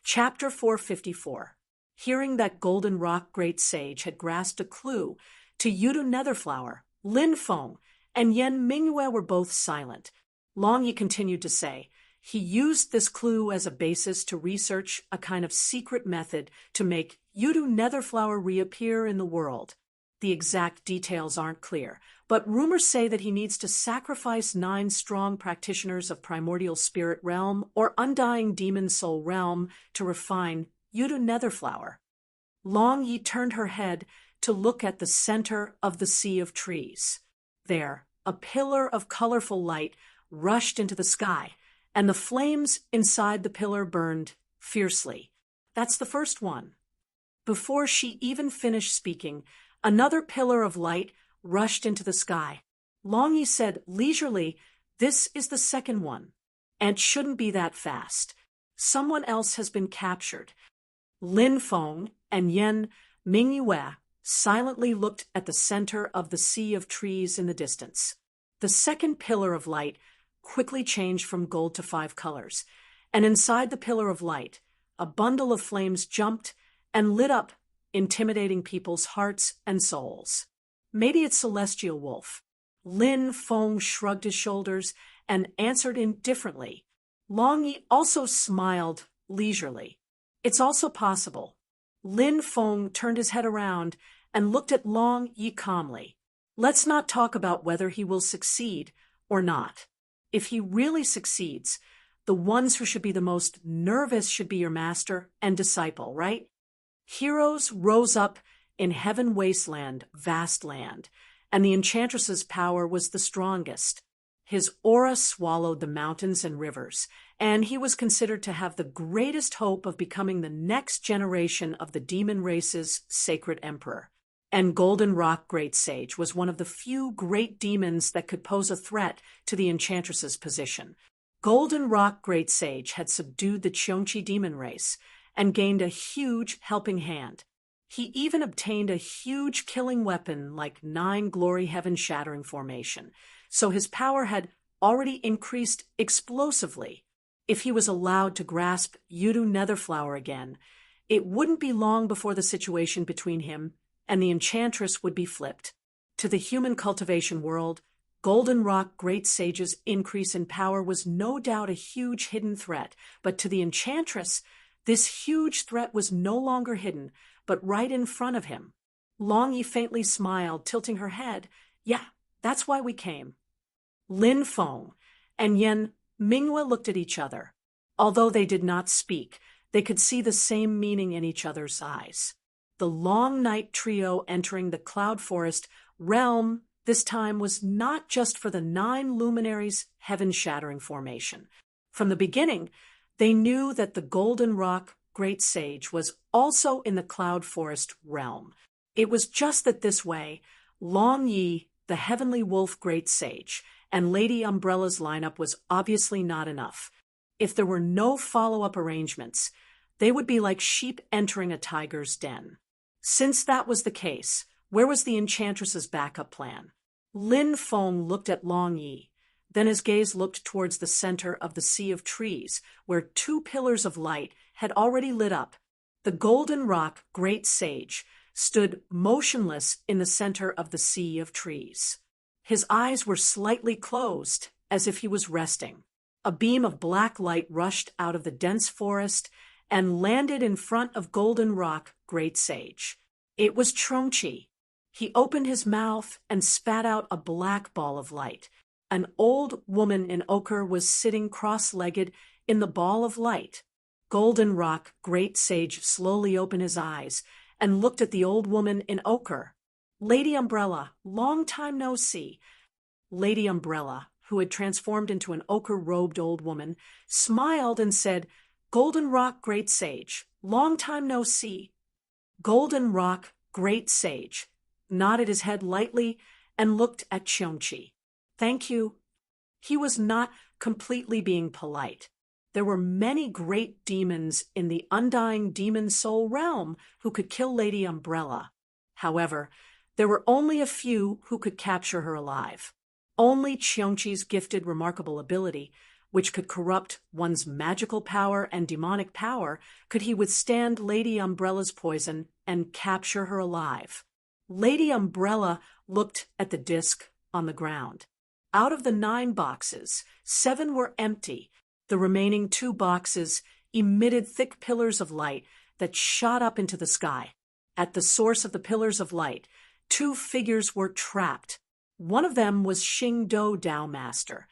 Chapter 454. Hearing that Golden Rock Great Sage had grasped a clue to Yudu Netherflower, Lin Feng and Yen Mingyue were both silent. Long Yi continued to say, he used this clue as a basis to research a kind of secret method to make Yudu Netherflower reappear in the world. The exact details aren't clear, but rumors say that he needs to sacrifice 9 strong practitioners of Primordial Spirit Realm or Undying Demon Soul Realm to refine Yudu Netherflower. Long Yi turned her head to look at the center of the sea of trees. There, a pillar of colorful light rushed into the sky, and the flames inside the pillar burned fiercely. That's the first one. Before she even finished speaking, another pillar of light rushed into the sky. Long Yi said leisurely, "This is the second one, and shouldn't be that fast. Someone else has been captured." Lin Feng and Yen Mingyue silently looked at the center of the sea of trees in the distance. The second pillar of light quickly changed from gold to 5 colors, and inside the pillar of light, a bundle of flames jumped and lit up, intimidating people's hearts and souls. "Maybe it's Celestial Wolf." Lin Feng shrugged his shoulders and answered indifferently. Long Yi also smiled leisurely. "It's also possible." Lin Feng turned his head around and looked at Long Yi calmly. "Let's not talk about whether he will succeed or not. If he really succeeds, the ones who should be the most nervous should be your master and disciple, right? Heroes rose up in Heaven Wasteland, vast land, and the Enchantress's power was the strongest. His aura swallowed the mountains and rivers, and he was considered to have the greatest hope of becoming the next generation of the demon race's sacred emperor. And Golden Rock Great Sage was one of the few great demons that could pose a threat to the Enchantress's position. Golden Rock Great Sage had subdued the Qiongqi demon race and gained a huge helping hand. He even obtained a huge killing weapon like 9 Glory Heaven Shattering Formation, so his power had already increased explosively. If he was allowed to grasp Yudu Netherflower again, it wouldn't be long before the situation between him and the Enchantress would be flipped. To the human cultivation world, Golden Rock Great Sage's increase in power was no doubt a huge hidden threat, but to the Enchantress, this huge threat was no longer hidden, but right in front of him. Long Yi faintly smiled, tilting her head. "Yeah, that's why we came." Lin Feng and Yen Mingyue looked at each other. Although they did not speak, they could see the same meaning in each other's eyes. The Long Night trio entering the Cloud Forest realm this time was not just for the 9 luminaries' heaven-shattering formation. From the beginning, they knew that the Golden Rock Great Sage was also in the Cloud Forest realm. It was just that this way, Long Yi, the Heavenly Wolf Great Sage, and Lady Umbrella's lineup was obviously not enough. If there were no follow-up arrangements, they would be like sheep entering a tiger's den. Since that was the case, where was the Enchantress's backup plan? Lin Feng looked at Long Yi. Then his gaze looked towards the center of the sea of trees, where 2 pillars of light had already lit up. The Golden Rock Great Sage stood motionless in the center of the sea of trees. His eyes were slightly closed, as if he was resting. A beam of black light rushed out of the dense forest and landed in front of Golden Rock Great Sage. It was Qiongqi. He opened his mouth and spat out a black ball of light. An old woman in ochre was sitting cross-legged in the ball of light. Golden Rock Great Sage slowly opened his eyes and looked at the old woman in ochre. "Lady Umbrella, long time no see." Lady Umbrella, who had transformed into an ochre-robed old woman, smiled and said, "Golden Rock Great Sage, long time no see." Golden Rock Great Sage nodded his head lightly and looked at Qiongqi. "Thank you." He was not completely being polite. There were many great demons in the Undying Demon Soul Realm who could kill Lady Umbrella. However, there were only a few who could capture her alive. Only Qiongqi's gifted remarkable ability which could corrupt one's magical power and demonic power, could he withstand Lady Umbrella's poison and capture her alive. Lady Umbrella looked at the disc on the ground. Out of the 9 boxes, 7 were empty. The remaining 2 boxes emitted thick pillars of light that shot up into the sky. At the source of the pillars of light, 2 figures were trapped. One of them was Xingdo Dao Master,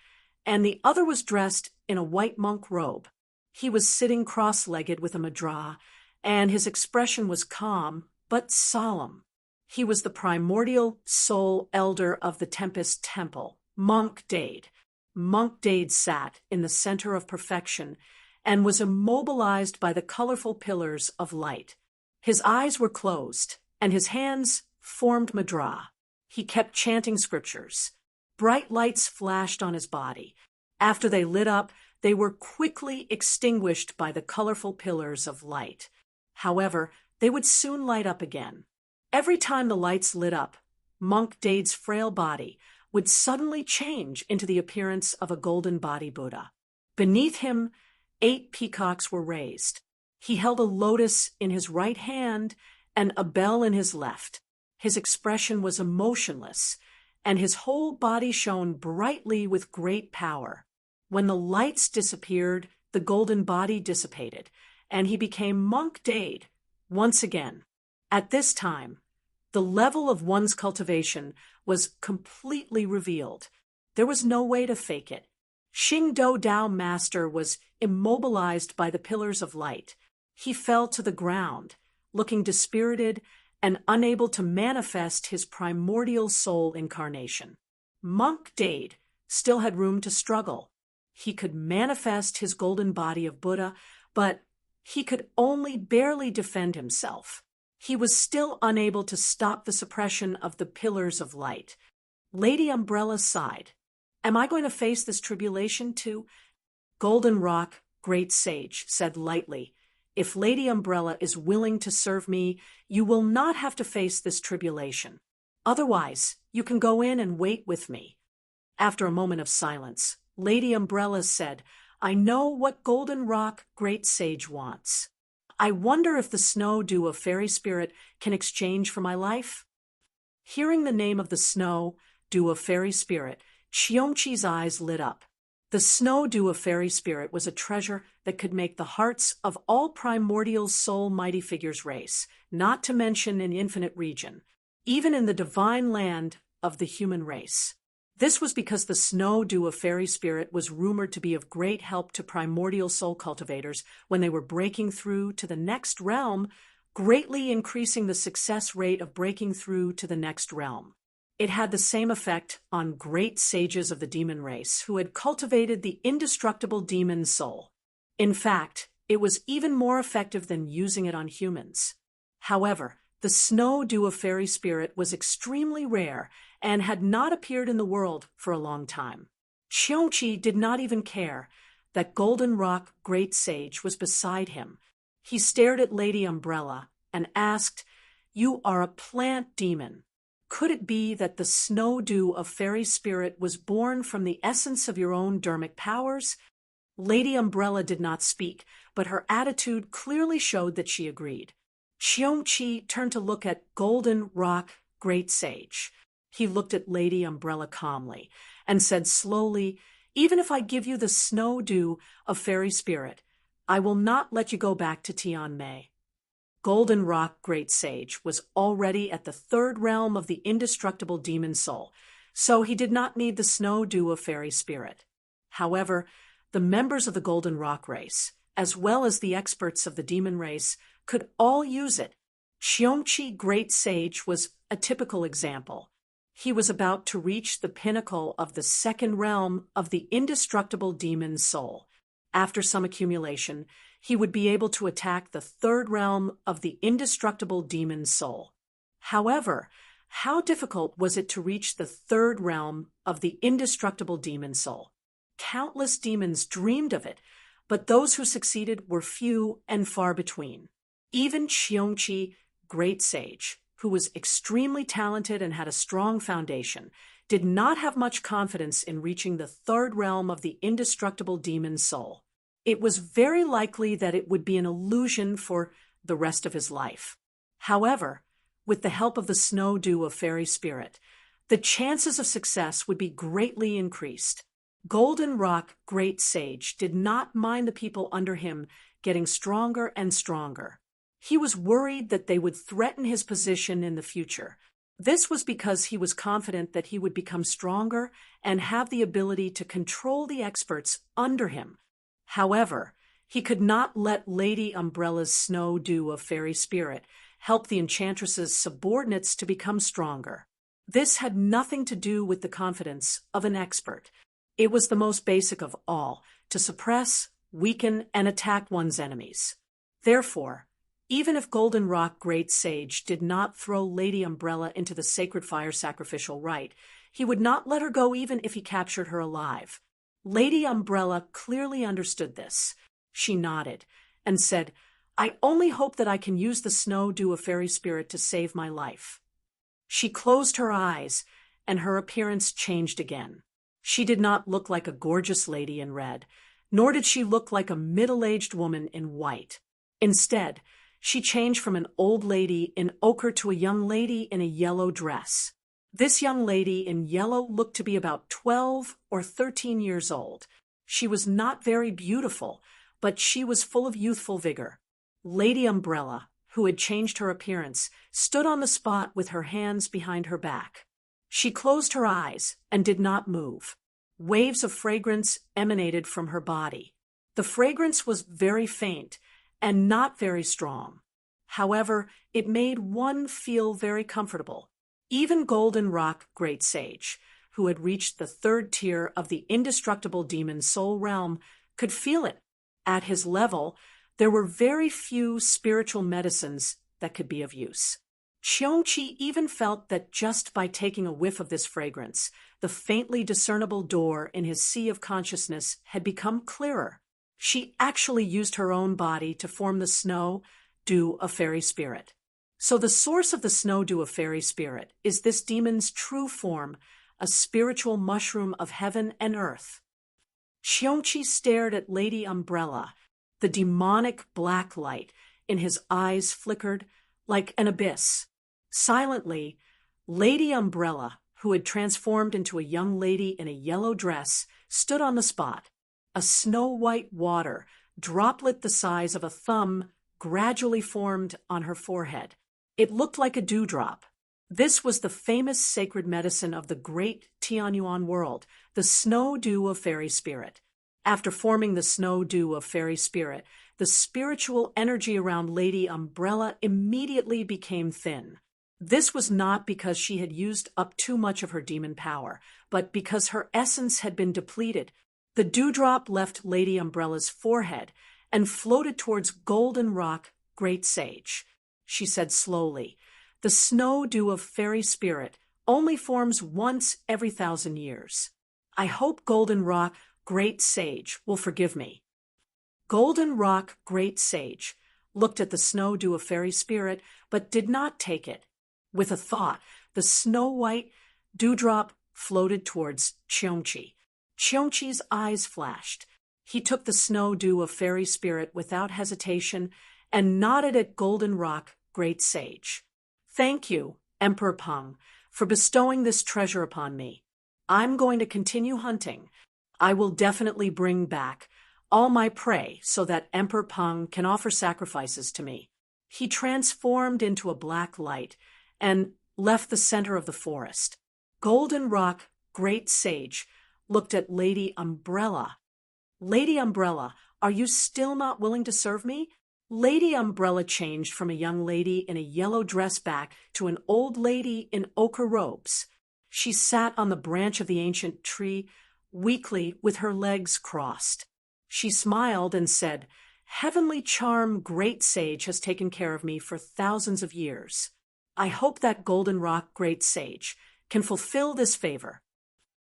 and the other was dressed in a white monk robe. He was sitting cross-legged with a madra, and his expression was calm but solemn. He was the primordial soul elder of the Tempest Temple, Monk Dade. Monk Dade sat in the center of perfection and was immobilized by the colorful pillars of light. His eyes were closed, and his hands formed madra. He kept chanting scriptures. Bright lights flashed on his body. After they lit up, they were quickly extinguished by the colorful pillars of light. However, they would soon light up again. Every time the lights lit up, Monk Dade's frail body would suddenly change into the appearance of a golden body Buddha. Beneath him, 8 peacocks were raised. He held a lotus in his right hand and a bell in his left. His expression was emotionless, and his whole body shone brightly with great power. When the lights disappeared, the golden body dissipated, and he became Monk Dade once again. At this time, the level of one's cultivation was completely revealed. There was no way to fake it. Xingdo Dao Master was immobilized by the pillars of light. He fell to the ground, looking dispirited and unable to manifest his primordial soul incarnation. Monk Dade still had room to struggle. He could manifest his golden body of Buddha, but he could only barely defend himself. He was still unable to stop the suppression of the pillars of light. Lady Umbrella sighed. "Am I going to face this tribulation too?" Golden Rock, great sage, said lightly, "If Lady Umbrella is willing to serve me, you will not have to face this tribulation. Otherwise, you can go in and wait with me." After a moment of silence, Lady Umbrella said, "I know what Golden Rock, great sage, wants. I wonder if the snow dew of fairy spirit can exchange for my life?" Hearing the name of the snow dew of fairy spirit, Xiongqi's eyes lit up. The snow dew of fairy spirit was a treasure that could make the hearts of all primordial soul mighty figures race, not to mention an infinite region, even in the divine land of the human race. This was because the snow dew of fairy spirit was rumored to be of great help to primordial soul cultivators when they were breaking through to the next realm, greatly increasing the success rate of breaking through to the next realm. It had the same effect on great sages of the demon race who had cultivated the indestructible demon soul. In fact, it was even more effective than using it on humans. However, the snow dew of fairy spirit was extremely rare and had not appeared in the world for a long time. Xiongqi did not even care that Golden Rock, great sage, was beside him. He stared at Lady Umbrella and asked, "You are a plant demon. Could it be that the snow dew of fairy spirit was born from the essence of your own dermic powers?" Lady Umbrella did not speak, but her attitude clearly showed that she agreed. Xiongqi turned to look at Golden Rock, great sage. He looked at Lady Umbrella calmly and said slowly, "Even if I give you the snow dew of fairy spirit, I will not let you go back to Tianmei." Golden Rock, great sage, was already at the 3rd realm of the indestructible demon soul, so he did not need the snow dew of fairy spirit. However, the members of the Golden Rock race, as well as the experts of the demon race, could all use it. Xiongqi, great sage, was a typical example. He was about to reach the pinnacle of the 2nd realm of the indestructible demon soul. After some accumulation, he would be able to attack the 3rd realm of the indestructible demon soul. However, how difficult was it to reach the 3rd realm of the indestructible demon soul? Countless demons dreamed of it, but those who succeeded were few and far between. Even Xiongqi, great sage, who was extremely talented and had a strong foundation, did not have much confidence in reaching the third realm of the indestructible demon soul. It was very likely that it would be an illusion for the rest of his life. However, with the help of the snow dew of fairy spirit, the chances of success would be greatly increased. Golden Rock Great Sage did not mind the people under him getting stronger and stronger. He was worried that they would threaten his position in the future. This was because he was confident that he would become stronger and have the ability to control the experts under him. However, he could not let Lady Umbrella's snow dew of fairy spirit help the enchantress's subordinates to become stronger. This had nothing to do with the confidence of an expert. It was the most basic of all, to suppress, weaken, and attack one's enemies. Therefore, even if Golden Rock Great Sage did not throw Lady Umbrella into the sacred fire sacrificial rite, he would not let her go even if he captured her alive. Lady Umbrella clearly understood this. She nodded and said, "I only hope that I can use the snow dew of fairy spirit to save my life." She closed her eyes, and her appearance changed again. She did not look like a gorgeous lady in red, nor did she look like a middle-aged woman in white. Instead, she changed from an old lady in ochre to a young lady in a yellow dress. This young lady in yellow looked to be about 12 or 13 years old. She was not very beautiful, but she was full of youthful vigor. Lady Umbrella, who had changed her appearance, stood on the spot with her hands behind her back. She closed her eyes and did not move. Waves of fragrance emanated from her body. The fragrance was very faint and not very strong. However, it made one feel very comfortable. Even Golden Rock Great Sage, who had reached the third tier of the indestructible demon soul realm, could feel it. At his level, there were very few spiritual medicines that could be of use. Qiongqi even felt that just by taking a whiff of this fragrance, the faintly discernible door in his sea of consciousness had become clearer. She actually used her own body to form the snow dew of fairy spirit. So the source of the snow dew of fairy spirit is this demon's true form, a spiritual mushroom of heaven and earth. Qiongqi stared at Lady Umbrella. The demonic black light in his eyes flickered like an abyss. Silently, Lady Umbrella, who had transformed into a young lady in a yellow dress, stood on the spot. A snow-white water, droplet the size of a thumb, gradually formed on her forehead. It looked like a dewdrop. This was the famous sacred medicine of the great Tianyuan world, the snow dew of fairy spirit. After forming the snow dew of fairy spirit, the spiritual energy around Lady Umbrella immediately became thin. This was not because she had used up too much of her demon power, but because her essence had been depleted. The dewdrop left Lady Umbrella's forehead and floated towards Golden Rock Great Sage. She said slowly, "The snow dew of fairy spirit only forms once every 1,000 years. I hope Golden Rock Great Sage will forgive me." Golden Rock Great Sage looked at the snow dew of fairy spirit, but did not take it. With a thought, the snow-white dewdrop floated towards Qiongqi. Qiongqi's eyes flashed. He took the snow dew of fairy spirit without hesitation and nodded at Golden Rock Great Sage. "Thank you, Emperor Peng, for bestowing this treasure upon me. I'm going to continue hunting. I will definitely bring back all my prey so that Emperor Peng can offer sacrifices to me." He transformed into a black light and left the center of the forest. Golden Rock Great Sage looked at Lady Umbrella. "Lady Umbrella, are you still not willing to serve me?" Lady Umbrella changed from a young lady in a yellow dress back to an old lady in ochre robes. She sat on the branch of the ancient tree, weakly with her legs crossed. She smiled and said, "Heavenly Charm Great Sage has taken care of me for thousands of years. I hope that Golden Rock Great Sage can fulfill this favor."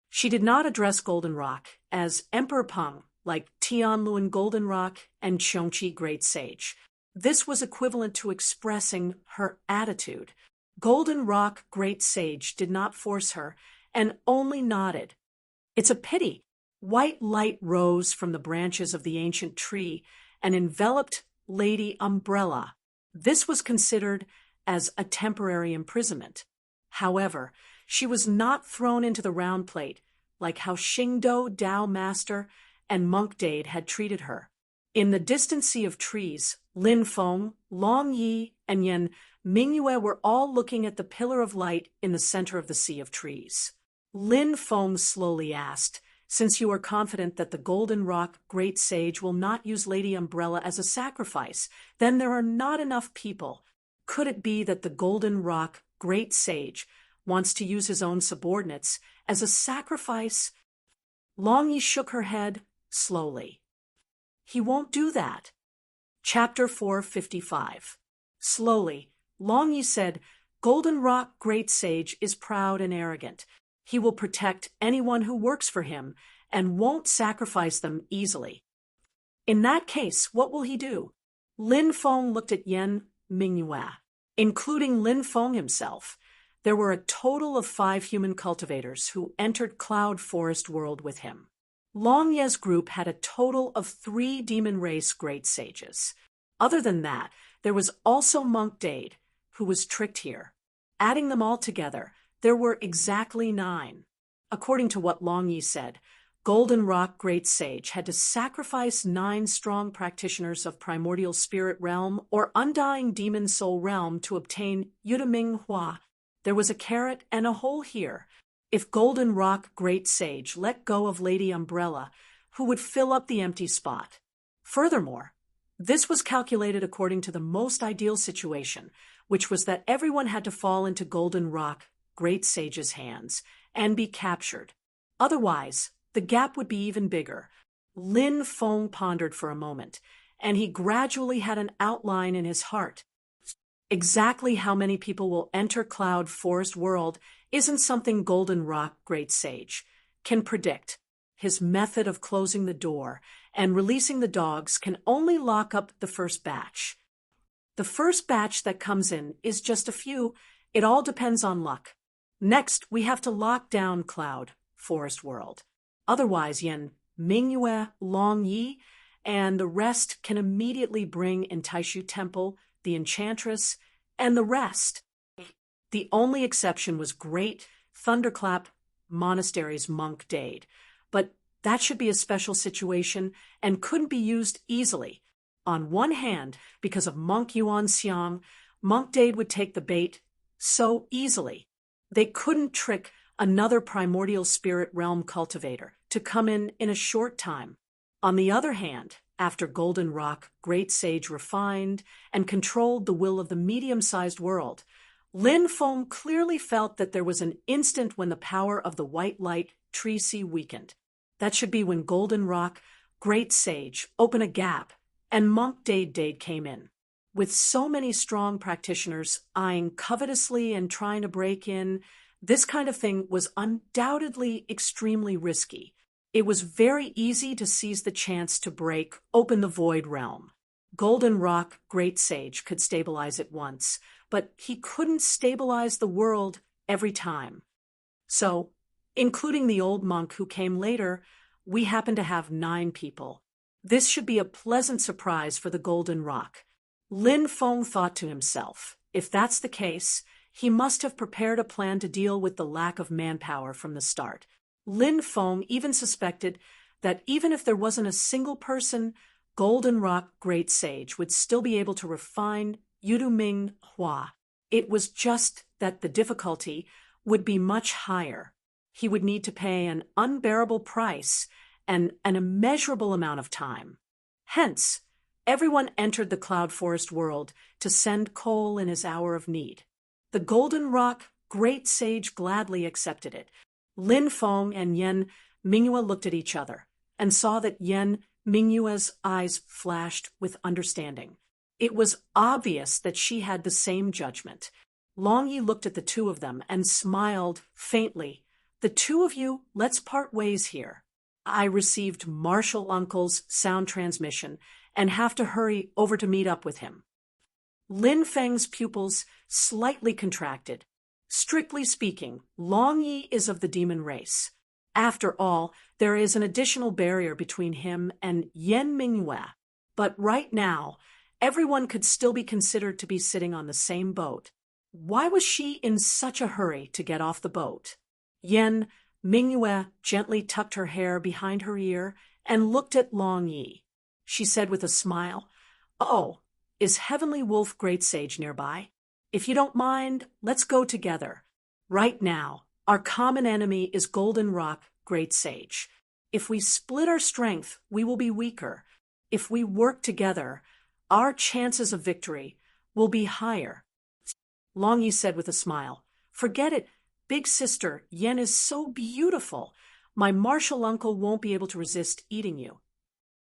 She did not address Golden Rock as Emperor Peng, like Tianluan Golden Rock and Qiongqi Great Sage. This was equivalent to expressing her attitude. Golden Rock Great Sage did not force her, and only nodded. It's a pity. White light rose from the branches of the ancient tree and enveloped Lady Umbrella. This was considered as a temporary imprisonment. However, she was not thrown into the round plate like how Xingdo Dao Master and Monk Dade had treated her. In the distant sea of trees, Lin Feng, Long Yi, and Yan Mingyue were all looking at the pillar of light in the center of the sea of trees. Lin Feng slowly asked, "Since you are confident that the Golden Rock Great Sage will not use Lady Umbrella as a sacrifice, then there are not enough people. Could it be that the Golden Rock Great Sage wants to use his own subordinates as a sacrifice?" Long Yi shook her head slowly. "He won't do that." Chapter 455. Slowly, Long Yi said, "Golden Rock Great Sage is proud and arrogant. He will protect anyone who works for him and won't sacrifice them easily." "In that case, what will he do?" Lin Feng looked at Yan Mingyue. Including Lin Feng himself, there were a total of 5 human cultivators who entered Cloud Forest World with him. Long Ye's group had a total of 3 demon race great sages. Other than that, there was also Monk Dade, who was tricked here. Adding them all together, there were exactly 9. According to what Long Yi said, Golden Rock Great Sage had to sacrifice 9 strong practitioners of Primordial Spirit Realm or Undying Demon Soul Realm to obtain Yudaming Hua. There was a carrot and a hole here. If Golden Rock Great Sage let go of Lady Umbrella, who would fill up the empty spot? Furthermore, this was calculated according to the most ideal situation, which was that everyone had to fall into Golden Rock Great Sage's hands and be captured. Otherwise, the gap would be even bigger. Lin Feng pondered for a moment, and he gradually had an outline in his heart. Exactly how many people will enter Cloud Forest World isn't something Golden Rock Great Sage can predict. His method of closing the door and releasing the dogs can only lock up the first batch. The first batch that comes in is just a few. It all depends on luck. Next, we have to lock down Cloud Forest World. Otherwise, Yan Mingyue, Long Yi, and the rest can immediately bring in Taishu Temple, the Enchantress, and the rest. The only exception was Great Thunderclap Monastery's Monk Dade, but that should be a special situation and couldn't be used easily. On one hand, because of Monk Yuan Xiang, Monk Dade would take the bait so easily. They couldn't trick another Primordial Spirit Realm cultivator to come in a short time. On the other hand, after Golden Rock Great Sage refined and controlled the will of the medium-sized world, Lin Feng clearly felt that there was an instant when the power of the white light tree sea weakened. That should be when Golden Rock Great Sage opened a gap and Monk Dade came in. With so many strong practitioners eyeing covetously and trying to break in, this kind of thing was undoubtedly extremely risky. It was very easy to seize the chance to break open the Void Realm. Golden Rock Great Sage could stabilize it once, but he couldn't stabilize the world every time. So, including the old monk who came later, we happen to have 9 people. This should be a pleasant surprise for the Golden Rock. Lin Feng thought to himself, if that's the case, he must have prepared a plan to deal with the lack of manpower from the start. Lin Feng even suspected that even if there wasn't a single person, Golden Rock Great Sage would still be able to refine Yuduming Hua. It was just that the difficulty would be much higher. He would need to pay an unbearable price and an immeasurable amount of time. Hence, everyone entered the Cloud Forest world to send coal in his hour of need. The Golden Rock Great Sage gladly accepted it. Lin Feng and Yan Mingyue looked at each other and saw that Yan Mingyue's eyes flashed with understanding. It was obvious that she had the same judgment. Long Yi looked at the two of them and smiled faintly. "The two of you, let's part ways here. I received Marshall Uncle's sound transmission and have to hurry over to meet up with him." Lin Feng's pupils slightly contracted. Strictly speaking, Long Yi is of the demon race. After all, there is an additional barrier between him and Yan Mingyue. But right now, everyone could still be considered to be sitting on the same boat. Why was she in such a hurry to get off the boat? Yan Mingyue gently tucked her hair behind her ear and looked at Long Yi. She said with a smile, "Oh, is Heavenly Wolf Great Sage nearby? If you don't mind, let's go together. Right now, our common enemy is Golden Rock Great Sage. If we split our strength, we will be weaker. If we work together, our chances of victory will be higher." Long Yi said with a smile, "Forget it, big sister, Yen is so beautiful. My martial uncle won't be able to resist eating you."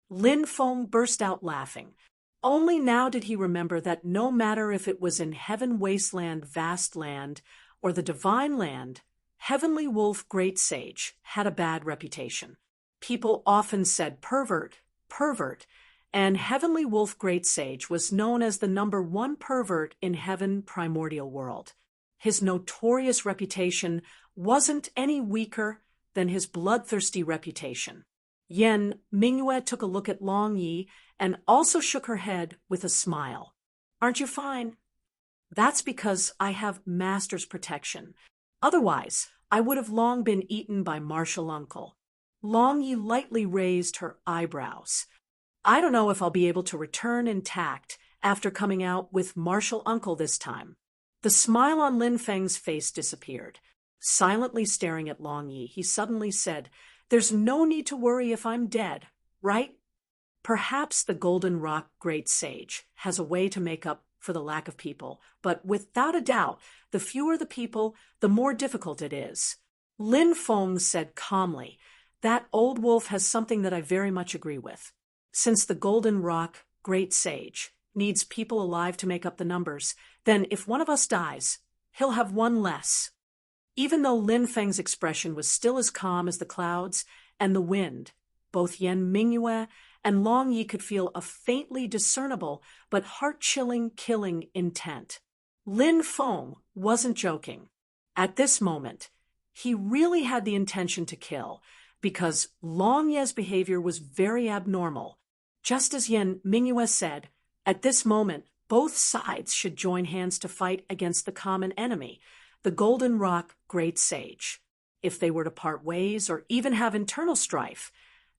Lin Feng burst out laughing. Only now did he remember that no matter if it was in Heaven Wasteland Vast Land or the Divine Land, Heavenly Wolf Great Sage had a bad reputation. People often said pervert, pervert, and Heavenly Wolf Great Sage was known as the #1 pervert in Heaven Primordial World. His notorious reputation wasn't any weaker than his bloodthirsty reputation. Yan Mingyue took a look at Long Yi and also shook her head with a smile. "Aren't you fine?" "That's because I have Master's protection. Otherwise, I would have long been eaten by martial uncle." Long Yi lightly raised her eyebrows. "I don't know if I'll be able to return intact after coming out with martial uncle this time." The smile on Lin Feng's face disappeared. Silently staring at Long Yi, he suddenly said, "There's no need to worry if I'm dead, right? Perhaps the Golden Rock Great Sage has a way to make up for the lack of people, but without a doubt, the fewer the people, the more difficult it is." Lin Feng said calmly, "That old wolf has something that I very much agree with. Since the Golden Rock Great Sage needs people alive to make up the numbers, then if one of us dies, he'll have one less." Even though Lin Feng's expression was still as calm as the clouds and the wind, both Yan Mingyue and Long Yi could feel a faintly discernible but heart-chilling killing intent. Lin Feng wasn't joking. At this moment, he really had the intention to kill, because Long Ye's behavior was very abnormal. Just as Yan Mingyue said, at this moment, both sides should join hands to fight against the common enemy, the Golden Rock Great Sage. If they were to part ways or even have internal strife,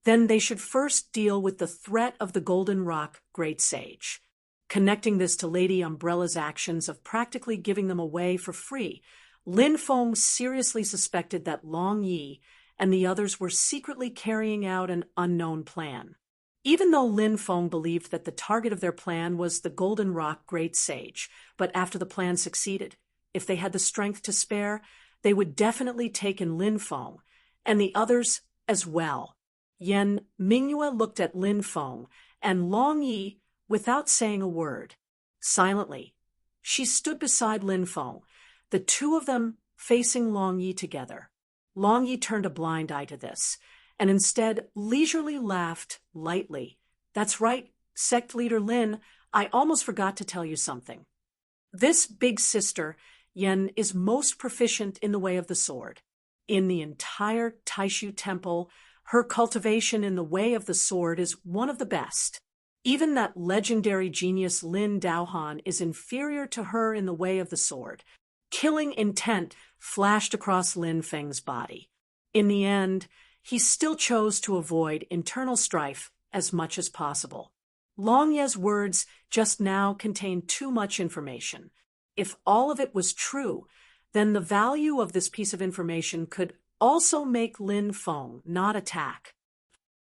then they should first deal with the threat of the Golden Rock Great Sage. Connecting this to Lady Umbrella's actions of practically giving them away for free, Lin Feng seriously suspected that Long Yi and the others were secretly carrying out an unknown plan. Even though Lin Feng believed that the target of their plan was the Golden Rock Great Sage, but after the plan succeeded, if they had the strength to spare, they would definitely take in Lin Feng, and the others as well. Yan Mingyue looked at Lin Feng and Long Yi without saying a word. Silently, she stood beside Lin Feng, the two of them facing Long Yi together. Long Yi turned a blind eye to this, and instead leisurely laughed lightly. "That's right, sect leader Lin, I almost forgot to tell you something. This big sister, Yen, is most proficient in the way of the sword. In the entire Taishu Temple, her cultivation in the way of the sword is one of the best. Even that legendary genius Lin Daohan is inferior to her in the way of the sword." Killing intent flashed across Lin Feng's body. In the end, he still chose to avoid internal strife as much as possible. Long Ye's words just now contained too much information. If all of it was true, then the value of this piece of information could also make Lin Feng not attack.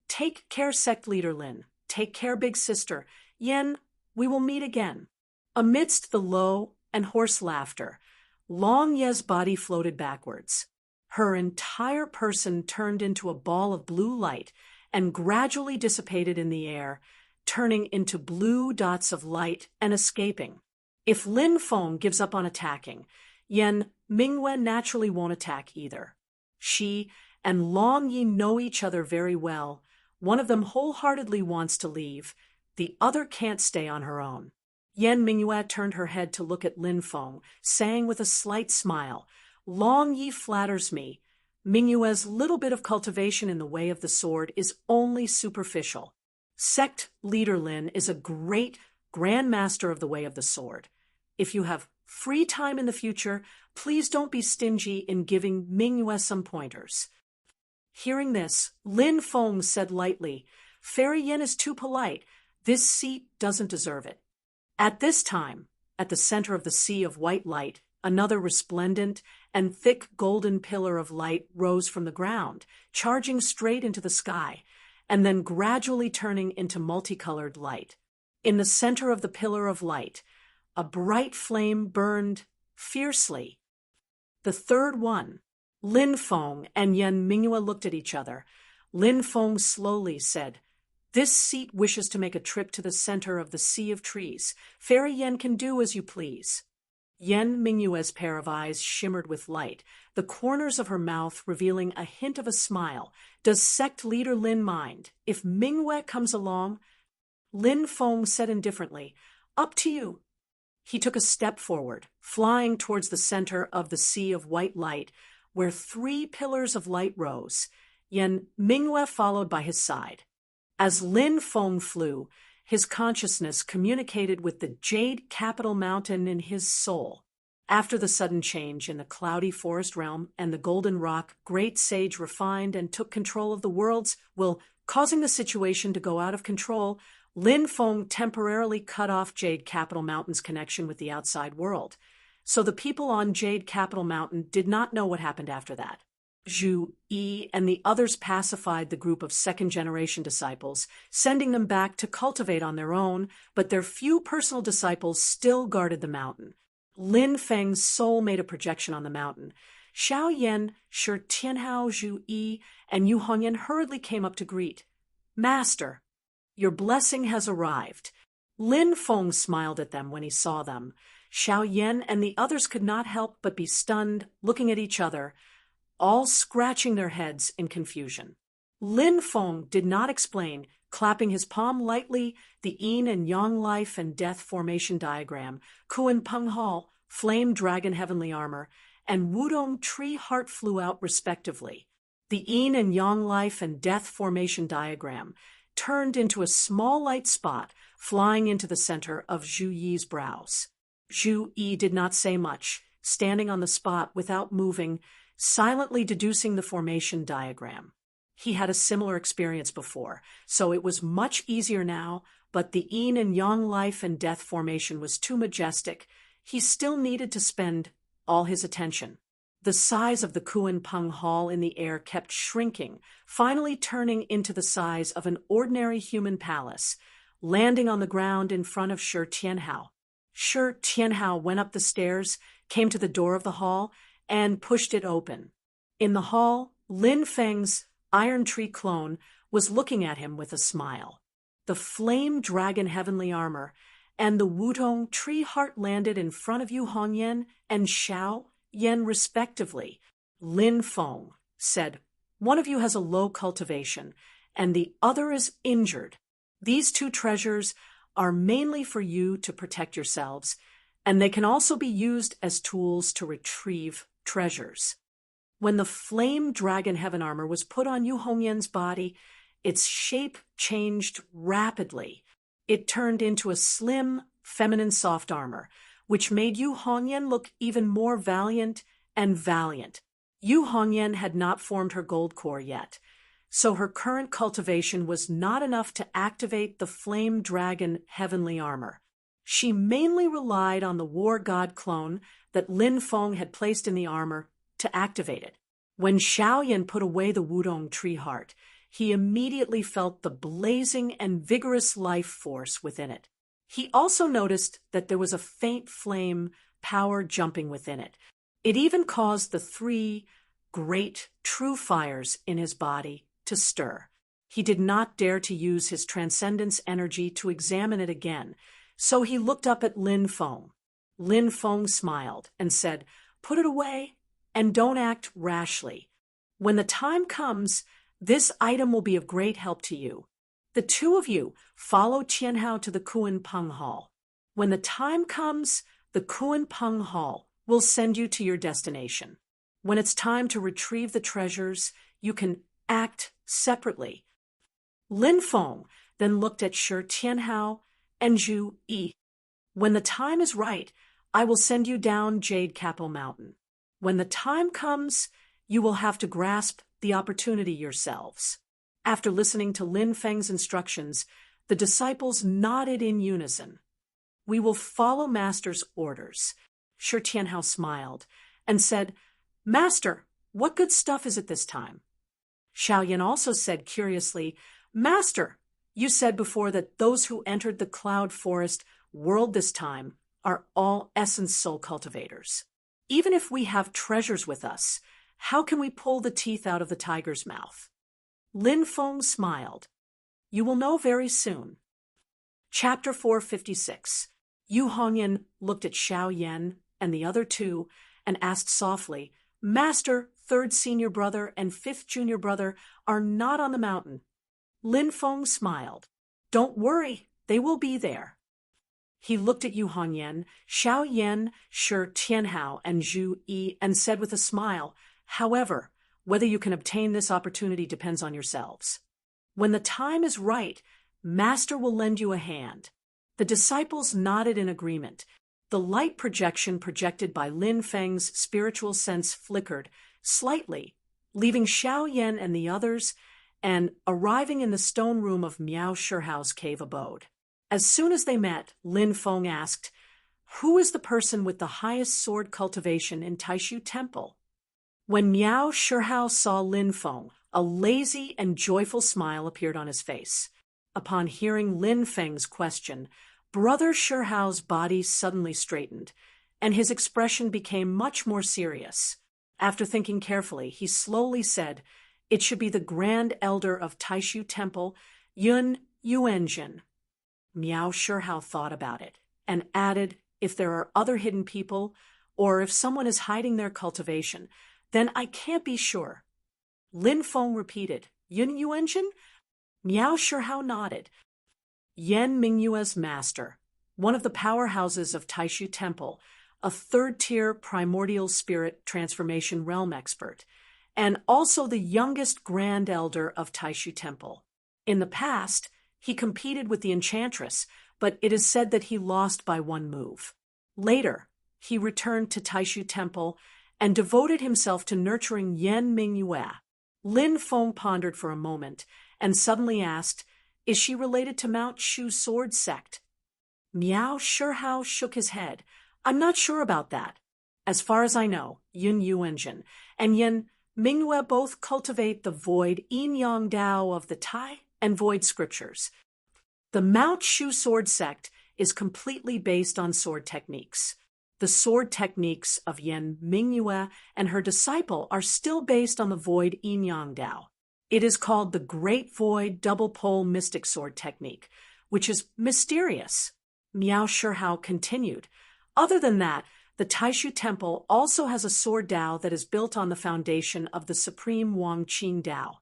"Take care, sect leader Lin. Take care, big sister. Yen, we will meet again." Amidst the low and hoarse laughter, Long Ye's body floated backwards. Her entire person turned into a ball of blue light and gradually dissipated in the air, turning into blue dots of light and escaping. If Lin Feng gives up on attacking, Yan Mingyue naturally won't attack either. She and Long Yi know each other very well. One of them wholeheartedly wants to leave. The other can't stay on her own. Yan Mingyue turned her head to look at Lin Feng, saying with a slight smile, "Long Yi flatters me. Mingyue's little bit of cultivation in the way of the sword is only superficial. Sect leader Lin is a great grand master of the way of the sword. If you have free time in the future, please don't be stingy in giving Mingyue some pointers." Hearing this, Lin Feng said lightly, "Fairy Yin is too polite. This seat doesn't deserve it." At this time, at the center of the sea of white light, another resplendent and thick golden pillar of light rose from the ground, charging straight into the sky, and then gradually turning into multicolored light. In the center of the pillar of light, a bright flame burned fiercely. The third one. Lin Feng and Yan Mingyue looked at each other. Lin Feng slowly said, "This seat wishes to make a trip to the center of the sea of trees. Fairy Yen can do as you please." Yan Mingyue's pair of eyes shimmered with light, the corners of her mouth revealing a hint of a smile. "Does sect leader Lin mind if Mingyue comes along?" Lin Feng said indifferently, "Up to you." He took a step forward, flying towards the center of the sea of white light, where 3 pillars of light rose, Yan Mingyue followed by his side. As Lin Feng flew, his consciousness communicated with the jade capital mountain in his soul. After the sudden change in the cloudy forest realm and the golden rock, great sage refined and took control of the world's will, causing the situation to go out of control. Lin Feng temporarily cut off Jade Capital Mountain's connection with the outside world. So the people on Jade Capital Mountain did not know what happened after that. Zhu Yi and the others pacified the group of second-generation disciples, sending them back to cultivate on their own, but their few personal disciples still guarded the mountain. Lin Feng's soul made a projection on the mountain. Xiao Yan, Shi Tianhao, Zhu Yi, and Yu Hongyan hurriedly came up to greet. "Master, your blessing has arrived." Lin Feng smiled at them when he saw them. Xiao Yan and the others could not help but be stunned, looking at each other, all scratching their heads in confusion. Lin Feng did not explain, clapping his palm lightly, the yin and yang life and death formation diagram, Kuan Peng Hall, flame dragon heavenly armor, and Wudong tree heart flew out respectively. The yin and yang life and death formation diagram turned into a small light spot flying into the center of Zhu Yi's brows. Zhu Yi did not say much, standing on the spot without moving, silently deducing the formation diagram. He had a similar experience before, so it was much easier now, but the yin and yang life and death formation was too majestic. He still needed to spend all his attention. The size of the Kuan Peng Hall in the air kept shrinking, finally turning into the size of an ordinary human palace, landing on the ground in front of Shi Tianhao. Shi Tianhao went up the stairs, came to the door of the hall, and pushed it open. In the hall, Lin Feng's iron tree clone was looking at him with a smile. The flame dragon heavenly armor and the Wudong tree heart landed in front of Yu Hongyan and Xiao Yan respectively. Lin Feng said, "One of you has a low cultivation, and the other is injured. These 2 treasures are mainly for you to protect yourselves, and they can also be used as tools to retrieve treasures." When the flame dragon heaven armor was put on Yu Hongyan's body, its shape changed rapidly. It turned into a slim, feminine soft armor, which made Yu Hongyan look even more valiant and valiant. Yu Hongyan had not formed her gold core yet, so her current cultivation was not enough to activate the flame dragon heavenly armor. She mainly relied on the war god clone that Lin Feng had placed in the armor to activate it. When Xiao Yan put away the Wudong tree heart, he immediately felt the blazing and vigorous life force within it. He also noticed that there was a faint flame power jumping within it. It even caused the 3 great true fires in his body to stir. He did not dare to use his transcendence energy to examine it again, so he looked up at Lin Feng. Lin Feng smiled and said, "Put it away and don't act rashly. When the time comes, this item will be of great help to you." The 2 of you follow Tianhao to the Kuan Peng Hall. When the time comes, the Kuan Peng Hall will send you to your destination. When it's time to retrieve the treasures, you can act separately. Lin Feng then looked at Shi Tianhao and Zhu Yi. When the time is right, I will send you down Jade Capital Mountain. When the time comes, you will have to grasp the opportunity yourselves. After listening to Lin Feng's instructions, the disciples nodded in unison. We will follow Master's orders. Shi Tianhao smiled and said, Master, what good stuff is it this time? Xiaoyan also said curiously, Master, you said before that those who entered the cloud forest world this time are all essence soul cultivators. Even if we have treasures with us, how can we pull the teeth out of the tiger's mouth? Lin Feng smiled. You will know very soon. Chapter 456. Yu Hongyan looked at Xiaoyan and the other two and asked softly, Master, third senior brother and fifth junior brother are not on the mountain. Lin Feng smiled. Don't worry, they will be there. He looked at Yu Hongyan, Xiaoyan, Shi Tianhao, and Zhu Yi and said with a smile, However, whether you can obtain this opportunity depends on yourselves. When the time is right, Master will lend you a hand. The disciples nodded in agreement. The light projection projected by Lin Feng's spiritual sense flickered slightly, leaving Xiaoyan and the others and arriving in the stone room of Miao Shihao's cave abode. As soon as they met, Lin Feng asked, Who is the person with the highest sword cultivation in Taishu Temple? When Miao Shihao saw Lin Feng, a lazy and joyful smile appeared on his face. Upon hearing Lin Feng's question, Brother Shihao's body suddenly straightened, and his expression became much more serious. After thinking carefully, he slowly said, It should be the Grand Elder of Taishu Temple, Yun Yuanjin. Miao Shihao thought about it, and added, If there are other hidden people, or if someone is hiding their cultivation, then I can't be sure. Lin Feng repeated, Yun Yuanjin? Miao Shihao nodded. Yan Mingyue's master, one of the powerhouses of Taishu Temple, a third-tier primordial spirit transformation realm expert, and also the youngest Grand Elder of Taishu Temple. In the past, he competed with the Enchantress, but it is said that he lost by one move. Later, he returned to Taishu Temple and devoted himself to nurturing Yan Mingyue. Lin Feng pondered for a moment and suddenly asked, Is she related to Mount Shu sword sect? Miao Shihao shook his head. I'm not sure about that. As far as I know, Yun Yuanjin and Yan Mingyue both cultivate the void yin-yang Dao of the Tai and void scriptures. The Mount Shu sword sect is completely based on sword techniques. The sword techniques of Yan Mingyue and her disciple are still based on the void yin-yang Dao. It is called the Great Void Double Pole Mystic Sword Technique, which is mysterious. Miao Shihao continued. Other than that, the Taishu Temple also has a sword Dao that is built on the foundation of the Supreme Wang Qing Dao.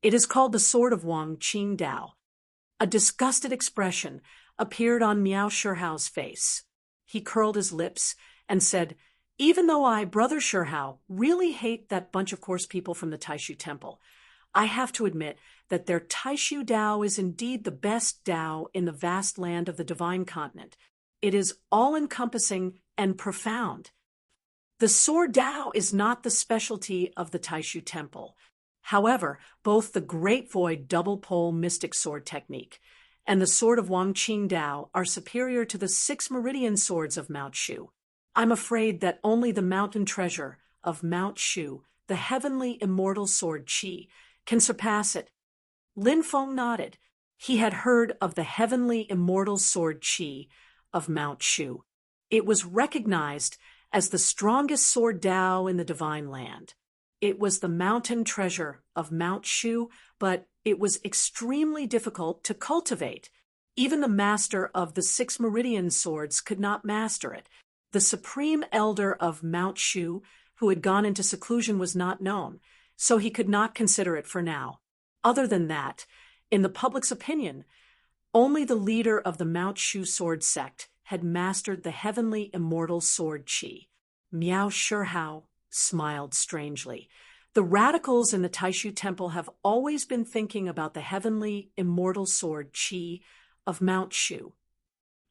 It is called the Sword of Wang Qing Dao. A disgusted expression appeared on Miao Shihao's face. He curled his lips and said, Even though I, Brother Shihao, really hate that bunch of coarse people from the Taishu Temple, I have to admit that their Taishu Dao is indeed the best Dao in the vast land of the divine continent. It is all-encompassing and profound. The sword Dao is not the specialty of the Taishu Temple. However, both the Great Void Double Pole Mystic Sword Technique and the Sword of Wang Qing Dao are superior to the 6 Meridian Swords of Mount Shu. I'm afraid that only the mountain treasure of Mount Shu, the heavenly immortal sword Qi, can surpass it. Lin Feng nodded. He had heard of the heavenly immortal sword Qi of Mount Shu. It was recognized as the strongest sword Dao in the divine land. It was the mountain treasure of Mount Shu, but it was extremely difficult to cultivate. Even the master of the 6 Meridian Swords could not master it. The supreme elder of Mount Shu, who had gone into seclusion, was not known, so he could not consider it for now. Other than that, in the public's opinion, only the leader of the Mount Shu sword sect had mastered the heavenly immortal sword Qi. Miao Shihao smiled strangely. The radicals in the Taishu Temple have always been thinking about the heavenly immortal sword Qi of Mount Shu.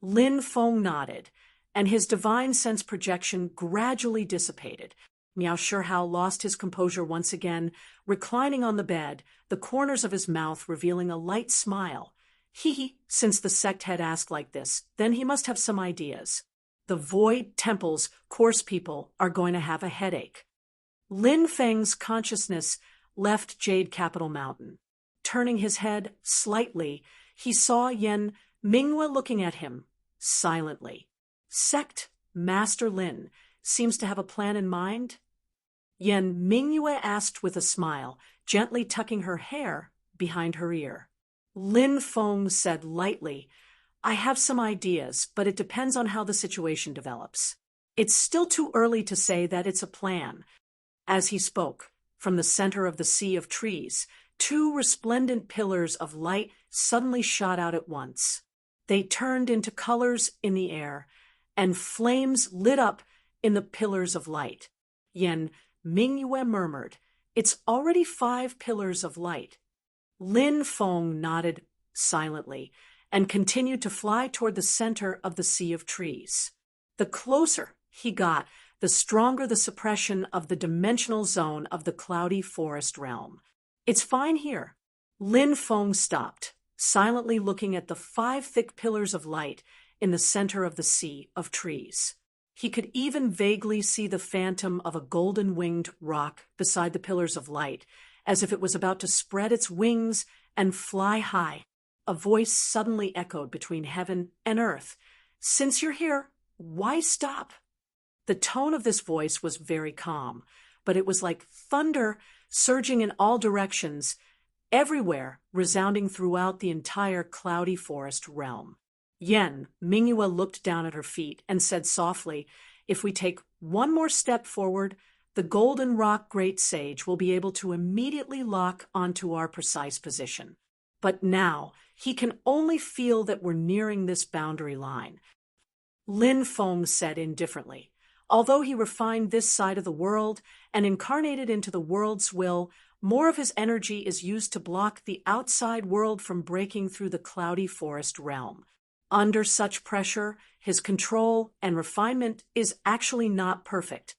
Lin Feng nodded, and his divine sense projection gradually dissipated. Miao Shihao lost his composure once again, reclining on the bed, the corners of his mouth revealing a light smile. Since the sect had asked like this, then he must have some ideas. The Void Temple's coarse people are going to have a headache. Lin Feng's consciousness left Jade Capital Mountain. Turning his head slightly, he saw Yan Mingyue looking at him silently. Sect Master Lin seems to have a plan in mind? Yan Mingyue asked with a smile, gently tucking her hair behind her ear. Lin Feng said lightly, I have some ideas, but it depends on how the situation develops. It's still too early to say that it's a plan. As he spoke, from the center of the sea of trees, two resplendent pillars of light suddenly shot out at once. They turned into colors in the air, and flames lit up in the pillars of light. Yan Mingyue murmured, It's already 5 pillars of light. Lin Feng nodded silently and continued to fly toward the center of the sea of trees. The closer he got, the stronger the suppression of the dimensional zone of the cloudy forest realm. It's fine here. Lin Feng stopped, silently looking at the 5 thick pillars of light in the center of the sea of trees. He could even vaguely see the phantom of a golden-winged rock beside the pillars of light, as if it was about to spread its wings and fly high. A voice suddenly echoed between heaven and earth. Since you're here, why stop? The tone of this voice was very calm, but it was like thunder surging in all directions, everywhere, resounding throughout the entire cloudy forest realm. Yan Mingyue looked down at her feet and said softly, If we take one more step forward, the Golden Rock Great Sage will be able to immediately lock onto our precise position. But now, he can only feel that we're nearing this boundary line. Lin Feng said indifferently, Although he refined this side of the world and incarnated into the world's will, more of his energy is used to block the outside world from breaking through the cloudy forest realm. Under such pressure, his control and refinement is actually not perfect.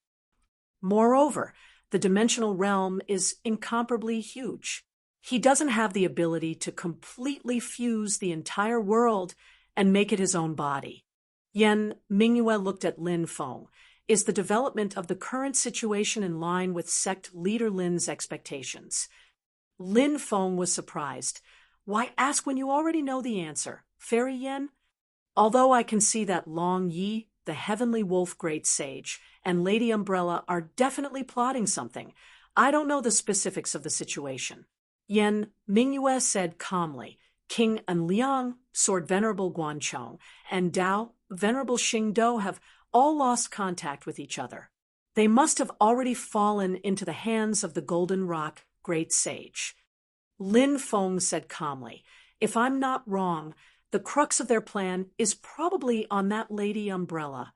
Moreover, the dimensional realm is incomparably huge. He doesn't have the ability to completely fuse the entire world and make it his own body. Yan Mingyue looked at Lin Feng. Is the development of the current situation in line with sect leader Lin's expectations? Lin Feng was surprised. Why ask when you already know the answer, Fairy Yan? Although I can see that Long Yi, the Heavenly Wolf Great Sage, and Lady Umbrella are definitely plotting something, I don't know the specifics of the situation. Yan Mingyue said calmly. King Enliang, Sword Venerable Guanchong, and Dao, Venerable Xingdou have all lost contact with each other. They must have already fallen into the hands of the Golden Rock Great Sage. Lin Feng said calmly, If I'm not wrong, the crux of their plan is probably on that Lady Umbrella.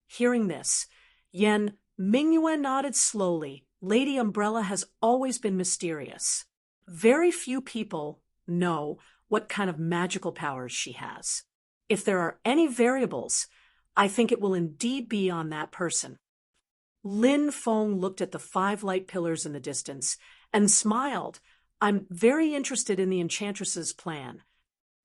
Hearing this, Yan Mingyue nodded slowly. Lady Umbrella has always been mysterious. Very few people know what kind of magical powers she has. If there are any variables, I think it will indeed be on that person. Lin Feng looked at the 5 light pillars in the distance and smiled. I'm very interested in the Enchantress's plan.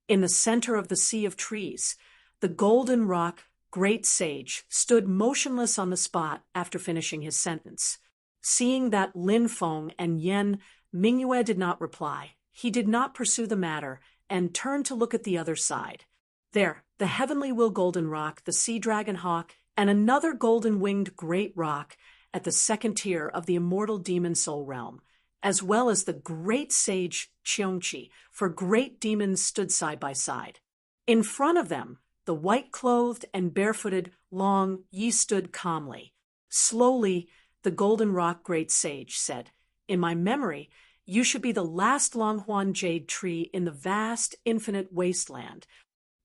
In the center of the sea of trees, the Golden Rock Great Sage stood motionless on the spot after finishing his sentence. Seeing that Lin Feng and Yan Mingyue did not reply, he did not pursue the matter and turned to look at the other side. There, the Heavenly Will Golden Rock, the Sea Dragon Hawk, and another golden-winged great rock at the second tier of the immortal demon soul realm, as well as the great sage Qiongqi, for great demons stood side by side. In front of them, the white-clothed and barefooted Long Yi stood calmly. Slowly, the Golden Rock Great Sage said, In my memory, you should be the last Longhuan jade tree in the vast, infinite wasteland.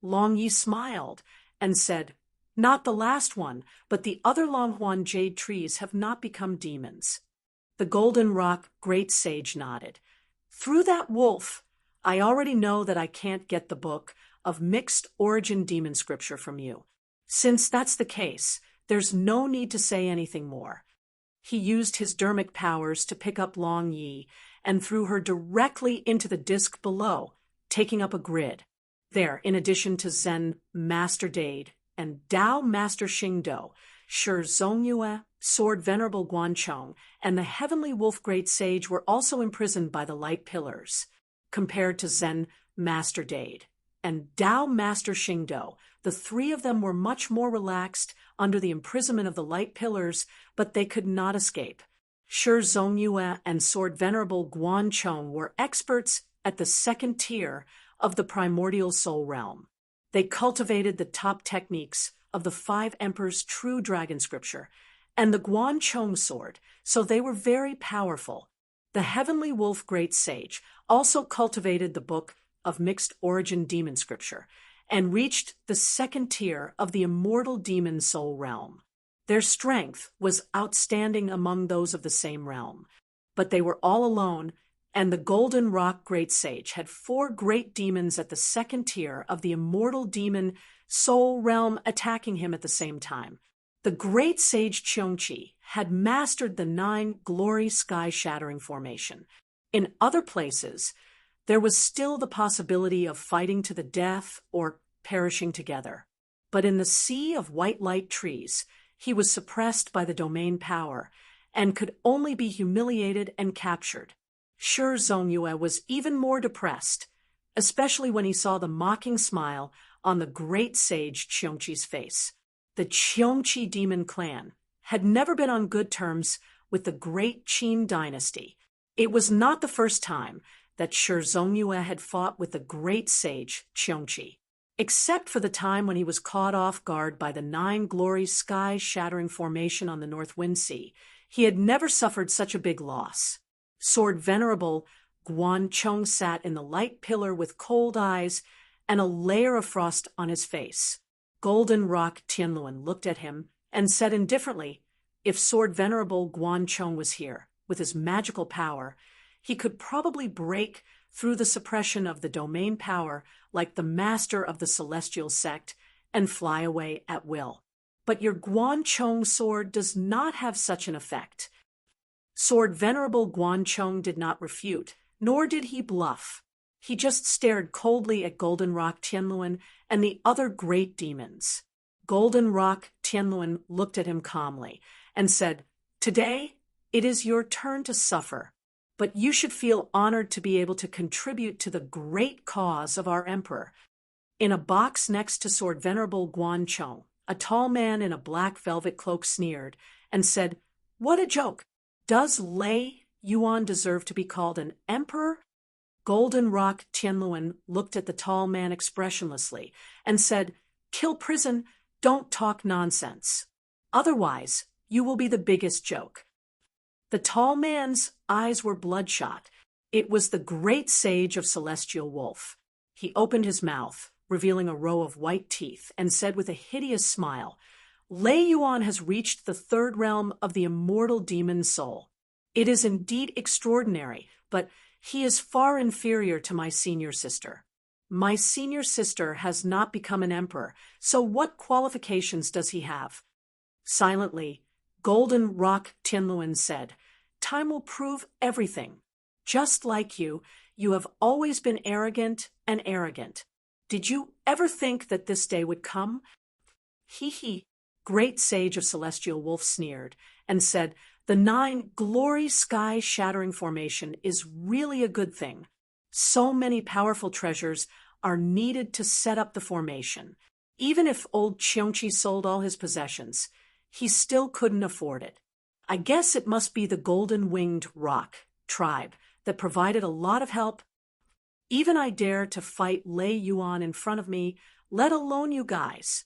Long Yi smiled, and said, "Not the last one, but the other Longhuan jade trees have not become demons." The Golden Rock Great Sage nodded. "Through that wolf, I already know that I can't get the book of mixed origin demon scripture from you. Since that's the case, there's no need to say anything more." He used his dermic powers to pick up Long Yi and threw her directly into the disc below, taking up a grid. There, in addition to Zen Master Dade and Dao Master Xingdo, Shi Zongyue, Sword Venerable Guanchong, and the Heavenly Wolf Great Sage were also imprisoned by the light pillars. Compared to Zen Master Dade and Dao Master Xingdo, the three of them were much more relaxed under the imprisonment of the light pillars, but they could not escape. Shi Zongyue and Sword Venerable Guanchong were experts at the second tier of the primordial soul realm. They cultivated the top techniques of the Five Emperors' true dragon scripture and the Guanchong sword, so they were very powerful. The Heavenly Wolf Great Sage also cultivated the book of mixed origin demon scripture and reached the second tier of the immortal demon soul realm. Their strength was outstanding among those of the same realm, but they were all alone, and the Golden Rock Great Sage had 4 great demons at the second tier of the immortal demon soul realm attacking him at the same time. The Great Sage Qiongqi had mastered the 9 glory sky-shattering formation. In other places, there was still the possibility of fighting to the death or perishing together. But in the sea of white light trees, he was suppressed by the domain power and could only be humiliated and captured. Shi Zongyue was even more depressed, especially when he saw the mocking smile on the great sage Qiongqi's face. The Qiongqi demon clan had never been on good terms with the great Qin dynasty. It was not the first time that Shi Zongyue had fought with the great sage Qiongqi, except for the time when he was caught off guard by the 9 glory sky-shattering formation on the North Wind Sea. He had never suffered such a big loss. Sword Venerable Guanchong sat in the light pillar with cold eyes and a layer of frost on his face. Golden Rock Tianluan looked at him and said indifferently, if Sword Venerable Guanchong was here, with his magical power, he could probably break through the suppression of the domain power like the master of the celestial sect and fly away at will. But your Guanchong sword does not have such an effect. Sword Venerable Guanchong did not refute, nor did he bluff. He just stared coldly at Golden Rock Tianluan and the other great demons. Golden Rock Tianluan looked at him calmly and said, "Today, it is your turn to suffer, but you should feel honored to be able to contribute to the great cause of our emperor." In a box next to Sword Venerable Guanchong, a tall man in a black velvet cloak sneered and said, "What a joke! Does Lei Yuan deserve to be called an emperor?" Golden Rock Tianluan looked at the tall man expressionlessly and said, "Kill prison, don't talk nonsense. Otherwise, you will be the biggest joke." The tall man's eyes were bloodshot. It was the great sage of Celestial Wolf. He opened his mouth, revealing a row of white teeth, and said with a hideous smile, "Lei Yuan has reached the 3rd realm of the immortal demon soul. It is indeed extraordinary, but he is far inferior to my senior sister. My senior sister has not become an emperor, so what qualifications does he have?" Silently, Golden Rock Tianluan said, "Time will prove everything. Just like you, you have always been arrogant and arrogant. Did you ever think that this day would come?" He, great sage of Celestial Wolf, sneered and said, "The 9 glory sky-shattering formation is really a good thing. So many powerful treasures are needed to set up the formation. Even if old Qiongqi sold all his possessions, he still couldn't afford it. I guess it must be the Golden Winged Rock tribe that provided a lot of help. Even I dare to fight Lei Yuan in front of me, let alone you guys."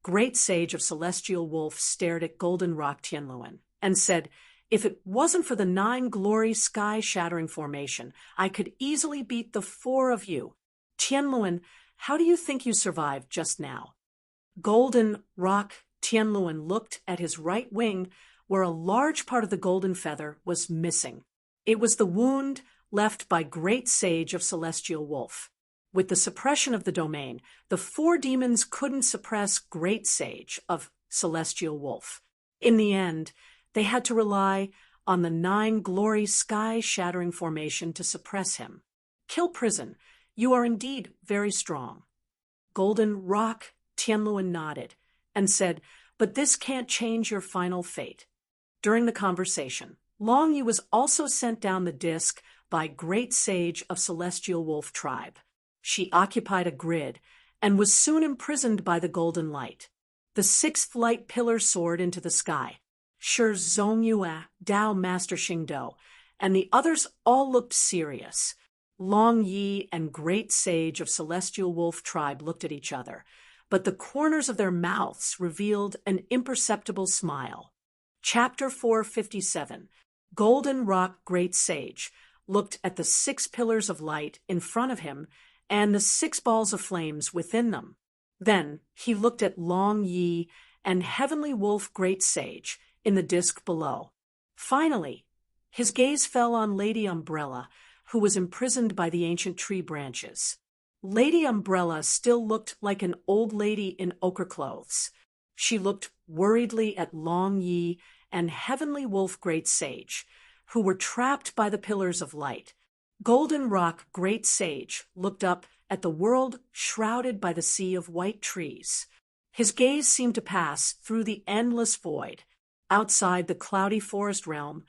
Great Sage of Celestial Wolf stared at Golden Rock Tianluan and said, "If it wasn't for the 9 glory sky-shattering formation, I could easily beat the 4 of you. Tianluan, how do you think you survived just now?" Golden Rock Tianluan looked at his right wing, where a large part of the golden feather was missing. It was the wound left by Great Sage of Celestial Wolf. With the suppression of the domain, the 4 demons couldn't suppress Great Sage of Celestial Wolf. In the end, they had to rely on the 9 glory sky-shattering formation to suppress him. Kill Prison, you are indeed very strong. Golden Rock Tianluan nodded and said, but this can't change your final fate. During the conversation, Long Yu was also sent down the disc by Great Sage of Celestial Wolf tribe. She occupied a grid and was soon imprisoned by the golden light. The 6th light pillar soared into the sky. Shi Zongyue, Dao Master Xingdou, and the others all looked serious. Long Yi and Great Sage of Celestial Wolf tribe looked at each other, but the corners of their mouths revealed an imperceptible smile. Chapter 457. Golden Rock Great Sage looked at the 6 pillars of light in front of him and the 6 balls of flames within them. Then he looked at Long Yi and Heavenly Wolf Great Sage in the disc below. Finally, his gaze fell on Lady Umbrella, who was imprisoned by the ancient tree branches. Lady Umbrella still looked like an old lady in ochre clothes. She looked worriedly at Long Yi and Heavenly Wolf Great Sage, who were trapped by the pillars of light. Golden Rock Great Sage looked up at the world shrouded by the sea of white trees. His gaze seemed to pass through the endless void. Outside the cloudy forest realm,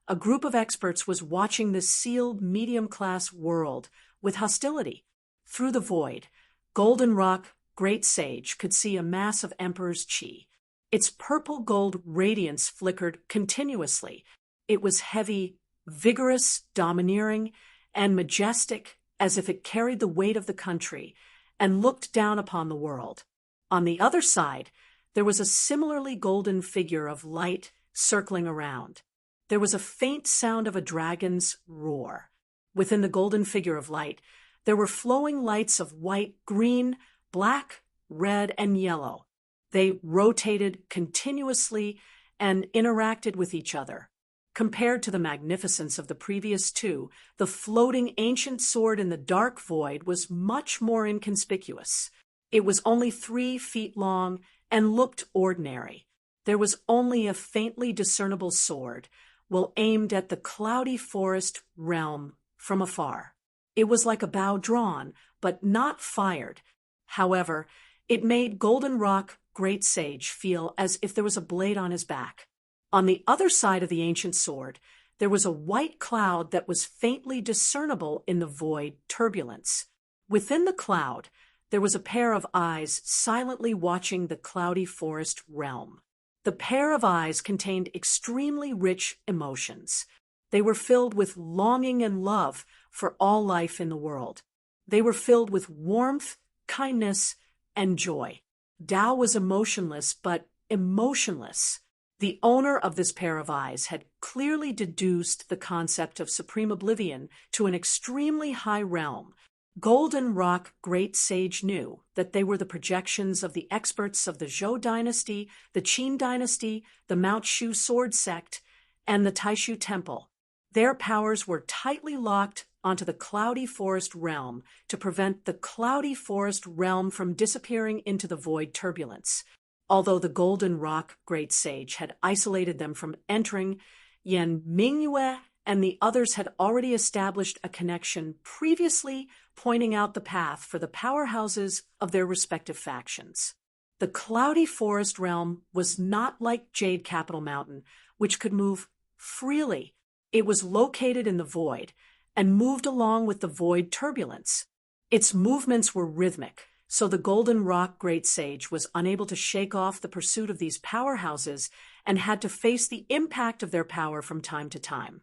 a group of experts was watching this sealed medium-class world with hostility. Through the void, Golden Rock Great Sage could see a mass of Emperor's Qi. Its purple-gold radiance flickered continuously. It was heavy, vigorous, domineering, and majestic, as if it carried the weight of the country and looked down upon the world. On the other side, there was a similarly golden figure of light circling around. There was a faint sound of a dragon's roar. Within the golden figure of light, there were flowing lights of white, green, black, red, and yellow. They rotated continuously and interacted with each other. Compared to the magnificence of the previous 2, the floating ancient sword in the dark void was much more inconspicuous. It was only 3 feet long and looked ordinary. There was only a faintly discernible sword, while aimed at the cloudy forest realm from afar. It was like a bow drawn, but not fired. However, it made Golden Rock Great Sage feel as if there was a blade on his back. On the other side of the ancient sword, there was a white cloud that was faintly discernible in the void turbulence. Within the cloud, there was a pair of eyes silently watching the cloudy forest realm. The pair of eyes contained extremely rich emotions. They were filled with longing and love for all life in the world. They were filled with warmth, kindness, and joy. Dao was emotionless, but emotionless. The owner of this pair of eyes had clearly deduced the concept of supreme oblivion to an extremely high realm. Golden Rock Great Sage knew that they were the projections of the experts of the Zhou dynasty, the Qin dynasty, the Mount Shu sword sect, and the Taishu temple. Their powers were tightly locked onto the cloudy forest realm to prevent the cloudy forest realm from disappearing into the void turbulence. Although the Golden Rock Great Sage had isolated them from entering, Yan Mingyue and the others had already established a connection previously, pointing out the path for the powerhouses of their respective factions. The cloudy forest realm was not like Jade Capital Mountain, which could move freely. It was located in the void and moved along with the void turbulence. Its movements were rhythmic, so the Golden Rock Great Sage was unable to shake off the pursuit of these powerhouses and had to face the impact of their power from time to time.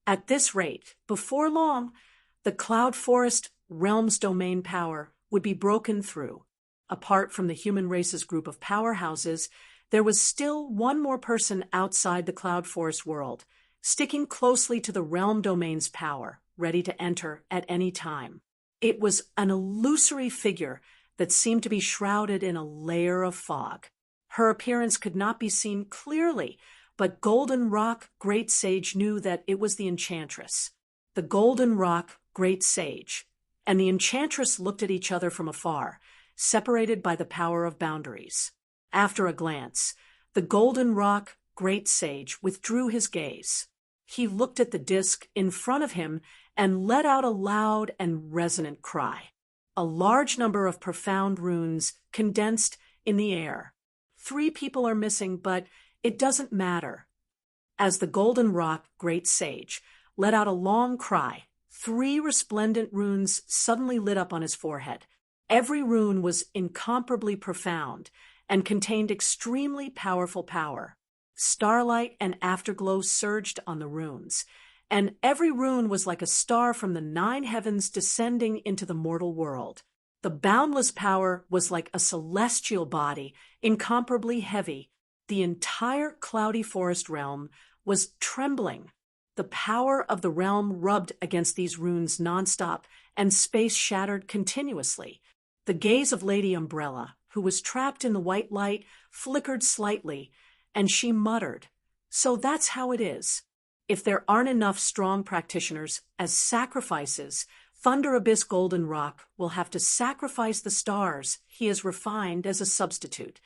At this rate, before long, the Cloud Forest realm's domain power would be broken through. Apart from the human race's group of powerhouses, there was still one more person outside the Cloud Forest world, sticking closely to the realm domain's power, ready to enter at any time. It was an illusory figure that seemed to be shrouded in a layer of fog. Her appearance could not be seen clearly, but Golden Rock Great Sage knew that it was the enchantress. The Golden Rock Great Sage and the enchantress looked at each other from afar, separated by the power of boundaries. After a glance, the Golden Rock Great Sage withdrew his gaze. He looked at the disk in front of him and let out a loud and resonant cry. A large number of profound runes condensed in the air. 3 people are missing, but it doesn't matter. As the Golden Rock Great Sage let out a long cry, 3 resplendent runes suddenly lit up on his forehead. Every rune was incomparably profound and contained extremely powerful power. Starlight and afterglow surged on the runes, and every rune was like a star from the 9 heavens descending into the mortal world. The boundless power was like a celestial body, incomparably heavy. The entire cloudy forest realm was trembling. The power of the realm rubbed against these runes nonstop, and space shattered continuously. The gaze of Lady Umbrella, who was trapped in the white light, flickered slightly, and she muttered, "So that's how it is. If there aren't enough strong practitioners as sacrifices, Thunder Abyss Golden Rock will have to sacrifice the stars he has refined as a substitute.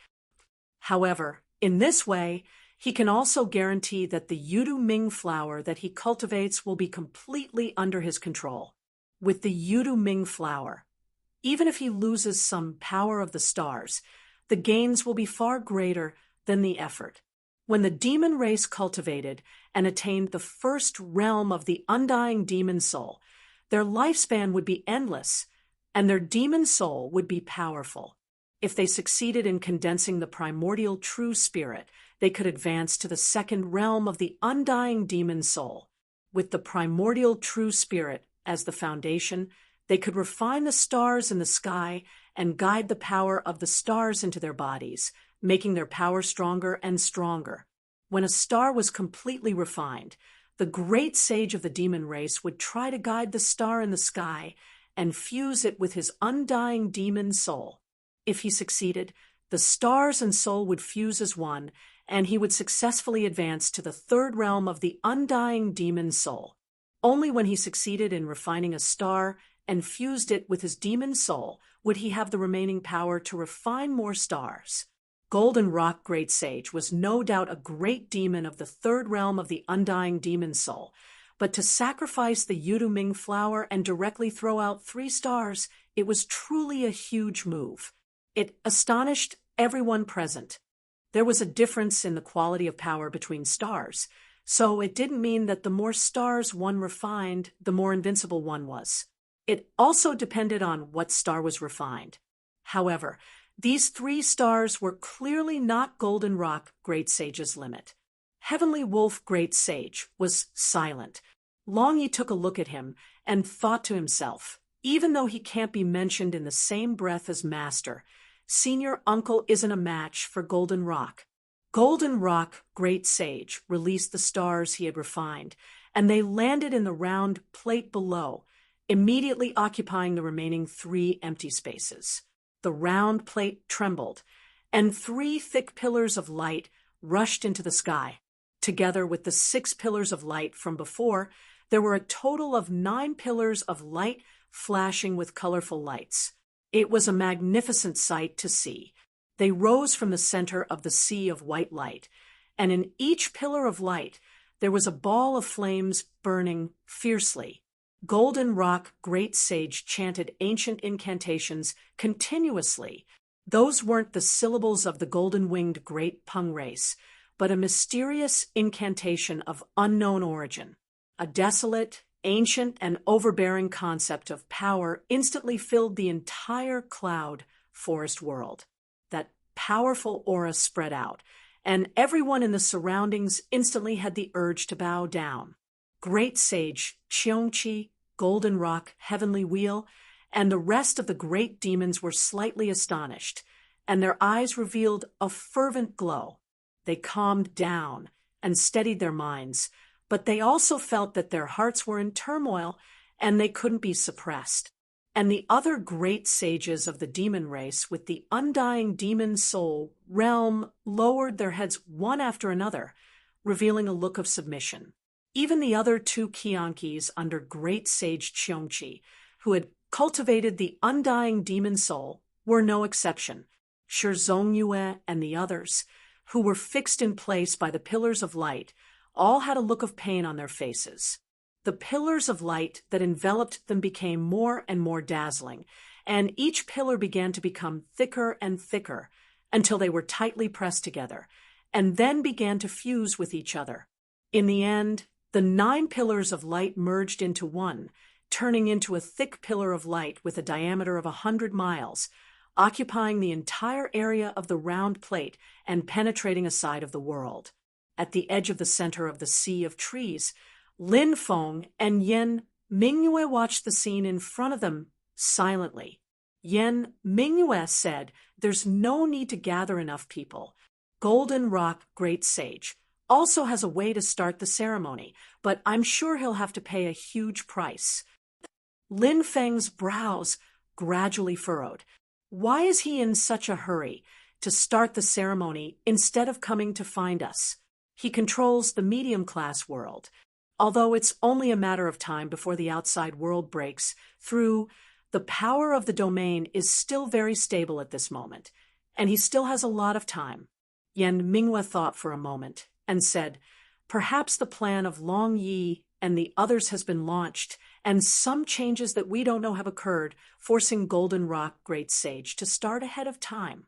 However, in this way, he can also guarantee that the Yudu Ming flower that he cultivates will be completely under his control. With the Yudu Ming flower, even if he loses some power of the stars, the gains will be far greater than the effort. When the demon race cultivated and attained the first realm of the undying demon soul, their lifespan would be endless, and their demon soul would be powerful. If they succeeded in condensing the primordial true spirit, they could advance to the second realm of the undying demon soul. With the primordial true spirit as the foundation, they could refine the stars in the sky and guide the power of the stars into their bodies, making their power stronger and stronger. When a star was completely refined, the great sage of the demon race would try to guide the star in the sky and fuse it with his undying demon soul. If he succeeded, the stars and soul would fuse as one, and he would successfully advance to the third realm of the undying demon soul. Only when he succeeded in refining a star and fused it with his demon soul would he have the remaining power to refine more stars. Golden Rock Great Sage was no doubt a great demon of the third realm of the undying demon soul, but to sacrifice the Yudu Ming flower and directly throw out 3 stars, it was truly a huge move. It astonished everyone present. There was a difference in the quality of power between stars, so it didn't mean that the more stars one refined, the more invincible one was. It also depended on what star was refined. However, these 3 stars were clearly not Golden Rock Great Sage's limit. Heavenly Wolf Great Sage was silent. Long Yi took a look at him and thought to himself, even though he can't be mentioned in the same breath as Master, Senior Uncle isn't a match for Golden Rock. Golden Rock Great Sage released the stars he had refined, and they landed in the round plate below, immediately occupying the remaining 3 empty spaces. The round plate trembled, and 3 thick pillars of light rushed into the sky. Together with the 6 pillars of light from before, there were a total of 9 pillars of light flashing with colorful lights. It was a magnificent sight to see. They rose from the center of the sea of white light, and in each pillar of light there was a ball of flames burning fiercely. Golden Rock Great Sage chanted ancient incantations continuously. Those weren't the syllables of the golden-winged Great Pung race, but a mysterious incantation of unknown origin. A desolate, ancient, and overbearing concept of power instantly filled the entire cloud forest world. That powerful aura spread out, and everyone in the surroundings instantly had the urge to bow down. Great Sage Cheongchi, Golden Rock Heavenly Wheel, and the rest of the great demons were slightly astonished, and their eyes revealed a fervent glow. They calmed down and steadied their minds, but they also felt that their hearts were in turmoil and they couldn't be suppressed. and the other great sages of the demon race with the undying demon soul realm lowered their heads one after another, revealing a look of submission. Even the other two Qiankis under great sage Qiongqi, who had cultivated the undying demon soul, were no exception. Shi Zongyue and the others, who were fixed in place by the pillars of light, all had a look of pain on their faces. The pillars of light that enveloped them became more and more dazzling, and each pillar began to become thicker and thicker until they were tightly pressed together, and then began to fuse with each other. In the end, the 9 pillars of light merged into one, turning into a thick pillar of light with a diameter of 100 miles, occupying the entire area of the round plate and penetrating a side of the world. At the edge of the center of the Sea of Trees, Lin Feng and Yan Mingyue watched the scene in front of them silently. Yan Mingyue said, "There's no need to gather enough people. Golden Rock, Great Sage, also has a way to start the ceremony, but I'm sure he'll have to pay a huge price." Lin Feng's brows gradually furrowed. Why is he in such a hurry to start the ceremony instead of coming to find us? He controls the medium-class world, although it's only a matter of time before the outside world breaks through. The power of the domain is still very stable at this moment, and he still has a lot of time. Yan Mingyue thought for a moment and said, "Perhaps the plan of Long Yi and the others has been launched, and some changes that we don't know have occurred, forcing Golden Rock Great Sage to start ahead of time."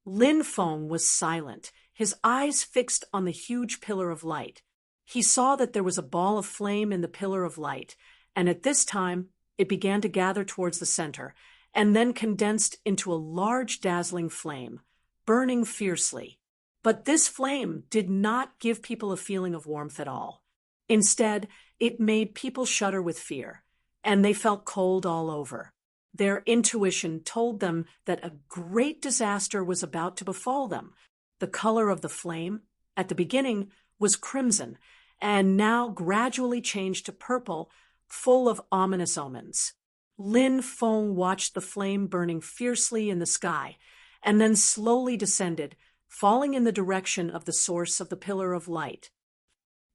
Lin Feng was silent, his eyes fixed on the huge pillar of light. He saw that there was a ball of flame in the pillar of light, and at this time it began to gather towards the center, and then condensed into a large dazzling flame, burning fiercely. But this flame did not give people a feeling of warmth at all. Instead, it made people shudder with fear, and they felt cold all over. Their intuition told them that a great disaster was about to befall them. The color of the flame, at the beginning, was crimson, and now gradually changed to purple, full of ominous omens. Lin Feng watched the flame burning fiercely in the sky, and then slowly descended, falling in the direction of the source of the pillar of light.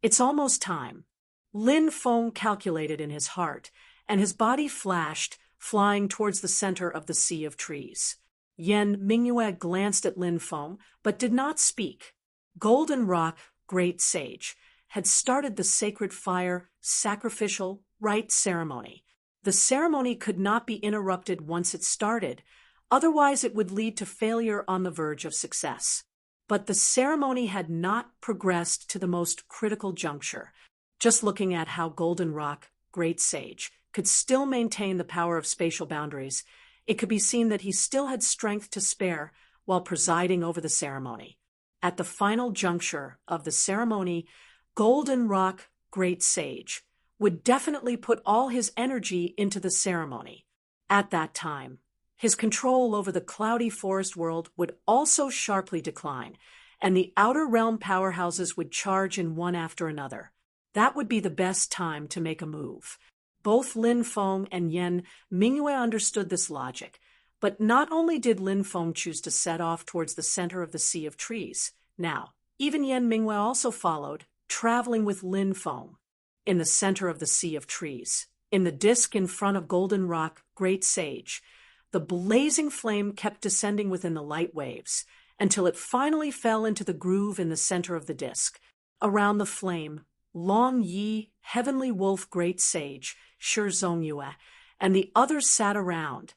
"It's almost time," Lin Feng calculated in his heart, and his body flashed, flying towards the center of the Sea of Trees. Yan Mingyue glanced at Lin Feng, but did not speak. Golden Rock, Great Sage, had started the sacred fire sacrificial rite ceremony. The ceremony could not be interrupted once it started, otherwise it would lead to failure on the verge of success. But the ceremony had not progressed to the most critical juncture. Just looking at how Golden Rock, Great Sage, could still maintain the power of spatial boundaries, it could be seen that he still had strength to spare while presiding over the ceremony. At the final juncture of the ceremony, Golden Rock, Great Sage, would definitely put all his energy into the ceremony. At that time, his control over the cloudy forest world would also sharply decline, and the outer realm powerhouses would charge in one after another. That would be the best time to make a move. Both Lin Feng and Yan Mingyue understood this logic, but not only did Lin Feng choose to set off towards the center of the Sea of Trees. Now, even Yan Mingyue also followed, traveling with Lin Feng. In the center of the Sea of Trees, in the disk in front of Golden Rock, Great Sage, the blazing flame kept descending within the light waves until it finally fell into the groove in the center of the disk. Around the flame, Long Yi, Heavenly Wolf Great Sage, Shi Zongyue, and the others sat around,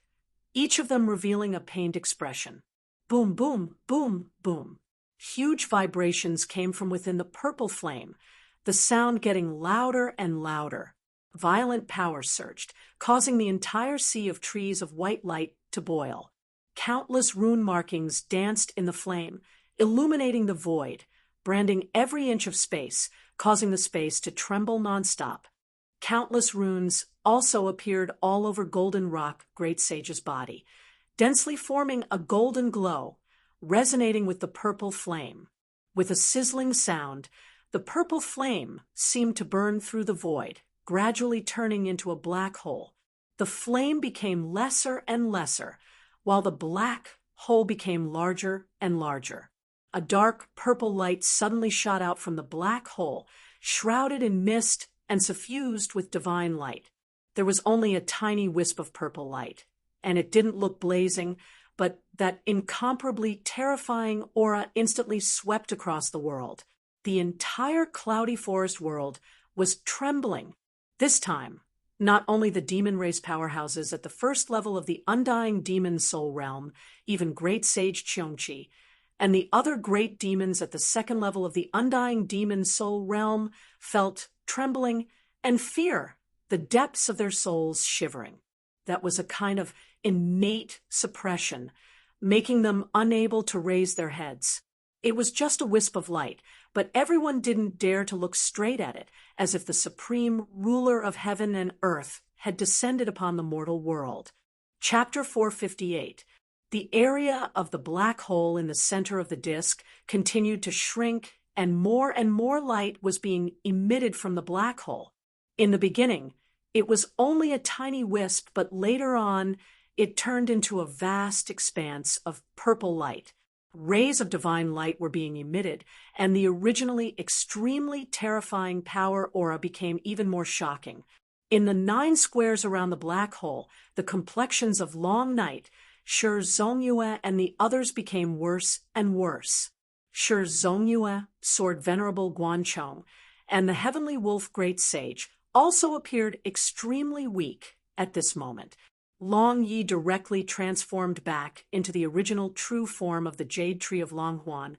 each of them revealing a pained expression. Boom, boom, boom, boom. Huge vibrations came from within the purple flame, the sound getting louder and louder. Violent power surged, causing the entire sea of trees of white light to boil. Countless rune markings danced in the flame, illuminating the void, branding every inch of space, causing the space to tremble nonstop. Countless runes also appeared all over Golden Rock, Great Sage's body, densely forming a golden glow, resonating with the purple flame. With a sizzling sound, the purple flame seemed to burn through the void, gradually turning into a black hole. The flame became lesser and lesser, while the black hole became larger and larger. A dark purple light suddenly shot out from the black hole, shrouded in mist and suffused with divine light. There was only a tiny wisp of purple light, and it didn't look blazing, but that incomparably terrifying aura instantly swept across the world. The entire cloudy forest world was trembling. This time, not only the demon race powerhouses at the first level of the undying demon soul realm, even Great Sage Cheongchi, and the other great demons at the second level of the undying demon soul realm felt trembling and fear, the depths of their souls shivering. That was a kind of innate suppression, making them unable to raise their heads. It was just a wisp of light, but everyone didn't dare to look straight at it, as if the supreme ruler of heaven and earth had descended upon the mortal world. Chapter 458. The area of the black hole in the center of the disk continued to shrink, and more light was being emitted from the black hole. In the beginning, it was only a tiny wisp, but later on, it turned into a vast expanse of purple light. Rays of divine light were being emitted, and the originally extremely terrifying power aura became even more shocking. In the 9 squares around the black hole, the complexions of Long Night, Shi Zongyue, and the others became worse and worse. Shi Zongyue, Sword Venerable Guanchong, and the Heavenly Wolf Great Sage also appeared extremely weak at this moment. Long Yi directly transformed back into the original true form of the Jade Tree of Longhuan.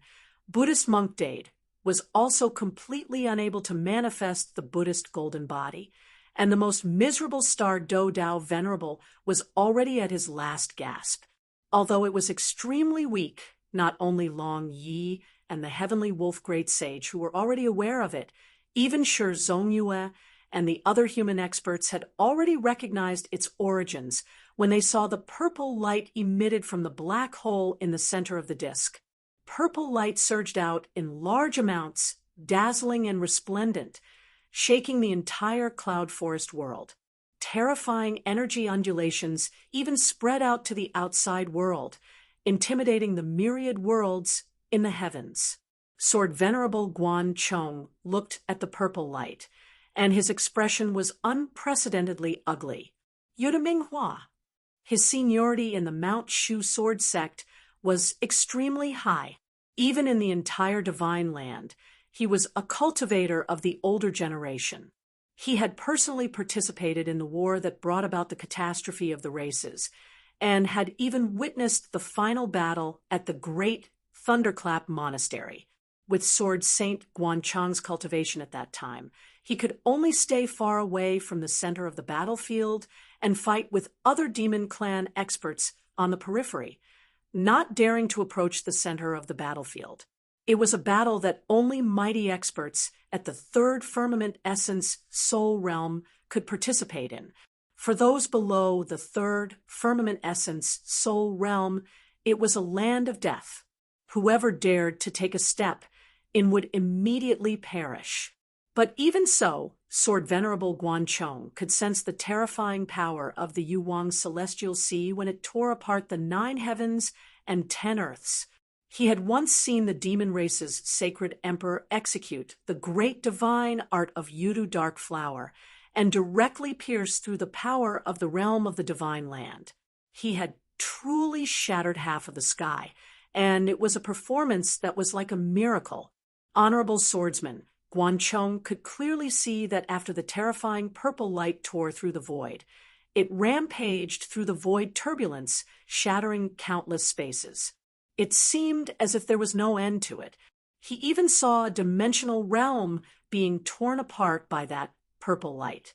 Buddhist monk Dade was also completely unable to manifest the Buddhist golden body, and the most miserable star Do Dao Venerable was already at his last gasp. Although it was extremely weak, not only Long Yi and the Heavenly Wolf Great Sage, who were already aware of it, even Shi Zongyue and the other human experts had already recognized its origins when they saw the purple light emitted from the black hole in the center of the disk. Purple light surged out in large amounts, dazzling and resplendent, shaking the entire cloud forest world. Terrifying energy undulations even spread out to the outside world, intimidating the myriad worlds in the heavens. Sword Venerable Guanchong looked at the purple light, and his expression was unprecedentedly ugly. Yude Minghua. His seniority in the Mount Shu sword sect was extremely high. Even in the entire divine land, he was a cultivator of the older generation. He had personally participated in the war that brought about the catastrophe of the races, and had even witnessed the final battle at the Great Thunderclap Monastery. With Sword Saint Guanchong's cultivation at that time, he could only stay far away from the center of the battlefield and fight with other demon clan experts on the periphery, not daring to approach the center of the battlefield. It was a battle that only mighty experts at the third firmament essence soul realm could participate in. For those below the third firmament essence soul realm, it was a land of death. Whoever dared to take a step in would immediately perish. But even so, Sword Venerable Guanchong could sense the terrifying power of the Yuwang celestial sea when it tore apart the 9 heavens and 10 earths. He had once seen the demon race's sacred emperor execute the great divine art of Yudu Dark Flower and directly pierce through the power of the realm of the divine land. He had truly shattered half of the sky, and it was a performance that was like a miracle. Honorable swordsman, Guanchong could clearly see that after the terrifying purple light tore through the void, it rampaged through the void turbulence, shattering countless spaces. It seemed as if there was no end to it. He even saw a dimensional realm being torn apart by that purple light.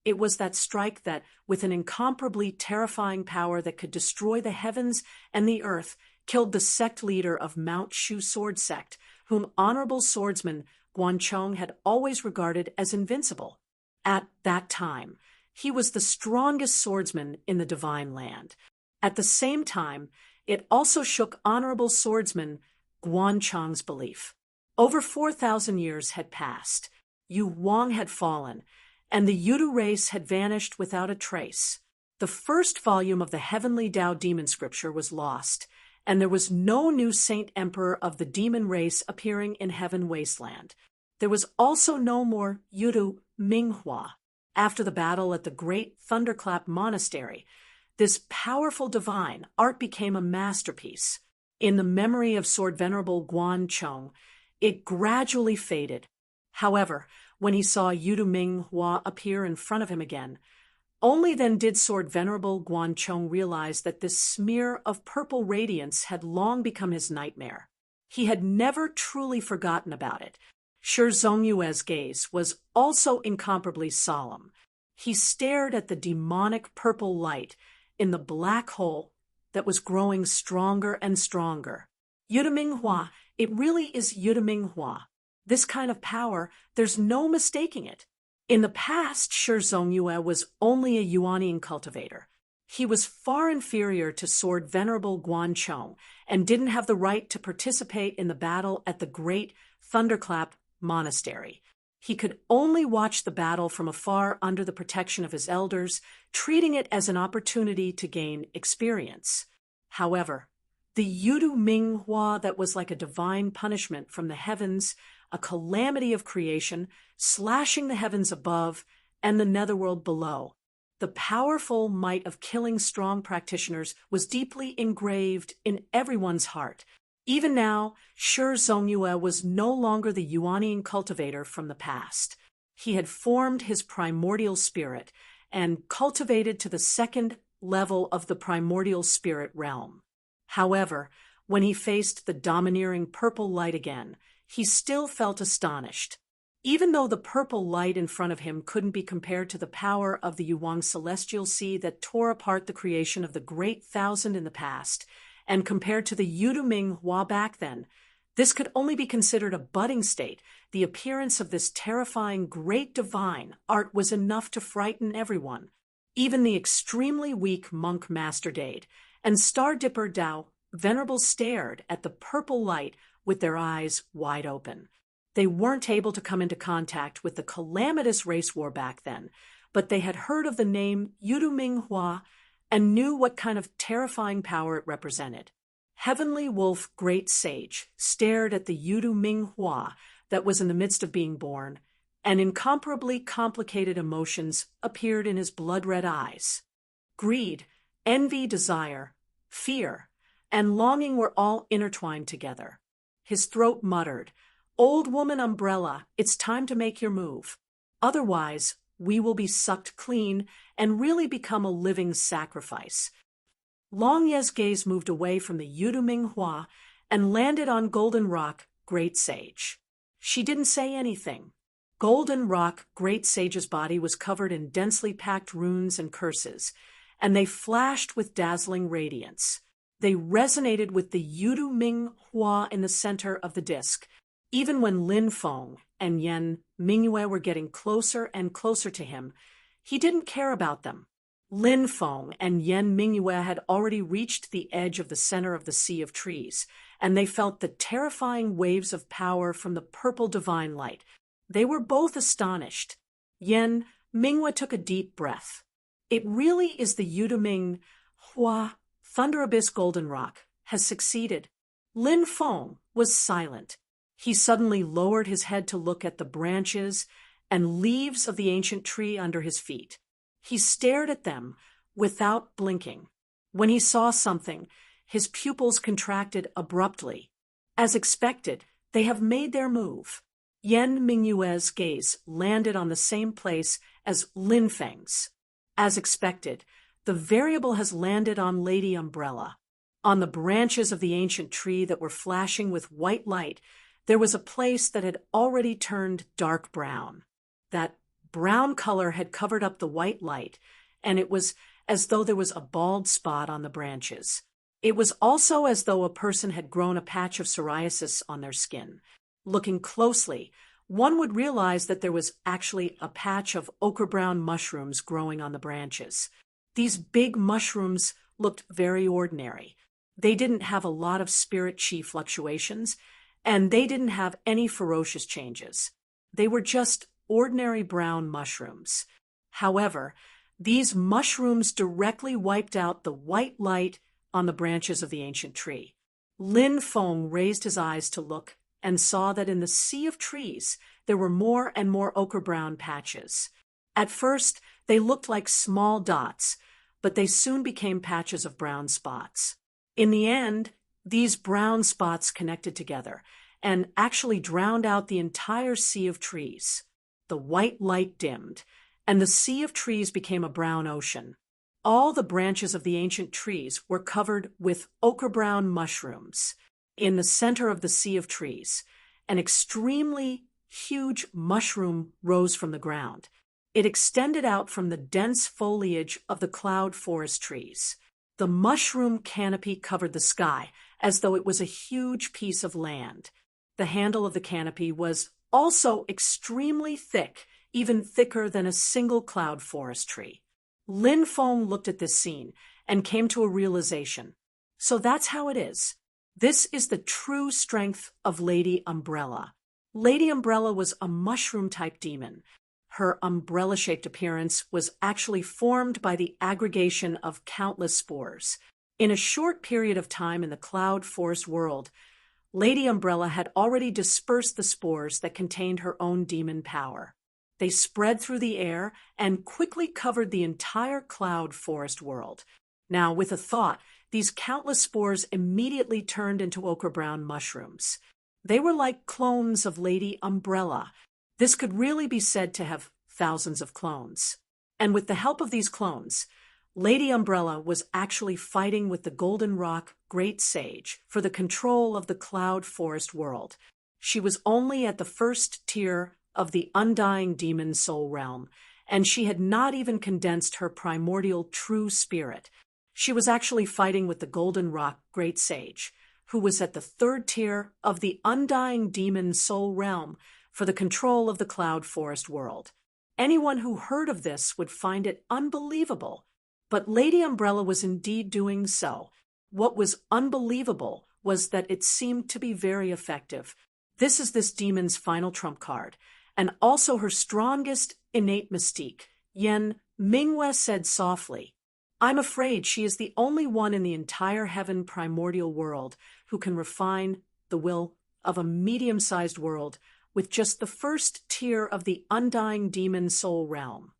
It was that strike that, with an incomparably terrifying power that could destroy the heavens and the earth, killed the sect leader of Mount Shu Sword Sect, whom honorable swordsman Guanchong had always regarded as invincible. At that time, he was the strongest swordsman in the divine land. At the same time, it also shook honorable swordsman Guanchong's belief. Over 4,000 years had passed. Yu Wang had fallen, and the Yudu race had vanished without a trace. The first volume of the Heavenly Tao Demon Scripture was lost, and there was no new Saint Emperor of the demon race appearing in Heaven Wasteland. There was also no more Yudu Minghua. After the battle at the Great Thunderclap Monastery, this powerful divine art became a masterpiece. In the memory of Sword Venerable Guan Chong, it gradually faded. However, when he saw Yudu Minghua appear in front of him again, only then did Sword Venerable Guan Chong realize that this smear of purple radiance had long become his nightmare. He had never truly forgotten about it. Shi Zongyue's gaze was also incomparably solemn. He stared at the demonic purple light in the black hole that was growing stronger and stronger. Yudu Minghua, it really is Yudu Minghua. This kind of power, there's no mistaking it. In the past, Shi Zongyue was only a Yuanian cultivator. He was far inferior to Sword Venerable Guan Chong and didn't have the right to participate in the battle at the Great Thunderclap Monastery. He could only watch the battle from afar under the protection of his elders, treating it as an opportunity to gain experience. However, the Yudu Minghua that was like a divine punishment from the heavens, a calamity of creation, slashing the heavens above and the netherworld below. The powerful might of killing strong practitioners was deeply engraved in everyone's heart. Even now, Shi Zongyue was no longer the Yuanian cultivator from the past. He had formed his primordial spirit and cultivated to the second level of the primordial spirit realm. However, when he faced the domineering purple light again, he still felt astonished. Even though the purple light in front of him couldn't be compared to the power of the Yuang celestial sea that tore apart the creation of the Great Thousand in the past, and compared to the Yudu Minghua back then, this could only be considered a budding state. The appearance of this terrifying great divine art was enough to frighten everyone. Even the extremely weak monk Master Dade and Star Dipper Dao Venerable stared at the purple light with their eyes wide open. They weren't able to come into contact with the calamitous race war back then, but they had heard of the name Yudu Minghua and knew what kind of terrifying power it represented. Heavenly Wolf Great Sage stared at the Yudu Minghua that was in the midst of being born, and incomparably complicated emotions appeared in his blood-red eyes. Greed, envy, desire, fear, and longing were all intertwined together. His throat muttered, "Old woman umbrella, it's time to make your move. Otherwise, we will be sucked clean and really become a living sacrifice." Long Ye's gaze moved away from the Yudu Minghua and landed on Golden Rock, Great Sage. She didn't say anything. Golden Rock, Great Sage's body was covered in densely packed runes and curses, and they flashed with dazzling radiance. They resonated with the Yudu Minghua in the center of the disk. Even when Lin Feng and Yan Mingyue were getting closer and closer to him, he didn't care about them. Lin Feng and Yan Mingyue had already reached the edge of the center of the sea of trees, and they felt the terrifying waves of power from the purple divine light. They were both astonished. Yan Mingyue took a deep breath. It really is the Yudu Minghua. Thunder Abyss Golden Rock has succeeded. Lin Feng was silent. He suddenly lowered his head to look at the branches and leaves of the ancient tree under his feet. He stared at them without blinking. When he saw something, his pupils contracted abruptly. As expected, they have made their move. Yan Mingyue's gaze landed on the same place as Lin Feng's. As expected, the variable has landed on Lady Umbrella. On the branches of the ancient tree that were flashing with white light, there was a place that had already turned dark brown. That brown color had covered up the white light, and it was as though there was a bald spot on the branches. It was also as though a person had grown a patch of psoriasis on their skin. Looking closely, one would realize that there was actually a patch of ochre-brown mushrooms growing on the branches. These big mushrooms looked very ordinary. They didn't have a lot of spirit chi fluctuations, and they didn't have any ferocious changes. They were just ordinary brown mushrooms. However, These mushrooms directly wiped out the white light on the branches of the ancient tree. Lin Feng raised his eyes to look and saw that in the sea of trees there were more and more ochre-brown patches. At first, they looked like small dots, but they soon became patches of brown spots. In the end, these brown spots connected together and actually drowned out the entire sea of trees. The white light dimmed, and the sea of trees became a brown ocean. All the branches of the ancient trees were covered with ochre-brown mushrooms. In the center of the sea of trees, an extremely huge mushroom rose from the ground. It extended out from the dense foliage of the cloud forest trees. The mushroom canopy covered the sky as though it was a huge piece of land. The handle of the canopy was also extremely thick, even thicker than a single cloud forest tree. Lin Feng looked at this scene and came to a realization. So that's how it is. This is the true strength of Lady Umbrella. Lady Umbrella was a mushroom-type demon. Her umbrella-shaped appearance was actually formed by the aggregation of countless spores. In a short period of time in the cloud forest world, Lady Umbrella had already dispersed the spores that contained her own demon power. They spread through the air and quickly covered the entire cloud forest world. Now, with a thought, these countless spores immediately turned into ochre-brown mushrooms. They were like clones of Lady Umbrella. This could really be said to have thousands of clones. And with the help of these clones, Lady Umbrella was actually fighting with the Golden Rock Great Sage for the control of the cloud forest world. She was only at the first tier of the undying demon soul realm, and she had not even condensed her primordial true spirit. She was actually fighting with the Golden Rock Great Sage, who was at the third tier of the undying demon soul realm for the control of the cloud forest world. Anyone who heard of this would find it unbelievable, but Lady Umbrella was indeed doing so. What was unbelievable was that it seemed to be very effective. This is this demon's final trump card, and also her strongest innate mystique. Yen Mingyue said softly, "I'm afraid she is the only one in the entire heaven primordial world who can refine the will of a medium-sized world with just the first tier of the undying demon soul realm.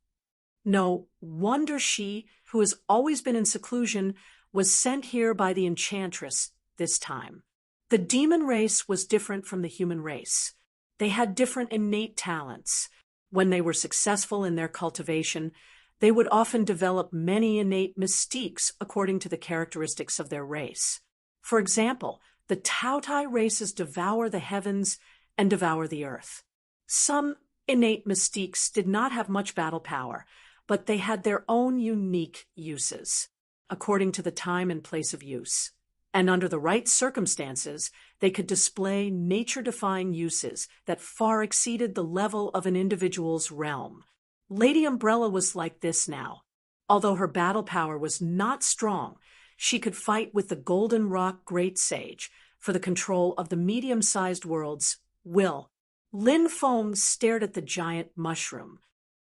No wonder she, who has always been in seclusion, was sent here by the enchantress this time." The demon race was different from the human race. They had different innate talents. When they were successful in their cultivation, they would often develop many innate mystiques according to the characteristics of their race. For example, the Taotai races devour the heavens and devour the earth. Some innate mystiques did not have much battle power, but they had their own unique uses, according to the time and place of use. And under the right circumstances, they could display nature-defying uses that far exceeded the level of an individual's realm. Lady Umbrella was like this now. Although her battle power was not strong, she could fight with the Golden Rock Great Sage for the control of the medium-sized world's will. Lin Feng stared at the giant mushroom.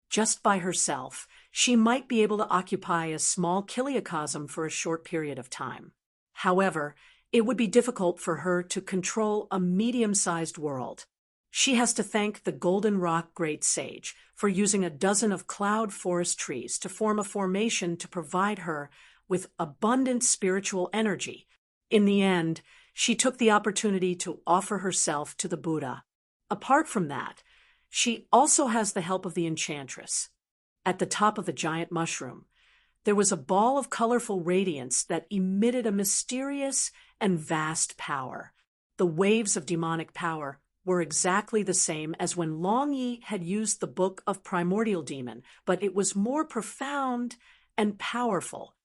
Just by herself, she might be able to occupy a small kiliocosm for a short period of time. However, it would be difficult for her to control a medium-sized world. She has to thank the Golden Rock Great Sage for using a dozen of cloud forest trees to form a formation to provide her with abundant spiritual energy. In the end, she took the opportunity to offer herself to the Buddha. Apart from that, she also has the help of the enchantress. At the top of the giant mushroom, there was a ball of colorful radiance that emitted a mysterious and vast power. The waves of demonic power were exactly the same as when Long Yi had used the Book of Primordial Demon, but it was more profound and powerful.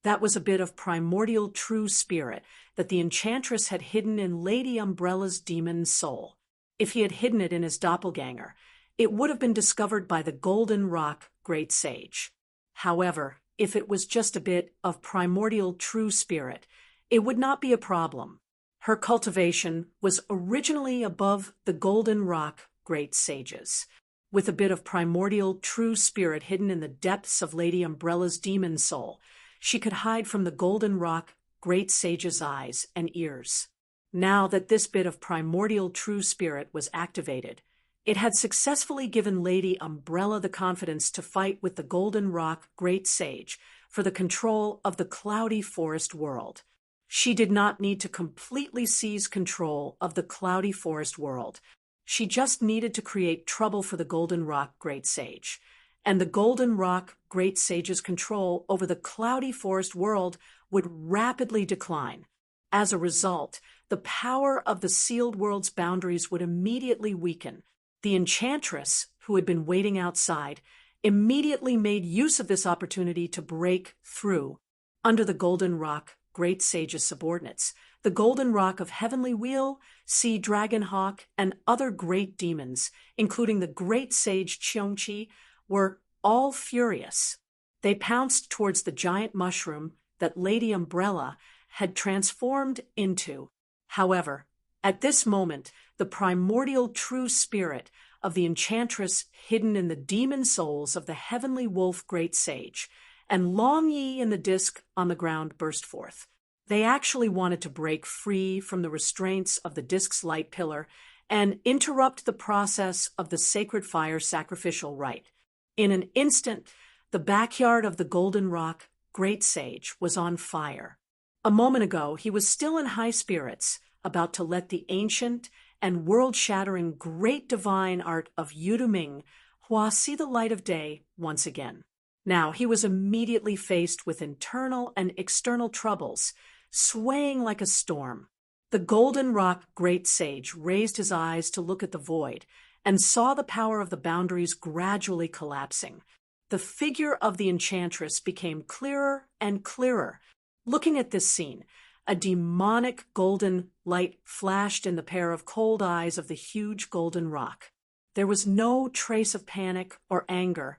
That was a bit of primordial true spirit that the enchantress had hidden in Lady Umbrella's demon soul. If he had hidden it in his doppelganger, it would have been discovered by the Golden Rock Great Sage. However, if it was just a bit of primordial true spirit, it would not be a problem. Her cultivation was originally above the Golden Rock Great Sages. with a bit of primordial true spirit hidden in the depths of Lady Umbrella's demon soul, she could hide from the golden rock great sage's eyes and ears. Now that this bit of primordial true spirit was activated, it had successfully given Lady Umbrella the confidence to fight with the golden rock great sage for the control of the cloudy forest world. She did not need to completely seize control of the cloudy forest world. She just needed to create trouble for the golden rock great sage. And the golden rock great sage's control over the cloudy forest world would rapidly decline. As a result, the power of the sealed world's boundaries would immediately weaken. The enchantress, who had been waiting outside, immediately made use of this opportunity to break through. Under the golden rock great sage's subordinates, the golden rock of Heavenly Wheel, Sea Dragon Hawk, and other great demons, including the great sage Cheongchi, were all furious. They pounced towards the giant mushroom that Lady Umbrella had transformed into. However, at this moment, the primordial true spirit of the enchantress hidden in the demon souls of the heavenly wolf great sage and Long Yi in the disc on the ground burst forth. They actually wanted to break free from the restraints of the disc's light pillar and interrupt the process of the sacred fire sacrificial rite. In an instant, the backyard of the golden rock great sage was on fire. A moment ago, he was still in high spirits, about to let the ancient and world-shattering great divine art of Yuduming Hua see the light of day once again. Now he was immediately faced with internal and external troubles, swaying like a storm. The golden rock great sage raised his eyes to look at the void and saw the power of the boundaries gradually collapsing. The figure of the enchantress became clearer and clearer. Looking at this scene, a demonic golden light flashed in the pair of cold eyes of the huge golden rock. There was no trace of panic or anger,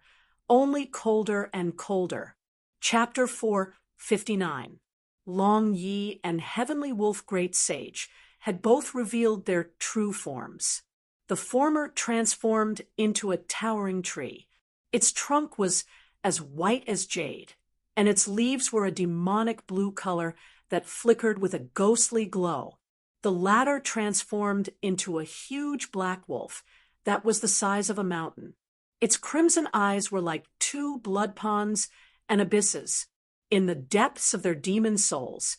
only colder and colder. Chapter 4:59. Long Yi and Heavenly Wolf Great Sage had both revealed their true forms. The former transformed into a towering tree. Its trunk was as white as jade, and its leaves were a demonic blue color that flickered with a ghostly glow. The latter transformed into a huge black wolf that was the size of a mountain. Its crimson eyes were like two blood ponds and abysses. In the depths of their demon souls,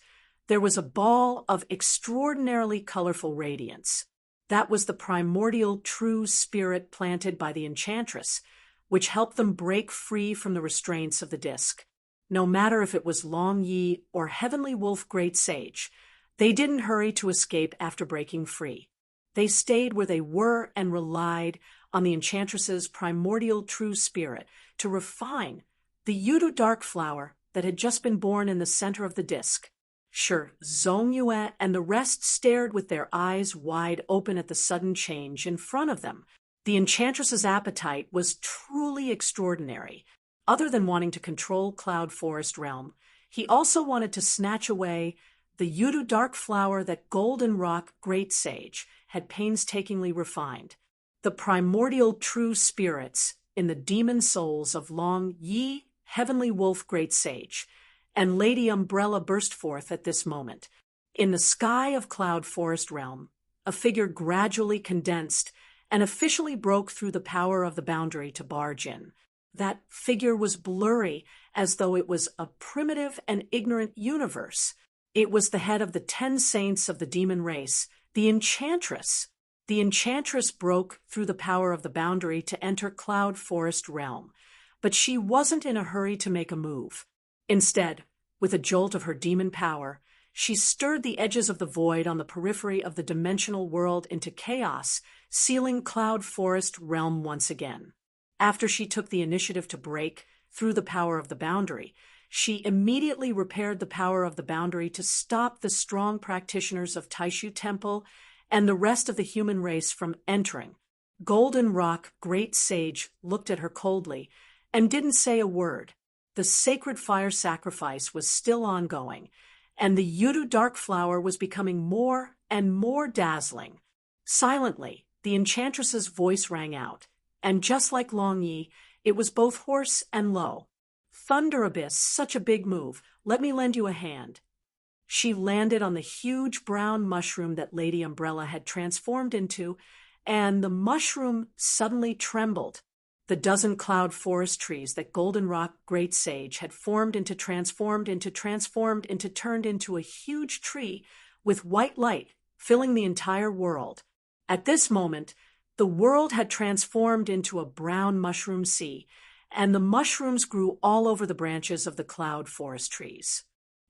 there was a ball of extraordinarily colorful radiance. That was the primordial true spirit planted by the enchantress, which helped them break free from the restraints of the disc. No matter if it was Long Yi or Heavenly Wolf Great Sage, they didn't hurry to escape after breaking free. They stayed where they were and relied on the enchantress's primordial true spirit to refine the Yudu dark flower that had just been born in the center of the disc. Sure, Zhong Yue and the rest stared with their eyes wide open at the sudden change in front of them. The enchantress's appetite was truly extraordinary. Other than wanting to control Cloud Forest Realm, he also wanted to snatch away the Yudu dark flower that Golden Rock Great Sage had painstakingly refined. The primordial true spirits in the demon souls of Long Yi, Heavenly Wolf Great Sage, and Lady Umbrella burst forth at this moment. In the sky of Cloud Forest Realm, a figure gradually condensed and officially broke through the power of the boundary to barge in. That figure was blurry, as though it was a primitive and ignorant universe. It was the head of the 10 saints of the demon race, the Enchantress. The Enchantress broke through the power of the boundary to enter Cloud Forest Realm, but she wasn't in a hurry to make a move. Instead, with a jolt of her demon power, she stirred the edges of the void on the periphery of the dimensional world into chaos, sealing Cloud Forest Realm once again. After she took the initiative to break through the power of the boundary, she immediately repaired the power of the boundary to stop the strong practitioners of Taishu Temple and the rest of the human race from entering. Golden Rock Great Sage looked at her coldly and didn't say a word. The sacred fire sacrifice was still ongoing, and the Yudu dark flower was becoming more and more dazzling. Silently, the enchantress's voice rang out. and just like Long Yi, it was both hoarse and low. Thunder Abyss, such a big move. Let me lend you a hand. She landed on the huge brown mushroom that Lady Umbrella had transformed into, and the mushroom suddenly trembled. The dozen cloud forest trees that Goldenrock Great Sage had turned into a huge tree with white light filling the entire world. At this moment, the world had transformed into a brown mushroom sea, and the mushrooms grew all over the branches of the cloud forest trees.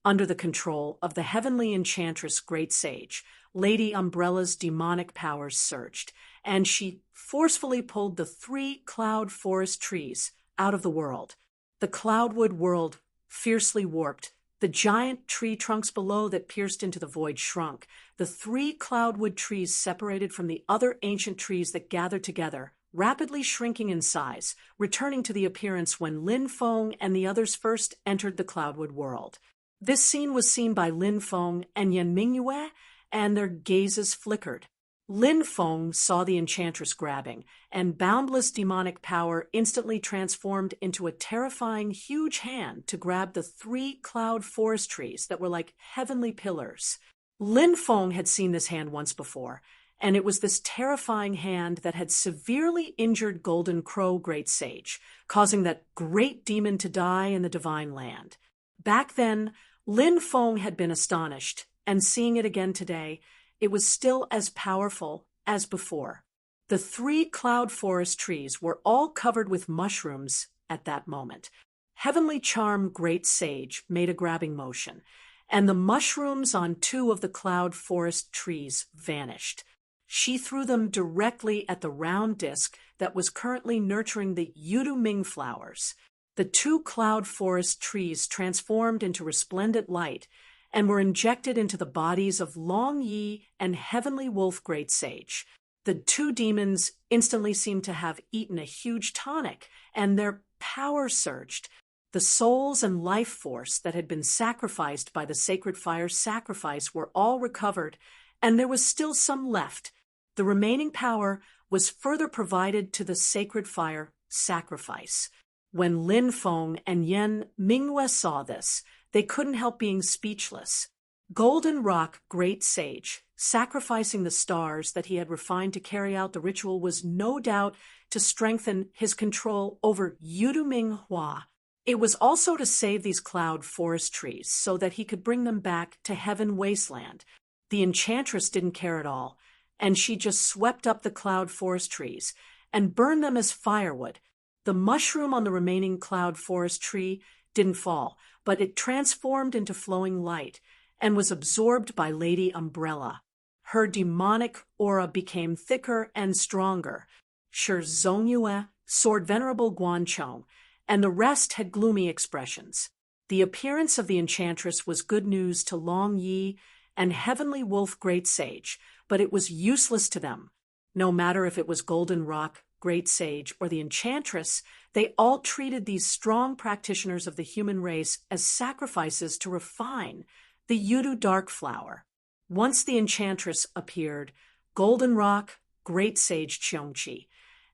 Under the control of the heavenly enchantress Great Sage, Lady Umbrella's demonic powers surged, and she forcefully pulled the 3 cloud forest trees out of the world. The cloudwood world fiercely warped. The giant tree trunks below that pierced into the void shrunk. The 3 cloudwood trees separated from the other ancient trees that gathered together, rapidly shrinking in size, returning to the appearance when Lin Feng and the others first entered the cloudwood world. This scene was seen by Lin Feng and Yan Mingyue, and their gazes flickered. Lin Feng saw the enchantress grabbing, and boundless demonic power instantly transformed into a terrifying huge hand to grab the 3 cloud forest trees that were like heavenly pillars. Lin Feng had seen this hand once before, and it was this terrifying hand that had severely injured Golden Crow Great Sage, causing that great demon to die in the Divine Land. Back then, Lin Feng had been astonished, and seeing it again today, it was still as powerful as before. The 3 cloud forest trees were all covered with mushrooms at that moment. Heavenly Charm Great Sage made a grabbing motion, and the mushrooms on 2 of the cloud forest trees vanished. She threw them directly at the round disc that was currently nurturing the Yuduming flowers. The 2 cloud forest trees transformed into resplendent light and were injected into the bodies of Long Yi and Heavenly Wolf Great Sage. The 2 demons instantly seemed to have eaten a huge tonic, and their power surged. The souls and life force that had been sacrificed by the sacred fire sacrifice were all recovered, and there was still some left. The remaining power was further provided to the sacred fire sacrifice. When Lin Feng and Yan Mingyue saw this, they couldn't help being speechless. Goldenrock Great Sage, sacrificing the stars that he had refined to carry out the ritual, was no doubt to strengthen his control over Yuduming Hua. It was also to save these cloud forest trees so that he could bring them back to Heaven Wasteland. The enchantress didn't care at all, and she just swept up the cloud forest trees and burned them as firewood. The mushroom on the remaining cloud forest tree didn't fall, but it transformed into flowing light and was absorbed by Lady Umbrella. Her demonic aura became thicker and stronger. Shi Zongyue soared Venerable Guanchong, and the rest had gloomy expressions. The appearance of the enchantress was good news to Long Yi and Heavenly Wolf Great Sage, but it was useless to them. No matter if it was Goldenrock Great Sage or the enchantress, they all treated these strong practitioners of the human race as sacrifices to refine the Yudu Dark Flower. Once the enchantress appeared, Goldenrock Great Sage Qiongqi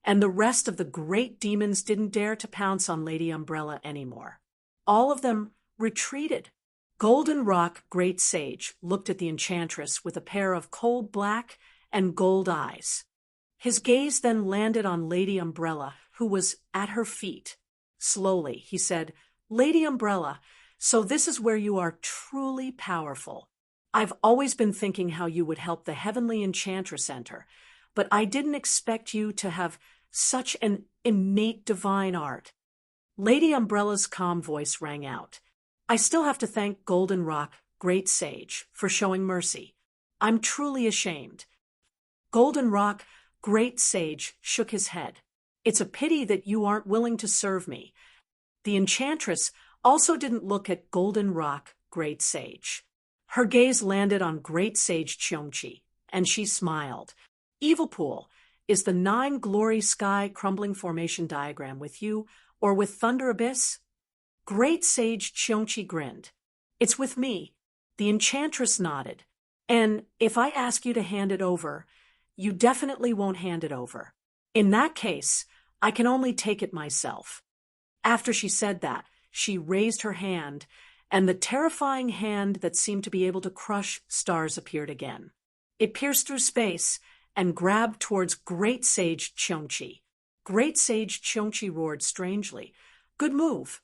and the rest of the great demons didn't dare to pounce on Lady Umbrella anymore. All of them retreated. Goldenrock Great Sage looked at the enchantress with a pair of cold black and gold eyes. His gaze then landed on Lady Umbrella, who was at her feet. Slowly, he said, "Lady Umbrella, so this is where you are truly powerful. I've always been thinking how you would help the Heavenly Enchantress enter, but I didn't expect you to have such an innate divine art." Lady Umbrella's calm voice rang out. "I still have to thank Goldenrock Great Sage for showing mercy. I'm truly ashamed." Goldenrock Great Sage shook his head. "It's a pity that you aren't willing to serve me." The enchantress also didn't look at Goldenrock Great Sage. Her gaze landed on Great Sage Qiongqi, and she smiled. "Evil Pool, is the 9 Glory Sky Crumbling Formation diagram with you, or with Thunder Abyss?" Great Sage Qiongqi grinned. "It's with me." The enchantress nodded. "And if I ask you to hand it over, you definitely won't hand it over. In that case, I can only take it myself." After she said that, she raised her hand, and the terrifying hand that seemed to be able to crush stars appeared again. It pierced through space and grabbed towards Great Sage Cheongchi. Great Sage Cheongchi roared strangely. "Good move."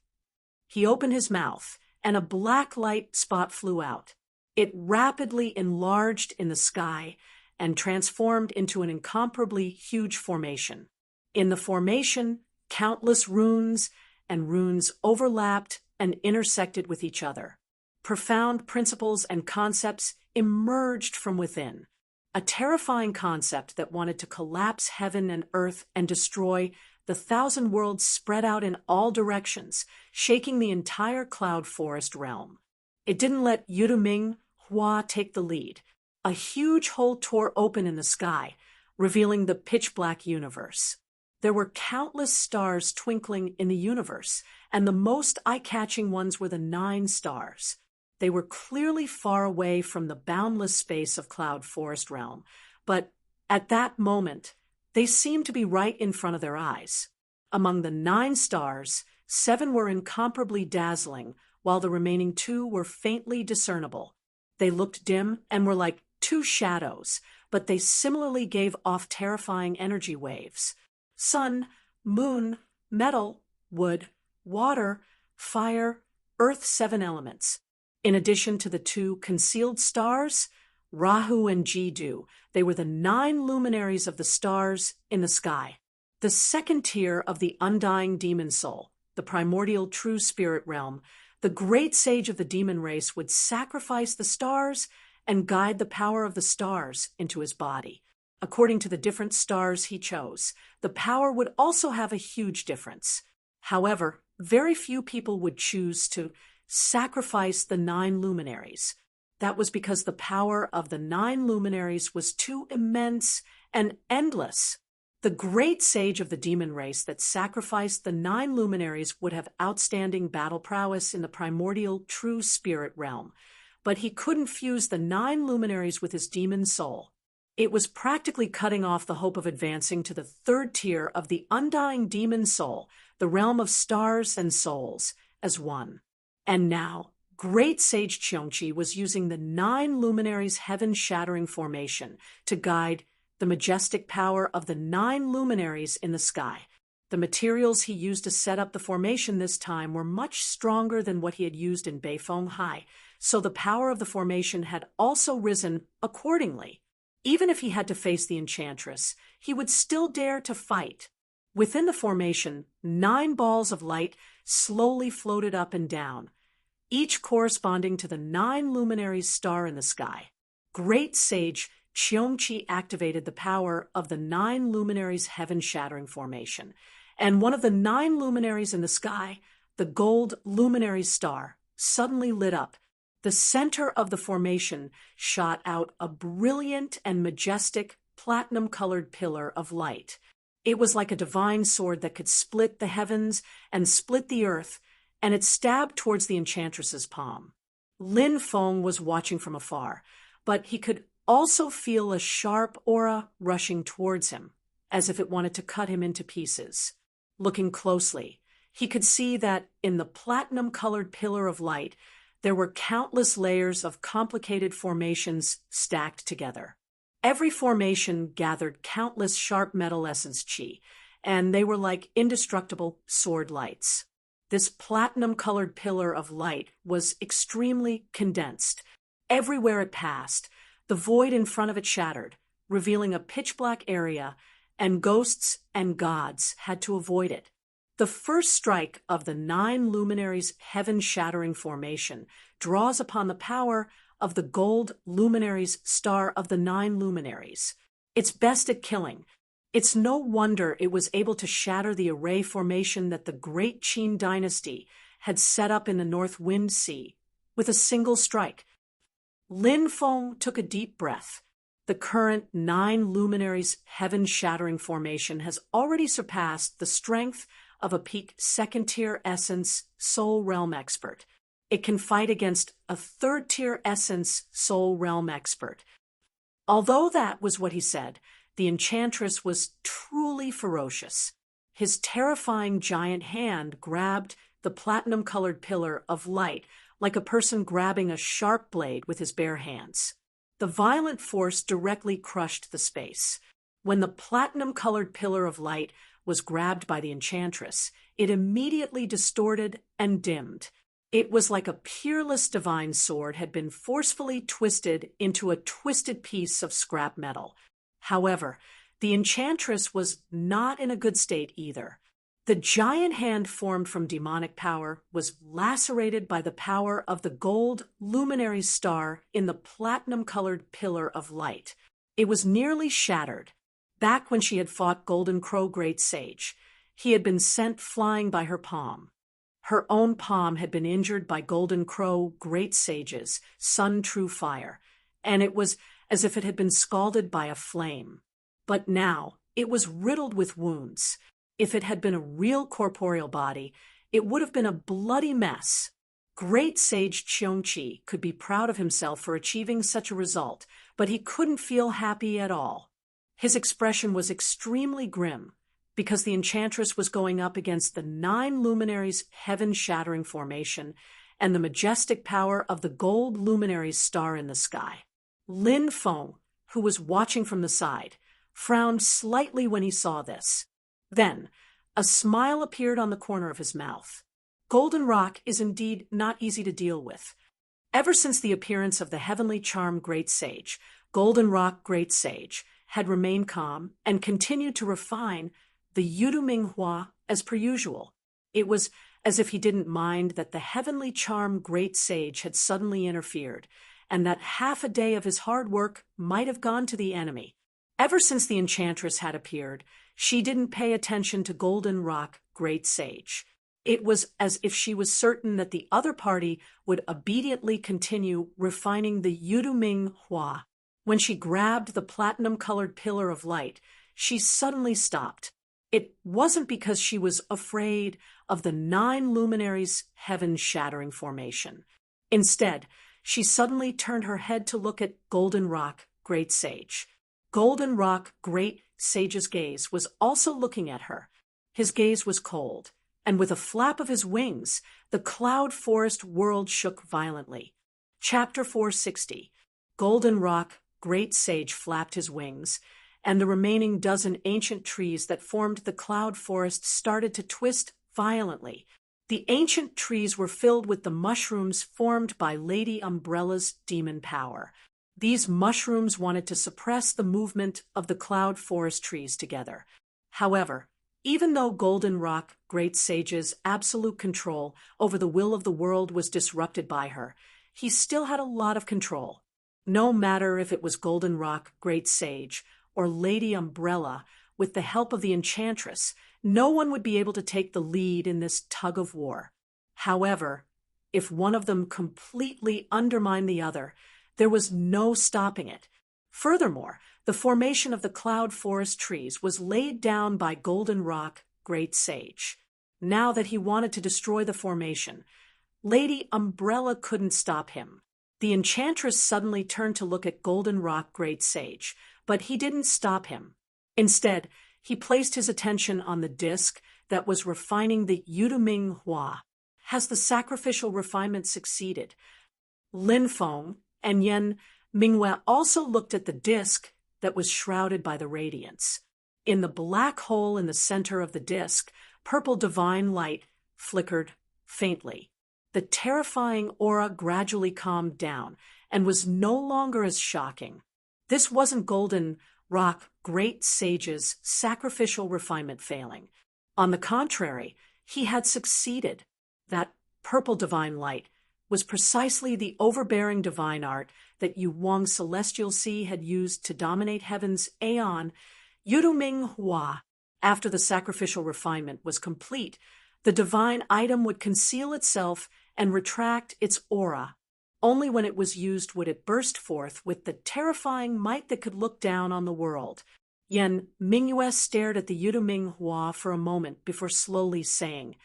He opened his mouth, and a black light spot flew out. It rapidly enlarged in the sky and transformed into an incomparably huge formation. In the formation, countless runes and runes overlapped and intersected with each other. Profound principles and concepts emerged from within. A terrifying concept that wanted to collapse heaven and earth and destroy the 1,000 worlds spread out in all directions, shaking the entire cloud forest realm. It didn't let Yuduming Hua take the lead. A huge hole tore open in the sky, revealing the pitch-black universe. There were countless stars twinkling in the universe, and the most eye-catching ones were the 9 stars. They were clearly far away from the boundless space of Cloud Forest Realm, but at that moment, they seemed to be right in front of their eyes. Among the 9 stars, 7 were incomparably dazzling, while the remaining 2 were faintly discernible. They looked dim and were like 2 shadows, but they similarly gave off terrifying energy waves. Sun, moon, metal, wood, water, fire, earth, 7 elements. In addition to the 2 concealed stars, Rahu and Jidu, they were the 9 luminaries of the stars in the sky. The second tier of the undying demon soul, the primordial true spirit realm, the great sage of the demon race would sacrifice the stars and guide the power of the stars into his body. According to the different stars he chose, the power would also have a huge difference. However, very few people would choose to sacrifice the 9 luminaries. That was because the power of the 9 luminaries was too immense and endless. The great sage of the demon race that sacrificed the 9 luminaries would have outstanding battle prowess in the primordial true spirit realm, but he couldn't fuse the 9 luminaries with his demon soul. It was practically cutting off the hope of advancing to the 3rd tier of the undying demon soul, the realm of stars and souls, as one. And now, Great Sage Cheongchi was using the 9 luminaries' heaven-shattering formation to guide the majestic power of the 9 luminaries in the sky. The materials he used to set up the formation this time were much stronger than what he had used in Beifeng Hai, so the power of the formation had also risen accordingly. Even if he had to face the enchantress, he would still dare to fight. Within the formation, 9 balls of light slowly floated up and down, each corresponding to the 9 luminaries' star in the sky. Great Sage Cheongchi activated the power of the 9 luminaries' heaven-shattering formation, and one of the 9 luminaries in the sky, the gold luminary star, suddenly lit up. The center of the formation shot out a brilliant and majestic platinum-colored pillar of light. It was like a divine sword that could split the heavens and split the earth, and it stabbed towards the enchantress's palm. Lin Feng was watching from afar, but he could also feel a sharp aura rushing towards him, as if it wanted to cut him into pieces. Looking closely, he could see that in the platinum-colored pillar of light, there were countless layers of complicated formations stacked together. Every formation gathered countless sharp metal essence chi, and they were like indestructible sword lights. This platinum-colored pillar of light was extremely condensed. Everywhere it passed, the void in front of it shattered, revealing a pitch-black area, and ghosts and gods had to avoid it. The first strike of the 9 luminaries' heaven-shattering formation draws upon the power of the gold luminaries' star of the 9 luminaries. It's best at killing. It's no wonder it was able to shatter the array formation that the great Qin dynasty had set up in the North Wind Sea with a single strike. Lin Feng took a deep breath. The current 9 luminaries' heaven-shattering formation has already surpassed the strength of a peak 2nd-tier essence soul realm expert. It can fight against a 3rd-tier essence soul realm expert. Although that was what he said, the enchantress was truly ferocious. his terrifying giant hand grabbed the platinum-colored pillar of light like a person grabbing a sharp blade with his bare hands. The violent force directly crushed the space. When the platinum-colored pillar of light was grabbed by the enchantress, it immediately distorted and dimmed. It was like a peerless divine sword had been forcefully twisted into a twisted piece of scrap metal. However, the enchantress was not in a good state either. The giant hand formed from demonic power was lacerated by the power of the gold luminary star in the platinum-colored pillar of light. It was nearly shattered. Back when she had fought Golden Crow Great Sage, he had been sent flying by her palm. Her own palm had been injured by Golden Crow Great Sage's Sun True Fire, and it was as if it had been scalded by a flame. But now it was riddled with wounds. If it had been a real corporeal body, it would have been a bloody mess. Great Sage Cheongchi could be proud of himself for achieving such a result, but he couldn't feel happy at all. His expression was extremely grim, because the enchantress was going up against the 9 luminaries' heaven-shattering formation and the majestic power of the gold luminary's star in the sky. Lin Feng, who was watching from the side, frowned slightly when he saw this. Then, a smile appeared on the corner of his mouth. Golden Rock is indeed not easy to deal with. Ever since the appearance of the heavenly charm Great Sage, Golden Rock Great Sage had remained calm and continued to refine the Yudu Minghua as per usual. It was as if he didn't mind that the heavenly charm Great Sage had suddenly interfered, and that half a day of his hard work might have gone to the enemy. Ever since the enchantress had appeared, she didn't pay attention to Golden Rock Great Sage. It was as if she was certain that the other party would obediently continue refining the Yudu Minghua. When she grabbed the platinum-colored pillar of light, she suddenly stopped. It wasn't because she was afraid of the 9 luminaries' heaven-shattering formation. Instead, she suddenly turned her head to look at Golden Rock Great Sage. Golden Rock Great Sage's gaze was also looking at her. His gaze was cold, and with a flap of his wings, the cloud forest world shook violently. Chapter 460. Golden Rock Great Sage flapped his wings, and the remaining dozen ancient trees that formed the cloud forest started to twist violently. The ancient trees were filled with the mushrooms formed by Lady Umbrella's demon power. These mushrooms wanted to suppress the movement of the cloud forest trees together. However, even though Golden Rock Great Sage's absolute control over the will of the world was disrupted by her, he still had a lot of control. No matter if it was Golden Rock Great Sage or Lady Umbrella, with the help of the enchantress, no one would be able to take the lead in this tug of war. However, if one of them completely undermined the other, there was no stopping it. Furthermore, the formation of the cloud forest trees was laid down by Golden Rock Great Sage. Now that he wanted to destroy the formation, Lady Umbrella couldn't stop him. The enchantress suddenly turned to look at Golden Rock Great Sage, but he didn't stop him. Instead, he placed his attention on the disc that was refining the Yudu Minghua. Has the sacrificial refinement succeeded? Lin Feng and Yen Mingwe also looked at the disc that was shrouded by the radiance. In the black hole in the center of the disc, purple divine light flickered faintly. The terrifying aura gradually calmed down and was no longer as shocking. This wasn't Golden Rock Great Sage's sacrificial refinement failing. On the contrary, he had succeeded. That purple divine light was precisely the overbearing divine art that Yu Wang Celestial Sea had used to dominate heaven's aeon. Yudu Minghua. After the sacrificial refinement was complete, the divine item would conceal itself and retract its aura. Only when it was used would it burst forth with the terrifying might that could look down on the world. Yen Mingyue stared at the Yudu Minghua for a moment before slowly saying,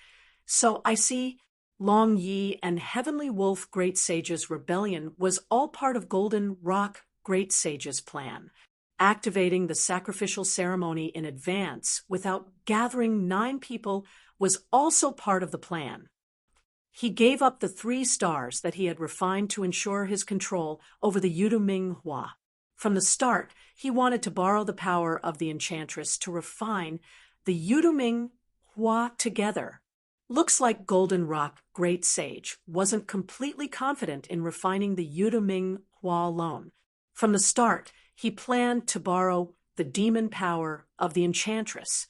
"So I see Long Yi and Heavenly Wolf Great Sage's rebellion was all part of Golden Rock Great Sage's plan." activating the sacrificial ceremony in advance without gathering 9 people was also part of the plan. He gave up the 3 stars that he had refined to ensure his control over the Yuduming Hua. From the start, he wanted to borrow the power of the enchantress to refine the Yuduming Hua together. Looks like Golden Rock Great Sage wasn't completely confident in refining the Yuduming Hua alone. From the start, he planned to borrow the demon power of the enchantress.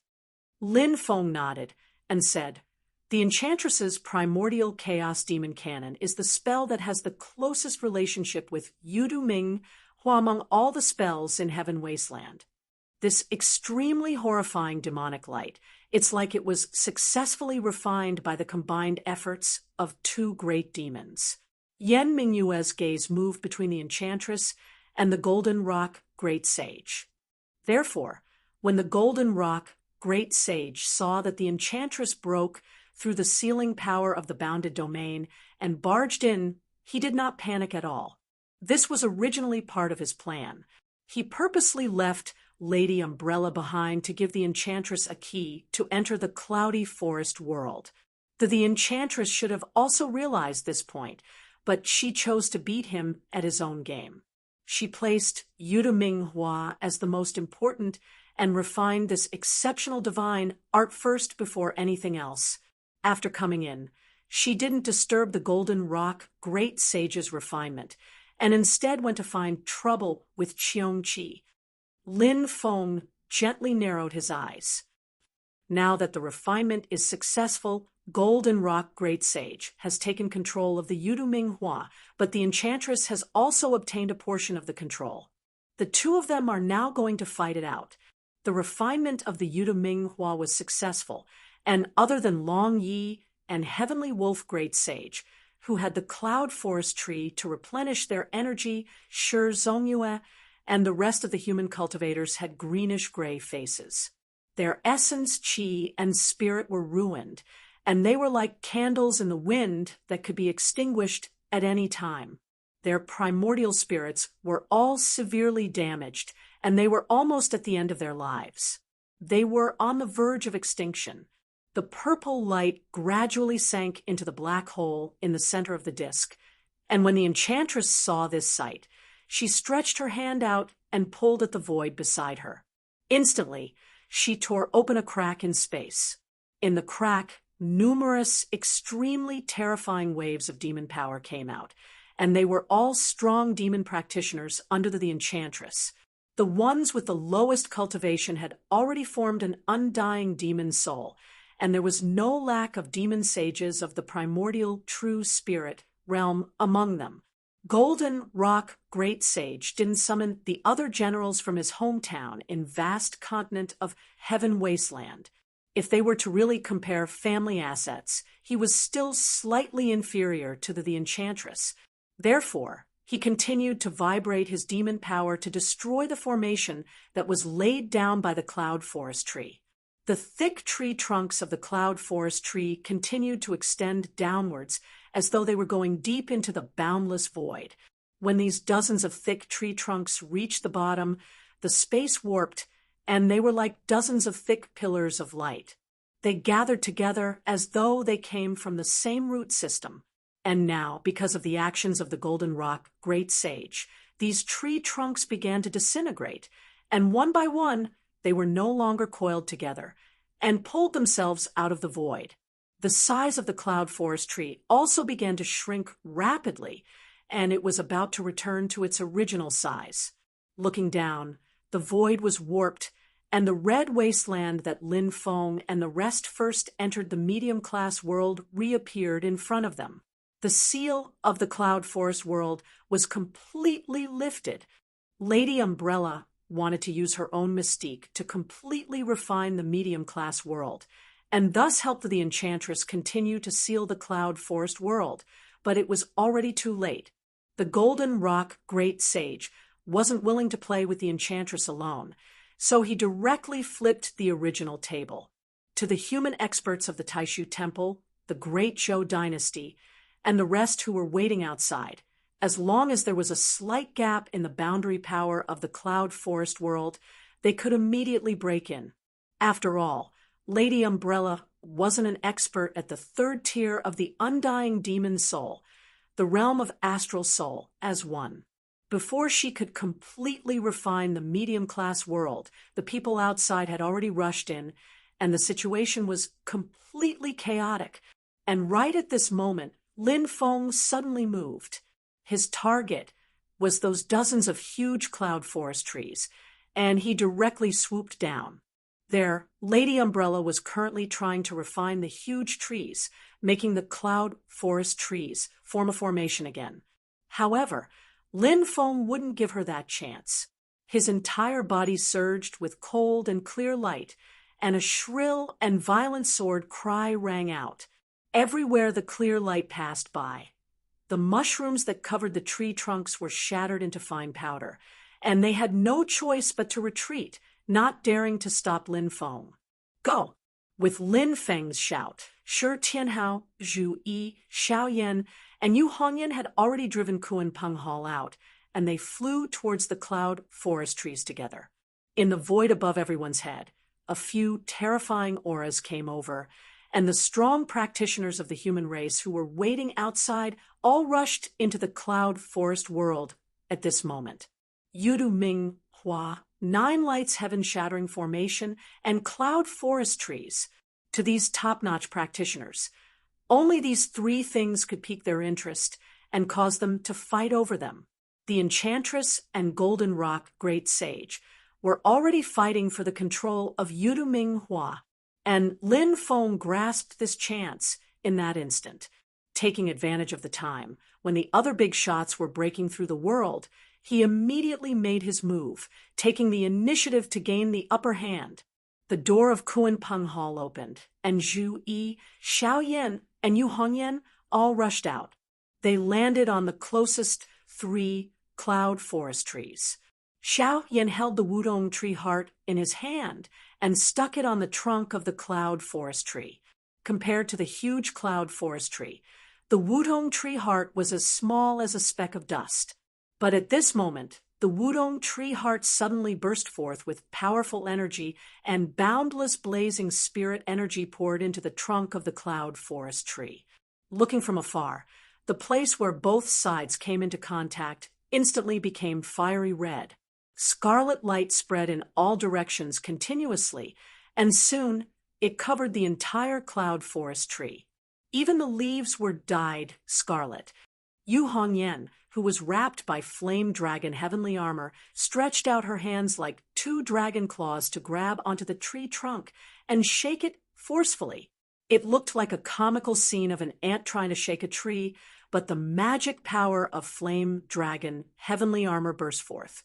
Lin Feng nodded and said, "The enchantress's primordial chaos demon cannon is the spell that has the closest relationship with Yuduming Hua among all the spells in Heaven Wasteland. This extremely horrifying demonic light, it's like it was successfully refined by the combined efforts of 2 great demons." Yan Mingyue's gaze moved between the enchantress and the Golden Rock Great Sage. Therefore, when the Golden Rock Great Sage saw that the enchantress broke through the sealing power of the bounded domain and barged in, he did not panic at all. This was originally part of his plan. He purposely left Lady Umbrella behind to give the enchantress a key to enter the cloudy forest world. The enchantress should have also realized this point, but she chose to beat him at his own game. She placed Yuduming Hua as the most important and refined this exceptional divine art first before anything else. After coming in, she didn't disturb the Golden Rock Great Sage's refinement, and instead went to find trouble with Cheongqi. Lin Feng gently narrowed his eyes. Now that the refinement is successful, Golden Rock Great Sage has taken control of the Yuduming Hua, but the enchantress has also obtained a portion of the control. The 2 of them are now going to fight it out. The refinement of the Yuduming Hua was successful, and other than Long Yi and Heavenly Wolf Great Sage, who had the Cloud Forest Tree to replenish their energy, Shi Zongyue, and the rest of the human cultivators had greenish-gray faces. Their essence, qi, and spirit were ruined, and they were like candles in the wind that could be extinguished at any time. Their primordial spirits were all severely damaged, and they were almost at the end of their lives. They were on the verge of extinction. The purple light gradually sank into the black hole in the center of the disk, and when the enchantress saw this sight, she stretched her hand out and pulled at the void beside her. Instantly, she tore open a crack in space. In the crack, numerous, extremely terrifying waves of demon power came out, and they were all strong demon practitioners under the enchantress. The ones with the lowest cultivation had already formed an undying demon soul, and there was no lack of demon sages of the primordial true spirit realm among them. Golden Rock Great Sage didn't summon the other generals from his hometown in vast continent of Heaven Wasteland. If they were to really compare family assets, he was still slightly inferior to the enchantress. Therefore, he continued to vibrate his demon power to destroy the formation that was laid down by the Cloud Forest Tree. The thick tree trunks of the Cloud Forest Tree continued to extend downwards as though they were going deep into the boundless void. When these dozens of thick tree trunks reached the bottom, the space warped, and they were like dozens of thick pillars of light. They gathered together as though they came from the same root system. And now, because of the actions of the Golden Rock Great Sage, these tree trunks began to disintegrate, and one by one, they were no longer coiled together, and pulled themselves out of the void. The size of the Cloud Forest Tree also began to shrink rapidly, and it was about to return to its original size. Looking down, the void was warped, and the red wasteland that Lin Feng and the rest first entered the medium-class world reappeared in front of them. The seal of the Cloud Forest world was completely lifted. Lady Umbrella wanted to use her own mystique to completely refine the medium-class world, and thus help the enchantress continue to seal the Cloud Forest world, but it was already too late. The Golden Rock Great Sage wasn't willing to play with the enchantress alone, so he directly flipped the original table. To the human experts of the Taishu Temple, the Great Zhou Dynasty, and the rest who were waiting outside, As long as there was a slight gap in the boundary power of the cloud forest world, they could immediately break in. After all, Lady Umbrella wasn't an expert at the third tier of the undying demon soul, the realm of astral soul, as one. Before she could completely refine the medium-class world, the people outside had already rushed in, and the situation was completely chaotic. And right at this moment, Lin Feng suddenly moved. His target was those dozens of huge cloud forest trees, and he directly swooped down. There, Lady Umbrella was currently trying to refine the huge trees, making the cloud forest trees form a formation again. However, Lin Feng wouldn't give her that chance. His entire body surged with cold and clear light, and a shrill and violent sword cry rang out. Everywhere the clear light passed by, the mushrooms that covered the tree trunks were shattered into fine powder, and they had no choice but to retreat, not daring to stop Lin Feng. Go! With Lin Feng's shout, Shi Tianhao, Zhu Yi, Xiao Yan, and Yu Hongyan had already driven Kuan Peng Hall out, and they flew towards the cloud forest trees together. In the void above everyone's head, a few terrifying auras came over, and the strong practitioners of the human race who were waiting outside all rushed into the cloud forest world at this moment. Yudu Ming Hua, 9 lights heaven-shattering formation, and cloud forest trees. To these top-notch practitioners, only these 3 things could pique their interest and cause them to fight over them. The Enchantress and Golden Rock Great Sage were already fighting for the control of Yudu Ming Hua, and Lin Feng grasped this chance in that instant. Taking advantage of the time, when the other big shots were breaking through the world, he immediately made his move, taking the initiative to gain the upper hand. The door of Kuan Peng Hall opened, and Zhu Yi, Xiao Yan, and Yu Hongyan all rushed out. They landed on the closest 3 cloud forest trees. Xiao Yan held the Wudong tree heart in his hand and stuck it on the trunk of the cloud forest tree. Compared to the huge cloud forest tree, the Wudong tree heart was as small as a speck of dust. But at this moment, the Wudong tree heart suddenly burst forth with powerful energy, and boundless blazing spirit energy poured into the trunk of the cloud forest tree. Looking from afar, the place where both sides came into contact instantly became fiery red. Scarlet light spread in all directions continuously, and soon it covered the entire cloud forest tree. Even the leaves were dyed scarlet. Yu Hongyan, who was wrapped by flame dragon heavenly armor, stretched out her hands like 2 dragon claws to grab onto the tree trunk and shake it forcefully. It looked like a comical scene of an ant trying to shake a tree, but the magic power of flame dragon heavenly armor burst forth,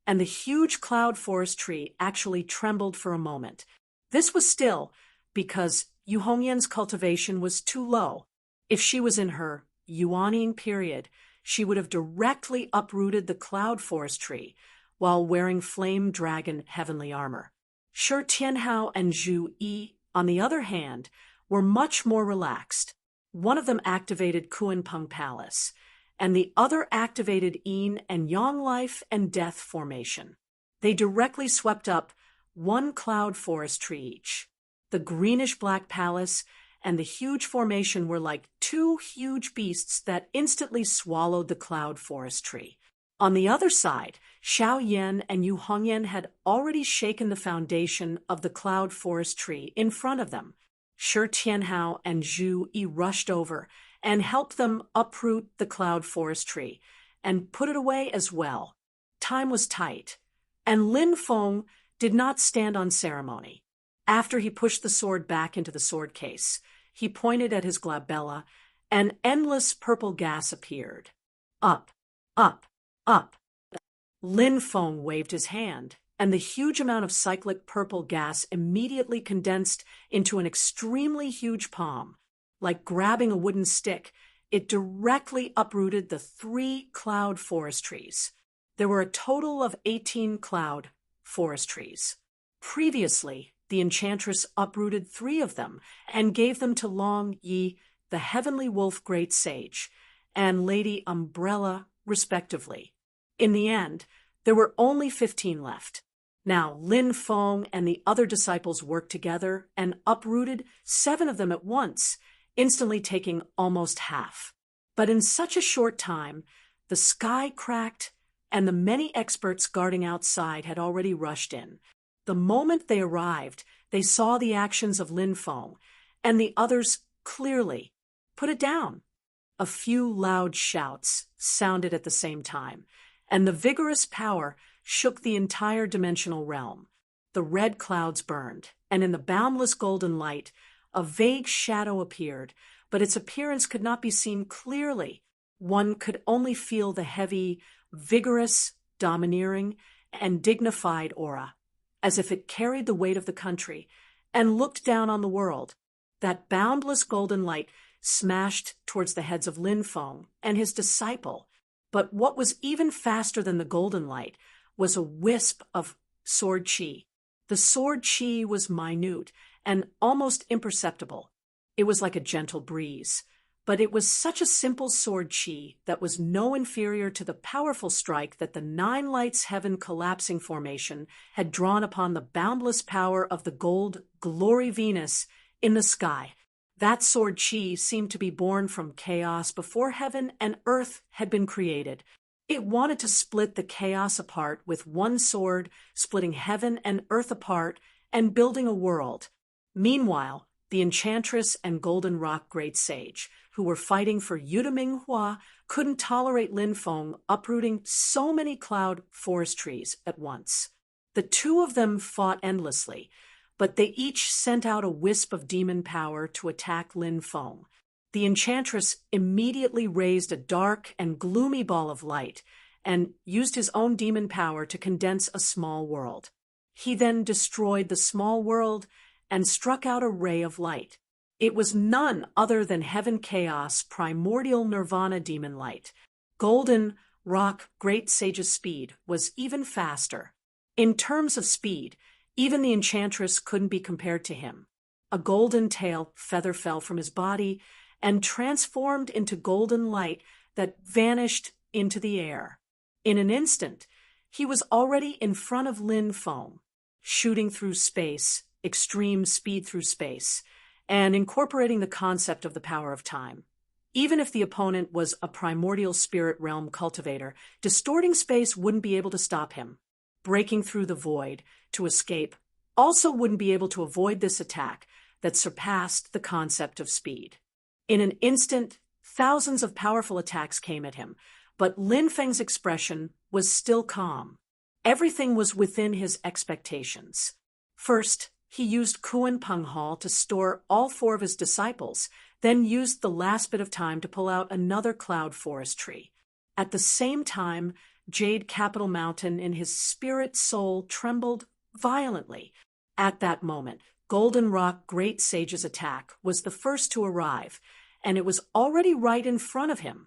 and the huge cloud forest tree actually trembled for a moment. This was still because Yu Hongyan's cultivation was too low. If she was in her Yuaning period, she would have directly uprooted the cloud forest tree while wearing flame dragon heavenly armor. Shi Tianhao and Zhu Yi, on the other hand, were much more relaxed. One of them activated Kuan Peng Palace, and the other activated Yin and Yang life and death formation. They directly swept up 1 cloud forest tree each. The greenish-black palace and the huge formation were like 2 huge beasts that instantly swallowed the cloud forest tree. On the other side, Xiao Yan and Yu Hongyan had already shaken the foundation of the cloud forest tree in front of them. Shi Tianhao and Zhu Yi rushed over and helped them uproot the cloud forest tree and put it away as well. Time was tight, and Lin Feng did not stand on ceremony. After he pushed the sword back into the sword case, he pointed at his glabella, and endless purple gas appeared. Up, up, up. Lin Feng waved his hand, and the huge amount of cyclic purple gas immediately condensed into an extremely huge palm. Like grabbing a wooden stick, it directly uprooted the 3 cloud forest trees. There were a total of 18 cloud forest trees. Previously, the Enchantress uprooted 3 of them and gave them to Long Yi, the Heavenly Wolf Great Sage, and Lady Umbrella respectively. In the end, there were only 15 left. Now, Lin Feng and the other disciples worked together and uprooted 7 of them at once, instantly taking almost half. But in such a short time, the sky cracked, and the many experts guarding outside had already rushed in. The moment they arrived, they saw the actions of Lin Feng and the others clearly. Put it down. A few loud shouts sounded at the same time, and the vigorous power shook the entire dimensional realm. The red clouds burned, and in the boundless golden light, a vague shadow appeared, but its appearance could not be seen clearly. One could only feel the heavy, vigorous, domineering, and dignified aura, as if it carried the weight of the country and looked down on the world. That boundless golden light smashed towards the heads of Lin Feng and his disciple. But what was even faster than the golden light was a wisp of sword chi. The sword chi was minute and almost imperceptible. It was like a gentle breeze, but it was such a simple sword chi that was no inferior to the powerful strike that the 9 lights heaven collapsing formation had drawn upon the boundless power of the gold glory Venus in the sky. That sword chi seemed to be born from chaos before heaven and earth had been created. It wanted to split the chaos apart with one sword, splitting heaven and earth apart and building a world. Meanwhile, the Enchantress and Golden Rock Great Sage, who were fighting for Yuda Minghua, couldn't tolerate Lin Feng uprooting so many cloud forest trees at once. The 2 of them fought endlessly, but they each sent out a wisp of demon power to attack Lin Feng. The Enchantress immediately raised a dark and gloomy ball of light and used his own demon power to condense a small world. He then destroyed the small world and struck out a ray of light. It was none other than Heaven Chaos Primordial Nirvana Demon Light. Golden Rock Great Sage's speed was even faster. In terms of speed, even the Enchantress couldn't be compared to him. A golden tail feather fell from his body and transformed into golden light that vanished into the air. In an instant, he was already in front of Lin Feng, shooting through space, extreme speed through space, and incorporating the concept of the power of time. Even if the opponent was a primordial spirit realm cultivator, distorting space wouldn't be able to stop him. Breaking through the void to escape also wouldn't be able to avoid this attack that surpassed the concept of speed. In an instant, thousands of powerful attacks came at him, but Lin Feng's expression was still calm. Everything was within his expectations. First, he used Kuan Peng Hall to store all 4 of his disciples, then used the last bit of time to pull out another cloud forest tree. At the same time, Jade Capital Mountain in his spirit soul trembled violently. At that moment, Golden Rock Great Sage's attack was the first to arrive, and it was already right in front of him.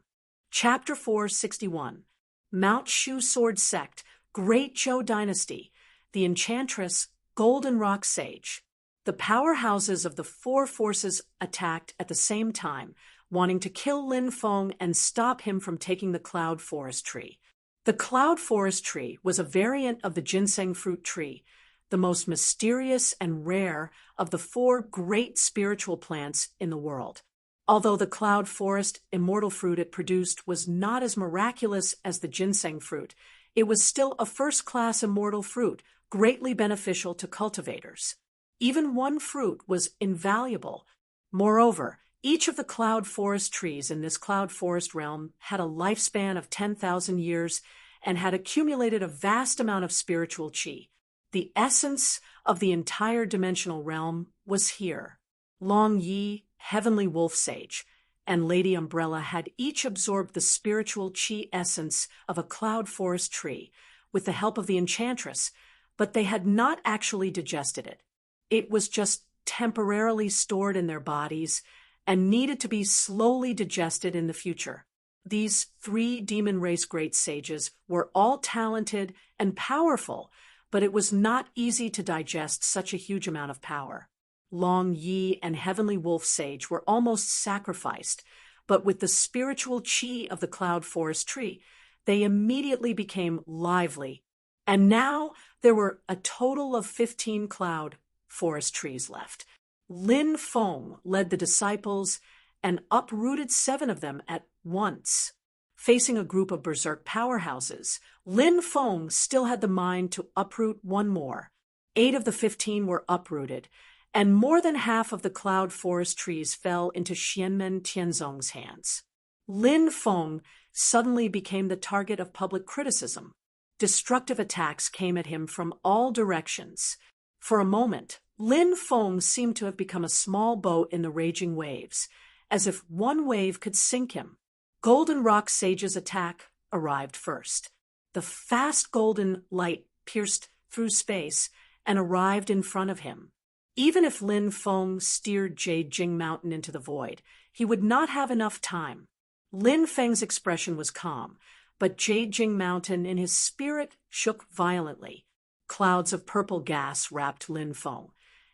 Chapter 461, Mount Shu Sword Sect, Great Zhou Dynasty, the Enchantress, Golden Rock Sage. The powerhouses of the 4 forces attacked at the same time, wanting to kill Lin Feng and stop him from taking the Cloud Forest Tree. The Cloud Forest Tree was a variant of the ginseng fruit tree, the most mysterious and rare of the 4 great spiritual plants in the world. Although the Cloud Forest immortal fruit it produced was not as miraculous as the ginseng fruit, it was still a first-class immortal fruit, greatly beneficial to cultivators. Even one fruit was invaluable. Moreover, each of the cloud forest trees in this cloud forest realm had a lifespan of 10,000 years and had accumulated a vast amount of spiritual chi. The essence of the entire dimensional realm was here. Long Yi, Heavenly Wolf Sage, and Lady Umbrella had each absorbed the spiritual chi essence of a cloud forest tree with the help of the Enchantress, but they had not actually digested it. It was just temporarily stored in their bodies and needed to be slowly digested in the future. These 3 demon race great sages were all talented and powerful, but it was not easy to digest such a huge amount of power. Long Yi and Heavenly Wolf Sage were almost sacrificed, but with the spiritual chi of the cloud forest tree, they immediately became lively, and now there were a total of 15 cloud forest trees left. Lin Feng led the disciples and uprooted 7 of them at once. Facing a group of berserk powerhouses, Lin Feng still had the mind to uproot 1 more. 8 of the 15 were uprooted, and more than half of the cloud forest trees fell into Xianmen Tianzong's hands. Lin Feng suddenly became the target of public criticism. Destructive attacks came at him from all directions. For a moment, Lin Feng seemed to have become a small boat in the raging waves, as if one wave could sink him. Golden Rock Sage's attack arrived first. The fast golden light pierced through space and arrived in front of him. Even if Lin Feng steered Jade Jing Mountain into the void, he would not have enough time. Lin Feng's expression was calm, but Jade Jing Mountain in his spirit shook violently. Clouds of purple gas wrapped Lin Feng,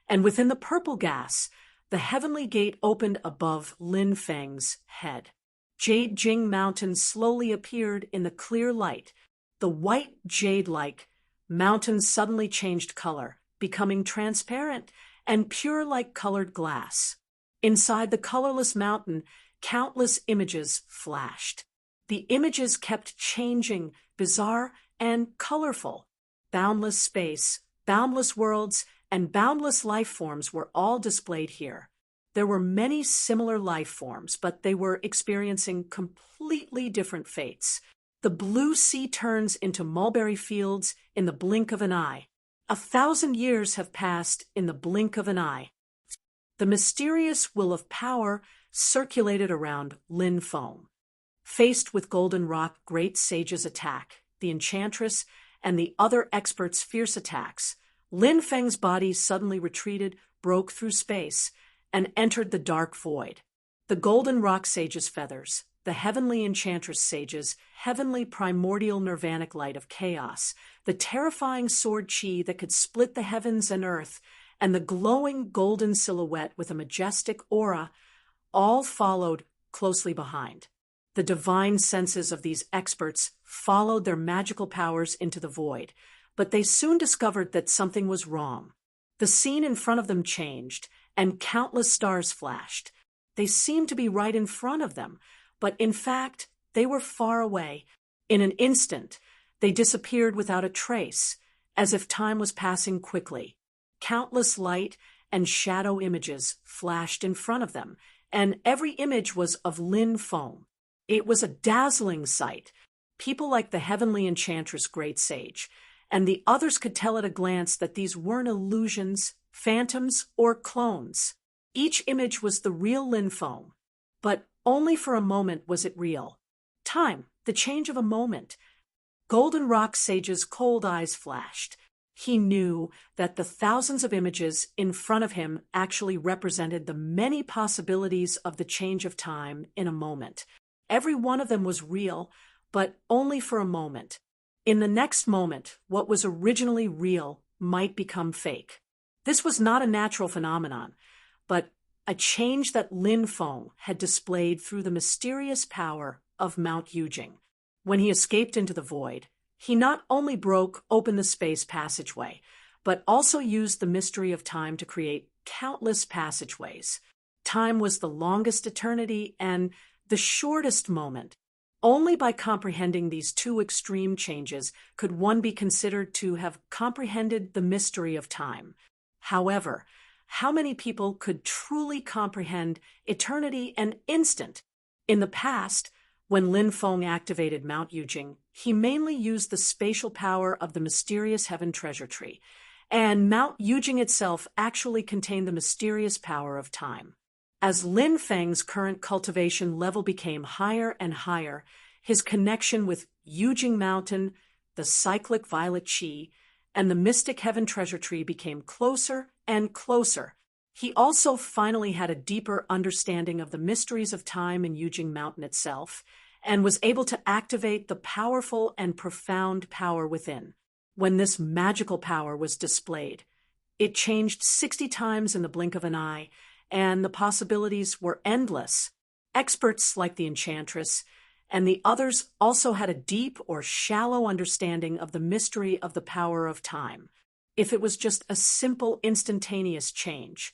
and within the purple gas, the heavenly gate opened above Lin Feng's head. Jade Jing Mountain slowly appeared in the clear light. The white jade-like mountain suddenly changed color, becoming transparent and pure like colored glass. Inside the colorless mountain, countless images flashed. The images kept changing, bizarre and colorful. Boundless space, boundless worlds, and boundless life forms were all displayed here. There were many similar life forms, but they were experiencing completely different fates. The blue sea turns into mulberry fields in the blink of an eye. 1,000 years have passed in the blink of an eye. The mysterious will of power circulated around Lin Feng. Faced with Golden Rock Great Sage's attack, the Enchantress, and the other experts' fierce attacks, Lin Feng's body suddenly retreated, broke through space, and entered the dark void. The Golden Rock Sage's feathers, the Heavenly Enchantress Sage's heavenly primordial nirvanic light of chaos, the terrifying sword chi that could split the heavens and earth, and the glowing golden silhouette with a majestic aura, all followed closely behind. The divine senses of these experts followed their magical powers into the void, but they soon discovered that something was wrong. The scene in front of them changed, and countless stars flashed. They seemed to be right in front of them, but in fact, they were far away. In an instant, they disappeared without a trace, as if time was passing quickly. Countless light and shadow images flashed in front of them, and every image was of Lin Feng. It was a dazzling sight. People like the Heavenly Enchantress Great Sage, and the others could tell at a glance that these weren't illusions, phantoms, or clones. Each image was the real Lin Feng, but only for a moment was it real. Time, the change of a moment. Golden Rock Sage's cold eyes flashed. He knew that the thousands of images in front of him actually represented the many possibilities of the change of time in a moment. Every one of them was real, but only for a moment. In the next moment, what was originally real might become fake. This was not a natural phenomenon, but a change that Lin Feng had displayed through the mysterious power of Mount Yujing. When he escaped into the void, he not only broke open the space passageway, but also used the mystery of time to create countless passageways. Time was the longest eternity and the shortest moment. Only by comprehending these two extreme changes could one be considered to have comprehended the mystery of time. However, how many people could truly comprehend eternity and instant? In the past, when Lin Feng activated Mount Yujing, he mainly used the spatial power of the mysterious Heaven Treasure Tree, and Mount Yujing itself actually contained the mysterious power of time. As Lin Feng's current cultivation level became higher and higher, his connection with Yujing Mountain, the cyclic violet chi, and the mystic Heaven Treasure Tree became closer and closer. He also finally had a deeper understanding of the mysteries of time in Yujing Mountain itself, and was able to activate the powerful and profound power within. When this magical power was displayed, it changed 60 times in the blink of an eye, and the possibilities were endless. Experts like the Enchantress and the others also had a deep or shallow understanding of the mystery of the power of time. If it was just a simple instantaneous change,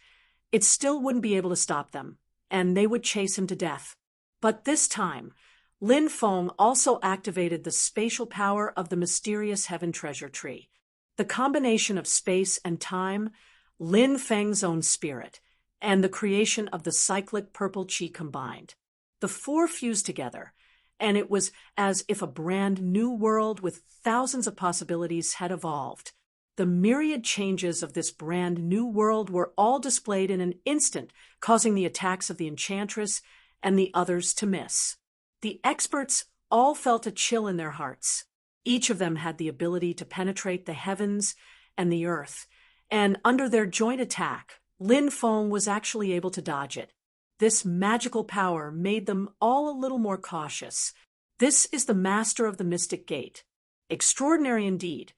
it still wouldn't be able to stop them, and they would chase him to death. But this time, Lin Feng also activated the spatial power of the mysterious Heaven Treasure Tree. The combination of space and time, Lin Feng's own spirit, and the creation of the cyclic purple qi combined. The four fused together, and it was as if a brand new world with thousands of possibilities had evolved. The myriad changes of this brand new world were all displayed in an instant, causing the attacks of the enchantress and the others to miss. The experts all felt a chill in their hearts. Each of them had the ability to penetrate the heavens and the earth, and under their joint attack, Lin Feng was actually able to dodge it. This magical power made them all a little more cautious. This is the master of the Mystic Gate. Extraordinary indeed.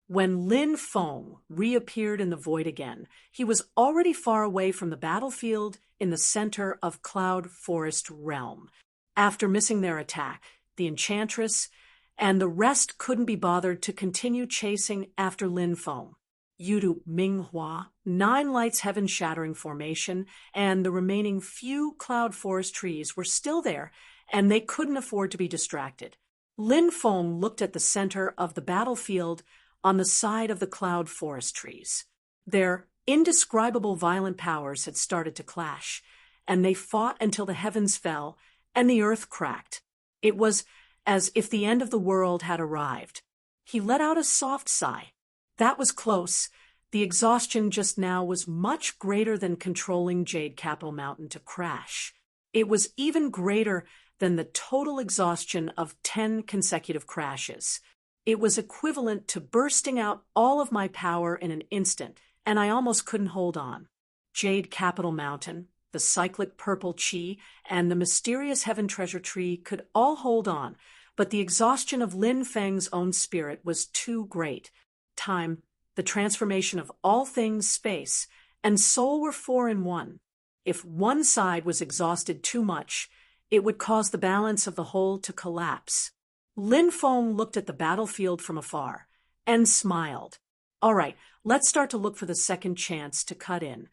When Lin Feng reappeared in the void again, he was already far away from the battlefield in the center of Cloud Forest Realm. After missing their attack, the enchantress and the rest couldn't be bothered to continue chasing after Lin Feng. Yudu Minghua, 9 lights heaven-shattering formation, and the remaining few cloud forest trees were still there, and they couldn't afford to be distracted. Lin Feng looked at the center of the battlefield on the side of the cloud forest trees. Their indescribable violent powers had started to clash, and they fought until the heavens fell and the earth cracked. It was as if the end of the world had arrived. He let out a soft sigh. That was close. The exhaustion just now was much greater than controlling Jade Capital Mountain to crash. It was even greater than the total exhaustion of 10 consecutive crashes. It was equivalent to bursting out all of my power in an instant, and I almost couldn't hold on. Jade Capital Mountain, the cyclic purple qi, and the mysterious Heaven Treasure Tree could all hold on, but the exhaustion of Lin Feng's own spirit was too great. Time, the transformation of all things, space, and soul were 4 in 1. If one side was exhausted too much, it would cause the balance of the whole to collapse. Lin Feng looked at the battlefield from afar and smiled. All right, let's start to look for the second chance to cut in.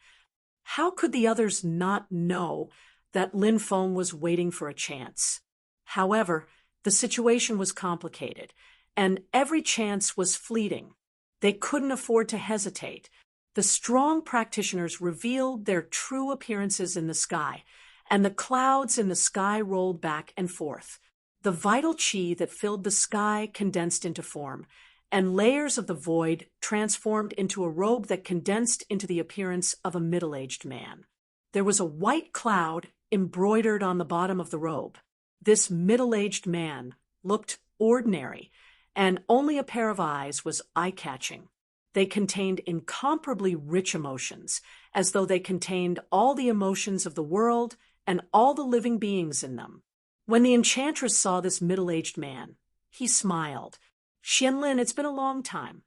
How could the others not know that Lin Feng was waiting for a chance? However, the situation was complicated, and every chance was fleeting. They couldn't afford to hesitate. The strong practitioners revealed their true appearances in the sky, and the clouds in the sky rolled back and forth. The vital qi that filled the sky condensed into form, and layers of the void transformed into a robe that condensed into the appearance of a middle-aged man. There was a white cloud embroidered on the bottom of the robe. This middle-aged man looked ordinary, and only a pair of eyes was eye-catching. They contained incomparably rich emotions, as though they contained all the emotions of the world and all the living beings in them. When the enchantress saw this middle-aged man, he smiled. Xianlin, it's been a long time.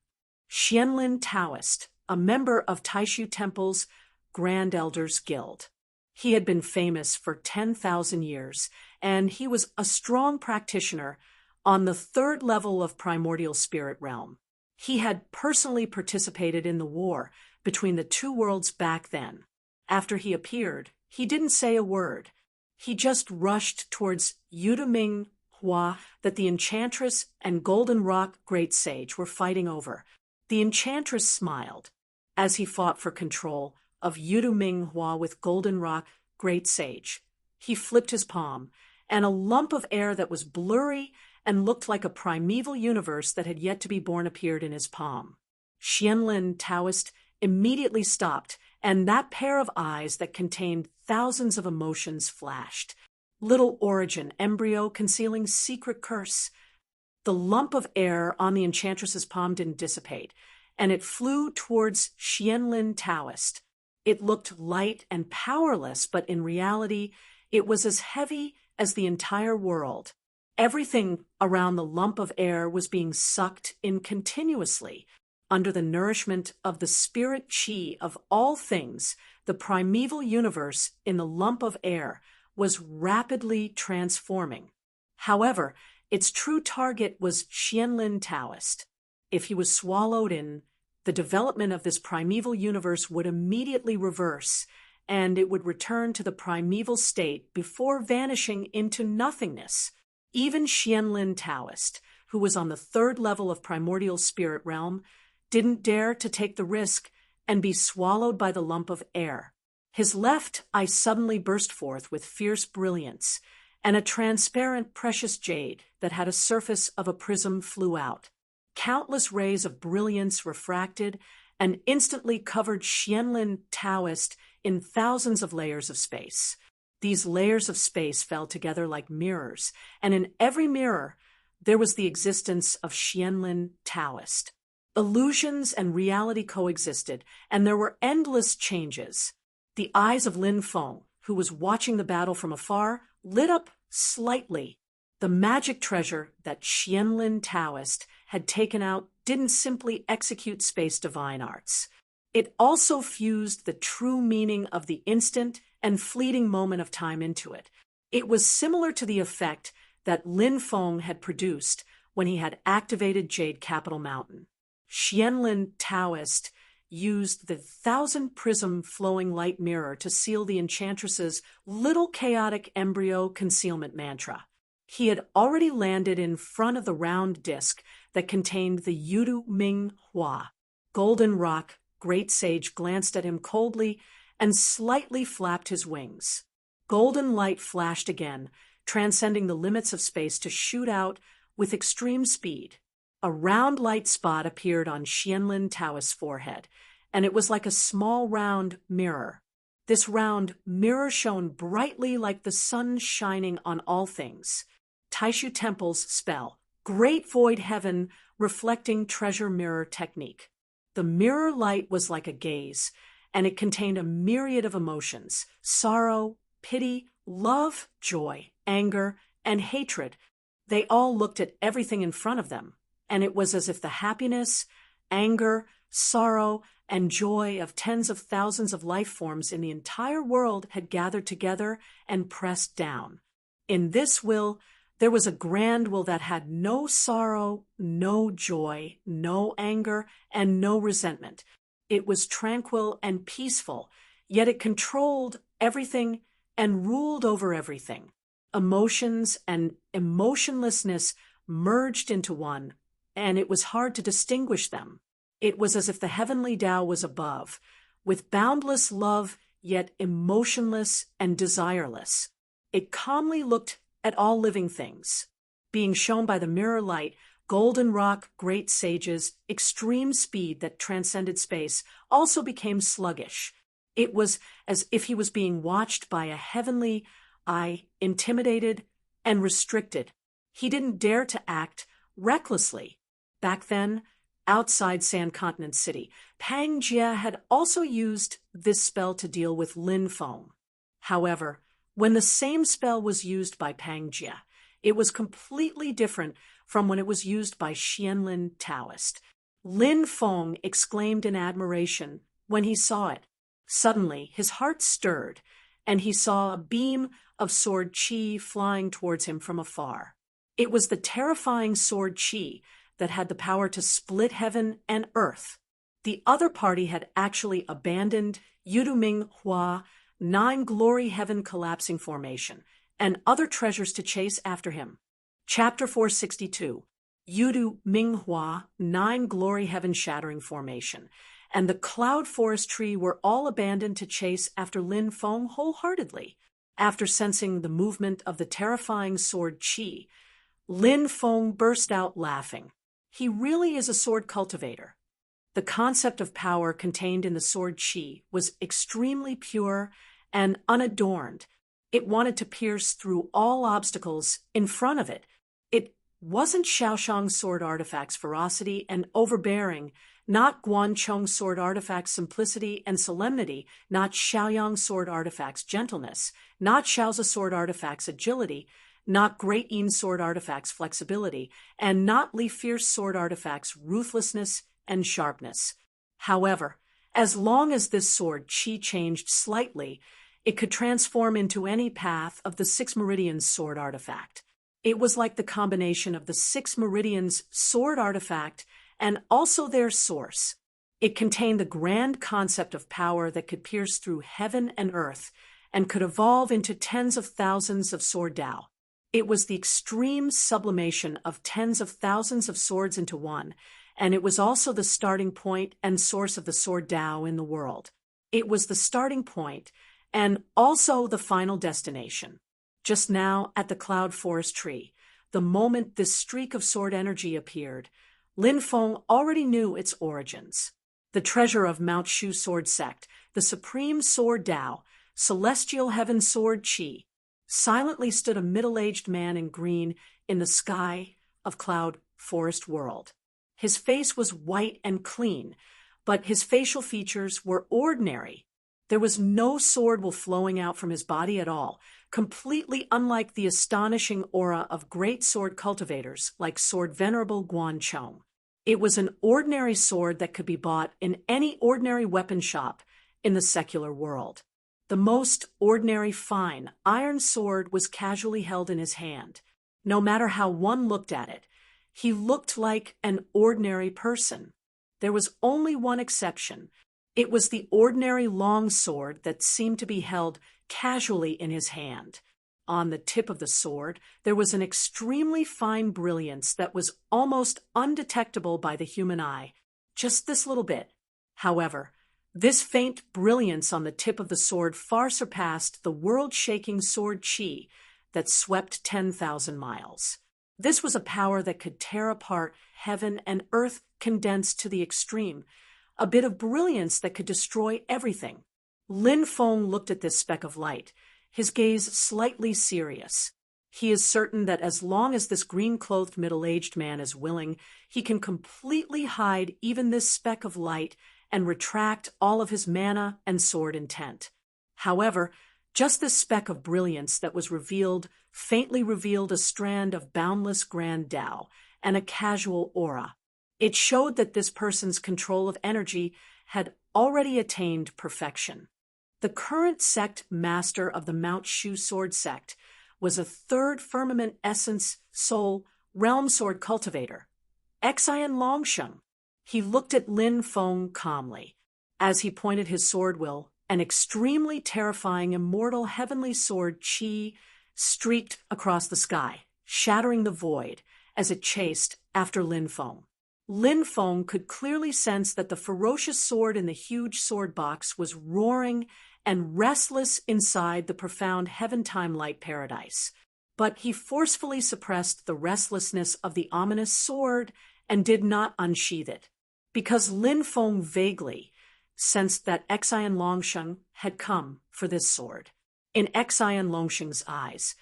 Xianlin Taoist, a member of Taishu Temple's Grand Elders Guild. He had been famous for 10,000 years, and he was a strong practitioner on the 3rd level of primordial spirit realm. He had personally participated in the war between the two worlds back then. After he appeared, he didn't say a word. He just rushed towards Yudaming Hua that the Enchantress and Golden Rock Great Sage were fighting over. The Enchantress smiled as he fought for control of Yudaming Hua with Golden Rock Great Sage. He flipped his palm, and a lump of air that was blurry and looked like a primeval universe that had yet to be born appeared in his palm. Xianlin Taoist immediately stopped, and that pair of eyes that contained thousands of emotions flashed. Little origin, embryo concealing secret curse. The lump of air on the Enchantress's palm didn't dissipate, and it flew towards Xianlin Taoist. It looked light and powerless, but in reality, it was as heavy as the entire world. Everything around the lump of air was being sucked in continuously. Under the nourishment of the spirit qi of all things, the primeval universe in the lump of air was rapidly transforming. However, its true target was Xianlin Taoist. If he was swallowed in, the development of this primeval universe would immediately reverse, and it would return to the primeval state before vanishing into nothingness. Even Xianlin Taoist, who was on the third level of primordial spirit realm, didn't dare to take the risk and be swallowed by the lump of air. His left eye suddenly burst forth with fierce brilliance, and a transparent precious jade that had a surface of a prism flew out. Countless rays of brilliance refracted and instantly covered Xianlin Taoist in thousands of layers of space. These layers of space fell together like mirrors, and in every mirror there was the existence of Xianlin Taoist. Illusions and reality coexisted, and there were endless changes. The eyes of Lin Feng, who was watching the battle from afar, lit up slightly. The magic treasure that Xianlin Taoist had taken out didn't simply execute space divine arts. It also fused the true meaning of the instant and fleeting moment of time into it. It was similar to the effect that Lin Feng had produced when he had activated Jade Capital Mountain. Xianlin Taoist used the 1,000-prism flowing light mirror to seal the enchantress's little chaotic embryo concealment mantra. He had already landed in front of the round disk that contained the Yudu Ming Hua. Golden Rock, Great Sage, glanced at him coldly and slightly flapped his wings. Golden light flashed again, transcending the limits of space to shoot out with extreme speed. A round light spot appeared on Xianlin Taoist's forehead, and it was like a small round mirror. This round mirror shone brightly like the sun shining on all things. Taishu Temple's spell, Great Void Heaven, reflecting treasure mirror technique. The mirror light was like a gaze, and it contained a myriad of emotions: sorrow, pity, love, joy, anger, and hatred. They all looked at everything in front of them, and it was as if the happiness, anger, sorrow, and joy of tens of thousands of life forms in the entire world had gathered together and pressed down. In this will, there was a grand will that had no sorrow, no joy, no anger, and no resentment. It was tranquil and peaceful, yet it controlled everything and ruled over everything. Emotions and emotionlessness merged into one, and it was hard to distinguish them. It was as if the heavenly Tao was above, with boundless love, yet emotionless and desireless. It calmly looked at all living things. Being shown by the mirror light, Golden Rock, Great Sage's extreme speed that transcended space also became sluggish. It was as if he was being watched by a heavenly eye, intimidated and restricted. He didn't dare to act recklessly. Back then, outside Sand Continent City, Pang Jia had also used this spell to deal with Lin Feng. However, when the same spell was used by Pang Jia, it was completely different from when it was used by Xianlin Taoist. Lin Feng exclaimed in admiration when he saw it. Suddenly, his heart stirred, and he saw a beam of sword qi flying towards him from afar. It was the terrifying sword qi that had the power to split heaven and earth. The other party had actually abandoned Yuduming Hua, 9 glory heaven collapsing formation, and other treasures to chase after him. Chapter 462, Yudu Minghua, 9 glory heaven shattering formation, and the cloud forest tree were all abandoned to chase after Lin Feng wholeheartedly. After sensing the movement of the terrifying sword qi, Lin Feng burst out laughing. He really is a sword cultivator. The concept of power contained in the sword qi was extremely pure and unadorned. It wanted to pierce through all obstacles in front of it. It wasn't Xiaoshang's sword artifact's ferocity and overbearing, not Guanchong's sword artifact's simplicity and solemnity, not Xiaoyang's sword artifact's gentleness, not Xiao's sword artifact's agility, not Great Yin's sword artifact's flexibility, and not Li Fierce's sword artifact's ruthlessness and sharpness. However, as long as this sword qi changed slightly, it could transform into any path of the 6 Meridians sword artifact. It was like the combination of the six meridians sword artifact and also their source. It contained the grand concept of power that could pierce through heaven and earth and could evolve into tens of thousands of sword Tao. It was the extreme sublimation of tens of thousands of swords into one, and it was also the starting point and source of the sword Tao in the world. It was the starting point and also the final destination. Just now, at the cloud forest tree, the moment this streak of sword energy appeared, Lin Feng already knew its origins. The treasure of Mount Shu Sword Sect, the supreme sword Tao, celestial heaven sword Qi, silently stood a middle-aged man in green in the sky of cloud forest world. His face was white and clean, but his facial features were ordinary. There was no sword flowing out from his body at all, completely unlike the astonishing aura of great sword cultivators like Sword Venerable Guan Chong. It was an ordinary sword that could be bought in any ordinary weapon shop in the secular world. The most ordinary fine iron sword was casually held in his hand. No matter how one looked at it, he looked like an ordinary person. There was only one exception. It was the ordinary long sword that seemed to be held casually in his hand. On the tip of the sword, there was an extremely fine brilliance that was almost undetectable by the human eye. Just this little bit. However, this faint brilliance on the tip of the sword far surpassed the world-shaking sword Qi that swept 10,000 miles. This was a power that could tear apart heaven and earth condensed to the extreme, a bit of brilliance that could destroy everything. Lin Feng looked at this speck of light, his gaze slightly serious. He is certain that as long as this green-clothed middle-aged man is willing, he can completely hide even this speck of light and retract all of his mana and sword intent. However, just this speck of brilliance that was revealed faintly revealed a strand of boundless grand Tao and a casual aura. It showed that this person's control of energy had already attained perfection. The current sect master of the Mount Shu Sword Sect was a third firmament essence soul realm sword cultivator, Xian Longsheng. He looked at Lin Feng calmly. As he pointed his sword an extremely terrifying immortal heavenly sword Qi streaked across the sky, shattering the void as it chased after Lin Feng. Lin Feng could clearly sense that the ferocious sword in the huge sword box was roaring and restless inside the profound heaven-time light paradise. But he forcefully suppressed the restlessness of the ominous sword and did not unsheath it, because Lin Feng vaguely sensed that Xian Longsheng had come for this sword. In Xian Longsheng's eyes,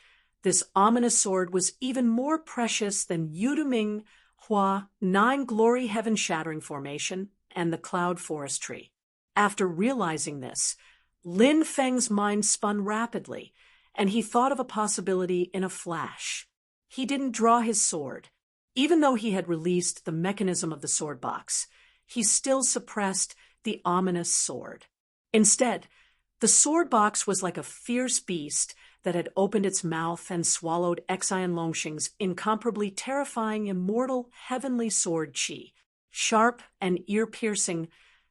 this ominous sword was even more precious than Yuduming Hua, 9 glory heaven-shattering formation, and the cloud forest tree. After realizing this, Lin Feng's mind spun rapidly, and he thought of a possibility in a flash. He didn't draw his sword. Even though he had released the mechanism of the sword box, he still suppressed the ominous sword. Instead, the sword box was like a fierce beast that had opened its mouth and swallowed Xian Longsheng's incomparably terrifying immortal heavenly sword Qi. Sharp and ear-piercing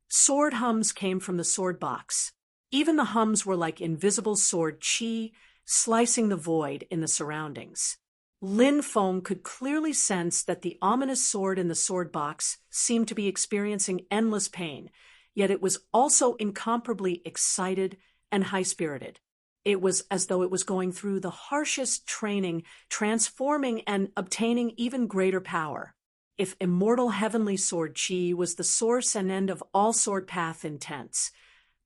sword hums came from the sword box. Even the hums were like invisible sword Qi slicing the void in the surroundings. Lin Feng could clearly sense that the ominous sword in the sword box seemed to be experiencing endless pain, yet it was also incomparably excited and high-spirited. It was as though it was going through the harshest training, transforming and obtaining even greater power. If immortal heavenly sword Qi was the source and end of all sword path intents,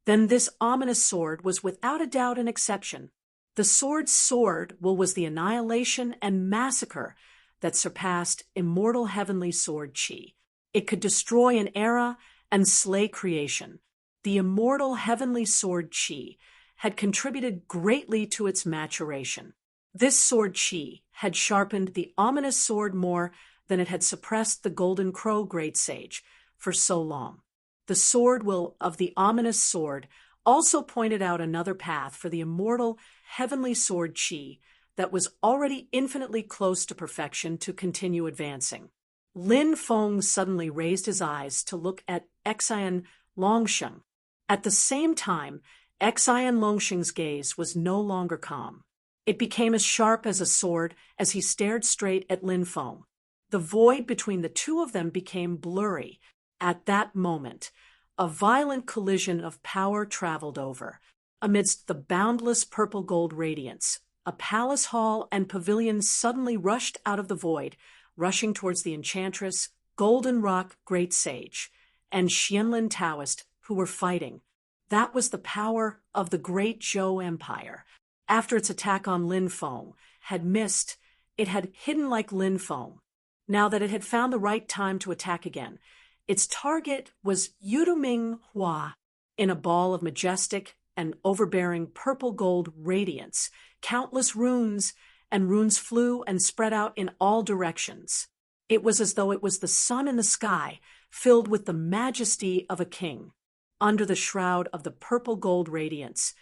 then this ominous sword was without a doubt an exception. The sword's sword was the annihilation and massacre that surpassed immortal heavenly sword Qi. It could destroy an era and slay creation. The immortal heavenly sword Qi had contributed greatly to its maturation. This sword Qi had sharpened the ominous sword more than it had suppressed the golden crow great sage for so long. The sword of the ominous sword also pointed out another path for the immortal heavenly sword Qi, that was already infinitely close to perfection to continue advancing. Lin Feng suddenly raised his eyes to look at Xian Longsheng. At the same time, Xian Longsheng's gaze was no longer calm. It became as sharp as a sword as he stared straight at Lin Feng. The void between the two of them became blurry. At that moment, a violent collision of power traveled over. Amidst the boundless purple-gold radiance, a palace hall and pavilion suddenly rushed out of the void, rushing towards the enchantress, Golden Rock Great Sage, and Xianlin Taoist, who were fighting. That was the power of the Great Zhou Empire. After its attack on Lin Feng had missed, it had hidden like Lin Feng. Now that it had found the right time to attack again, its target was Yuduming Hua. In a ball of majestic and overbearing purple-gold radiance, countless runes flew and spread out in all directions. It was as though it was the sun in the sky, filled with the majesty of a king. Under the shroud of the purple-gold radiance,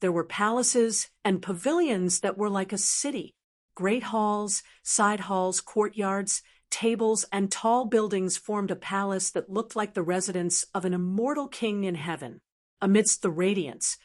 there were palaces and pavilions that were like a city. Great halls, side halls, courtyards, tables, and tall buildings formed a palace that looked like the residence of an immortal king in heaven. Amidst the radiance,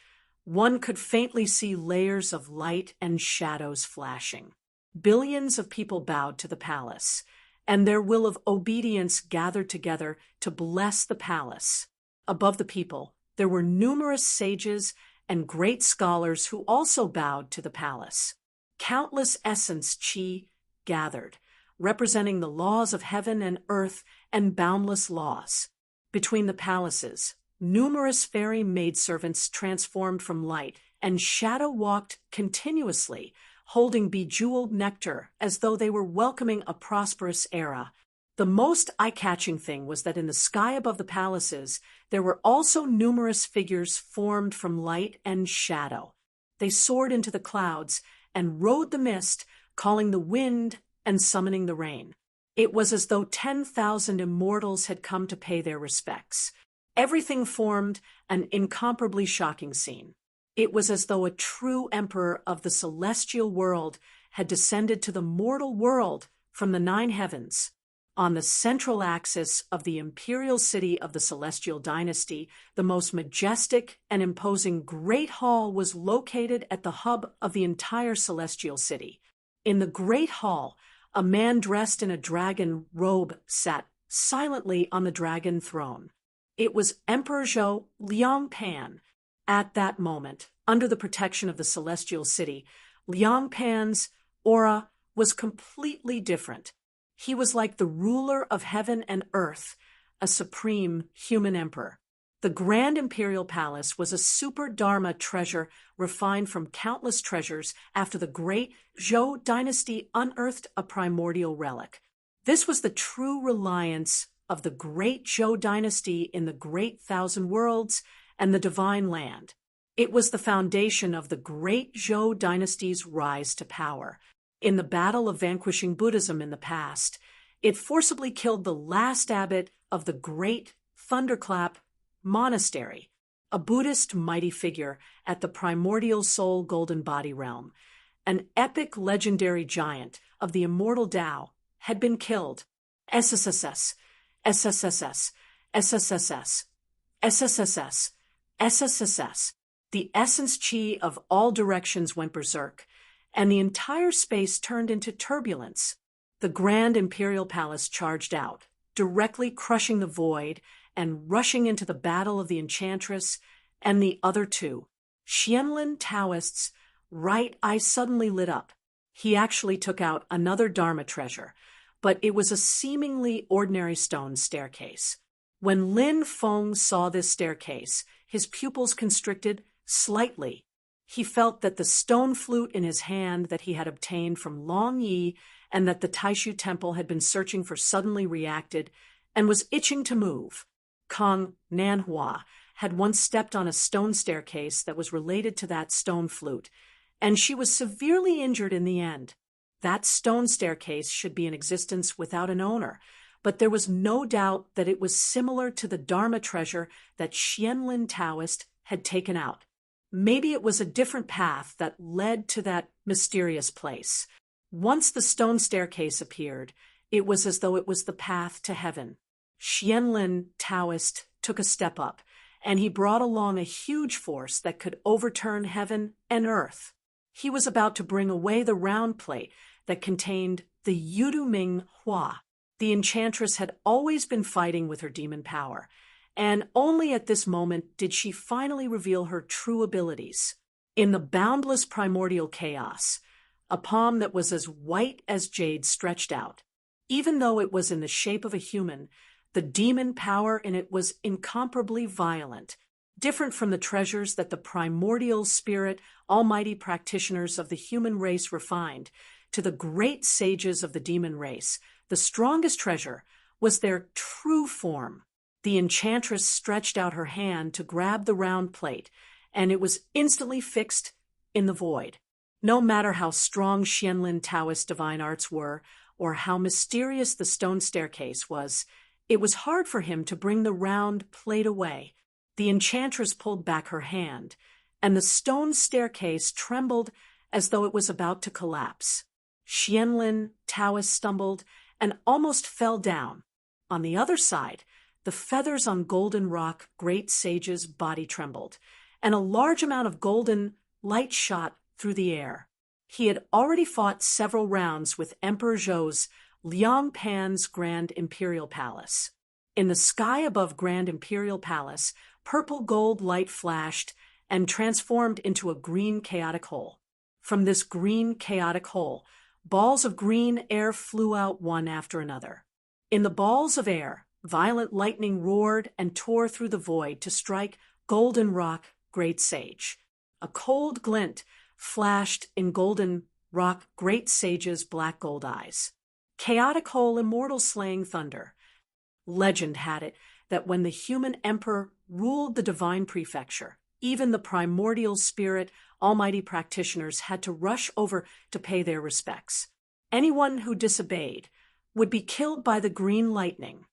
one could faintly see layers of light and shadows flashing. Billions of people bowed to the palace, and their will of obedience gathered together to bless the palace. Above the people, there were numerous sages and great scholars who also bowed to the palace. Countless essence chi gathered, representing the laws of heaven and earth and boundless laws. Between the palaces, numerous fairy maidservants transformed from light and shadow walked continuously, holding bejeweled nectar as though they were welcoming a prosperous era. The most eye-catching thing was that in the sky above the palaces, there were also numerous figures formed from light and shadow. They soared into the clouds and rode the mist, calling the wind and summoning the rain. It was as though 10,000 immortals had come to pay their respects. Everything formed an incomparably shocking scene. It was as though a true emperor of the celestial world had descended to the mortal world from the 9 heavens. On the central axis of the imperial city of the celestial dynasty, the most majestic and imposing Great Hall was located at the hub of the entire celestial city. In the Great Hall, a man dressed in a dragon robe sat silently on the dragon throne. It was Emperor Zhou Liangpan. At that moment, under the protection of the celestial city, Liangpan's aura was completely different. He was like the ruler of heaven and earth, a supreme human emperor. The Grand Imperial Palace was a super Dharma treasure refined from countless treasures after the great Zhou dynasty unearthed a primordial relic. This was the true reliance of the great Zhou dynasty in the great thousand worlds and the divine land. It was the foundation of the great Zhou dynasty's rise to power. In the battle of vanquishing Buddhism in the past, it forcibly killed the last abbot of the great Thunderclap Monastery, a Buddhist mighty figure at the primordial soul golden body realm. An epic legendary giant of the immortal Tao had been killed. SSSS, SSSS, SSSS, SSSS, SSSS. The essence chi of all directions went berserk, and the entire space turned into turbulence. The Grand Imperial Palace charged out, directly crushing the void and rushing into the battle of the Enchantress and the other two. Xianlin Taoist's right eye suddenly lit up. He actually took out another Dharma treasure, but it was a seemingly ordinary stone staircase. When Lin Feng saw this staircase, his pupils constricted slightly. He felt that the stone flute in his hand that he had obtained from Long Yi and that the Taishu temple had been searching for suddenly reacted and was itching to move. Kong Nanhua had once stepped on a stone staircase that was related to that stone flute, and she was severely injured in the end. That stone staircase should be in existence without an owner, but there was no doubt that it was similar to the Dharma treasure that Xianlin Taoist had taken out. Maybe it was a different path that led to that mysterious place. Once the stone staircase appeared, it was as though it was the path to heaven. Xianlin, Taoist, took a step up, and he brought along a huge force that could overturn heaven and earth. He was about to bring away the round plate that contained the Yuduming Hua. The enchantress had always been fighting with her demon power, and only at this moment did she finally reveal her true abilities. In the boundless primordial chaos, a palm that was as white as jade stretched out. Even though it was in the shape of a human, the demon power in it was incomparably violent, different from the treasures that the primordial spirit, almighty practitioners of the human race refined. To the great sages of the demon race, the strongest treasure was their true form. The enchantress stretched out her hand to grab the round plate, and it was instantly fixed in the void. No matter how strong Xianlin Taoist divine arts were, or how mysterious the stone staircase was, it was hard for him to bring the round plate away. The enchantress pulled back her hand, and the stone staircase trembled as though it was about to collapse. Xianlin Taoist stumbled and almost fell down. On the other side, the feathers on Golden Rock Great Sage's body trembled, and a large amount of golden light shot through the air. He had already fought several rounds with Emperor Zhou's Liang Pan's Grand Imperial Palace. In the sky above Grand Imperial Palace, purple gold light flashed and transformed into a green chaotic hole. From this green chaotic hole, balls of green air flew out one after another. In the balls of air, violent lightning roared and tore through the void to strike Golden Rock Great Sage. A cold glint flashed in Golden Rock Great Sage's black gold eyes. Chaotic hole immortal slaying thunder. Legend had it that when the human emperor ruled the divine prefecture, even the primordial spirit, almighty practitioners had to rush over to pay their respects. Anyone who disobeyed would be killed by the green lightning.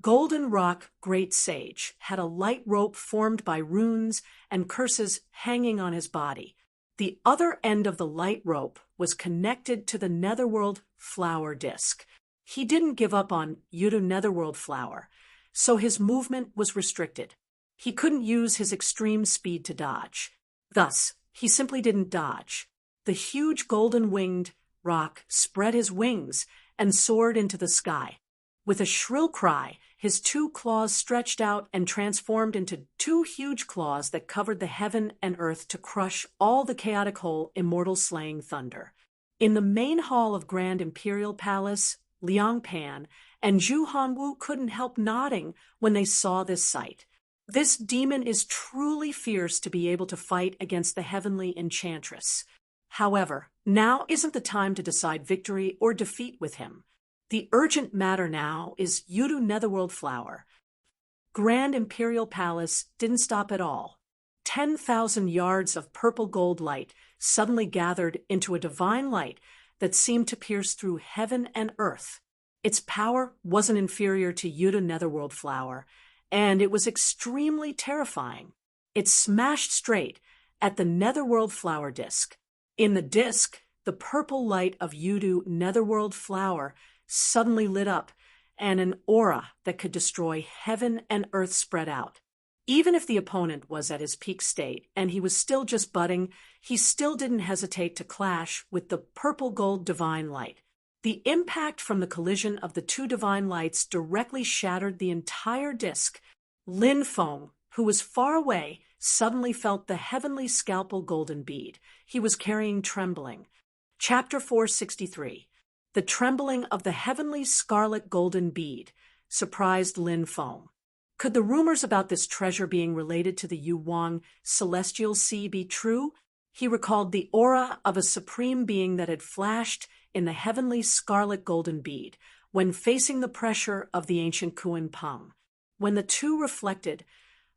Golden Rock Great Sage had a light rope formed by runes and curses hanging on his body. The other end of the light rope was connected to the Netherworld flower disc. He didn't give up on Yudu Netherworld flower, so his movement was restricted. He couldn't use his extreme speed to dodge. Thus, he simply didn't dodge. The huge golden-winged rock spread his wings and soared into the sky. With a shrill cry, his two claws stretched out and transformed into two huge claws that covered the heaven and earth to crush all the chaotic hole immortal slaying thunder. In the main hall of Grand Imperial Palace, Liang Pan and Zhu Hongwu couldn't help nodding when they saw this sight. This demon is truly fierce to be able to fight against the heavenly enchantress. However, now isn't the time to decide victory or defeat with him. The urgent matter now is Yudu Netherworld flower. Grand Imperial Palace didn't stop at all. 10,000 yards of purple gold light suddenly gathered into a divine light that seemed to pierce through heaven and earth. Its power wasn't inferior to Yudu Netherworld flower, and it was extremely terrifying. It smashed straight at the Netherworld flower disc. In the disc, the purple light of Yudu Netherworld flower suddenly lit up, and an aura that could destroy heaven and earth spread out. Even if the opponent was at his peak state and he was still just budding, he still didn't hesitate to clash with the purple gold divine light. The impact from the collision of the two divine lights directly shattered the entire disc. Lin Feng, who was far away, suddenly felt the heavenly scalpel golden bead he was carrying trembling. Chapter 463. The trembling of the heavenly scarlet golden bead surprised Lin Feng. Could the rumors about this treasure being related to the Yuwang celestial sea be true? He recalled the aura of a supreme being that had flashed in the heavenly scarlet golden bead when facing the pressure of the ancient Kuan Peng. When the two reflected,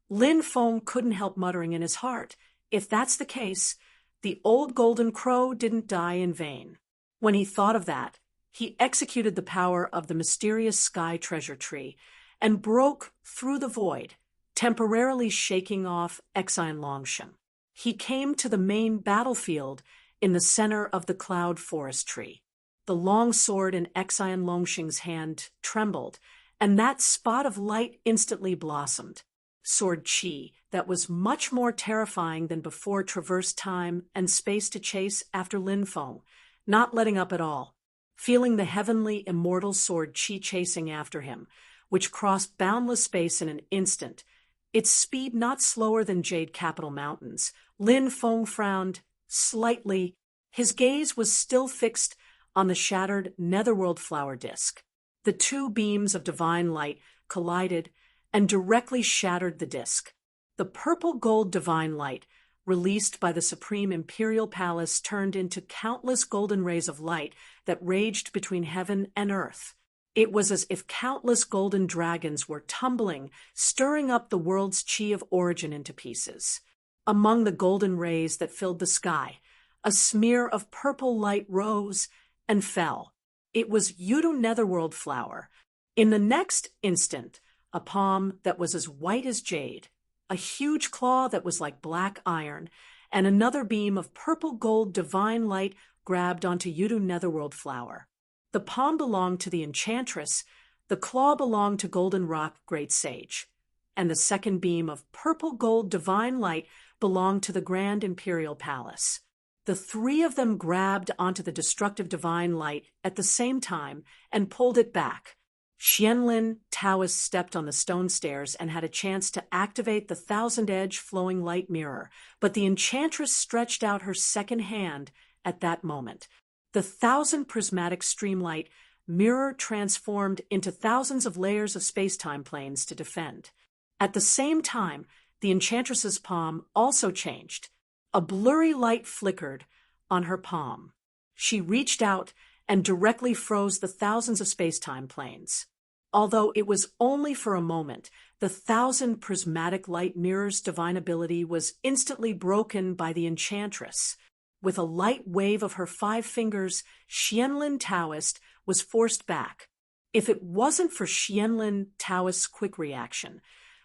Lin Feng couldn't help muttering in his heart, if that's the case, the old golden crow didn't die in vain. When he thought of that, he executed the power of the mysterious sky treasure tree and broke through the void, temporarily shaking off Exine Longshan. he came to the main battlefield in the center of the cloud forest tree. The long sword in Exaion Longxing's hand trembled, and that spot of light instantly blossomed. Sword Qi that was much more terrifying than before traversed time and space to chase after Lin Feng, not letting up at all. Feeling the heavenly immortal sword Qi chasing after him, which crossed boundless space in an instant, its speed not slower than Jade Capital Mountains, Lin Feng frowned slightly. His gaze was still fixed on the shattered netherworld flower disk. The two beams of divine light collided and directly shattered the disk. The purple-gold divine light, released by the Supreme Imperial Palace, turned into countless golden rays of light that raged between heaven and earth. It was as if countless golden dragons were tumbling, stirring up the world's Qi of origin into pieces. Among the golden rays that filled the sky, a smear of purple light rose and fell. It was Yudu Netherworld flower. In the next instant, a palm that was as white as jade, a huge claw that was like black iron, and another beam of purple-gold divine light grabbed onto Yudu Netherworld flower. The palm belonged to the enchantress, the claw belonged to Golden Rock Great Sage, and the second beam of purple-gold divine light belonged to the Grand Imperial Palace. The three of them grabbed onto the destructive divine light at the same time and pulled it back. Xianlin Taoist stepped on the stone stairs and had a chance to activate the thousand-edge flowing light mirror, but the enchantress stretched out her second hand at that moment. The 1,000 prismatic streamlight mirror transformed into thousands of layers of space-time planes to defend. At the same time, the enchantress's palm also changed. A blurry light flickered on her palm. She reached out and directly froze the thousands of space-time planes. Although it was only for a moment, the 1,000 prismatic light mirror's divine ability was instantly broken by the enchantress. With a light wave of her 5 fingers, Xianlin Taoist was forced back. If it wasn't for Xianlin Taoist's quick reaction,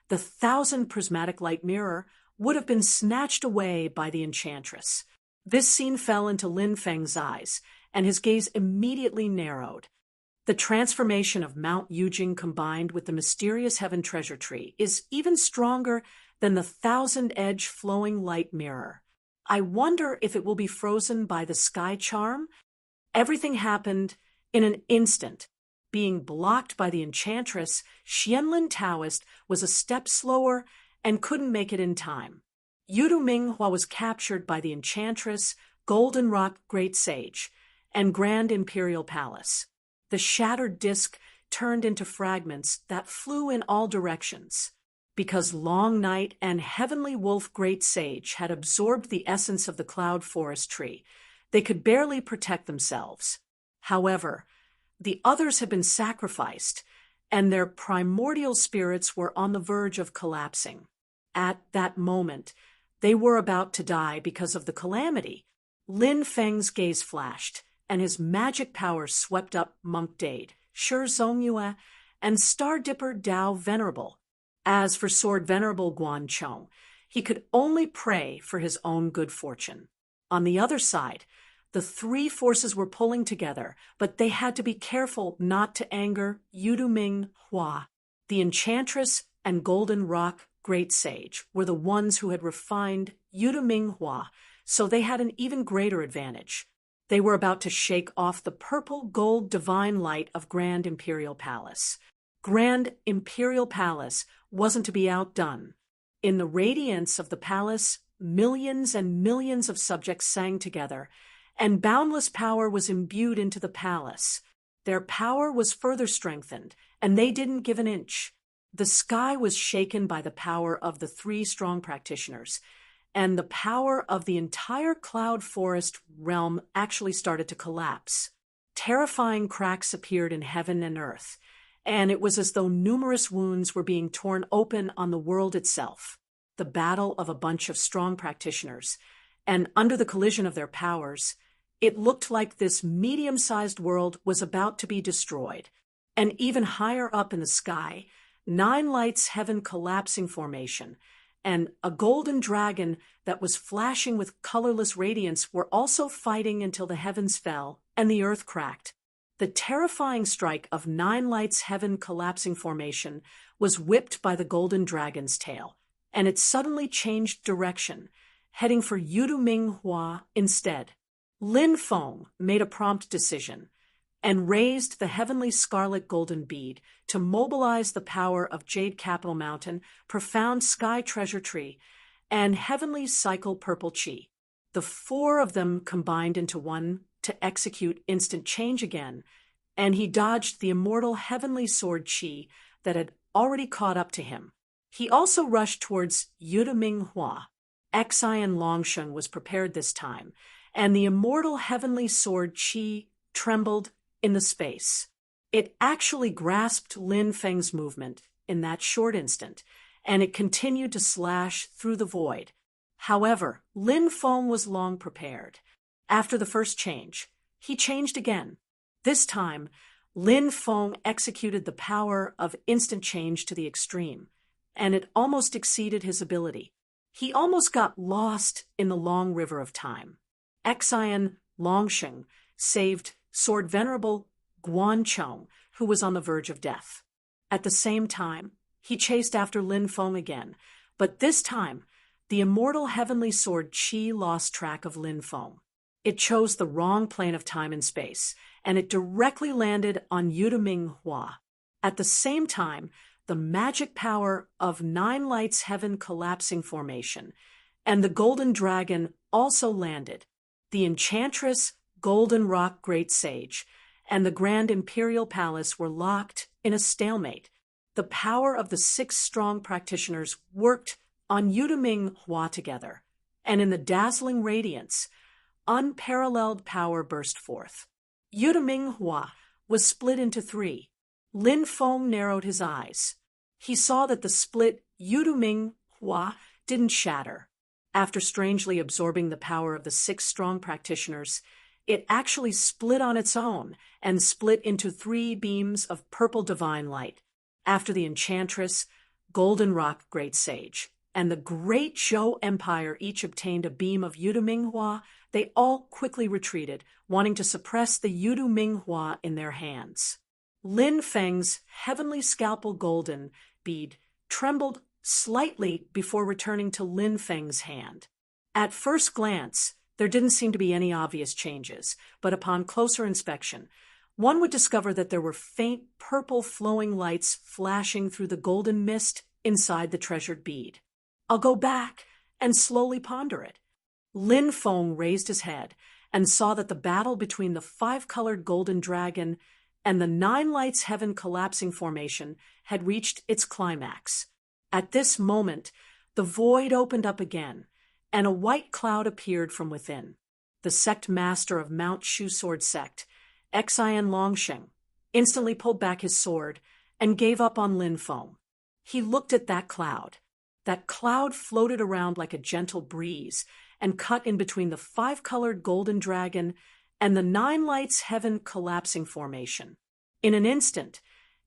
the 1,000 prismatic light mirror would have been snatched away by the enchantress. This scene fell into Lin Feng's eyes, and his gaze immediately narrowed. The transformation of Mount Yujing combined with the mysterious heaven treasure tree is even stronger than the 1,000-edge flowing light mirror. I wonder if it will be frozen by the sky charm? Everything happened in an instant. Being blocked by the enchantress, Xianlin Taoist was a step slower and couldn't make it in time. Yudu Minghua was captured by the enchantress, Golden Rock Great Sage, and Grand Imperial Palace. The shattered disk turned into fragments that flew in all directions. Because Long Night and Heavenly Wolf Great Sage had absorbed the essence of the cloud forest tree, they could barely protect themselves. However, the others had been sacrificed, and their primordial spirits were on the verge of collapsing. At that moment, they were about to die because of the calamity. Lin Feng's gaze flashed, and his magic power swept up Monk Dade, Shi Zongyue, and Star Dipper Dao Venerable. As for Sword Venerable Guan Chong, he could only pray for his own good fortune. On the other side, the three forces were pulling together, but they had to be careful not to anger Yudu Minghua. The enchantress and Golden Rock Great Sage were the ones who had refined Yudu Minghua, so they had an even greater advantage. They were about to shake off the purple-gold divine light of Grand Imperial Palace. Grand Imperial Palace wasn't to be outdone. In the radiance of the palace, millions and millions of subjects sang together, and boundless power was imbued into the palace. Their power was further strengthened, and they didn't give an inch. The sky was shaken by the power of the 3 strong practitioners, and the power of the entire cloud forest realm actually started to collapse. Terrifying cracks appeared in heaven and earth, and it was as though numerous wounds were being torn open on the world itself. The battle of a bunch of strong practitioners, and under the collision of their powers, it looked like this medium-sized world was about to be destroyed. And even higher up in the sky, 9 lights heaven collapsing formation, and a golden dragon that was flashing with colorless radiance were also fighting until the heavens fell and the earth cracked. The terrifying strike of 9 lights heaven collapsing formation was whipped by the golden dragon's tail, and it suddenly changed direction, heading for Yuduming Hua instead. Lin Feng made a prompt decision and raised the heavenly scarlet golden bead to mobilize the power of Jade Capital Mountain, Profound Sky Treasure Tree, and Heavenly Cycle Purple Chi. The 4 of them combined into one to execute instant change again, and he dodged the immortal heavenly sword Chi that had already caught up to him. He also rushed towards Yuduming Hua. Xian Longsheng was prepared this time, and the immortal heavenly sword Chi trembled in the space. It actually grasped Lin Feng's movement in that short instant, and it continued to slash through the void. However, Lin Feng was long prepared. After the first change, he changed again. This time, Lin Feng executed the power of instant change to the extreme, and it almost exceeded his ability. He almost got lost in the long river of time. Xian Longsheng saved Sword Venerable Guanchong, who was on the verge of death. At the same time, he chased after Lin Feng again, but this time, the immortal heavenly sword Qi lost track of Lin Feng. It chose the wrong plane of time and space, and it directly landed on Yuduming Hua. At the same time, the magic power of 9 lights heaven collapsing formation, and the golden dragon also landed. The enchantress Golden Rock Great Sage and the Grand Imperial Palace were locked in a stalemate. The power of the 6 strong practitioners worked on Yuduming Hua together, and in the dazzling radiance, unparalleled power burst forth. Yuduming Hua was split into 3. Lin Feng narrowed his eyes. He saw that the split Yuduming Hua didn't shatter. After strangely absorbing the power of the 6 strong practitioners, it actually split on its own and split into 3 beams of purple divine light. After the enchantress, Golden Rock Great Sage, and the Great Zhou Empire each obtained a beam of Yuduming Hua, they all quickly retreated, wanting to suppress the Yuduming Hua in their hands. Lin Feng's heavenly scalpel golden bead trembled slightly before returning to Lin Feng's hand. At first glance, there didn't seem to be any obvious changes, but upon closer inspection, one would discover that there were faint purple flowing lights flashing through the golden mist inside the treasured bead. I'll go back and slowly ponder it. Lin Feng raised his head and saw that the battle between the 5-colored golden dragon and the 9 lights heaven collapsing formation had reached its climax. At this moment, the void opened up again, and a white cloud appeared from within. The sect master of Mount Shusword Sect, Xian Longsheng, instantly pulled back his sword and gave up on Lin Feng. He looked at that cloud. That cloud floated around like a gentle breeze and cut in between the 5-colored golden dragon and the 9 lights heaven collapsing formation. In an instant,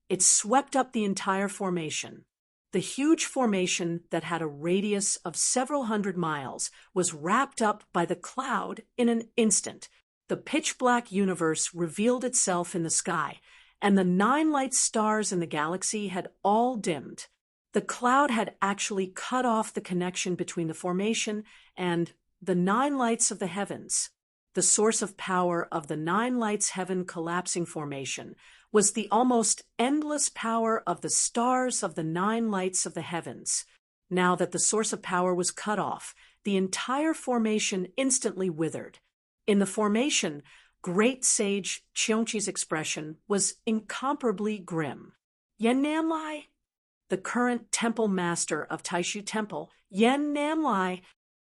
it swept up the entire formation. The huge formation that had a radius of several hundred miles was wrapped up by the cloud in an instant. The pitch-black universe revealed itself in the sky, and the 9 light stars in the galaxy had all dimmed. The cloud had actually cut off the connection between the formation and the 9 lights of the heavens. The source of power of the 9 lights heaven collapsing formation was the almost endless power of the stars of the 9 lights of the heavens. Now that the source of power was cut off, the entire formation instantly withered. In the formation, Great Sage Qiongqi's expression was incomparably grim. Yan Nanlai, the current temple master of Taishu Temple, Yan Nanlai,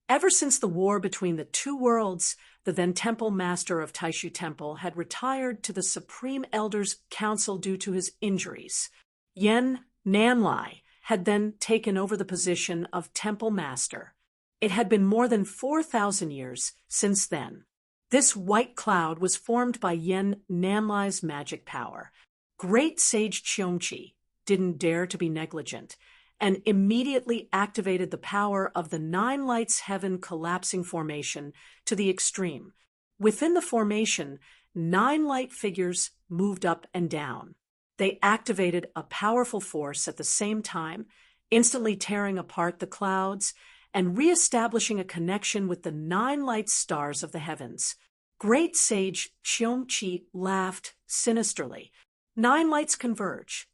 ever since the war between the 2 worlds, the then temple master of Taishu Temple had retired to the Supreme Elders' Council due to his injuries. Yan Nanlai had then taken over the position of temple master. It had been more than 4,000 years since then. This white cloud was formed by Yan Nanlai's magic power. Great Sage Qiongqi didn't dare to be negligent, and immediately activated the power of the Nine Lights Heaven collapsing formation to the extreme. Within the formation, 9 light figures moved up and down. They activated a powerful force at the same time, instantly tearing apart the clouds and re-establishing a connection with the 9 light stars of the heavens. Great Sage Xiongqi laughed sinisterly. 9 lights converge.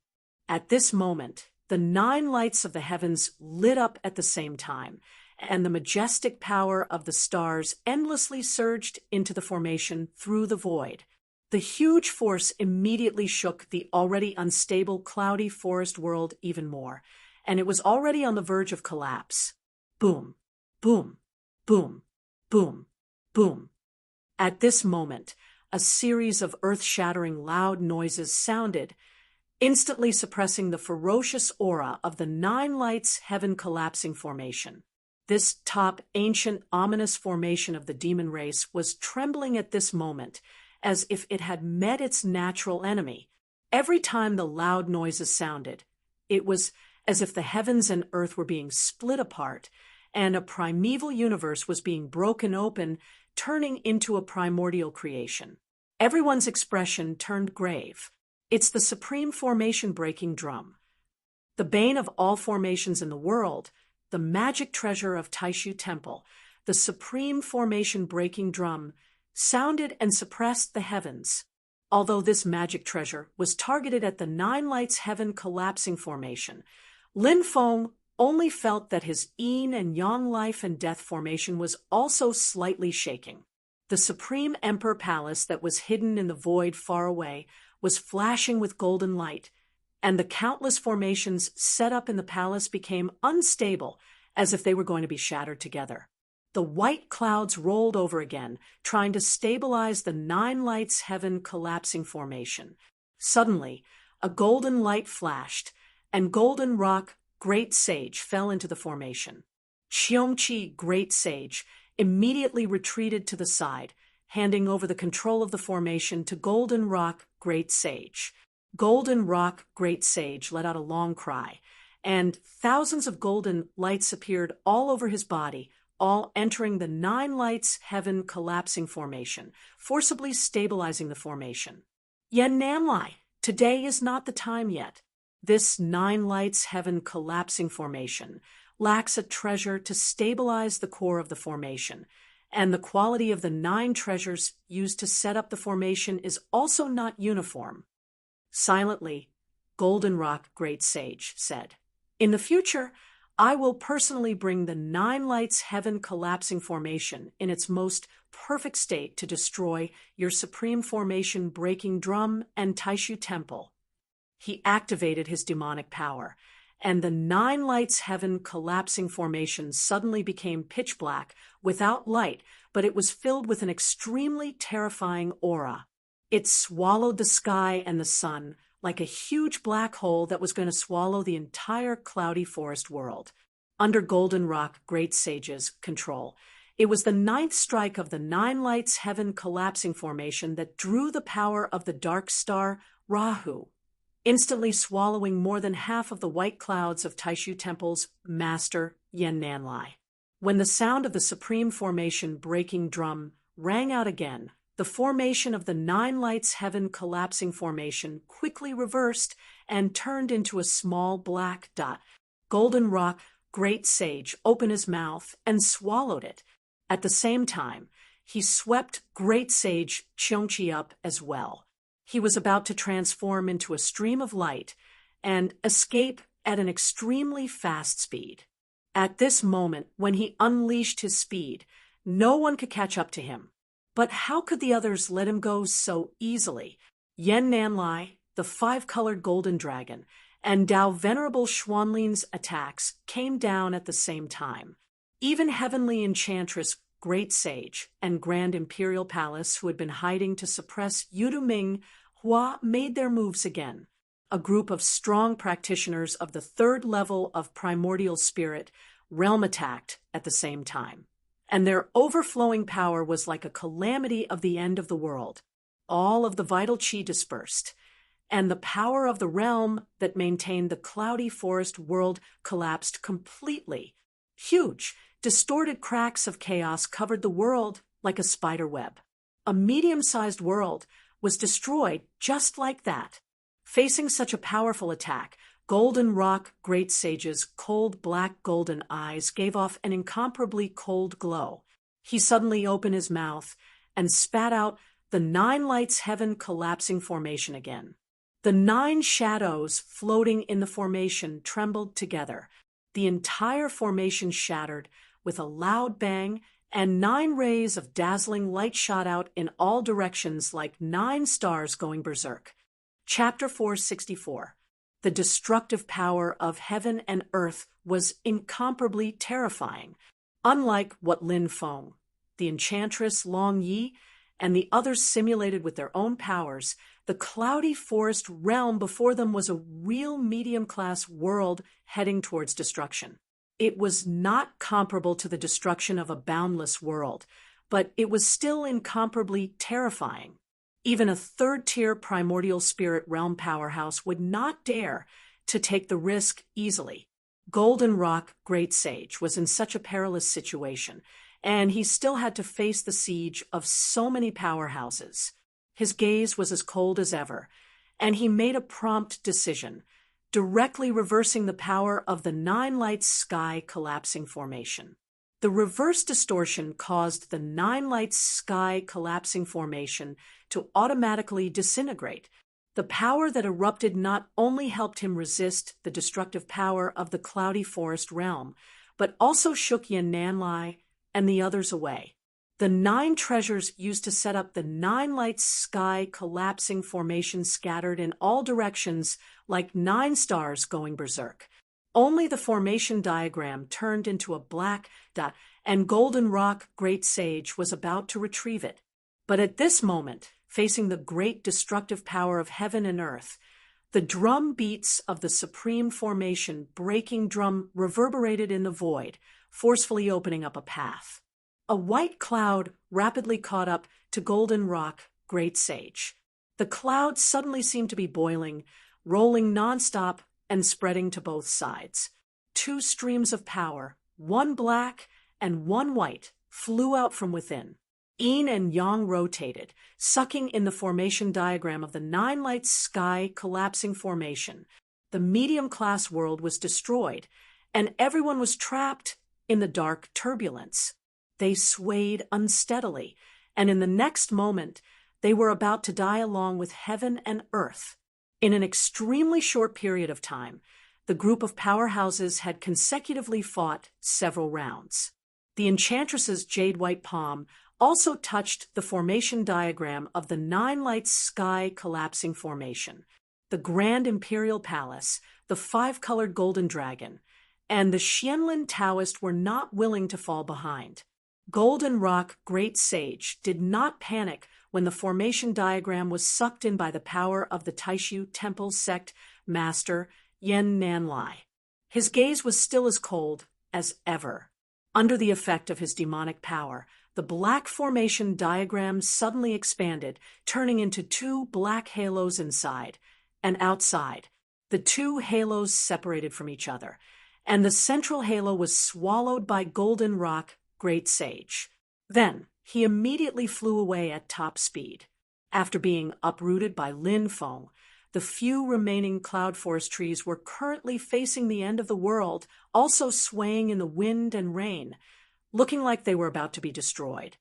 At this moment, the 9 lights of the heavens lit up at the same time, and the majestic power of the stars endlessly surged into the formation through the void. The huge force immediately shook the already unstable, cloudy forest world even more, and it was already on the verge of collapse. Boom, boom, boom, boom, boom. At this moment, a series of earth-shattering loud noises sounded, instantly suppressing the ferocious aura of the 9 lights heaven collapsing formation. This top, ancient, ominous formation of the demon race was trembling at this moment, as if it had met its natural enemy. Every time the loud noises sounded, it was as if the heavens and earth were being split apart, and a primeval universe was being broken open, turning into a primordial creation. Everyone's expression turned grave. It's the supreme formation-breaking drum. The bane of all formations in the world, the magic treasure of Taishu Temple, the supreme formation-breaking drum, sounded and suppressed the heavens. Although this magic treasure was targeted at the 9 lights heaven collapsing formation, Lin Feng only felt that his yin and yang life and death formation was also slightly shaking. The supreme emperor palace that was hidden in the void far away was flashing with golden light, and the countless formations set up in the palace became unstable, as if they were going to be shattered together. The white clouds rolled over again, trying to stabilize the 9 lights heaven collapsing formation. Suddenly, a golden light flashed, and Golden Rock, Great Sage, fell into the formation. Xiongqi, Great Sage, immediately retreated to the side, handing over the control of the formation to Golden Rock, Great Sage. Golden Rock, Great Sage let out a long cry, and thousands of golden lights appeared all over his body, all entering the 9 lights heaven collapsing formation, forcibly stabilizing the formation. Yan Nanlai, today is not the time yet. This 9 lights heaven collapsing formation lacks a treasure to stabilize the core of the formation, and the quality of the 9 treasures used to set up the formation is also not uniform. Silently, Golden Rock, Great Sage, said, "In the future, I will personally bring the 9 lights heaven collapsing formation in its most perfect state to destroy your supreme formation breaking drum and Taishu Temple." He activated his demonic power, and the 9 lights heaven collapsing formation suddenly became pitch black, without light, but it was filled with an extremely terrifying aura. It swallowed the sky and the sun like a huge black hole that was going to swallow the entire cloudy forest world. Under Golden Rock, Great Sage's control, it was the 9th strike of the 9 lights heaven collapsing formation that drew the power of the dark star Rahu, instantly swallowing more than half of the white clouds of Taishu Temple's master, Yan Nanlai. When the sound of the supreme formation breaking drum rang out again, the formation of the 9 lights heaven collapsing formation quickly reversed and turned into a small black dot. Golden Rock, Great Sage, opened his mouth and swallowed it. At the same time, he swept Great Sage Xiongqi up as well. He was about to transform into a stream of light and escape at an extremely fast speed. At this moment, when he unleashed his speed, no one could catch up to him. But how could the others let him go so easily? Yan Nanlai, the 5-colored golden dragon, and Dao Venerable Xuanlin's attacks came down at the same time. Even Heavenly Enchantress Great Sage and Grand Imperial Palace, who had been hiding to suppress Yuduming Hua, made their moves again. A group of strong practitioners of the 3rd level of primordial spirit realm attacked at the same time, and their overflowing power was like a calamity of the end of the world. All of the vital chi dispersed, and the power of the realm that maintained the cloudy forest world collapsed completely. Huge, distorted cracks of chaos covered the world like a spider web. A medium-sized world was destroyed just like that. Facing such a powerful attack, Golden Rock Great Sage's cold black golden eyes gave off an incomparably cold glow. He suddenly opened his mouth and spat out the 9 lights heaven collapsing formation again. The 9 shadows floating in the formation trembled together. The entire formation shattered with a loud bang, and 9 rays of dazzling light shot out in all directions like 9 stars going berserk. Chapter 464. The destructive power of heaven and earth was incomparably terrifying. Unlike what Lin Feng, the enchantress Long Yi, and the others simulated with their own powers, the cloudy forest realm before them was a real medium-class world heading towards destruction. It was not comparable to the destruction of a boundless world, but it was still incomparably terrifying. Even a third-tier primordial spirit realm powerhouse would not dare to take the risk easily. Golden Rock Great Sage was in such a perilous situation, and he still had to face the siege of so many powerhouses. His gaze was as cold as ever, and he made a prompt decision, directly reversing the power of the 9 lights sky collapsing formation. The reverse distortion caused the 9 lights sky collapsing formation to automatically disintegrate. The power that erupted not only helped him resist the destructive power of the cloudy forest realm, but also shook Yan Nanlai and the others away. The 9 treasures used to set up the 9 lights sky collapsing formation scattered in all directions like 9 stars going berserk. Only the formation diagram turned into a black dot, and Golden Rock Great Sage was about to retrieve it. But at this moment, facing the great destructive power of heaven and earth, the drum beats of the supreme formation breaking drum reverberated in the void, forcefully opening up a path. A white cloud rapidly caught up to Golden Rock Great Sage. The cloud suddenly seemed to be boiling, rolling nonstop and spreading to both sides. 2 streams of power, one black and one white, flew out from within. Yin and Yang rotated, sucking in the formation diagram of the 9 lights sky collapsing formation. The medium-class world was destroyed, and everyone was trapped in the dark turbulence. They swayed unsteadily, and in the next moment, they were about to die along with heaven and earth. In an extremely short period of time, the group of powerhouses had consecutively fought several rounds. The enchantress's jade white palm also touched the formation diagram of the 9 lights sky collapsing formation. The Grand Imperial Palace, the 5-colored golden dragon, and the Xianlin Taoist were not willing to fall behind. Golden Rock Great Sage did not panic when the formation diagram was sucked in by the power of the Taishu Temple sect master Yan Nanlai. His gaze was still as cold as ever. Under the effect of his demonic power, the black formation diagram suddenly expanded, turning into 2 black halos inside and outside. The 2 halos separated from each other, and the central halo was swallowed by Golden Rock Great Sage. Then he immediately flew away at top speed. After being uprooted by Lin Feng, the few remaining cloud forest trees were currently facing the end of the world, also swaying in the wind and rain, looking like they were about to be destroyed.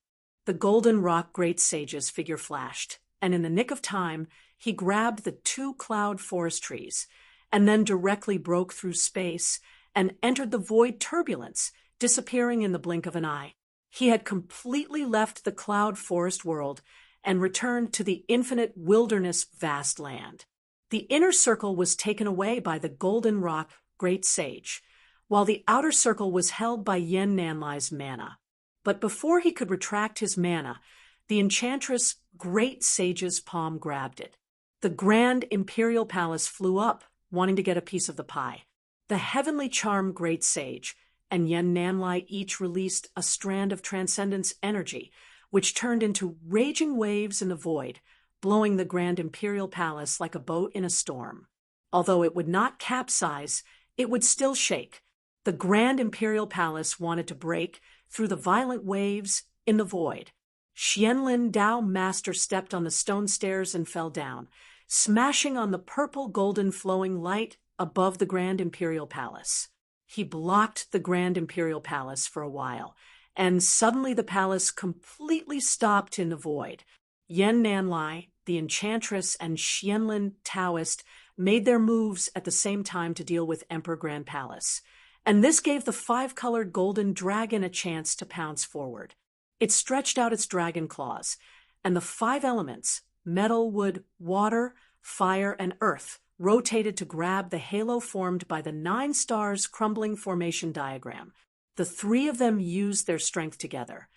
The Golden Rock Great Sage's figure flashed, and in the nick of time, he grabbed the 2 cloud forest trees, and then directly broke through space and entered the void turbulence, disappearing in the blink of an eye. He had completely left the cloud forest world and returned to the infinite wilderness vast land. The inner circle was taken away by the Golden Rock Great Sage, while the outer circle was held by Yan Nanlai's mana. But before he could retract his mana, the enchantress Great Sage's palm grabbed it. The Grand Imperial Palace flew up, wanting to get a piece of the pie. The heavenly charm Great Sage and Yan Nanlai each released a strand of transcendence energy, which turned into raging waves in the void, blowing the Grand Imperial Palace like a boat in a storm. Although it would not capsize, it would still shake. The Grand Imperial Palace wanted to break through the violent waves in the void. Xianlin Dao Master stepped on the stone stairs and fell down, smashing on the purple golden flowing light above the Grand Imperial Palace. He blocked the Grand Imperial Palace for a while, and suddenly the palace completely stopped in the void. Yan Nanlai, the enchantress, and Xianlin Taoist made their moves at the same time to deal with Emperor Grand Palace, and this gave the five-colored golden dragon a chance to pounce forward. It stretched out its dragon claws, and the five elements, metal, wood, water, fire, and earth, rotated to grab the halo formed by the 9 stars crumbling formation diagram. The 3 of them used their strength together,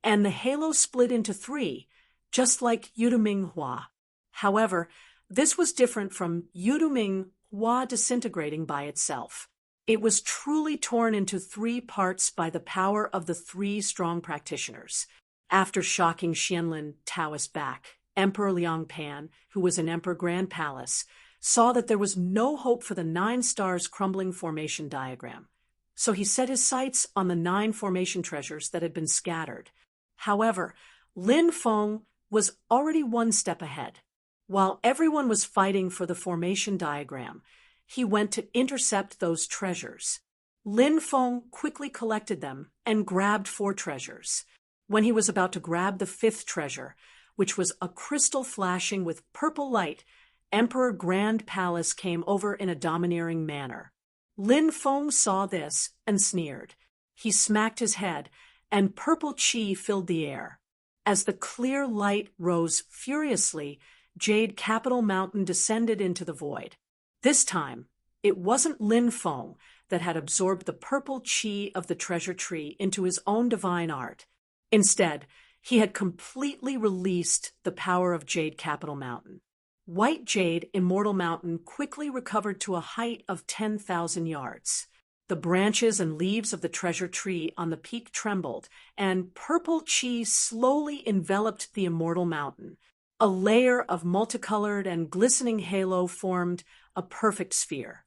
and the halo split into 3, just like Yuduming Hua. However, this was different from Yuduming Hua disintegrating by itself. It was truly torn into 3 parts by the power of the 3 strong practitioners. After shocking Xianlin Taoist back, Emperor Liang Pan, who was in Emperor Grand Palace, saw that there was no hope for the 9 stars crumbling formation diagram. So he set his sights on the 9 formation treasures that had been scattered. However, Lin Feng was already 1 step ahead. While everyone was fighting for the formation diagram, he went to intercept those treasures. Lin Feng quickly collected them and grabbed 4 treasures. When he was about to grab the 5th treasure, which was a crystal flashing with purple light, Emperor Grand Palace came over in a domineering manner. Lin Feng saw this and sneered. He smacked his head, and purple qi filled the air. As the clear light rose furiously, Jade Capital Mountain descended into the void. This time, it wasn't Lin Feng that had absorbed the purple qi of the treasure tree into his own divine art. Instead, he had completely released the power of Jade Capital Mountain. White Jade Immortal Mountain quickly recovered to a height of 10,000 yards. The branches and leaves of the treasure tree on the peak trembled, and purple qi slowly enveloped the Immortal Mountain. A layer of multicolored and glistening halo formed a perfect sphere.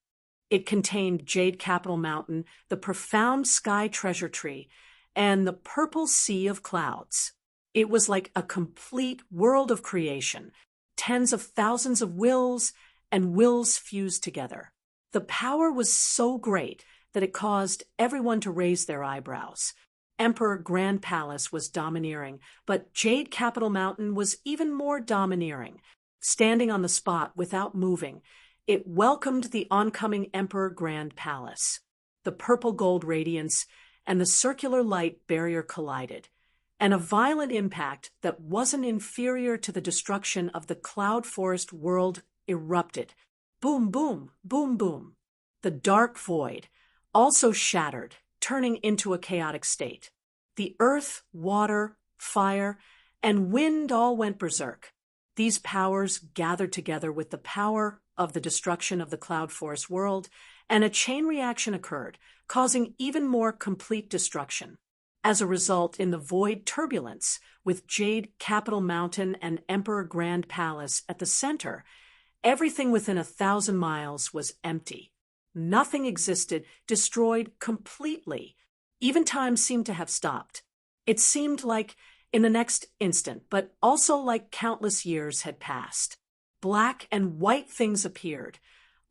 It contained Jade Capital Mountain, the profound sky treasure tree, and the purple sea of clouds. It was like a complete world of creation, tens of thousands of wills and wills fused together. The power was so great that it caused everyone to raise their eyebrows. Emperor Grand Palace was domineering, but Jade Capital Mountain was even more domineering. Standing on the spot without moving, it welcomed the oncoming Emperor Grand Palace. The purple gold radiance and the circular light barrier collided, and a violent impact that wasn't inferior to the destruction of the cloud forest world erupted. Boom, boom, boom, boom. The dark void also shattered, turning into a chaotic state. The earth, water, fire, and wind all went berserk. These powers gathered together with the power of the destruction of the cloud forest world, and a chain reaction occurred, causing even more complete destruction. As a result, in the void turbulence, with Jade Capital Mountain and Emperor Grand Palace at the center, everything within 1,000 miles was empty. Nothing existed, destroyed completely. Even time seemed to have stopped. It seemed like in the next instant, but also like countless years had passed. Black and white things appeared,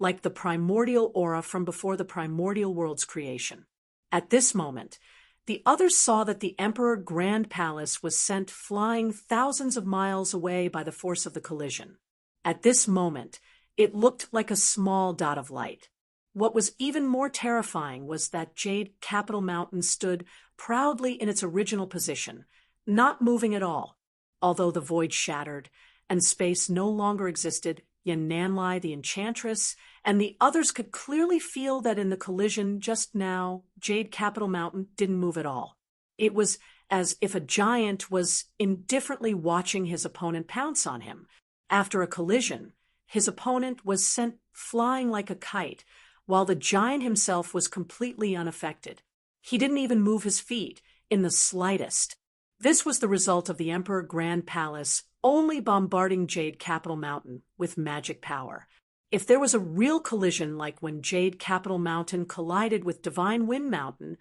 like the primordial aura from before the primordial world's creation. At this moment, the others saw that the Emperor Grand Palace was sent flying thousands of miles away by the force of the collision. At this moment, it looked like a small dot of light. What was even more terrifying was that Jade Capital Mountain stood proudly in its original position, not moving at all. Although the void shattered and space no longer existed, Yan Nanlai, the enchantress, and the others could clearly feel that in the collision just now, Jade Capital Mountain didn't move at all. It was as if a giant was indifferently watching his opponent pounce on him. After a collision, his opponent was sent flying like a kite, while the giant himself was completely unaffected. He didn't even move his feet in the slightest. This was the result of the Emperor Grand Palace only bombarding Jade Capital Mountain with magic power. If there was a real collision like when Jade Capital Mountain collided with Divine Wind Mountain,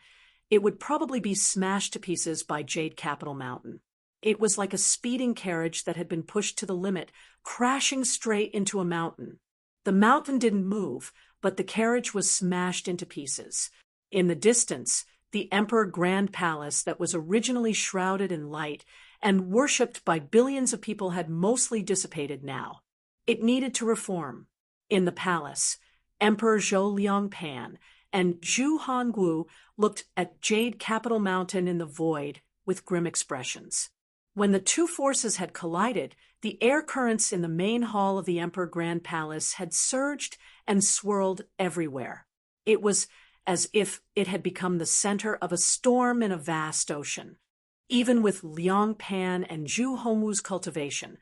it would probably be smashed to pieces by Jade Capital Mountain. It was like a speeding carriage that had been pushed to the limit, crashing straight into a mountain. The mountain didn't move, but the carriage was smashed into pieces. In the distance, the Emperor Grand Palace that was originally shrouded in light and worshipped by billions of people had mostly dissipated now. It needed to reform. In the palace, Emperor Zhou Liangpan and Zhu Hongwu looked at Jade Capital Mountain in the void with grim expressions. When the two forces had collided, the air currents in the main hall of the Emperor Grand Palace had surged and swirled everywhere. It was as if it had become the center of a storm in a vast ocean. Even with Liang Pan and Zhu Hongwu's cultivation,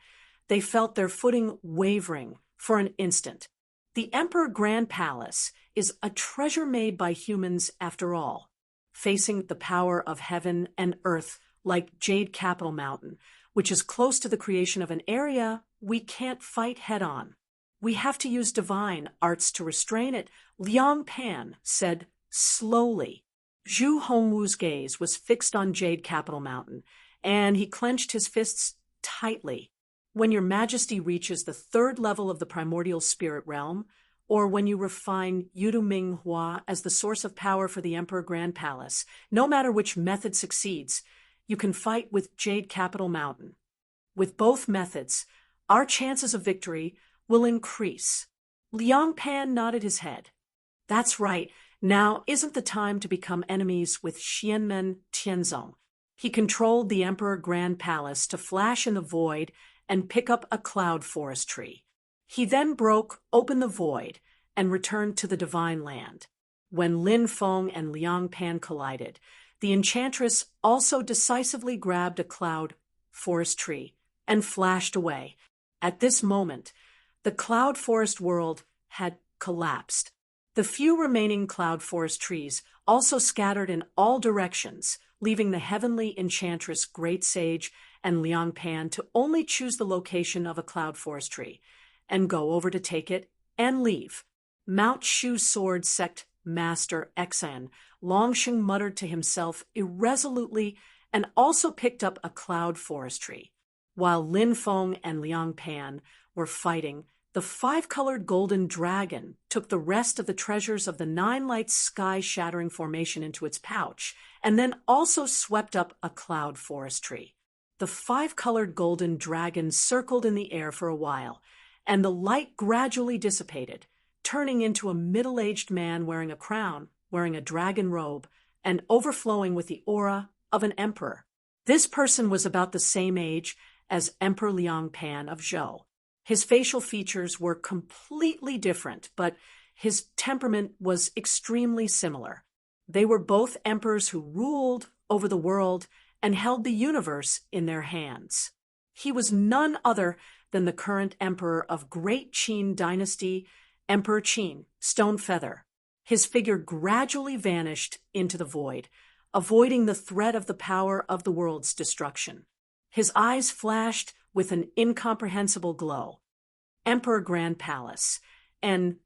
they felt their footing wavering for an instant. The Emperor Grand Palace is a treasure made by humans after all. Facing the power of heaven and earth like Jade Capital Mountain, which is close to the creation of an area we can't fight head-on. We have to use divine arts to restrain it, Liang Pan said slowly. Zhu Hongwu's gaze was fixed on Jade Capital Mountain, and he clenched his fists tightly. When your majesty reaches the third level of the primordial spirit realm, or when you refine Yudu Minghua as the source of power for the Emperor Grand Palace, no matter which method succeeds, you can fight with Jade Capital Mountain. With both methods, our chances of victory will increase. Liang Pan nodded his head. That's right. Now isn't the time to become enemies with Xianmen Tianzong. He controlled the Emperor Grand Palace to flash in the void and pick up a cloud forest tree. He then broke open the void and returned to the divine land. When Lin Feng and Liang Pan collided, the enchantress also decisively grabbed a cloud forest tree and flashed away. At this moment, the cloud forest world had collapsed. The few remaining cloud forest trees also scattered in all directions, leaving the heavenly enchantress Great Sage and Liang Pan to only choose the location of a cloud forest tree and go over to take it and leave. Mount Shu Sword Sect Master Xan Longsheng muttered to himself irresolutely and also picked up a cloud forest tree. While Lin Feng and Liang Pan were fighting, the five-colored golden dragon took the rest of the treasures of the nine-light sky-shattering formation into its pouch, and then also swept up a cloud forest tree. The five-colored golden dragon circled in the air for a while, and the light gradually dissipated, turning into a middle-aged man wearing a crown, wearing a dragon robe, and overflowing with the aura of an emperor. This person was about the same age as Emperor Liang Pan of Zhou. His facial features were completely different, but his temperament was extremely similar. They were both emperors who ruled over the world and held the universe in their hands. He was none other than the current emperor of Great Qin Dynasty, Emperor Qin, Stone Feather. His figure gradually vanished into the void, avoiding the threat of the power of the world's destruction. His eyes flashed with an incomprehensible glow. Emperor Grand Palace, and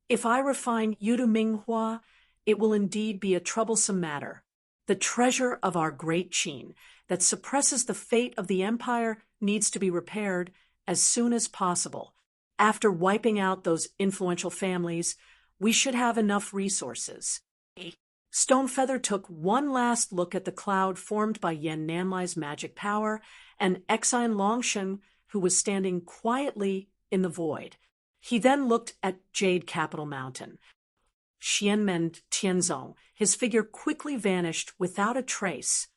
if I refine Yudu Minghua, it will indeed be a troublesome matter. The treasure of our great Qin that suppresses the fate of the empire needs to be repaired as soon as possible. After wiping out those influential families, we should have enough resources. Stonefeather took one last look at the cloud formed by Yan Nanlai's magic power and Exine Longshen, who was standing quietly in the void. He then looked at Jade Capital Mountain. Xianmen Tianzong, his figure quickly vanished without a trace.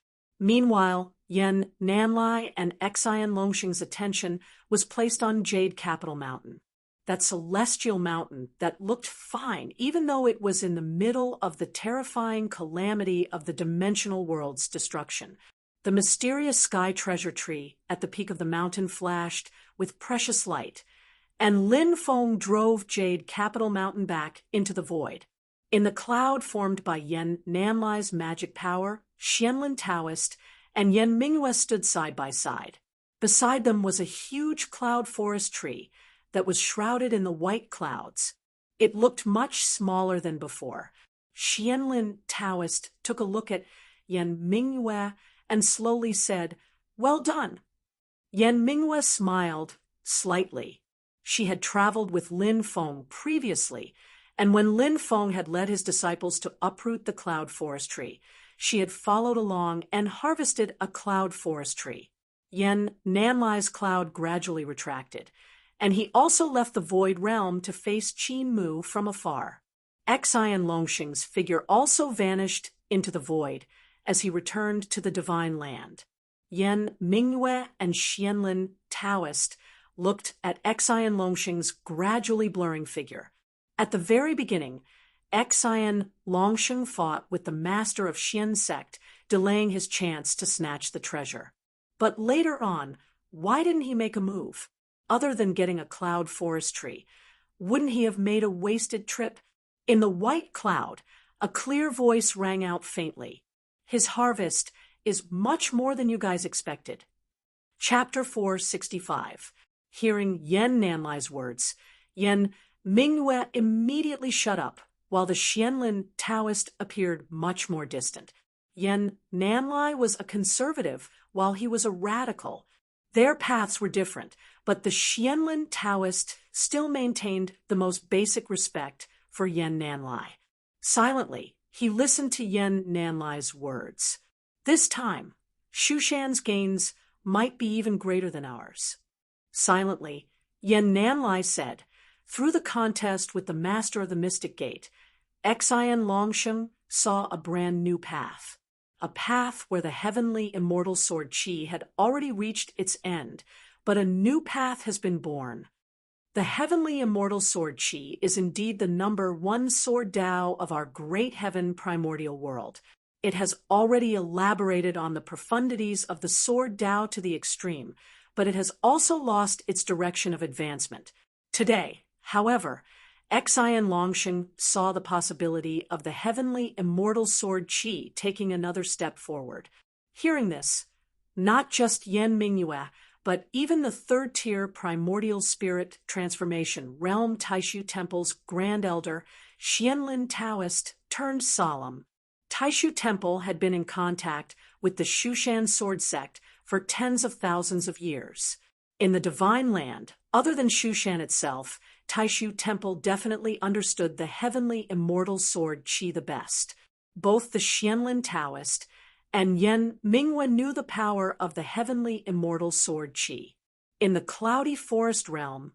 Meanwhile, Yan Nanlai and Exine Longshen's attention was placed on Jade Capital Mountain, that celestial mountain that looked fine, even though it was in the middle of the terrifying calamity of the dimensional world's destruction. The mysterious sky treasure tree at the peak of the mountain flashed with precious light, and Lin Feng drove Jade Capital Mountain back into the void. In the cloud formed by Yan Nanlai's magic power, Xianlin Taoist and Yan Mingyue stood side by side. Beside them was a huge cloud forest tree that was shrouded in the white clouds. It looked much smaller than before. Xianlin Taoist took a look at Yan Mingyue and slowly said, "Well done." Yan Mingyue smiled slightly. She had traveled with Lin Feng previously, and when Lin Feng had led his disciples to uproot the cloud forest tree, she had followed along and harvested a cloud forest tree. Yan Nanlai's cloud gradually retracted, and he also left the void realm to face Qin Mu from afar. Xian Longxing's figure also vanished into the void as he returned to the divine land. Yan Mingyue and Xianlin Taoist looked at Xian Longxing's gradually blurring figure. At the very beginning, Xian Longxing fought with the master of Xian sect, delaying his chance to snatch the treasure. But later on, why didn't he make a move? Other than getting a cloud forest tree, wouldn't he have made a wasted trip? In the white cloud, a clear voice rang out faintly. "His harvest is much more than you guys expected." Chapter 465. Hearing Yan Nanlai's words, Yan Mingyue immediately shut up, while the Xianlin Taoist appeared much more distant. Yan Nanlai was a conservative, while he was a radical. Their paths were different, but the Xianlin Taoist still maintained the most basic respect for Yan Nanlai. Silently, he listened to Yan Nanlai's words. This time, Shushan's gains might be even greater than ours. Silently, Yan Nanlai said, "Through the contest with the master of the Mystic Gate, Xian Longxing saw a brand new path. A path where the heavenly immortal sword Qi had already reached its end, but a new path has been born. The heavenly immortal sword Qi is indeed the number one sword Tao of our great heaven primordial world. It has already elaborated on the profundities of the sword Tao to the extreme, but it has also lost its direction of advancement. Today, however, Xian Longxing saw the possibility of the heavenly immortal sword Qi taking another step forward. Hearing this, not just Yan Mingyue, but even the third-tier primordial spirit transformation realm Taishu Temple's Grand Elder, Xianlin Taoist, turned solemn. Taishu Temple had been in contact with the Shushan sword sect for tens of thousands of years. In the divine land, other than Shushan itself, Taishu Temple definitely understood the heavenly immortal sword Qi the best. Both the Xianlin Taoist and Yan Mingyue knew the power of the heavenly immortal sword Qi. In the cloudy forest realm,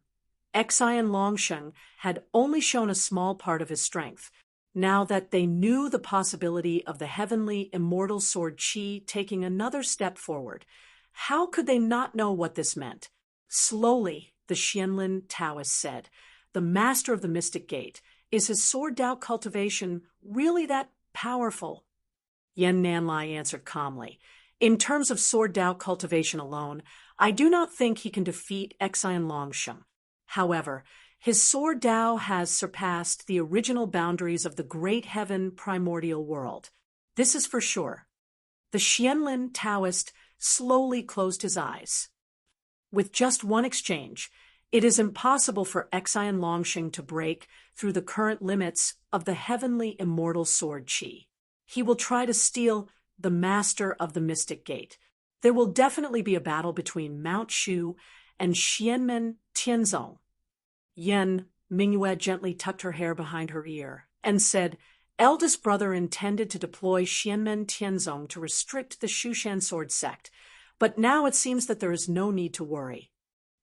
Xian Longxing had only shown a small part of his strength. Now that they knew the possibility of the heavenly immortal sword Qi taking another step forward, how could they not know what this meant? Slowly, the Xianlin Taoist said, "The master of the Mystic Gate, is his sword Tao cultivation really that powerful?" Yan Nanlai answered calmly, "In terms of sword Tao cultivation alone, I do not think he can defeat Xian Longxing. However, his sword Tao has surpassed the original boundaries of the great heaven primordial world. This is for sure." The Xianlin Taoist slowly closed his eyes. With just one exchange, it is impossible for Xian Longxing to break through the current limits of the heavenly immortal sword Qi. He will try to steal the master of the Mystic Gate. There will definitely be a battle between Mount Shu and Xianmen Tianzong. Yan Mingyue gently tucked her hair behind her ear and said, "Eldest brother intended to deploy Xianmen Tianzong to restrict the Shushan sword sect, but now it seems that there is no need to worry.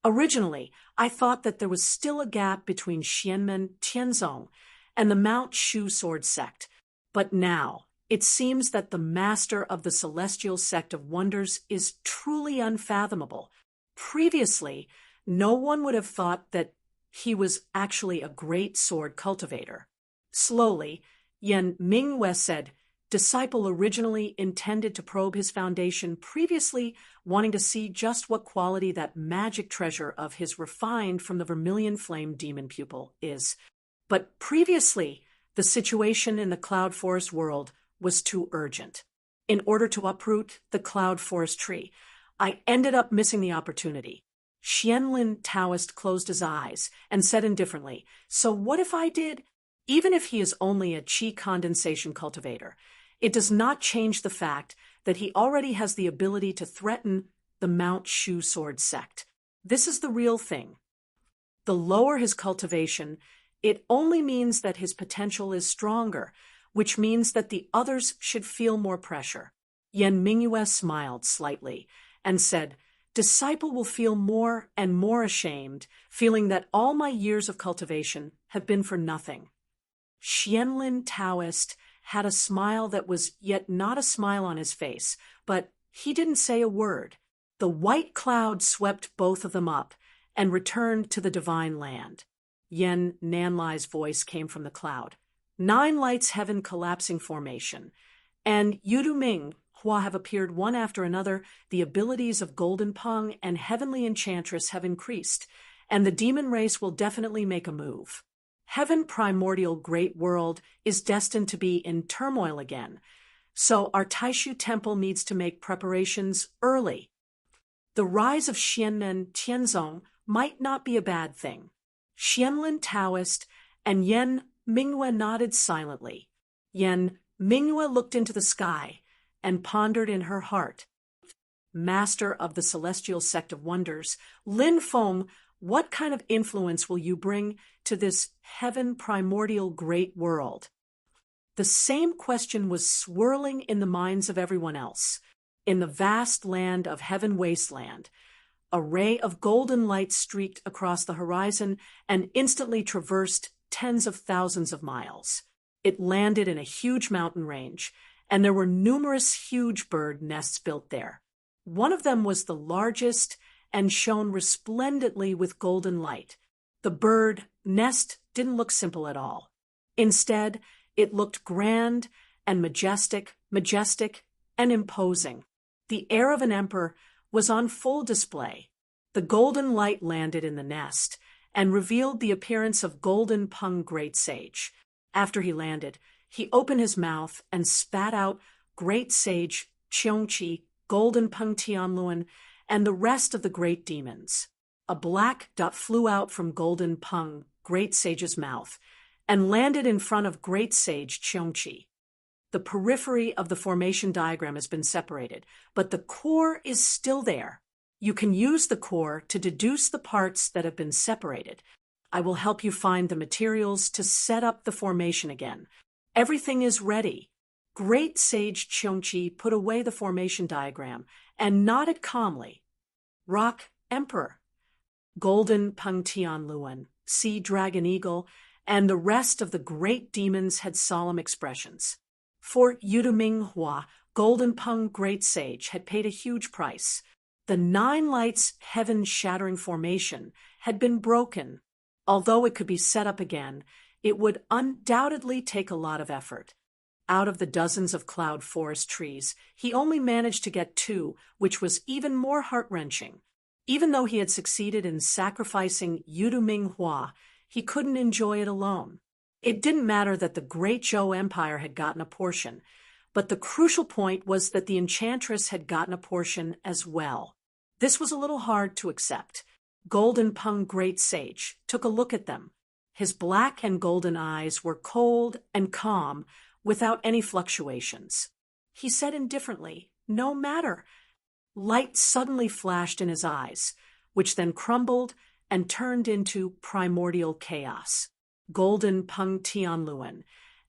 Originally, I thought that there was still a gap between Xianmen Tianzong and the Mount Shu sword sect, but now it seems that the master of the celestial sect of wonders is truly unfathomable. Previously, no one would have thought that he was actually a great sword cultivator." Slowly, Yan Mingyue said, "Disciple originally intended to probe his foundation, previously wanting to see just what quality that magic treasure of his refined from the vermilion flame demon pupil is. But previously, the situation in the Cloud Forest world was too urgent. in order to uproot the cloud forest tree. I ended up missing the opportunity. Xianlin Taoist closed his eyes and said indifferently, "So what if I did?" Even if he is only a qi condensation cultivator, it does not change the fact that he already has the ability to threaten the Mount Shu sword sect. This is the real thing. The lower his cultivation, it only means that his potential is stronger, which means that the others should feel more pressure. Yan Mingyue smiled slightly and said, "Disciple will feel more and more ashamed, feeling that all my years of cultivation have been for nothing." Xianlin Taoist had a smile that was yet not a smile on his face, but he didn't say a word. The white cloud swept both of them up and returned to the divine land. Yen Nanlai's voice came from the cloud. 9 lights heaven collapsing formation, and Yudu Ming Hua have appeared one after another. The abilities of Golden Peng and Heavenly Enchantress have increased, and the demon race will definitely make a move. Heaven Primordial Great World is destined to be in turmoil again, so our Taishu Temple needs to make preparations early. The rise of Xianmen Tianzong might not be a bad thing. Xianlin Taoist and Yen Mingyue nodded silently. Yen Mingyue looked into the sky and pondered in her heart. Master of the Celestial Sect of Wonders, Lin Feng, what kind of influence will you bring to this heaven primordial great world? The same question was swirling in the minds of everyone else. In the vast land of Heaven Wasteland, a ray of golden light streaked across the horizon and instantly traversed tens of thousands of miles. It landed in a huge mountain range, and there were numerous huge bird nests built there. One of them was the largest and shone resplendently with golden light. The bird nest didn't look simple at all. Instead, it looked grand and majestic and imposing. The air of an emperor was on full display. The golden light landed in the nest and revealed the appearance of Golden Peng Great Sage. After he landed, he opened his mouth and spat out Great Sage, Qiongqi, Golden Peng Tianluan, and the rest of the great demons. A black dot flew out from Golden Peng, Great Sage's mouth, and landed in front of Great Sage Qiongqi. The periphery of the formation diagram has been separated, but the core is still there. You can use the core to deduce the parts that have been separated. I will help you find the materials to set up the formation again. Everything is ready. Great Sage Qiongqi put away the formation diagram and nodded calmly. Rock Emperor, Golden Peng Tianluan, Sea Dragon Eagle, and the rest of the great demons had solemn expressions. For Yuduming Hua, Golden Peng Great Sage had paid a huge price. The 9 lights heaven-shattering formation had been broken. Although it could be set up again, it would undoubtedly take a lot of effort. Out of the dozens of cloud forest trees, he only managed to get 2, which was even more heart-wrenching. Even though he had succeeded in sacrificing Yuduming Hua, he couldn't enjoy it alone. It didn't matter that the Great Zhou Empire had gotten a portion, but the crucial point was that the Enchantress had gotten a portion as well. This was a little hard to accept. Golden Peng Great Sage took a look at them. His black and golden eyes were cold and calm, without any fluctuations. He said indifferently, "No matter." Light suddenly flashed in his eyes, which then crumbled and turned into primordial chaos. Golden Peng Tianluan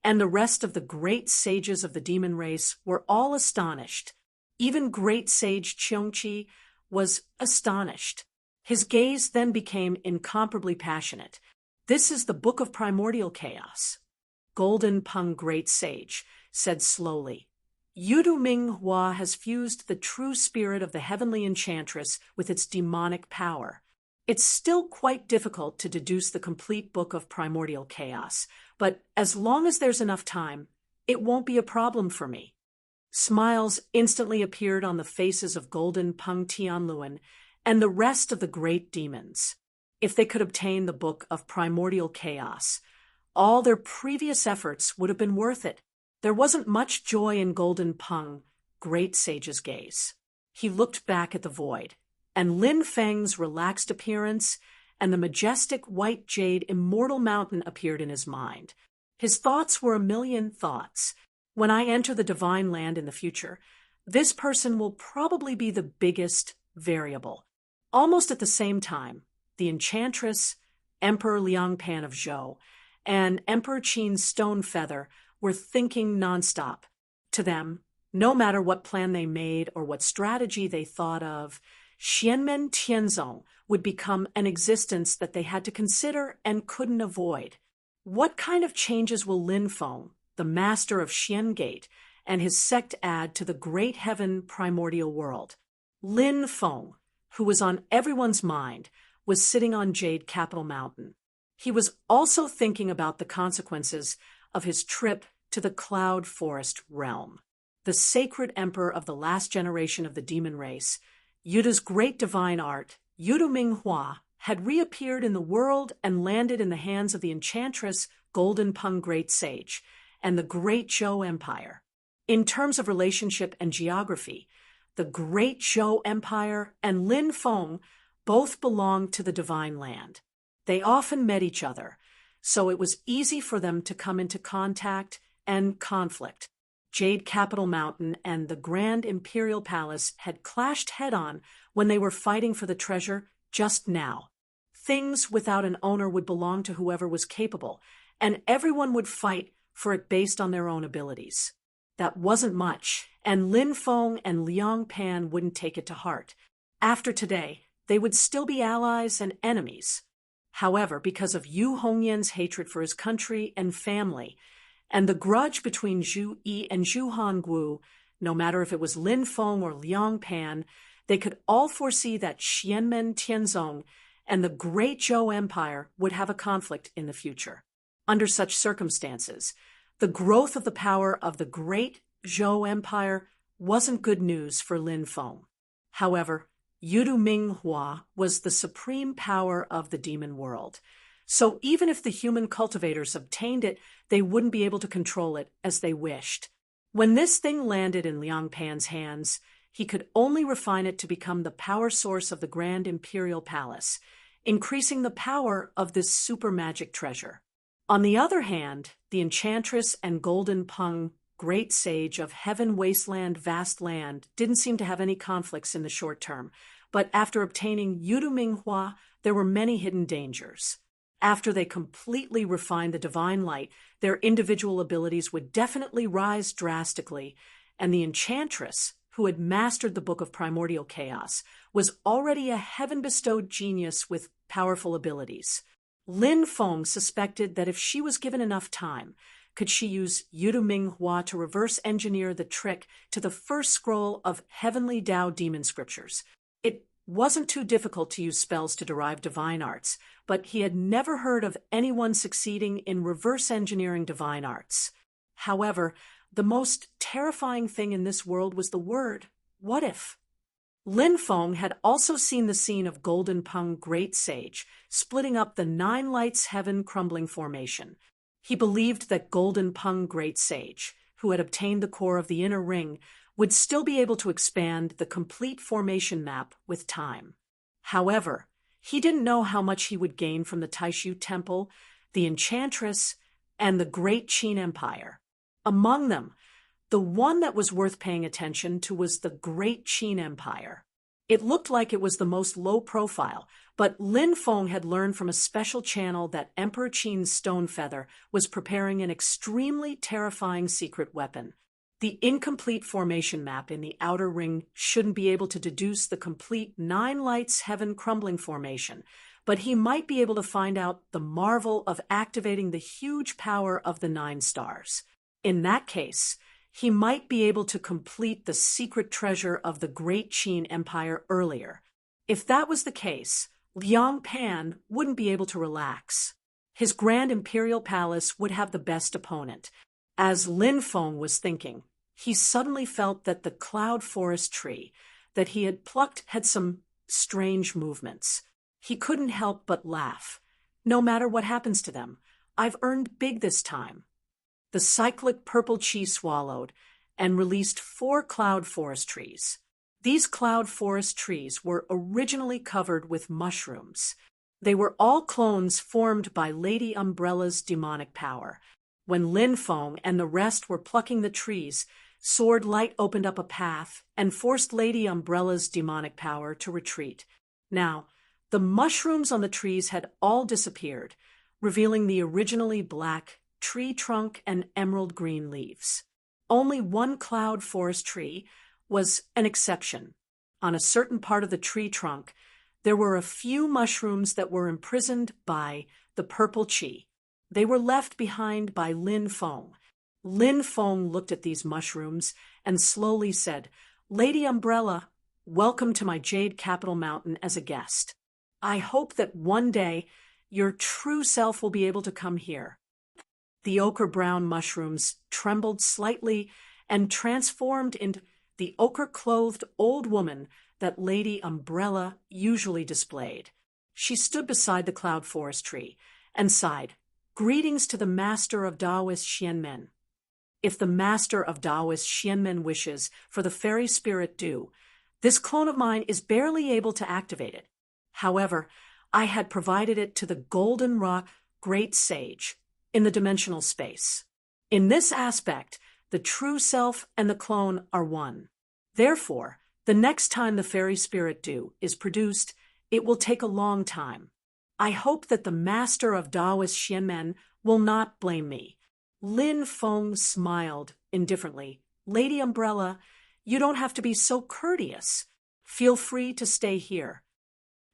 and the rest of the great sages of the demon race were all astonished. Even Great Sage Qiongqi was astonished. His gaze then became incomparably passionate. "This is the Book of Primordial Chaos." Golden Peng Great Sage said slowly, "Yuduming Hua has fused the true spirit of the Heavenly Enchantress with its demonic power. It's still quite difficult to deduce the complete Book of Primordial Chaos, but as long as there's enough time, it won't be a problem for me." Smiles instantly appeared on the faces of Golden Peng Tianluan and the rest of the great demons. If they could obtain the Book of Primordial Chaos, all their previous efforts would have been worth it. There wasn't much joy in Golden Peng, great sage's gaze. He looked back at the void, and Lin Feng's relaxed appearance and the majestic white jade immortal mountain appeared in his mind. His thoughts were a million thoughts. When I enter the divine land in the future, this person will probably be the biggest variable. Almost at the same time, the enchantress, Emperor Liang Pan of Zhou, and Emperor Qin's stone feather were thinking nonstop. To them, no matter what plan they made or what strategy they thought of, Xianmen Tianzong would become an existence that they had to consider and couldn't avoid. What kind of changes will Lin Feng, the master of Xian Gate, and his sect add to the great heaven primordial world? Lin Feng, who was on everyone's mind, was sitting on Jade Capital Mountain. He was also thinking about the consequences of his trip to the Cloud Forest realm. The sacred emperor of the last generation of the demon race, Yuda's great divine art, Yudu Minghua, had reappeared in the world and landed in the hands of the enchantress Golden Peng Great Sage and the Great Zhou Empire. In terms of relationship and geography, the Great Zhou Empire and Lin Feng both belonged to the divine land. They often met each other, so it was easy for them to come into contact and conflict. Jade Capital Mountain and the Grand Imperial Palace had clashed head-on when they were fighting for the treasure just now. Things without an owner would belong to whoever was capable, and everyone would fight for it based on their own abilities. That wasn't much, and Lin Feng and Liang Pan wouldn't take it to heart. After today, they would still be allies and enemies. However, because of Yu Hongyan's hatred for his country and family, and the grudge between Zhu Yi and Zhu Honggu, no matter if it was Lin Feng or Liang Pan, they could all foresee that Xianmen Tianzong and the Great Zhou Empire would have a conflict in the future. Under such circumstances, the growth of the power of the Great Zhou Empire wasn't good news for Lin Feng. However, Yudu Minghua was the supreme power of the demon world. So even if the human cultivators obtained it, they wouldn't be able to control it as they wished. When this thing landed in Liang Pan's hands, he could only refine it to become the power source of the Grand Imperial Palace, increasing the power of this super magic treasure. On the other hand, the enchantress and Golden Peng, Great Sage of Heaven Wasteland Vast Land, didn't seem to have any conflicts in the short term, but after obtaining Yudu Minghua, there were many hidden dangers. After they completely refined the divine light, their individual abilities would definitely rise drastically, and the enchantress, who had mastered the Book of Primordial Chaos, was already a heaven-bestowed genius with powerful abilities. Lin Feng suspected that if she was given enough time, could she use Yudu Minghua to reverse engineer the trick to the first scroll of Heavenly Tao Demon Scriptures. It wasn't too difficult to use spells to derive divine arts, but he had never heard of anyone succeeding in reverse engineering divine arts. However, the most terrifying thing in this world was the word, what if? Lin Feng had also seen the scene of Golden Peng Great Sage splitting up the Nine Lights Heaven crumbling formation. He believed that Golden Peng Great Sage, who had obtained the core of the inner ring, would still be able to expand the complete formation map with time. However, he didn't know how much he would gain from the Taishu Temple, the Enchantress, and the Great Qin Empire. Among them, the one that was worth paying attention to was the Great Qin Empire. It looked like it was the most low profile, but Lin Feng had learned from a special channel that Emperor Qin's stone feather was preparing an extremely terrifying secret weapon. The incomplete formation map in the outer ring shouldn't be able to deduce the complete Nine Lights Heaven crumbling formation, but he might be able to find out the marvel of activating the huge power of the 9 stars. In that case, he might be able to complete the secret treasure of the Great Qin Empire earlier. If that was the case, Liang Pan wouldn't be able to relax. His Grand Imperial Palace would have the best opponent. As Lin Feng was thinking, he suddenly felt that the Cloud Forest tree that he had plucked had some strange movements. He couldn't help but laugh. No matter what happens to them, I've earned big this time. The cyclic purple chi swallowed, and released 4 cloud forest trees. These cloud forest trees were originally covered with mushrooms. They were all clones formed by Lady Umbrella's demonic power. When Lin Feng and the rest were plucking the trees, Sword Light opened up a path and forced Lady Umbrella's demonic power to retreat. Now, the mushrooms on the trees had all disappeared, revealing the originally black tree trunk and emerald green leaves. Only one cloud forest tree was an exception. On a certain part of the tree trunk, there were a few mushrooms that were imprisoned by the purple chi. They were left behind by Lin Feng. Lin Feng looked at these mushrooms and slowly said, "Lady Umbrella, welcome to my Jade Capital Mountain as a guest. I hope that one day your true self will be able to come here." The ochre-brown mushrooms trembled slightly and transformed into the ochre-clothed old woman that Lady Umbrella usually displayed. She stood beside the cloud forest tree and sighed, "Greetings to the master of Taoist Xianmen. If the master of Taoist Xianmen wishes for the fairy spirit due, this clone of mine is barely able to activate it. However, I had provided it to the Golden Rock Great Sage in the dimensional space. In this aspect, the true self and the clone are one. Therefore, the next time the fairy spirit dew is produced, it will take a long time. I hope that the master of Taoist Xianmen will not blame me." Lin Feng smiled indifferently. "Lady Umbrella, you don't have to be so courteous. Feel free to stay here."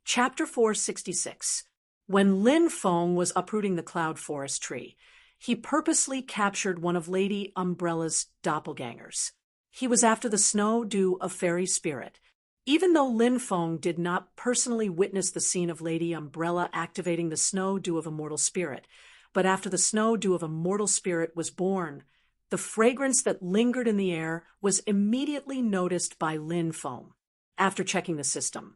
Chapter 466. When Lin Feng was uprooting the cloud forest tree, he purposely captured one of Lady Umbrella's doppelgangers. He was after the snow dew of fairy spirit. Even though Lin Feng did not personally witness the scene of Lady Umbrella activating the snow dew of a mortal spirit, but after the snow dew of a mortal spirit was born, the fragrance that lingered in the air was immediately noticed by Lin Feng. After checking the system,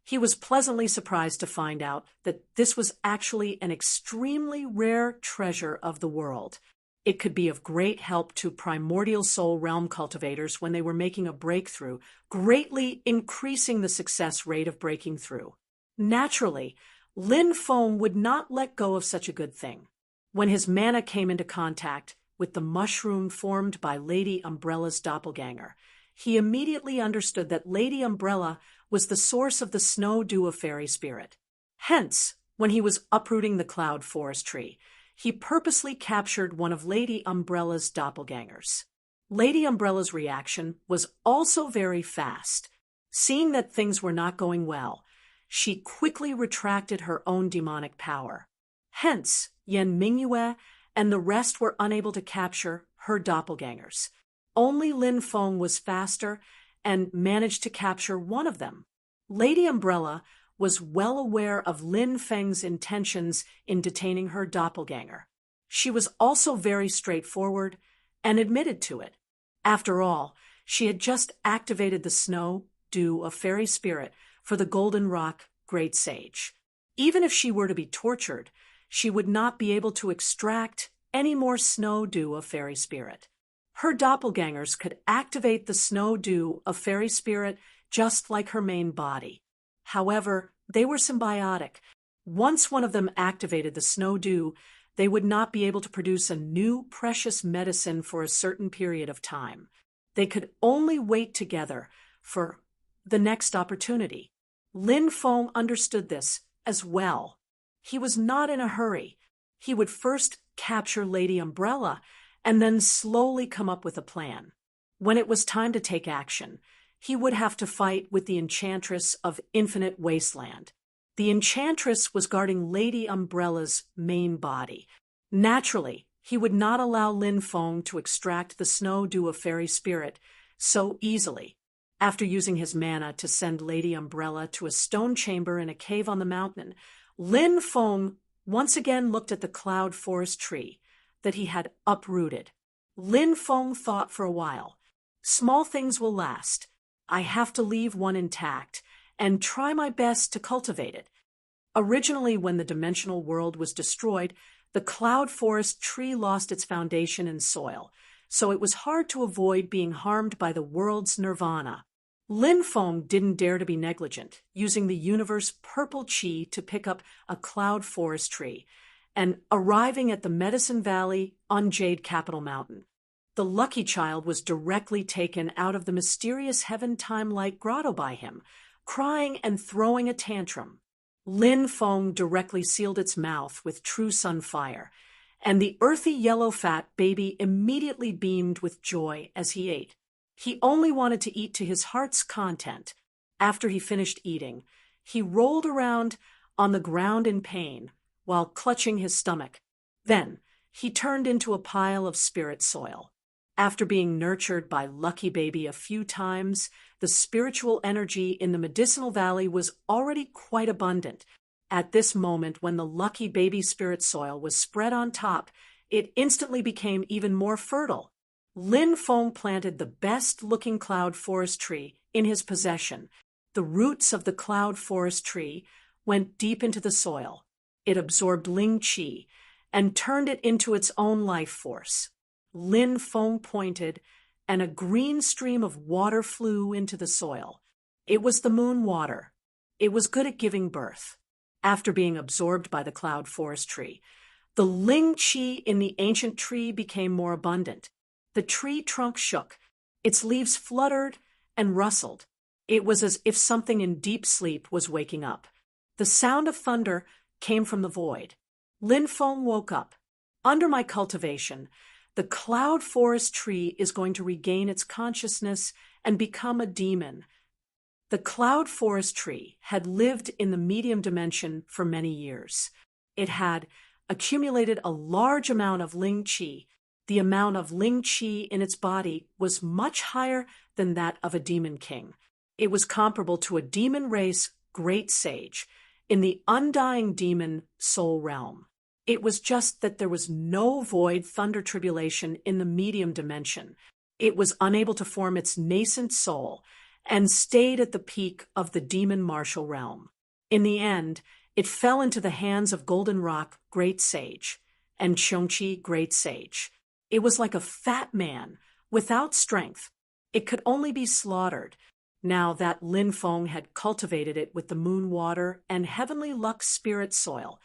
he was pleasantly surprised to find out that this was actually an extremely rare treasure of the world. It could be of great help to primordial soul realm cultivators when they were making a breakthrough, greatly increasing the success rate of breaking through. Naturally, Lin Feng would not let go of such a good thing. When his mana came into contact with the mushroom formed by Lady Umbrella's doppelganger, he immediately understood that Lady Umbrella was the source of the snow dew of fairy spirit. Hence, when he was uprooting the cloud forest tree, he purposely captured one of Lady Umbrella's doppelgangers. Lady Umbrella's reaction was also very fast. Seeing that things were not going well, she quickly retracted her own demonic power. Hence, Yan Mingyue and the rest were unable to capture her doppelgangers. Only Lin Feng was faster and managed to capture one of them. Lady Umbrella was well aware of Lin Feng's intentions in detaining her doppelganger. She was also very straightforward and admitted to it. After all, she had just activated the snow dew of fairy spirit for the Golden Rock Great Sage. Even if she were to be tortured, she would not be able to extract any more snow dew of fairy spirit. Her doppelgangers could activate the snow dew of fairy spirit just like her main body. However, they were symbiotic. Once one of them activated the snow dew, they would not be able to produce a new precious medicine for a certain period of time. They could only wait together for the next opportunity. Lin Feng understood this as well. He was not in a hurry. He would first capture Lady Umbrella and then slowly come up with a plan. When it was time to take action, he would have to fight with the Enchantress of Infinite Wasteland. The Enchantress was guarding Lady Umbrella's main body. Naturally, he would not allow Lin Feng to extract the snow dew of fairy spirit so easily. After using his mana to send Lady Umbrella to a stone chamber in a cave on the mountain, Lin Feng once again looked at the cloud forest tree that he had uprooted. Lin Feng thought for a while. Small things will last. I have to leave one intact and try my best to cultivate it. Originally, when the dimensional world was destroyed, the cloud forest tree lost its foundation and soil. so it was hard to avoid being harmed by the world's nirvana. Lin Feng didn't dare to be negligent, using the universe's purple chi to pick up a cloud forest tree, and arriving at the Medicine Valley on Jade Capital Mountain. The lucky child was directly taken out of the mysterious heaven time-like grotto by him, crying and throwing a tantrum. Lin Feng directly sealed its mouth with true sun fire, and the earthy yellow fat baby immediately beamed with joy as he ate. He only wanted to eat to his heart's content. After he finished eating, he rolled around on the ground in pain while clutching his stomach. Then he turned into a pile of spirit soil. After being nurtured by Lucky Baby a few times, the spiritual energy in the medicinal valley was already quite abundant. At this moment, when the Lucky Baby spirit soil was spread on top, it instantly became even more fertile. Lin Feng planted the best-looking cloud forest tree in his possession. The roots of the cloud forest tree went deep into the soil. It absorbed Ling Qi and turned it into its own life force. Lin Feng pointed, and a green stream of water flew into the soil. It was the moon water. It was good at giving birth. After being absorbed by the cloud forest tree, the Ling Qi in the ancient tree became more abundant. The tree trunk shook. Its leaves fluttered and rustled. It was as if something in deep sleep was waking up. The sound of thunder came from the void. Lin Feng woke up. Under my cultivation, the cloud forest tree is going to regain its consciousness and become a demon. The cloud forest tree had lived in the medium dimension for many years. It had accumulated a large amount of Ling Qi. The amount of Ling Qi in its body was much higher than that of a demon king. It was comparable to a demon race great sage in the undying demon soul realm. It was just that there was no void thunder tribulation in the medium dimension. It was unable to form its nascent soul and stayed at the peak of the demon martial realm. In the end, it fell into the hands of Golden Rock, Great Sage, and Qiongqi, Great Sage. It was like a fat man, without strength. It could only be slaughtered. Now that Lin Feng had cultivated it with the moon water and heavenly luck spirit soil,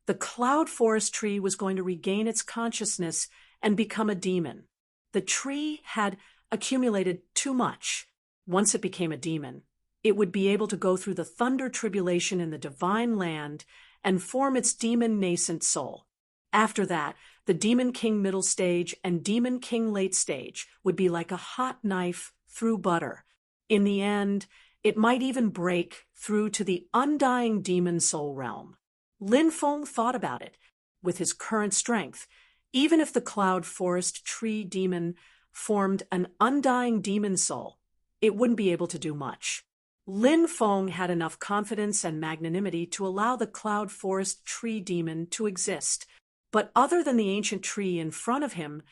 the cloud forest tree was going to regain its consciousness and become a demon. The tree had accumulated too much. Once it became a demon, it would be able to go through the thunder tribulation in the divine land and form its demon nascent soul. After that, the Demon King middle stage and Demon King late stage would be like a hot knife through butter. In the end, it might even break through to the undying demon soul realm. Lin Feng thought about it. With his current strength, even if the cloud forest tree demon formed an undying demon soul, it wouldn't be able to do much. Lin Feng had enough confidence and magnanimity to allow the cloud forest tree demon to exist. But other than the ancient tree in front of him,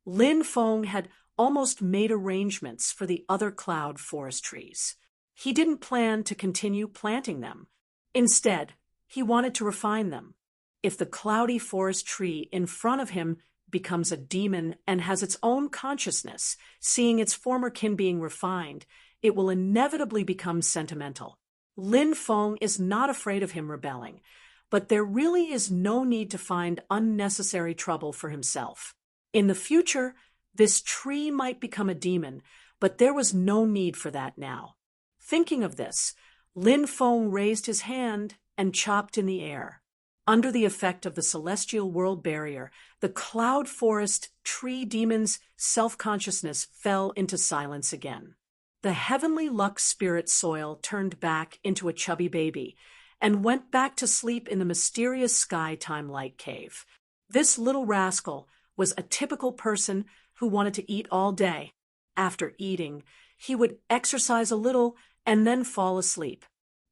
Lin Feng had almost made arrangements for the other cloud forest trees. He didn't plan to continue planting them. Instead, he wanted to refine them. If the cloudy forest tree in front of him becomes a demon and has its own consciousness, seeing its former kin being refined, it will inevitably become sentimental. Lin Feng is not afraid of him rebelling, but there really is no need to find unnecessary trouble for himself. In the future, this tree might become a demon, but there was no need for that now. Thinking of this, Lin Feng raised his hand and chopped in the air. Under the effect of the celestial world barrier, the cloud forest tree demon's self-consciousness fell into silence again. The heavenly luck spirit soil turned back into a chubby baby and went back to sleep in the mysterious sky time-light cave. This little rascal was a typical person who wanted to eat all day. After eating, he would exercise a little and then fall asleep.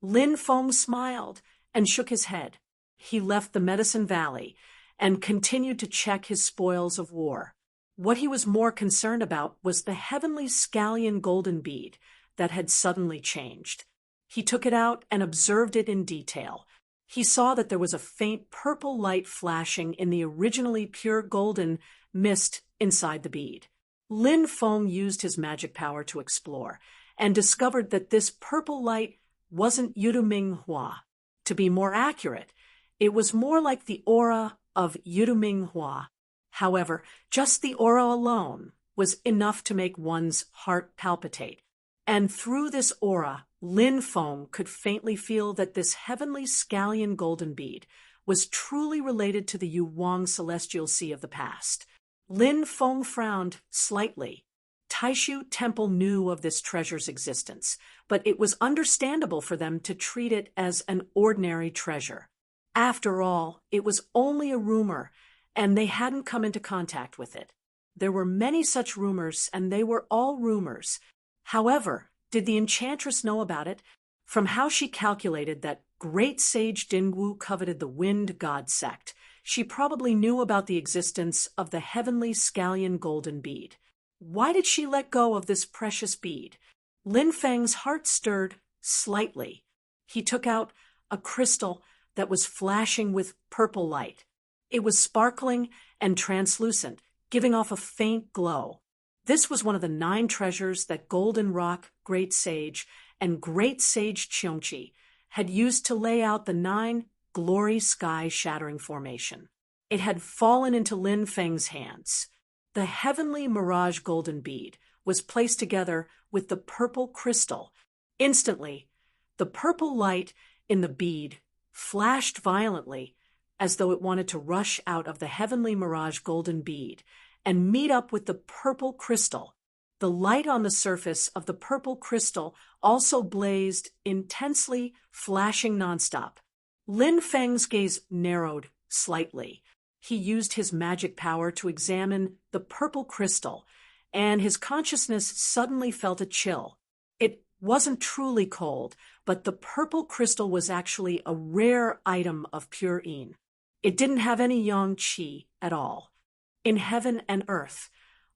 Lin Feng smiled and shook his head. He left the Medicine Valley and continued to check his spoils of war. What he was more concerned about was the heavenly scallion golden bead that had suddenly changed. He took it out and observed it in detail. He saw that there was a faint purple light flashing in the originally pure golden mist inside the bead. Lin Feng used his magic power to explore and discovered that this purple light wasn't Yuduming Hua. To be more accurate, it was more like the aura of Yuduming Hua. However, just the aura alone was enough to make one's heart palpitate. And through this aura, Lin Feng could faintly feel that this heavenly scallion golden bead was truly related to the Yuwang celestial sea of the past. Lin Feng frowned slightly. Taishu Temple knew of this treasure's existence, but it was understandable for them to treat it as an ordinary treasure. After all, it was only a rumor, and they hadn't come into contact with it. There were many such rumors, and they were all rumors. However, did the enchantress know about it? From how she calculated that great sage Dingwu coveted the wind god sect, she probably knew about the existence of the heavenly scallion golden bead. Why did she let go of this precious bead? Lin Feng's heart stirred slightly. He took out a crystal that was flashing with purple light. It was sparkling and translucent, giving off a faint glow. This was one of the 9 treasures that Golden Rock, Great Sage, and Great Sage Cheongchi had used to lay out the 9 glory sky-shattering formation. It had fallen into Lin Feng's hands. The heavenly mirage golden bead was placed together with the purple crystal. Instantly, the purple light in the bead flashed violently as though it wanted to rush out of the heavenly mirage golden bead and meet up with the purple crystal. The light on the surface of the purple crystal also blazed intensely, flashing nonstop. Lin Feng's gaze narrowed slightly. He used his magic power to examine the purple crystal, and his consciousness suddenly felt a chill. It wasn't truly cold, but the purple crystal was actually a rare item of pure yin. It didn't have any yang qi at all. In heaven and earth,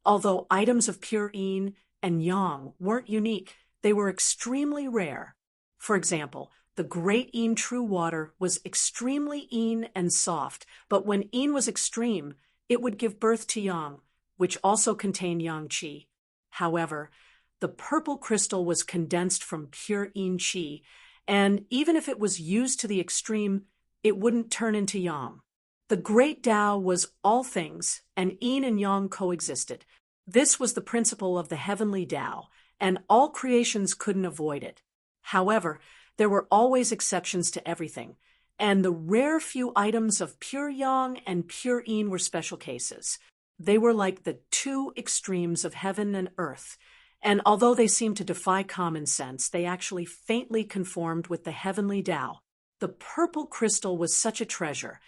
although items of pure yin and yang weren't unique, they were extremely rare. For example, the great yin true water was extremely yin and soft, but when yin was extreme, it would give birth to yang, which also contained yang qi. However, the purple crystal was condensed from pure yin qi, and even if it was used to the extreme, it wouldn't turn into yang. The great Tao was all things, and yin and yang coexisted. This was the principle of the heavenly Tao, and all creations couldn't avoid it. However, there were always exceptions to everything, and the rare few items of pure yang and pure yin were special cases. They were like the 2 extremes of heaven and earth, and although they seemed to defy common sense, they actually faintly conformed with the heavenly Tao. The purple crystal was such a treasure,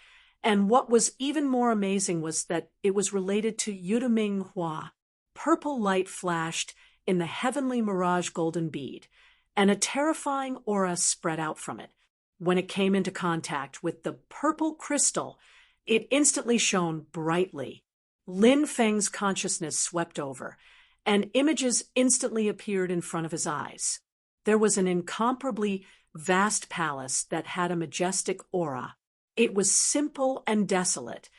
and what was even more amazing was that it was related to Yuduming Hua. Purple light flashed in the heavenly mirage golden bead, and a terrifying aura spread out from it. When it came into contact with the purple crystal, it instantly shone brightly. Lin Feng's consciousness swept over, and images instantly appeared in front of his eyes. There was an incomparably vast palace that had a majestic aura. It was simple and desolate,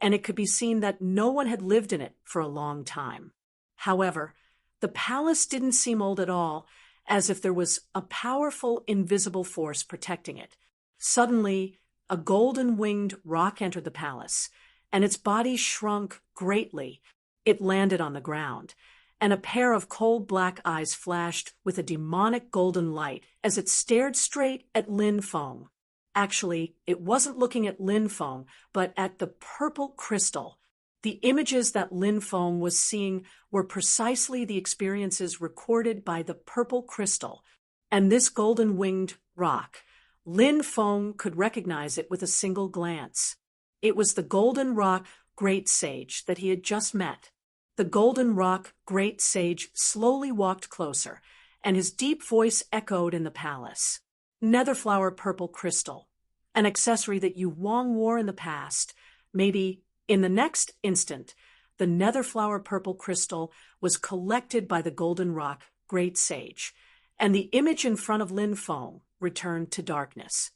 and it could be seen that no one had lived in it for a long time. However, the palace didn't seem old at all, as if there was a powerful, invisible force protecting it. Suddenly, a golden-winged rock entered the palace, and its body shrunk greatly. It landed on the ground, and a pair of cold black eyes flashed with a demonic golden light as it stared straight at Lin Feng. Actually, it wasn't looking at Lin Feng, but at the purple crystal. The images that Lin Feng was seeing were precisely the experiences recorded by the purple crystal, and this golden-winged rock. Lin Feng could recognize it with a single glance. It was the Golden Rock Great Sage that he had just met. The Golden Rock Great Sage slowly walked closer, and his deep voice echoed in the palace. Netherflower purple crystal, an accessory that Yu Wang wore in the past. Maybe in the next instant, the Netherflower purple crystal was collected by the Golden Rock Great Sage, and the image in front of Lin Feng returned to darkness.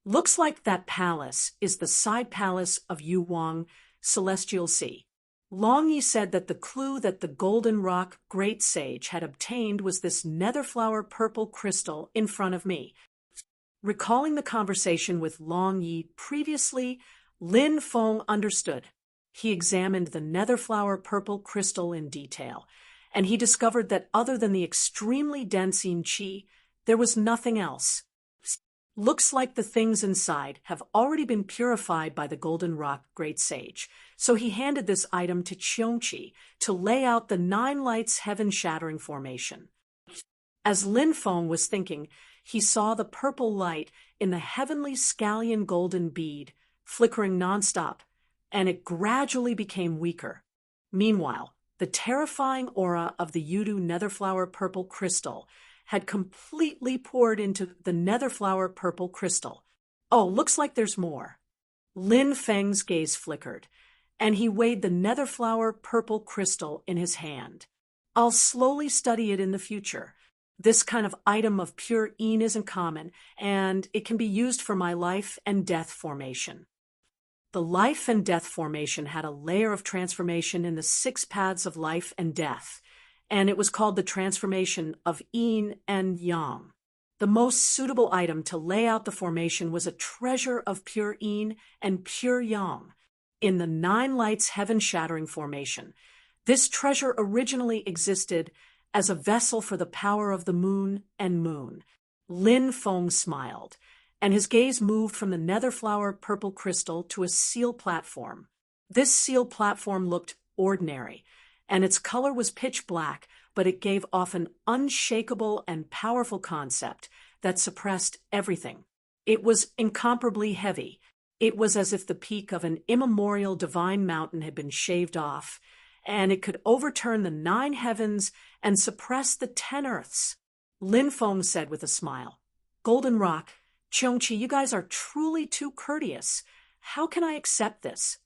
Looks like that palace is the side palace of Yu Wang Celestial Sea. Long Yi said that the clue that the Golden Rock Great Sage had obtained was this netherflower purple crystal in front of me. Recalling the conversation with Long Yi previously, Lin Feng understood. He examined the netherflower purple crystal in detail, and he discovered that other than the extremely dense yin qi, there was nothing else. Looks like the things inside have already been purified by the Golden Rock Great Sage, so he handed this item to Qiongqi to lay out the 9 lights heaven-shattering formation. As Lin Feng was thinking, he saw the purple light in the heavenly scallion golden bead, flickering nonstop, and it gradually became weaker. Meanwhile, the terrifying aura of the Yudu netherflower purple crystal had completely poured into the netherflower purple crystal. Oh, looks like there's more. Lin Feng's gaze flickered, and he weighed the netherflower purple crystal in his hand. I'll slowly study it in the future. This kind of item of pure yin isn't common, and it can be used for my life and death formation. The life and death formation had a layer of transformation in the 6 paths of life and death, and it was called the transformation of yin and yang. The most suitable item to lay out the formation was a treasure of pure yin and pure yang. In the 9 lights heaven-shattering formation, this treasure originally existed as a vessel for the power of the moon and moon. Lin Feng smiled, and his gaze moved from the netherflower purple crystal to a seal platform. This seal platform looked ordinary, and its color was pitch black, but it gave off an unshakable and powerful concept that suppressed everything. It was incomparably heavy. It was as if the peak of an immemorial divine mountain had been shaved off, and it could overturn the 9 heavens and suppress the 10 earths. Lin Feng said with a smile, "Golden Rock, Qiongqi, you guys are truly too courteous. How can I accept this?"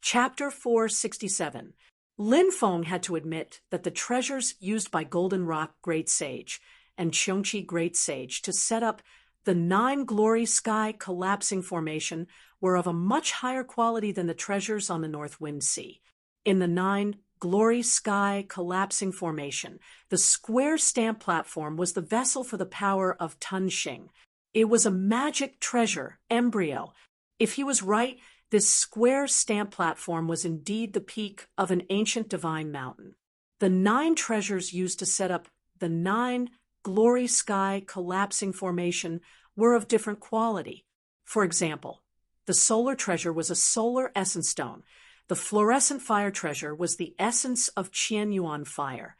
Chapter 467. Lin Feng had to admit that the treasures used by Golden Rock Great Sage and Qiongqi Great Sage to set up the 9 glory sky collapsing formation were of a much higher quality than the treasures on the North Wind Sea. In the 9 glory sky collapsing formation, the square stamp platform was the vessel for the power of Tun Xing. It was a magic treasure embryo. If he was right, this square stamp platform was indeed the peak of an ancient divine mountain. The 9 treasures used to set up the 9 glory sky collapsing formation were of different quality. For example, the solar treasure was a solar essence stone. The fluorescent fire treasure was the essence of Qianyuan fire,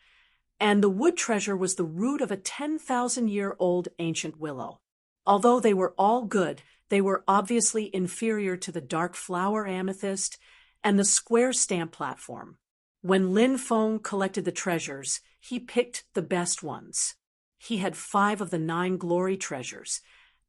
and the wood treasure was the root of a 10,000-year-old ancient willow. Although they were all good, they were obviously inferior to the dark flower amethyst and the square stamp platform. When Lin Feng collected the treasures, he picked the best ones. He had 5 of the 9 glory treasures,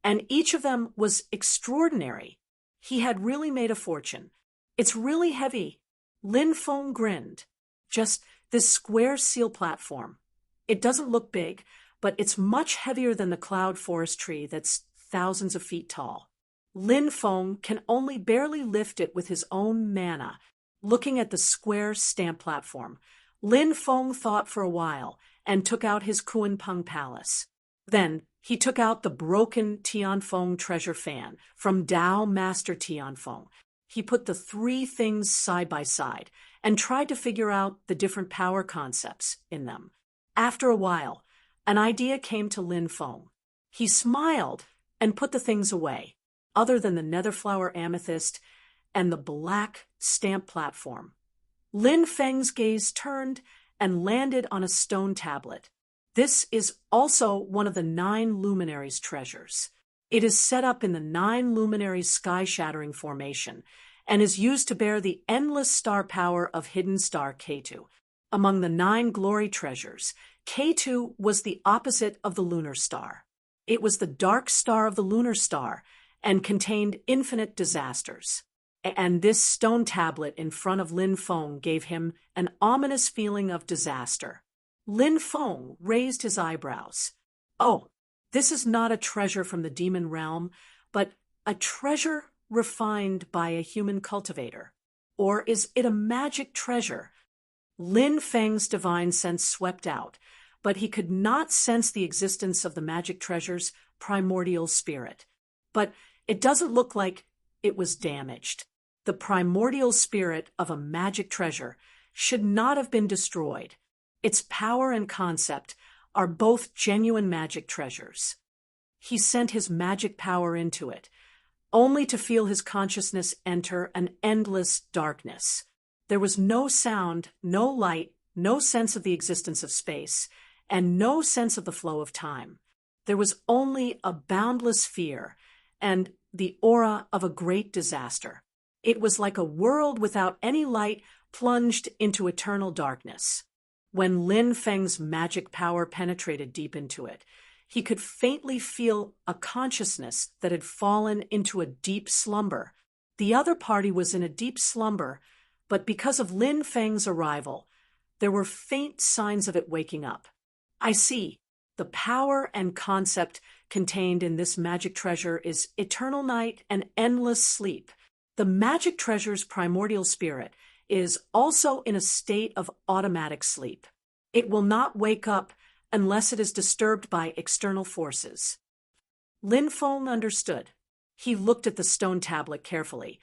and each of them was extraordinary. He had really made a fortune. "It's really heavy." Lin Feng grinned. "Just this square seal platform. It doesn't look big, but it's much heavier than the cloud forest tree that's thousands of feet tall." Lin Feng can only barely lift it with his own mana. Looking at the square stamp platform, Lin Feng thought for a while and took out his Kuanpeng Palace. Then he took out the broken Tianfeng treasure fan from Dao Master Tianfeng. He put the 3 things side by side and tried to figure out the different power concepts in them. After a while, an idea came to Lin Feng. He smiled and put the things away, other than the netherflower amethyst and the black stamp platform. Lin Feng's gaze turned and landed on a stone tablet. This is also one of the 9 luminaries' treasures. It is set up in the 9 luminaries sky-shattering formation and is used to bear the endless star power of hidden star K2. Among the 9 glory treasures, K2 was the opposite of the lunar star. It was the dark star of the lunar star and contained infinite disasters. And this stone tablet in front of Lin Feng gave him an ominous feeling of disaster. Lin Feng raised his eyebrows. "Oh, this is not a treasure from the demon realm, but a treasure refined by a human cultivator." or is it a magic treasure? Lin Feng's divine sense swept out, but he could not sense the existence of the magic treasure's primordial spirit. But it doesn't look like it was damaged. The primordial spirit of a magic treasure should not have been destroyed. Its power and concept are both genuine magic treasures. He sent his magic power into it, only to feel his consciousness enter an endless darkness. There was no sound, no light, no sense of the existence of space, and no sense of the flow of time. There was only a boundless fear and the aura of a great disaster. It was like a world without any light plunged into eternal darkness. When Lin Feng's magic power penetrated deep into it, he could faintly feel a consciousness that had fallen into a deep slumber. The other party was in a deep slumber, but because of Lin Feng's arrival, there were faint signs of it waking up. I see. The power and concept contained in this magic treasure is eternal night and endless sleep. The magic treasure's primordial spirit is also in a state of automatic sleep. It will not wake up unless it is disturbed by external forces. Lin Feng understood. He looked at the stone tablet carefully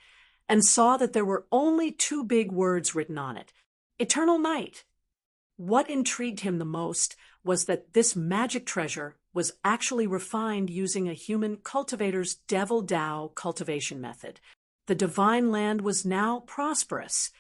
and saw that there were only two big words written on it: Eternal Night. What intrigued him the most was that this magic treasure was actually refined using a human cultivator's Devil Dao cultivation method. The divine land was now prosperous,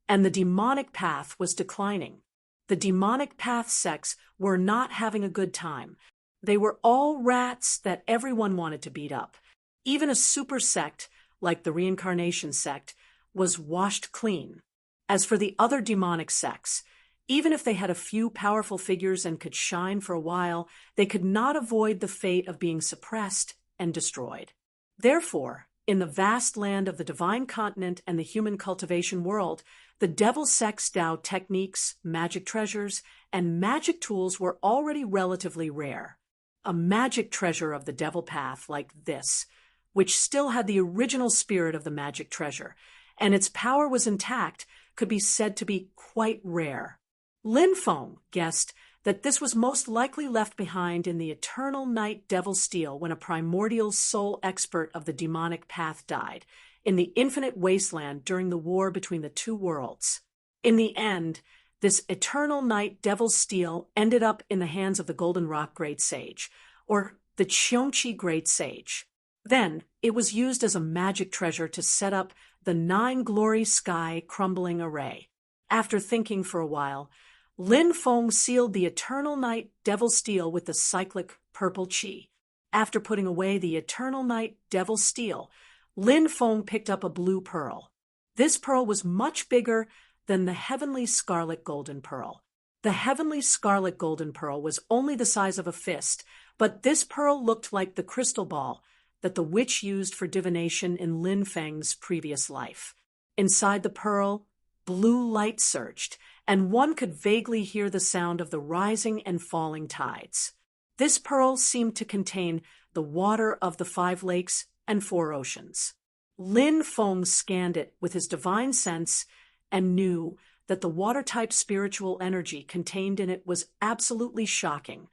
and the demonic path was declining. The demonic path sects were not having a good time. They were all rats that everyone wanted to beat up. Even a super sect, like the reincarnation sect, was washed clean. As for the other demonic sects, even if they had a few powerful figures and could shine for a while, they could not avoid the fate of being suppressed and destroyed. Therefore, in the vast land of the divine continent and the human cultivation world, the devil sect's Dao techniques, magic treasures, and magic tools were already relatively rare. A magic treasure of the devil path like this, which still had the original spirit of the magic treasure, and its power was intact, could be said to be quite rare. Lin Feng guessed that this was most likely left behind in the eternal night devil steel when a primordial soul expert of the demonic path died, in the infinite wasteland during the war between the two worlds. In the end, this eternal night devil steel ended up in the hands of the Golden Rock Great Sage, or the Qiongqi Great Sage. Then, it was used as a magic treasure to set up the 9 Glory Sky Crumbling Array. After thinking for a while, Lin Feng sealed the eternal night devil steel with the cyclic purple qi. After putting away the eternal night devil steel, Lin Feng picked up a blue pearl. This pearl was much bigger than the heavenly scarlet golden pearl. The heavenly scarlet golden pearl was only the size of a fist, but this pearl looked like the crystal ball that the witch used for divination in Lin Feng's previous life. Inside the pearl, blue light surged, and one could vaguely hear the sound of the rising and falling tides. This pearl seemed to contain the water of the 5 lakes and 4 oceans. Lin Feng scanned it with his divine sense and knew that the water-type spiritual energy contained in it was absolutely shocking.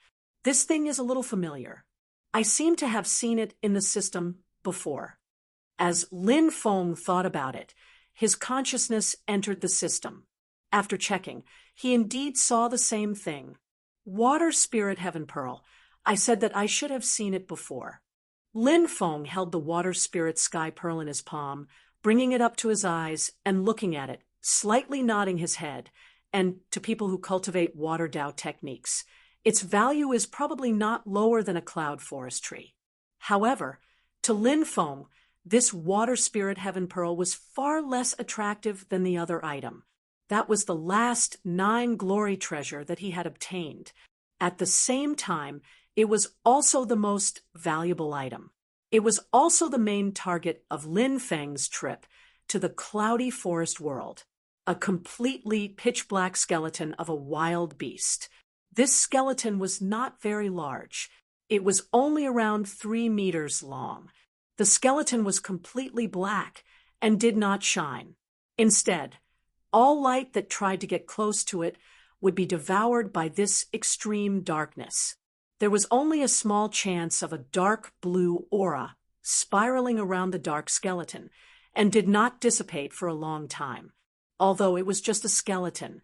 This thing is a little familiar. I seem to have seen it in the system before. As Lin Feng thought about it, his consciousness entered the system. After checking, he indeed saw the same thing. Water Spirit Heaven Pearl. I said that I should have seen it before. Lin Feng held the Water Spirit Sky Pearl in his palm, bringing it up to his eyes and looking at it, slightly nodding his head. And to people who cultivate water Dao techniques, its value is probably not lower than a cloud forest tree. However, to Lin Feng, this Water Spirit Heaven Pearl was far less attractive than the other item. That was the last 9 glory treasure that he had obtained. At the same time, it was also the most valuable item. It was also the main target of Lin Feng's trip to the cloudy forest world, a completely pitch-black skeleton of a wild beast. This skeleton was not very large. It was only around 3 meters long. The skeleton was completely black and did not shine. Instead, all light that tried to get close to it would be devoured by this extreme darkness. There was only a small chance of a dark blue aura spiraling around the dark skeleton, and did not dissipate for a long time. Although it was just a skeleton,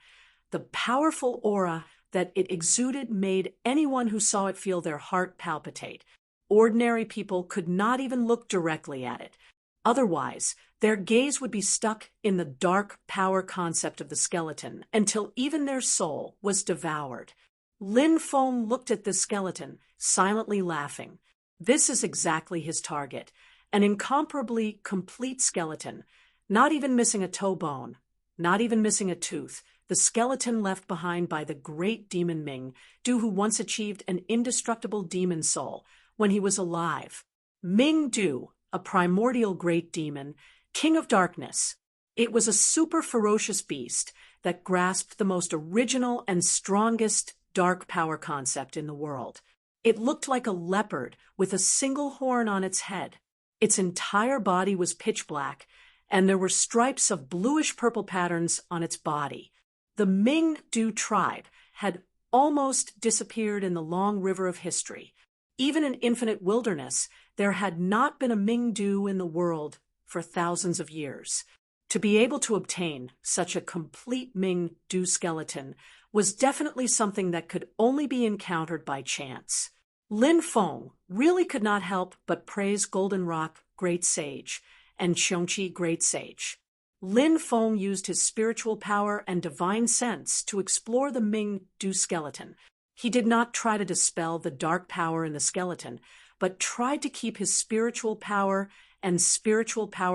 the powerful aura that it exuded made anyone who saw it feel their heart palpitate. Ordinary people could not even look directly at it. Otherwise, their gaze would be stuck in the dark power concept of the skeleton until even their soul was devoured. Lin Feng looked at this skeleton, silently laughing. This is exactly his target, an incomparably complete skeleton, not even missing a toe bone, not even missing a tooth, the skeleton left behind by the great demon Ming Du, who once achieved an indestructible demon soul when he was alive. Ming Du, a primordial great demon, king of darkness. It was a super ferocious beast that grasped the most original and strongest dark power concept in the world. It looked like a leopard with a single horn on its head. Its entire body was pitch black, and there were stripes of bluish-purple patterns on its body. The Ming Du tribe had almost disappeared in the long river of history. Even in infinite wilderness, there had not been a Ming Du in the world for thousands of years. To be able to obtain such a complete Ming Du skeleton was definitely something that could only be encountered by chance. Lin Feng really could not help but praise Golden Rock, Great Sage, and Xiongqi, Great Sage. Lin Feng used his spiritual power and divine sense to explore the Ming Du skeleton. He did not try to dispel the dark power in the skeleton, but tried to keep his spiritual power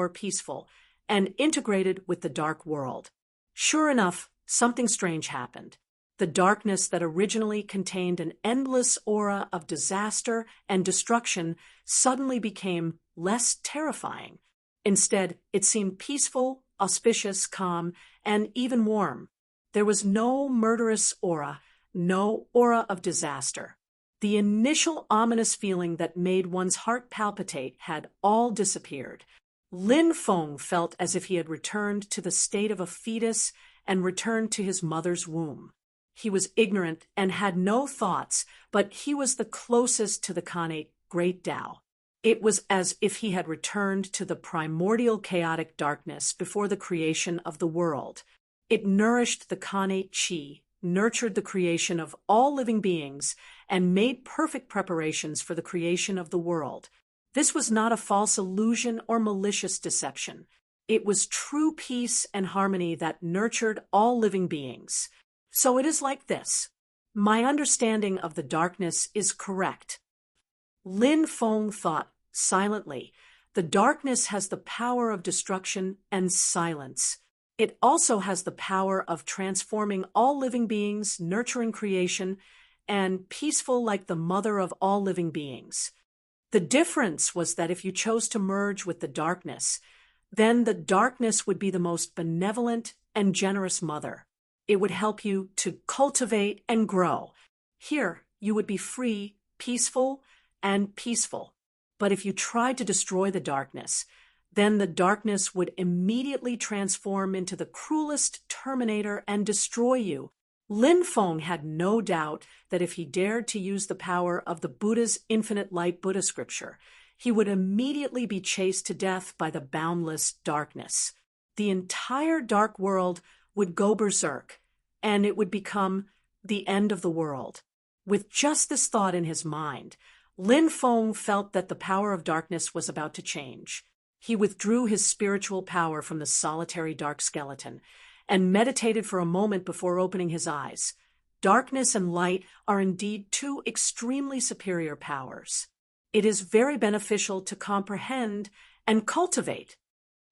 peaceful and integrated with the dark world. Sure enough, something strange happened. The darkness that originally contained an endless aura of disaster and destruction suddenly became less terrifying. Instead, it seemed peaceful, auspicious, calm, and even warm. There was no murderous aura, no aura of disaster. The initial ominous feeling that made one's heart palpitate had all disappeared. Lin Feng felt as if he had returned to the state of a fetus and returned to his mother's womb. He was ignorant and had no thoughts, but he was the closest to the Khanate Great Tao. It was as if he had returned to the primordial chaotic darkness before the creation of the world. It nourished the Khanate Qi, nurtured the creation of all living beings, and made perfect preparations for the creation of the world. This was not a false illusion or malicious deception. It was true peace and harmony that nurtured all living beings. So it is like this. My understanding of the darkness is correct. Lin Feng thought silently. The darkness has the power of destruction and silence. It also has the power of transforming all living beings, nurturing creation, and peaceful like the mother of all living beings. The difference was that if you chose to merge with the darkness, then the darkness would be the most benevolent and generous mother. It would help you to cultivate and grow. Here, you would be free, peaceful, and peaceful. But if you tried to destroy the darkness, then the darkness would immediately transform into the cruelest terminator and destroy you. Lin Feng had no doubt that if he dared to use the power of the Buddha's infinite light Buddha scripture, he would immediately be chased to death by the boundless darkness. The entire dark world would go berserk, and it would become the end of the world. With just this thought in his mind, Lin Feng felt that the power of darkness was about to change. He withdrew his spiritual power from the solitary dark skeleton and meditated for a moment before opening his eyes. Darkness and light are indeed two extremely superior powers. It is very beneficial to comprehend and cultivate.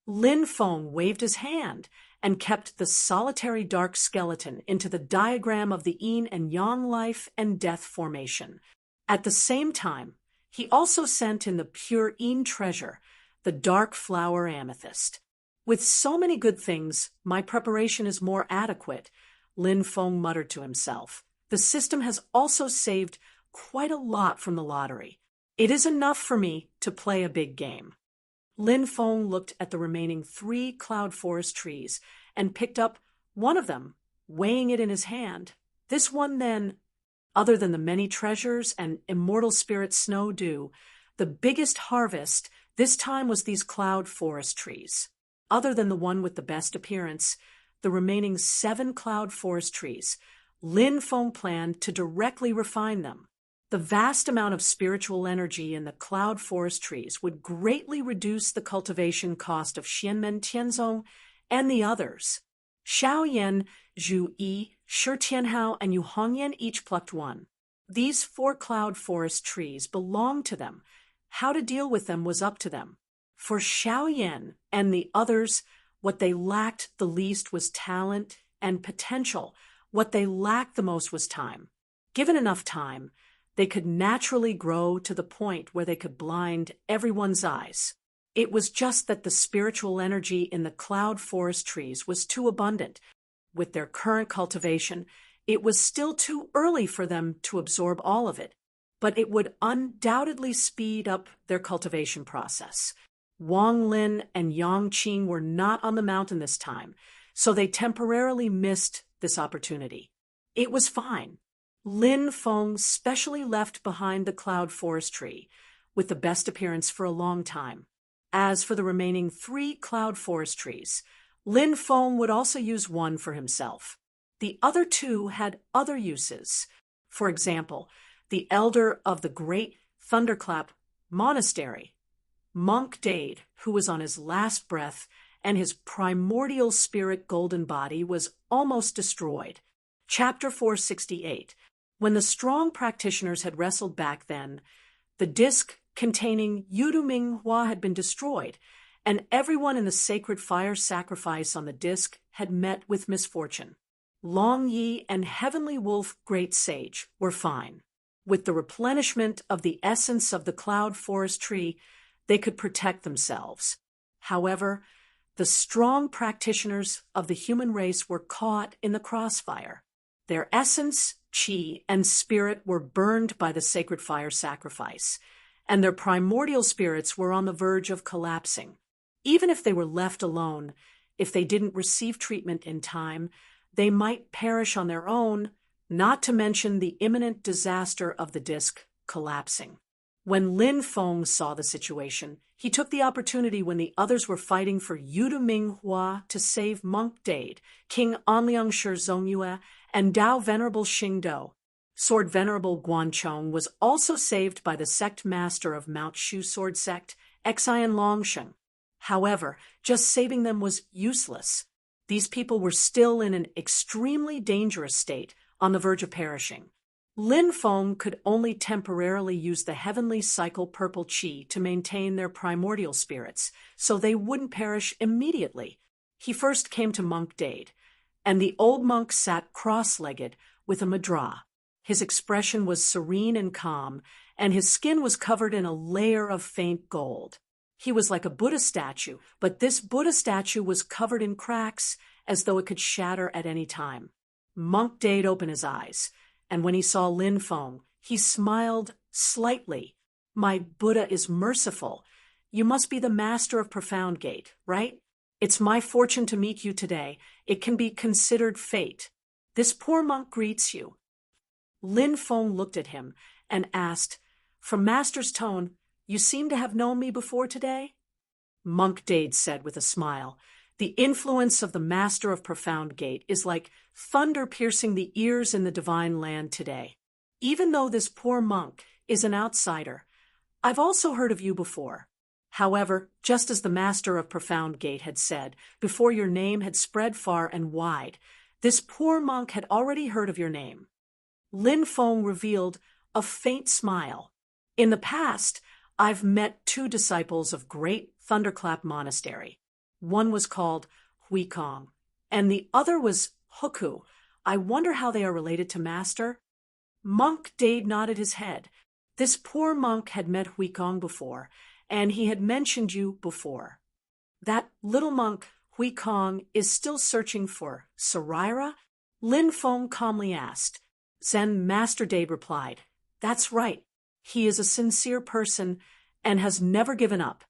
Lin Feng waved his hand and kept the solitary dark skeleton into the diagram of the yin and yang life and death formation. At the same time, he also sent in the pure yin treasure, the dark flower amethyst. With so many good things, my preparation is more adequate, Lin Feng muttered to himself. The system has also saved quite a lot from the lottery. It is enough for me to play a big game. Lin Feng looked at the remaining 3 cloud forest trees and picked up one of them, weighing it in his hand. This one then, other than the many treasures and immortal spirit snow dew, the biggest harvest this time was these cloud forest trees. Other than the one with the best appearance, the remaining 7 cloud forest trees, Lin Feng planned to directly refine them. The vast amount of spiritual energy in the cloud forest trees would greatly reduce the cultivation cost of Xianmen Tianzong and the others. Xiao Yan, Zhu Yi, Shi Tianhao, and Yu Hongyan each plucked one. These 4 cloud forest trees belonged to them. How to deal with them was up to them. For Xiao Yan and the others, what they lacked the least was talent and potential. What they lacked the most was time. Given enough time, they could naturally grow to the point where they could blind everyone's eyes. It was just that the spiritual energy in the cloud forest trees was too abundant. With their current cultivation, it was still too early for them to absorb all of it, but it would undoubtedly speed up their cultivation process. Wang Lin and Yang Qing were not on the mountain this time, so they temporarily missed this opportunity. It was fine. Lin Feng specially left behind the cloud forest tree, with the best appearance for a long time. As for the remaining 3 cloud forest trees, Lin Feng would also use one for himself. The other 2 had other uses. For example, the elder of the great Thunderclap Monastery, Monk Dade, who was on his last breath and his primordial spirit golden body was almost destroyed. Chapter 468. When the strong practitioners had wrestled back then, the disc containing Yudu Minghua had been destroyed, and everyone in the sacred fire sacrifice on the disc had met with misfortune. Long Yi and Heavenly Wolf Great Sage were fine. With the replenishment of the essence of the cloud forest tree, they could protect themselves. However, the strong practitioners of the human race were caught in the crossfire. Their essence, chi, and spirit were burned by the sacred fire sacrifice, and their primordial spirits were on the verge of collapsing. Even if they were left alone, if they didn't receive treatment in time, they might perish on their own, not to mention the imminent disaster of the disc collapsing. When Lin Feng saw the situation, he took the opportunity when the others were fighting for Yudu Minghua to save Monk Dade, King Anliang Shi Zongyue, and Dao Venerable Xingdou. Sword Venerable Guanchong was also saved by the sect master of Mount Shu Sword Sect, Xian Longsheng. However, just saving them was useless. These people were still in an extremely dangerous state, on the verge of perishing. Lin Feng could only temporarily use the heavenly cycle purple chi to maintain their primordial spirits, so they wouldn't perish immediately. He first came to Monk Dade, and the old monk sat cross-legged with a madra. His expression was serene and calm, and his skin was covered in a layer of faint gold. He was like a Buddha statue, but this Buddha statue was covered in cracks as though it could shatter at any time. Monk Dade opened his eyes, and when he saw Lin Feng, he smiled slightly. "My Buddha is merciful. You must be the master of Profound Gate, right? It's my fortune to meet you today. It can be considered fate. This poor monk greets you." Lin Feng looked at him and asked, "From Master's tone, you seem to have known me before today?" Monk Dade said with a smile, "The influence of the Master of Profound Gate is like thunder piercing the ears in the divine land today. Even though this poor monk is an outsider, I've also heard of you before. However, just as the Master of Profound Gate had said, before your name had spread far and wide, this poor monk had already heard of your name." Lin Feng revealed a faint smile. "In the past, I've met 2 disciples of Great Thunderclap Monastery. One was called Hui Kong, and the other was Huku. I wonder how they are related to Master?" Monk Dade nodded his head. This poor monk had met Hui Kong before, and he had mentioned you before. "That little monk, Hui Kong, is still searching for Sarira?" Lin Feng calmly asked. Zen Master Dade replied, "That's right. He is a sincere person and has never given up."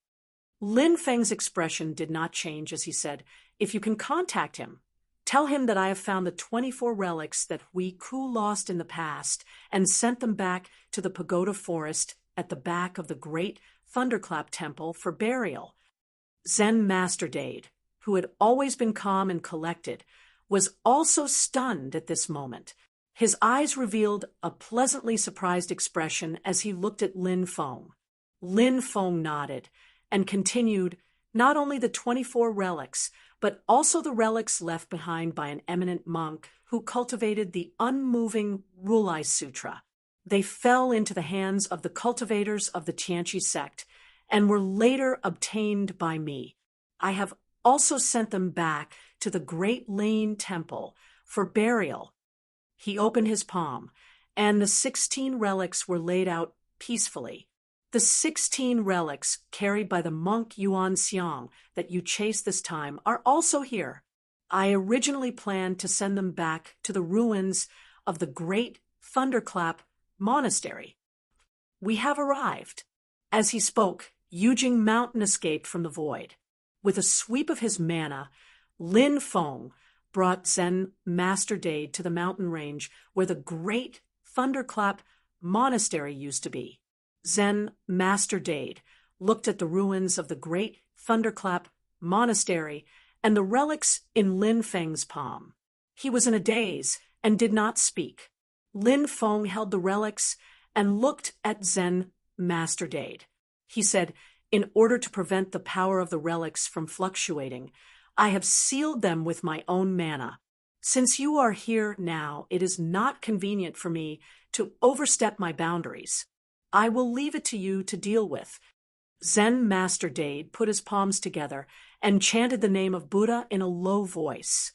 Lin Feng's expression did not change as he said, "If you can contact him, tell him that I have found the 24 relics that Hui Ku lost in the past and sent them back to the pagoda forest at the back of the great Thunderclap Temple for burial." Zen Master Dade, who had always been calm and collected, was also stunned at this moment. His eyes revealed a pleasantly surprised expression as he looked at Lin Feng. Lin Feng nodded and continued, "Not only the 24 relics, but also the relics left behind by an eminent monk who cultivated the unmoving Rulai Sutra. They fell into the hands of the cultivators of the Tianqi sect and were later obtained by me. I have also sent them back to the Great Lane Temple for burial." He opened his palm, and the 16 relics were laid out peacefully. "The 16 relics carried by the monk Yuan Xiang that you chased this time are also here. I originally planned to send them back to the ruins of the great Thunderclap Monastery. We have arrived." As he spoke, Yujing Mountain escaped from the void. With a sweep of his mana, Lin Feng brought Zen Master Dade to the mountain range where the great Thunderclap Monastery used to be. Zen Master Dade looked at the ruins of the great Thunderclap Monastery and the relics in Lin Feng's palm. He was in a daze and did not speak. Lin Feng held the relics and looked at Zen Master Dade. He said, "In order to prevent the power of the relics from fluctuating, I have sealed them with my own mana. Since you are here now, it is not convenient for me to overstep my boundaries. I will leave it to you to deal with." Zen Master Dade put his palms together and chanted the name of Buddha in a low voice.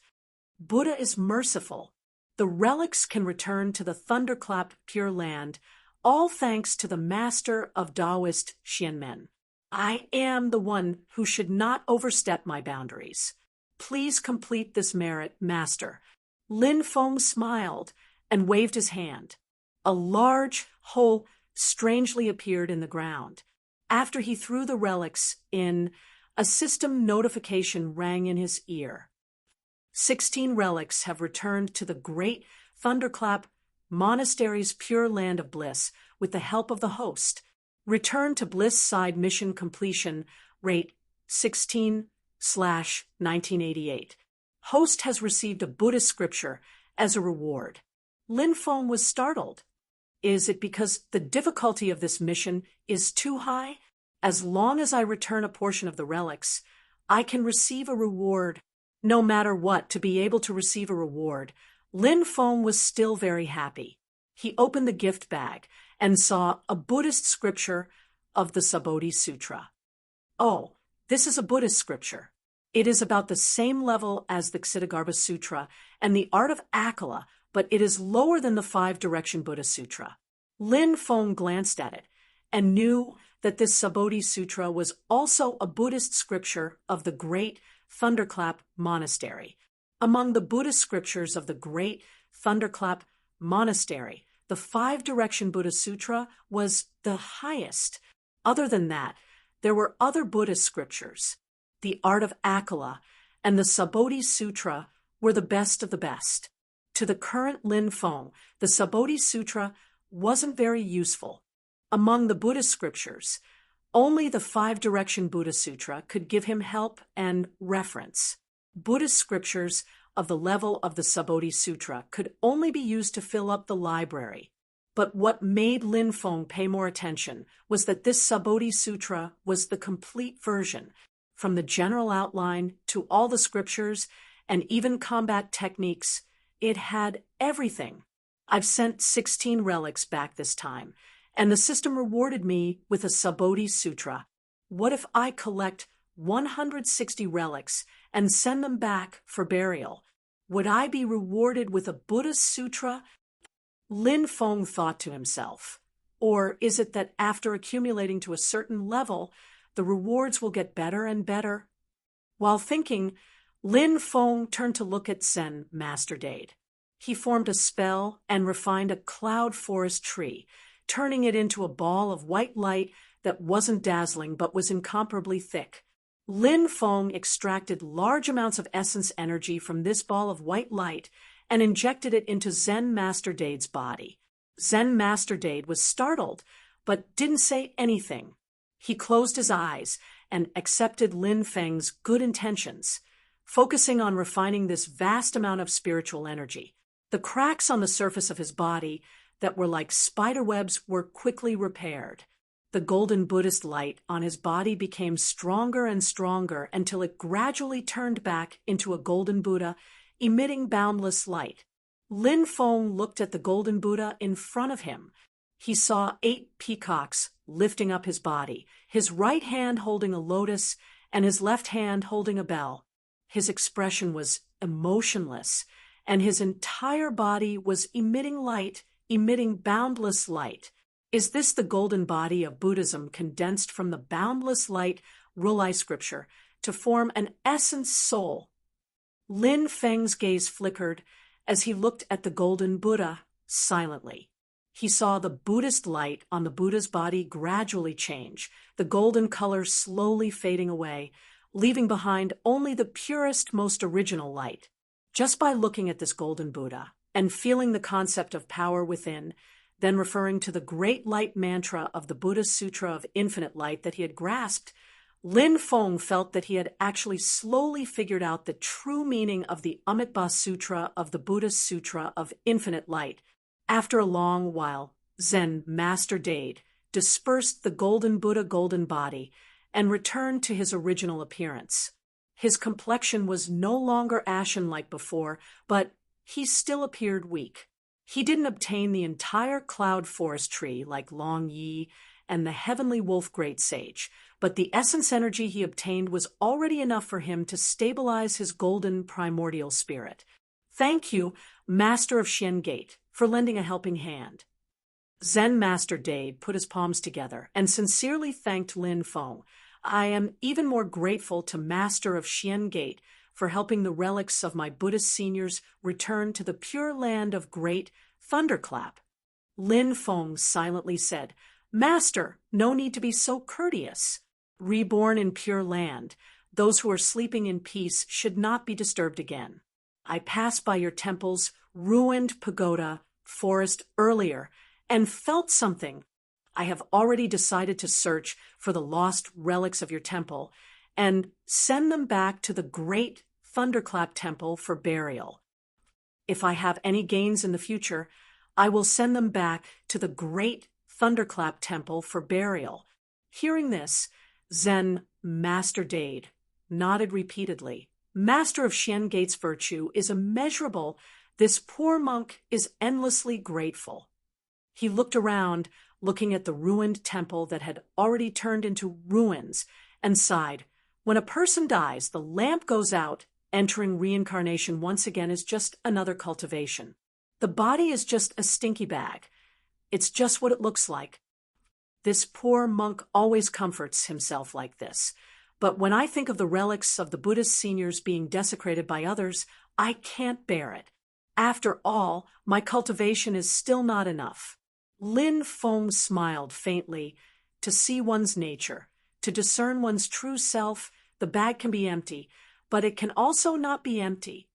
"Buddha is merciful. The relics can return to the Thunderclap Pure Land, all thanks to the master of Taoist Xianmen. I am the one who should not overstep my boundaries. Please complete this merit, Master." Lin Feng smiled and waved his hand. A large hole strangely appeared in the ground. After he threw the relics in, a system notification rang in his ear. 16 relics have returned to the great Thunderclap Monastery's pure land of bliss with the help of the host. Return to Bliss Side mission completion rate 16/1988. Host has received a Buddhist scripture as a reward. Lin Feng was startled. Is it because the difficulty of this mission is too high? As long as I return a portion of the relics, I can receive a reward. No matter what, to be able to receive a reward, Lin Feng was still very happy. He opened the gift bag and saw a Buddhist scripture of the Sabodhi Sutra. "Oh, this is a Buddhist scripture. It is about the same level as the Ksitigarbha Sutra and the Art of Akala, but it is lower than the 5-Direction Buddha Sutra." Lin Feng glanced at it and knew that this Sabodhi Sutra was also a Buddhist scripture of the great Thunderclap Monastery. Among the Buddhist scriptures of the great Thunderclap Monastery, the 5-Direction Buddha Sutra was the highest. Other than that, there were other Buddhist scriptures. The Art of Akala and the Sabodhi Sutra were the best of the best. To the current Lin Feng, the Sabodhi Sutra wasn't very useful. Among the Buddhist scriptures, only the 5-Direction Buddha Sutra could give him help and reference. Buddhist scriptures of the level of the Sabodhi Sutra could only be used to fill up the library. But what made Lin Feng pay more attention was that this Sabodhi Sutra was the complete version, from the general outline to all the scriptures and even combat techniques. It had everything. I've sent 16 relics back this time, and the system rewarded me with a Sabodhi Sutra. What if I collect 160 relics and send them back for burial? Would I be rewarded with a Buddha Sutra? Lin Feng thought to himself. Or is it that after accumulating to a certain level, the rewards will get better and better? While thinking, Lin Feng turned to look at Zen Master Dade. He formed a spell and refined a cloud forest tree, turning it into a ball of white light that wasn't dazzling but was incomparably thick. Lin Feng extracted large amounts of essence energy from this ball of white light and injected it into Zen Master Dade's body. Zen Master Dade was startled, but didn't say anything. He closed his eyes and accepted Lin Feng's good intentions, focusing on refining this vast amount of spiritual energy. The cracks on the surface of his body that were like spiderwebs were quickly repaired. The golden Buddhist light on his body became stronger and stronger until it gradually turned back into a golden Buddha, emitting boundless light. Lin Feng looked at the golden Buddha in front of him. He saw 8 peacocks lifting up his body, his right hand holding a lotus and his left hand holding a bell. His expression was emotionless, and his entire body was emitting light, emitting boundless light. Is this the golden body of Buddhism condensed from the boundless light Rulai scripture to form an essence soul? Lin Feng's gaze flickered as he looked at the golden Buddha silently. He saw the Buddhist light on the Buddha's body gradually change, the golden color slowly fading away, leaving behind only the purest, most original light. Just by looking at this golden Buddha and feeling the concept of power within, then referring to the great light mantra of the Buddhist Sutra of Infinite Light that he had grasped, Lin Feng felt that he had actually slowly figured out the true meaning of the Amitabha Sutra of the Buddhist Sutra of Infinite Light. After a long while, Zen Master Dade dispersed the golden Buddha golden body and returned to his original appearance. His complexion was no longer ashen like before, but he still appeared weak. He didn't obtain the entire cloud forest tree like Long Yi and the heavenly wolf great sage, but the essence energy he obtained was already enough for him to stabilize his golden primordial spirit. Thank you, Master of Xian Gate, for lending a helping hand. Zen Master Dade put his palms together and sincerely thanked Lin Feng. I am even more grateful to Master of Xian Gate for helping the relics of my Buddhist seniors return to the pure land of great thunderclap. Lin Feng silently said, Master, no need to be so courteous. Reborn in pure land, those who are sleeping in peace should not be disturbed again. I passed by your temple's ruined pagoda forest earlier and felt something. I have already decided to search for the lost relics of your temple and send them back to the great Thunderclap Temple for burial. If I have any gains in the future, I will send them back to the great Thunderclap Temple for burial. Hearing this, Zen Master Dade nodded repeatedly. Master of Xian Gate's virtue is immeasurable. This poor monk is endlessly grateful. He looked around, looking at the ruined temple that had already turned into ruins, and sighed. When a person dies, the lamp goes out. Entering reincarnation once again is just another cultivation. The body is just a stinky bag. It's just what it looks like. This poor monk always comforts himself like this. But when I think of the relics of the Buddhist seniors being desecrated by others, I can't bear it. After all, my cultivation is still not enough. Lin Feng smiled faintly. To see one's nature, to discern one's true self, the bag can be empty, but it can also not be empty.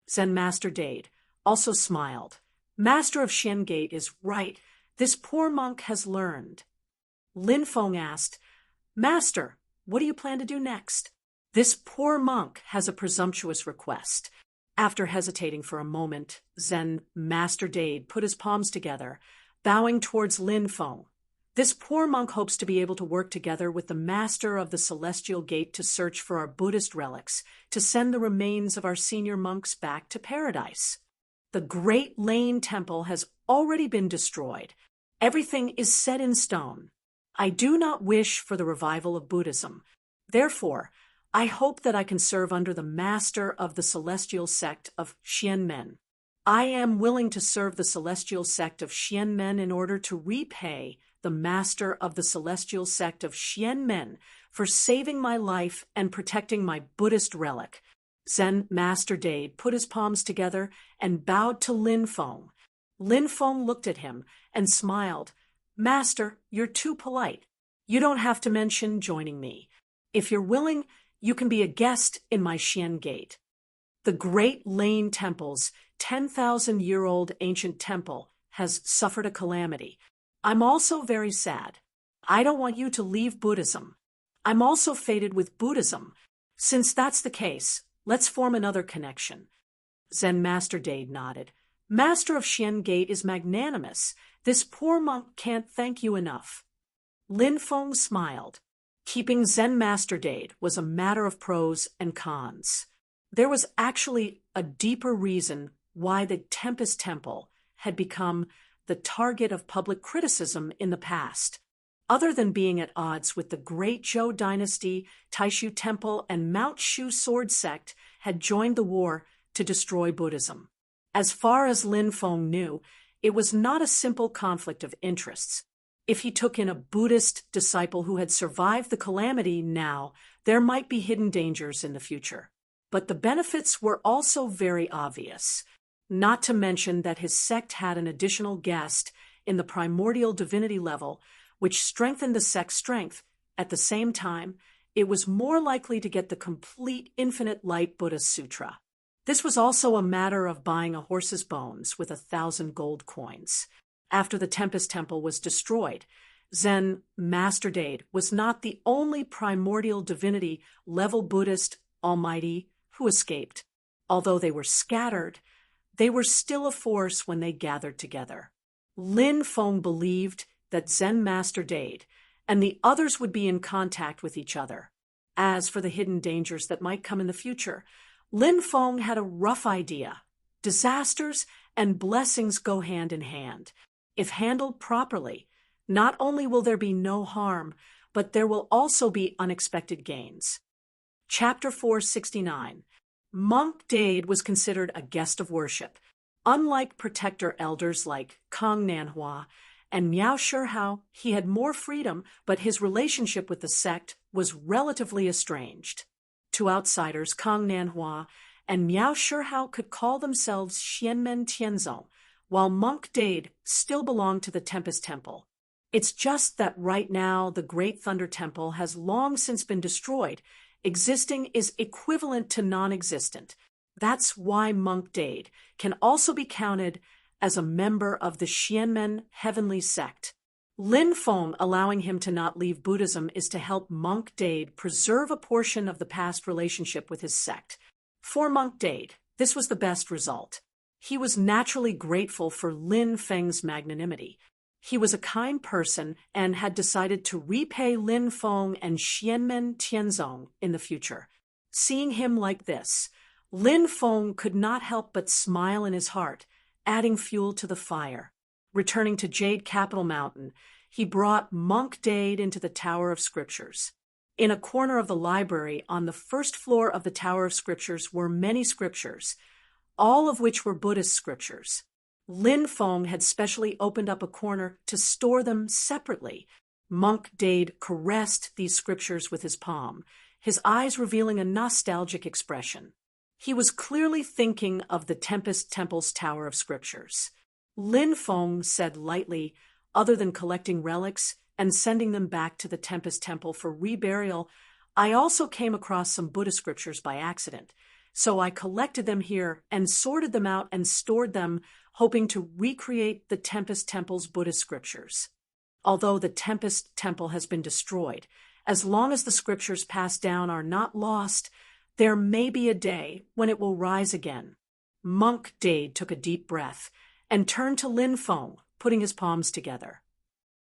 Zen Master Dade also smiled. Master of Xian Gate is right. This poor monk has learned. Lin Feng asked, Master, what do you plan to do next? This poor monk has a presumptuous request. After hesitating for a moment, Zen Master Dade put his palms together, bowing towards Lin Feng. This poor monk hopes to be able to work together with the Master of the Celestial Gate to search for our Buddhist relics, to send the remains of our senior monks back to paradise. The Great Lane Temple has already been destroyed. Everything is set in stone. I do not wish for the revival of Buddhism. Therefore, I hope that I can serve under the Master of the Celestial Sect of Xian Men. I am willing to serve the Celestial Sect of Xian Men in order to repay the Master of the Celestial Sect of Xian Men for saving my life and protecting my Buddhist relic. Zen Master Dade put his palms together and bowed to Lin Feng. Lin Feng looked at him and smiled. Master, you're too polite. You don't have to mention joining me. If you're willing, you can be a guest in my Xian Gate. The Great Lane Temple's 10,000-year-old ancient temple has suffered a calamity. I'm also very sad. I don't want you to leave Buddhism. I'm also fated with Buddhism. Since that's the case, let's form another connection. Zen Master Dade nodded. Master of Xian Gate is magnanimous. This poor monk can't thank you enough. Lin Feng smiled. Keeping Zen Master Dade was a matter of pros and cons. There was actually a deeper reason why the Tempest Temple had become the target of public criticism in the past. Other than being at odds with the Great Zhou Dynasty, Taishu Temple, and Mount Shu Sword Sect had joined the war to destroy Buddhism. As far as Lin Feng knew, it was not a simple conflict of interests. If he took in a Buddhist disciple who had survived the calamity now, there might be hidden dangers in the future. But the benefits were also very obvious, not to mention that his sect had an additional guest in the primordial divinity level, which strengthened the sect's strength. At the same time, it was more likely to get the complete infinite light Buddha Sutra. This was also a matter of buying a horse's bones with 1,000 gold coins. After the Tempest Temple was destroyed, Zen Master Dade was not the only primordial divinity level Buddhist almighty who escaped. Although they were scattered, they were still a force when they gathered together. Lin Feng believed that Zen Master Dade and the others would be in contact with each other. As for the hidden dangers that might come in the future, Lin Feng had a rough idea. Disasters and blessings go hand in hand. If handled properly, not only will there be no harm, but there will also be unexpected gains. Chapter 469. Monk Dade was considered a guest of worship. Unlike protector elders like Kong Nanhua and Miao Shihao, he had more freedom, but his relationship with the sect was relatively estranged. To outsiders, Kong Nanhua and Miao Shihao could call themselves Xianmen Tianzong, while Monk Dade still belonged to the Tempest Temple. It's just that right now the Great Thunder Temple has long since been destroyed. Existing is equivalent to non-existent. That's why Monk Dade can also be counted as a member of the Xianmen Heavenly Sect. Lin Feng allowing him to not leave Buddhism is to help Monk Dade preserve a portion of the past relationship with his sect. For Monk Dade, this was the best result. He was naturally grateful for Lin Feng's magnanimity. He was a kind person and had decided to repay Lin Feng and Xianmen Tianzong in the future. Seeing him like this, Lin Feng could not help but smile in his heart, adding fuel to the fire. Returning to Jade Capital Mountain, he brought Monk Dade into the Tower of Scriptures. In a corner of the library on the first floor of the Tower of Scriptures were many scriptures, all of which were Buddhist scriptures. Lin Feng had specially opened up a corner to store them separately. Monk Dade caressed these scriptures with his palm, his eyes revealing a nostalgic expression. He was clearly thinking of the Tempest Temple's Tower of Scriptures. Lin Feng said lightly, other than collecting relics and sending them back to the Tempest Temple for reburial, I also came across some Buddhist scriptures by accident. So I collected them here and sorted them out and stored them, hoping to recreate the Tempest Temple's Buddhist scriptures. Although the Tempest Temple has been destroyed, as long as the scriptures passed down are not lost, there may be a day when it will rise again. Monk Dade took a deep breath and turned to Lin Feng, putting his palms together.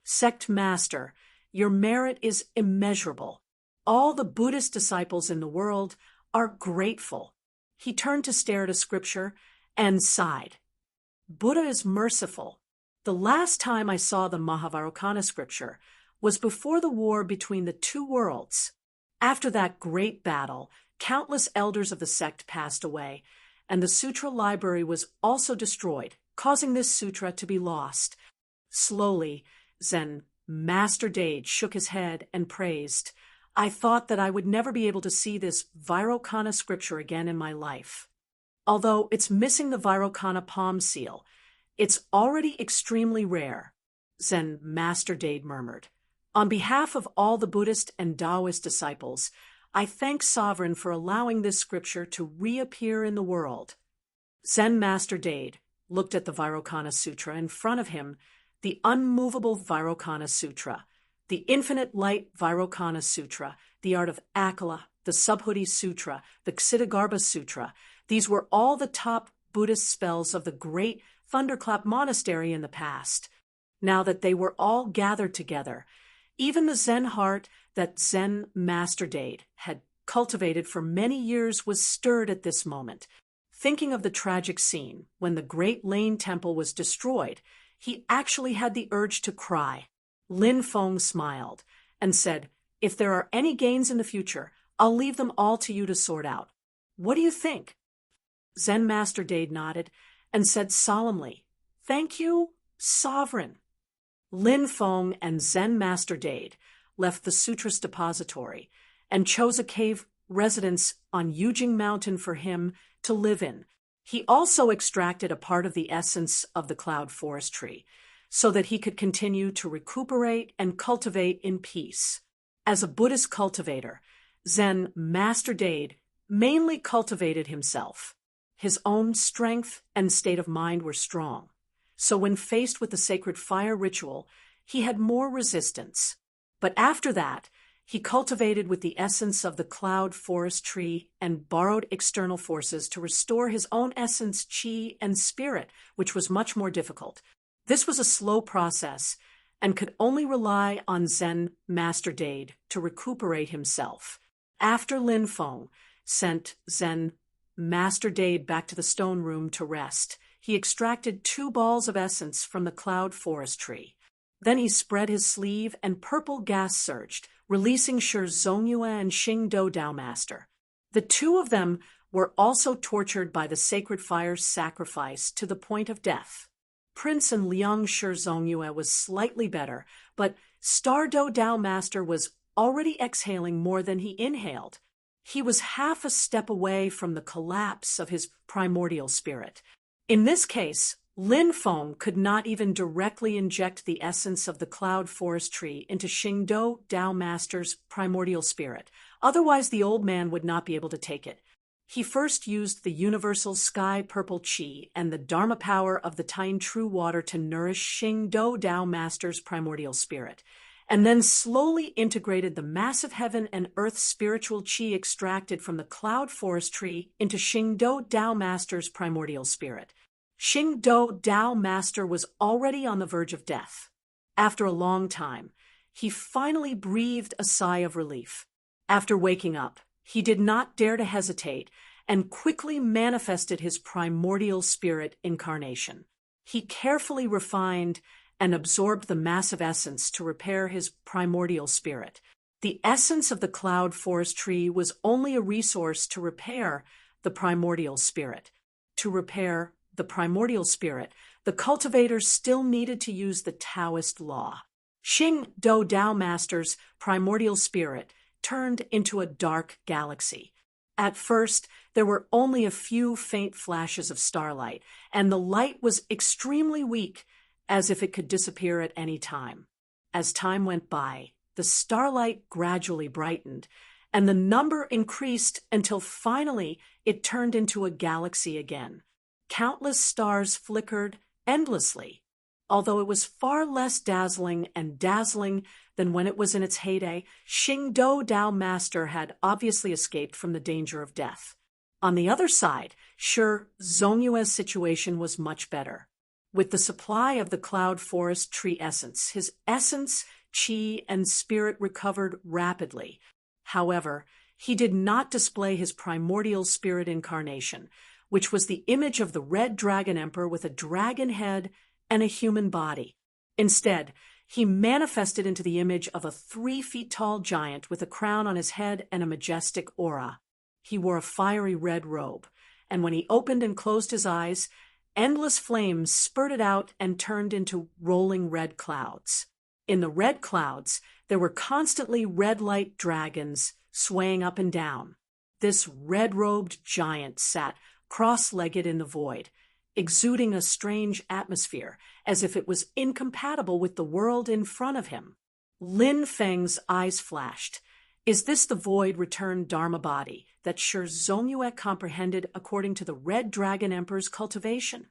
Sect Master, your merit is immeasurable. All the Buddhist disciples in the world are grateful. He turned to stare at a scripture and sighed. Buddha is merciful. The last time I saw the Mahavarokana scripture was before the war between the two worlds. After that great battle, countless elders of the sect passed away, and the sutra library was also destroyed, causing this sutra to be lost. Slowly, Zen Master Dade shook his head and praised, I thought that I would never be able to see this Vairocana scripture again in my life. Although it's missing the Vairocana palm seal, it's already extremely rare, Zen Master Dade murmured. On behalf of all the Buddhist and Taoist disciples, I thank Sovereign for allowing this scripture to reappear in the world. Zen Master Dade looked at the Vairocana Sutra in front of him, the unmovable Vairocana Sutra, the infinite light Vairocana Sutra, the art of Akala, the Subhuti Sutra, the Ksitigarbha Sutra. These were all the top Buddhist spells of the great Thunderclap Monastery in the past. Now that they were all gathered together, even the Zen heart that Zen Master Dade had cultivated for many years was stirred at this moment. Thinking of the tragic scene when the Great Lane Temple was destroyed, he actually had the urge to cry. Lin Feng smiled and said, "If there are any gains in the future, I'll leave them all to you to sort out. What do you think?" Zen Master Dade nodded and said solemnly, "Thank you, Sovereign." Lin Feng and Zen Master Dade left the Sutras Depository and chose a cave residence on Yujing Mountain for him to live in. He also extracted a part of the essence of the cloud forest tree so that he could continue to recuperate and cultivate in peace. As a Buddhist cultivator, Zen Master Dade mainly cultivated himself. His own strength and state of mind were strong, so when faced with the sacred fire ritual, he had more resistance. But after that, he cultivated with the essence of the cloud forest tree and borrowed external forces to restore his own essence, chi, and spirit, which was much more difficult. This was a slow process and could only rely on Zen Master Dade to recuperate himself. After Lin Feng sent Zen Master Dade back to the stone room to rest, he extracted 2 balls of essence from the cloud forest tree. Then he spread his sleeve and purple gas surged, releasing Shi Zongyue and Xing Do Dao Master. The 2 of them were also tortured by the sacred fire's sacrifice to the point of death. Prince and Liang Shi Zongyue was slightly better, but Star Do Dao Master was already exhaling more than he inhaled. He was half a step away from the collapse of his primordial spirit. In this case, Lin Feng could not even directly inject the essence of the cloud forest tree into Xingdo Dao Master's primordial spirit. Otherwise, the old man would not be able to take it. He first used the universal sky purple chi and the Dharma power of the Tine True Water to nourish Xingdo Dao Master's primordial spirit, and then slowly integrated the massive heaven and earth spiritual chi extracted from the cloud forest tree into Xingdo Dao Master's primordial spirit. Xingdo Dao Master was already on the verge of death. After a long time, he finally breathed a sigh of relief. After waking up, he did not dare to hesitate and quickly manifested his primordial spirit incarnation. He carefully refined and absorbed the massive essence to repair his primordial spirit. The essence of the cloud forest tree was only a resource to repair the primordial spirit. To repair the primordial spirit, the cultivators still needed to use the Taoist law. Xing Do Dao Master's primordial spirit turned into a dark galaxy. At first, there were only a few faint flashes of starlight, and the light was extremely weak, as if it could disappear at any time. As time went by, the starlight gradually brightened, and the number increased until finally it turned into a galaxy again. Countless stars flickered endlessly. Although it was far less dazzling than when it was in its heyday, Xingdo Dao Master had obviously escaped from the danger of death. On the other side, Shi Zongyue's situation was much better. With the supply of the cloud forest tree essence, his essence, chi, and spirit recovered rapidly. However, he did not display his primordial spirit incarnation, which was the image of the Red Dragon Emperor with a dragon head and a human body. Instead, he manifested into the image of a 3-feet-tall giant with a crown on his head and a majestic aura. He wore a fiery red robe, and when he opened and closed his eyes, endless flames spurted out and turned into rolling red clouds. In the red clouds, there were constantly red-light dragons swaying up and down. This red-robed giant sat cross-legged in the void, exuding a strange atmosphere, as if it was incompatible with the world in front of him. Lin Feng's eyes flashed. Is this the void returned Dharma body that Shi Zhongyue comprehended according to the Red Dragon Emperor's cultivation?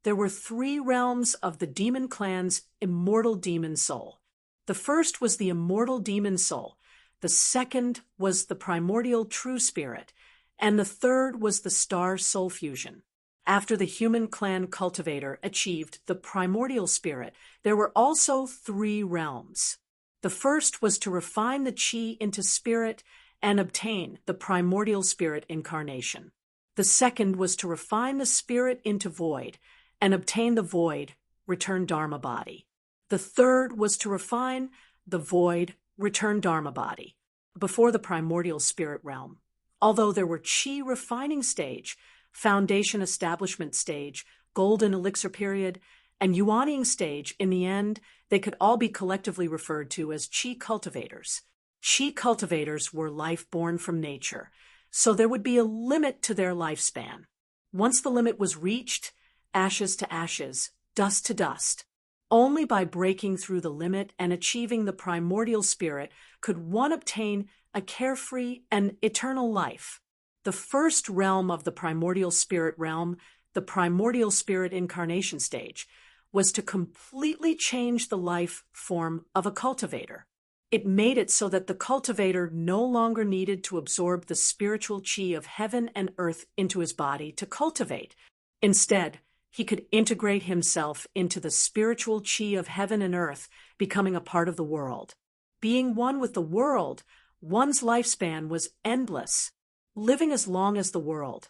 There were 3 realms of the demon clan's immortal demon soul. The first was the immortal demon soul, the second was the primordial true spirit, and the third was the star soul fusion. After the human clan cultivator achieved the primordial spirit, there were also 3 realms. The first was to refine the qi into spirit and obtain the primordial spirit incarnation. The second was to refine the spirit into void and obtain the void, return Dharma body. The third was to refine the void, return Dharma body, before the primordial spirit realm. Although there were qi refining stage, foundation establishment stage, golden elixir period, and yuaning stage, in the end, they could all be collectively referred to as qi cultivators. Qi cultivators were life born from nature, so there would be a limit to their lifespan. Once the limit was reached, ashes to ashes, dust to dust. Only by breaking through the limit and achieving the primordial spirit could one obtain a carefree and eternal life. The first realm of the primordial spirit realm, the primordial spirit incarnation stage, was to completely change the life form of a cultivator. It made it so that the cultivator no longer needed to absorb the spiritual qi of heaven and earth into his body to cultivate. Instead, he could integrate himself into the spiritual qi of heaven and earth, becoming a part of the world. Being one with the world, one's lifespan was endless, living as long as the world.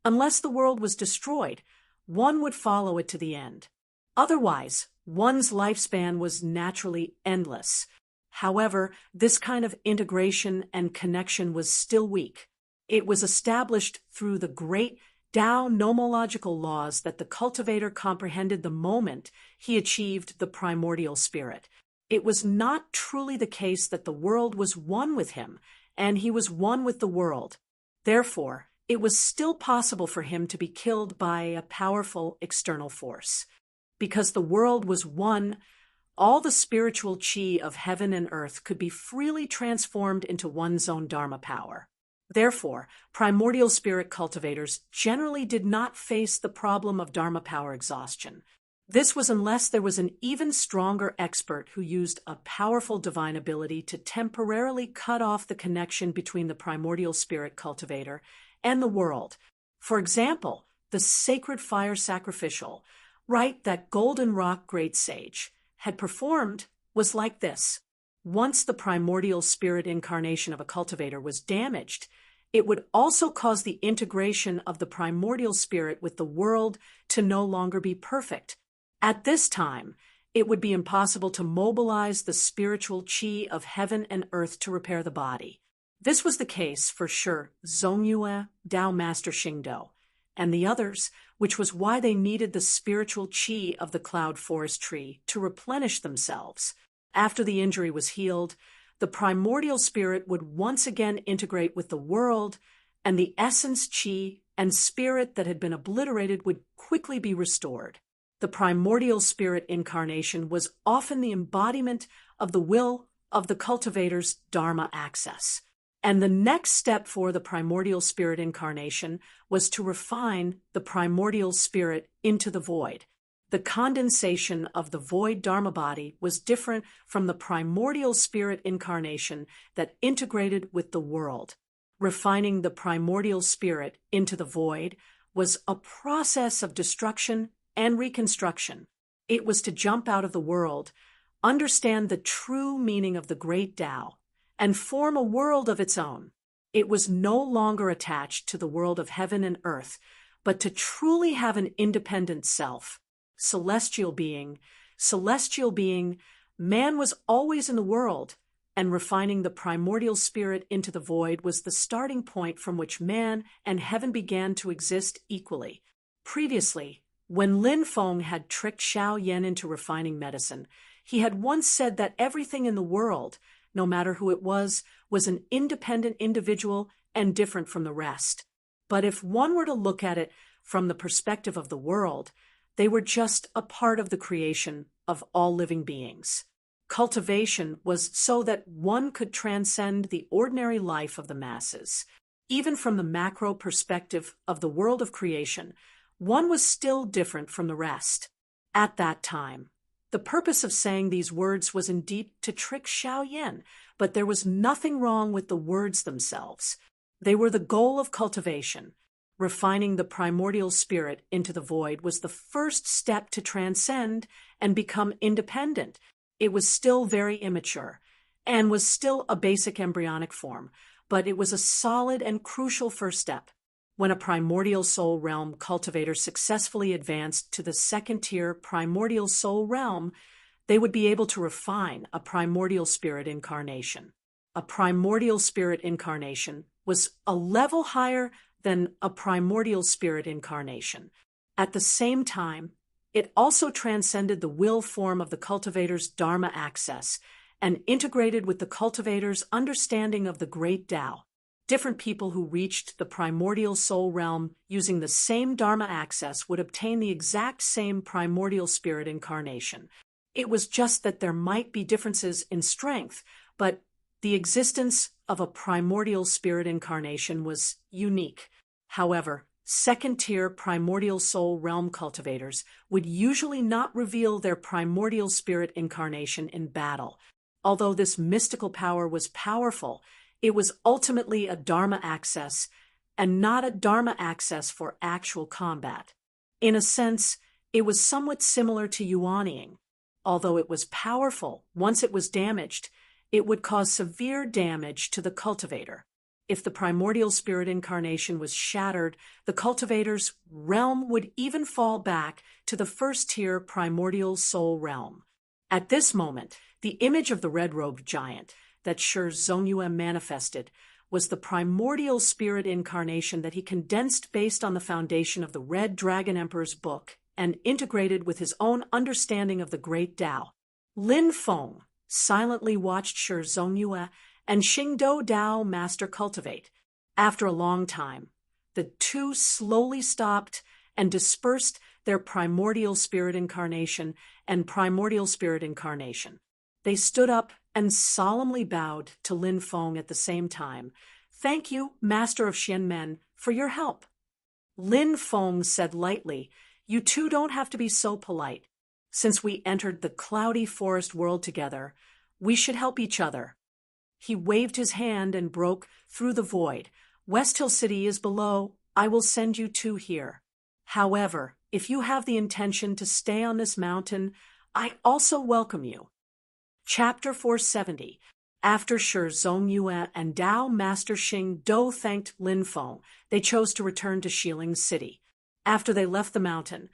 Unless the world was destroyed, one would follow it to the end. Otherwise, one's lifespan was naturally endless. However, this kind of integration and connection was still weak. It was established through the great Tao nomological laws that the cultivator comprehended the moment he achieved the primordial spirit. It was not truly the case that the world was one with him, and he was one with the world. Therefore, it was still possible for him to be killed by a powerful external force. Because the world was one, all the spiritual qi of heaven and earth could be freely transformed into one's own Dharma power. Therefore, primordial spirit cultivators generally did not face the problem of Dharma power exhaustion. This was unless there was an even stronger expert who used a powerful divine ability to temporarily cut off the connection between the primordial spirit cultivator and the world. For example, the sacred fire sacrificial rite that Golden Rock Great Sage had performed was like this. Once the primordial spirit incarnation of a cultivator was damaged, it would also cause the integration of the primordial spirit with the world to no longer be perfect. At this time, it would be impossible to mobilize the spiritual qi of heaven and earth to repair the body. This was the case for Shi Zhongyue, Tao Master Xingdou, and the others, which was why they needed the spiritual qi of the cloud forest tree to replenish themselves. After the injury was healed, the primordial spirit would once again integrate with the world, and the essence qi and spirit that had been obliterated would quickly be restored. The primordial spirit incarnation was often the embodiment of the will of the cultivator's Dharma access. And the next step for the primordial spirit incarnation was to refine the primordial spirit into the void. The condensation of the void Dharma body was different from the primordial spirit incarnation that integrated with the world. Refining the primordial spirit into the void was a process of destruction and reconstruction. It was to jump out of the world, understand the true meaning of the great Tao, and form a world of its own. It was no longer attached to the world of heaven and earth, but to truly have an independent self. Celestial being, man was always in the world, and refining the primordial spirit into the void was the starting point from which man and heaven began to exist equally. Previously, when Lin Feng had tricked Xiao Yan into refining medicine, he had once said that everything in the world, no matter who it was an independent individual and different from the rest. But if one were to look at it from the perspective of the world, they were just a part of the creation of all living beings. Cultivation was so that one could transcend the ordinary life of the masses. Even from the macro perspective of the world of creation, one was still different from the rest. At that time, the purpose of saying these words was indeed to trick Xiao Yin, but there was nothing wrong with the words themselves. They were the goal of cultivation. Refining the primordial spirit into the void was the first step to transcend and become independent. It was still very immature and was still a basic embryonic form, but it was a solid and crucial first step. When a primordial soul realm cultivator successfully advanced to the second-tier primordial soul realm, they would be able to refine a primordial spirit incarnation. A primordial spirit incarnation was a level higher than a primordial spirit incarnation. At the same time, it also transcended the will form of the cultivator's Dharma access and integrated with the cultivator's understanding of the great Tao. Different people who reached the primordial soul realm using the same Dharma access would obtain the exact same primordial spirit incarnation. It was just that there might be differences in strength, but the existence of a primordial spirit incarnation was unique. However, second-tier primordial soul realm cultivators would usually not reveal their primordial spirit incarnation in battle. Although this mystical power was powerful, it was ultimately a Dharma access and not a Dharma access for actual combat. In a sense, it was somewhat similar to yuanying. Although it was powerful, once it was damaged, it would cause severe damage to the cultivator. If the primordial spirit incarnation was shattered, the cultivator's realm would even fall back to the first-tier primordial soul realm. At this moment, the image of the red-robed giant that Shi Zhongyue manifested was the primordial spirit incarnation that he condensed based on the foundation of the Red Dragon Emperor's book and integrated with his own understanding of the great Tao. Lin Feng silently watched Shi Zhongyue and Xingdou Dao master cultivate. After a long time, the two slowly stopped and dispersed their primordial spirit incarnation and primordial spirit incarnation. They stood up and solemnly bowed to Lin Feng at the same time. "Thank you, Master of Xianmen, for your help." Lin Feng said lightly, "You two don't have to be so polite. Since we entered the cloudy forest world together, we should help each other." He waved his hand and broke through the void. "West Hill City is below. I will send you two here. However, if you have the intention to stay on this mountain, I also welcome you." Chapter 470. After Shi Zhongyue and Dao Master Xingdou thanked Lin Feng, they chose to return to Xiling City. After they left the mountain,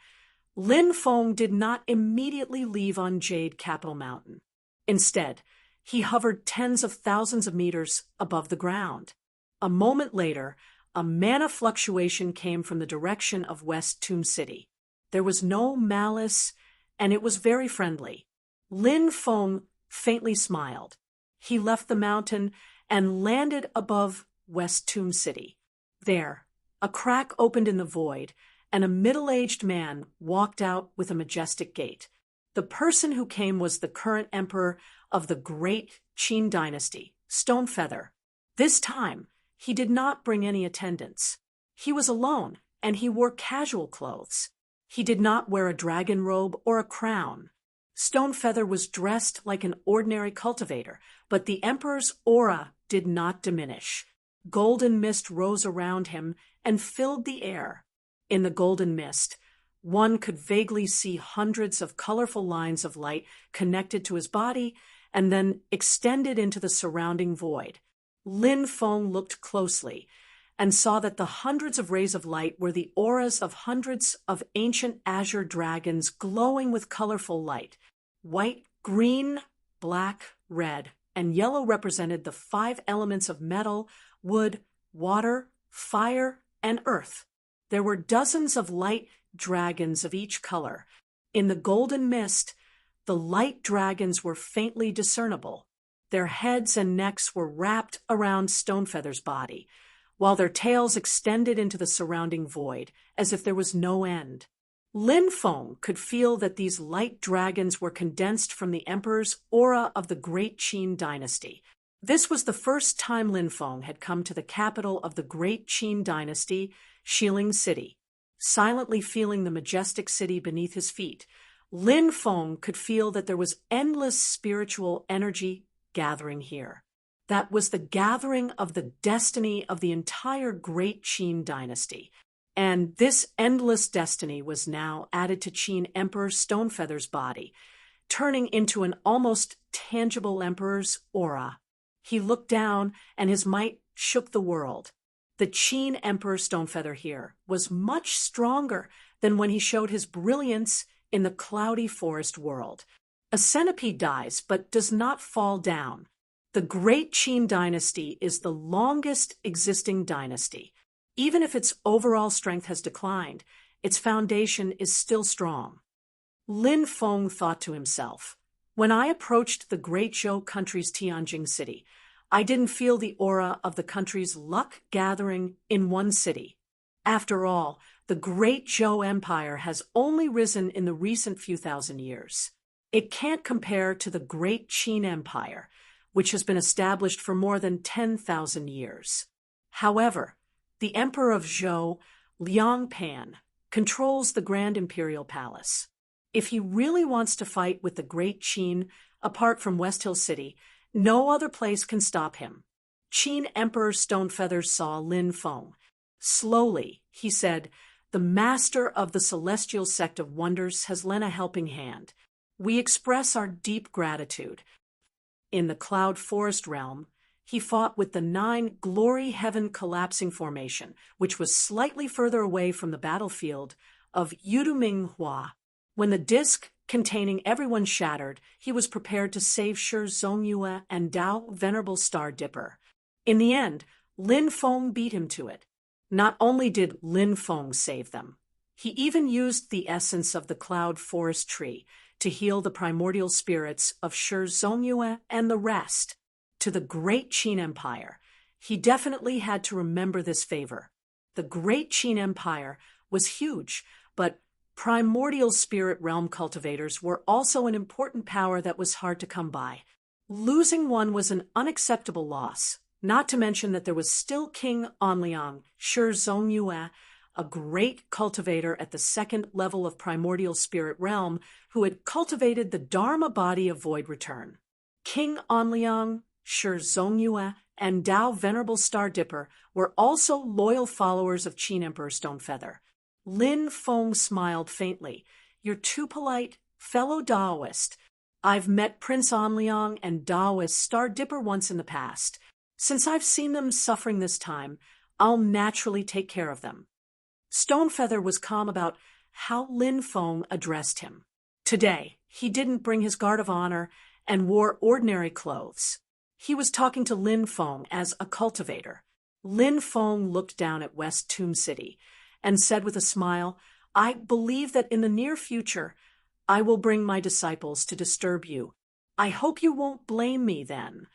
Lin Feng did not immediately leave on Jade Capital Mountain. Instead, he hovered tens of thousands of meters above the ground. A moment later, a mana fluctuation came from the direction of West Tomb City. There was no malice, and it was very friendly. Lin Feng faintly smiled. He left the mountain and landed above West Tomb City. There, a crack opened in the void, and a middle-aged man walked out with a majestic gait. The person who came was the current emperor of the great Qin dynasty, Stonefeather. This time, he did not bring any attendants. He was alone, and he wore casual clothes. He did not wear a dragon robe or a crown. Stonefeather was dressed like an ordinary cultivator, but the emperor's aura did not diminish. Golden mist rose around him and filled the air. In the golden mist, one could vaguely see hundreds of colorful lines of light connected to his body and then extended into the surrounding void. Lin Feng looked closely and saw that the hundreds of rays of light were the auras of hundreds of ancient azure dragons glowing with colorful light. White, green, black, red, and yellow represented the 5 elements of metal, wood, water, fire, and earth. There were dozens of light dragons of each color. In the golden mist, the light dragons were faintly discernible. Their heads and necks were wrapped around Stonefeather's body, while their tails extended into the surrounding void, as if there was no end. Lin Feng could feel that these light dragons were condensed from the emperor's aura of the Great Qin dynasty. This was the first time Lin Feng had come to the capital of the Great Qin dynasty, Xiling City. Silently feeling the majestic city beneath his feet, Lin Feng could feel that there was endless spiritual energy gathering here. That was the gathering of the destiny of the entire Great Qin dynasty. And this endless destiny was now added to Qin Emperor Stonefeather's body, turning into an almost tangible emperor's aura. He looked down, and his might shook the world. The Qin Emperor Stonefeather here was much stronger than when he showed his brilliance in the cloudy forest world. A centipede dies, but does not fall down. The Great Qin dynasty is the longest existing dynasty. Even if its overall strength has declined, its foundation is still strong. Lin Feng thought to himself, when I approached the Great Zhou country's Tianjin city, I didn't feel the aura of the country's luck gathering in one city. After all, the Great Zhou Empire has only risen in the recent few thousand years. It can't compare to the Great Qin Empire, which has been established for more than 10,000 years. However, the Emperor of Zhou, Liang Pan, controls the Grand Imperial Palace. If he really wants to fight with the Great Qin, apart from West Hill City, no other place can stop him. Qin Emperor Stonefeather saw Lin Feng. Slowly, he said, the master of the celestial sect of wonders has lent a helping hand. We express our deep gratitude. In the cloud forest realm, he fought with the 9 Glory Heaven collapsing formation, which was slightly further away from the battlefield of Yuduminghua. When the disc containing everyone shattered, he was prepared to save Shi Zongyue and Dao Venerable Star Dipper. In the end, Lin Feng beat him to it. Not only did Lin Feng save them, he even used the essence of the cloud forest tree to heal the primordial spirits of Shi Zongyue and the rest. To the Great Qin Empire, he definitely had to remember this favor. The Great Qin Empire was huge, but primordial spirit realm cultivators were also an important power that was hard to come by. Losing one was an unacceptable loss, not to mention that there was still King Anliang, Shi Zongyue, a great cultivator at the second level of primordial spirit realm who had cultivated the Dharma body of void return. King Anliang, Shi Zongyue, and Dao Venerable Star Dipper were also loyal followers of Qin Emperor Stonefeather. Lin Feng smiled faintly. You're too polite, fellow Daoist. I've met Prince Anliang and Daoist Star Dipper once in the past. Since I've seen them suffering this time, I'll naturally take care of them. Stonefeather was calm about how Lin Feng addressed him. Today, he didn't bring his guard of honor and wore ordinary clothes. He was talking to Lin Feng as a cultivator. Lin Feng looked down at West Tomb City and said with a smile, I believe that in the near future, I will bring my disciples to disturb you. I hope you won't blame me then.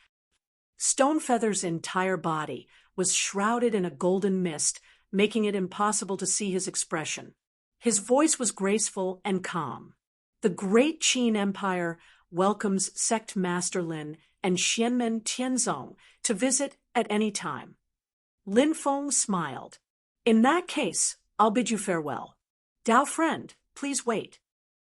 Stonefeather's entire body was shrouded in a golden mist, making it impossible to see his expression. His voice was graceful and calm. The Great Qin Empire welcomes Sect Master Lin and Xianmen Tianzong to visit at any time. Lin Feng smiled. In that case, I'll bid you farewell. Dao friend, please wait.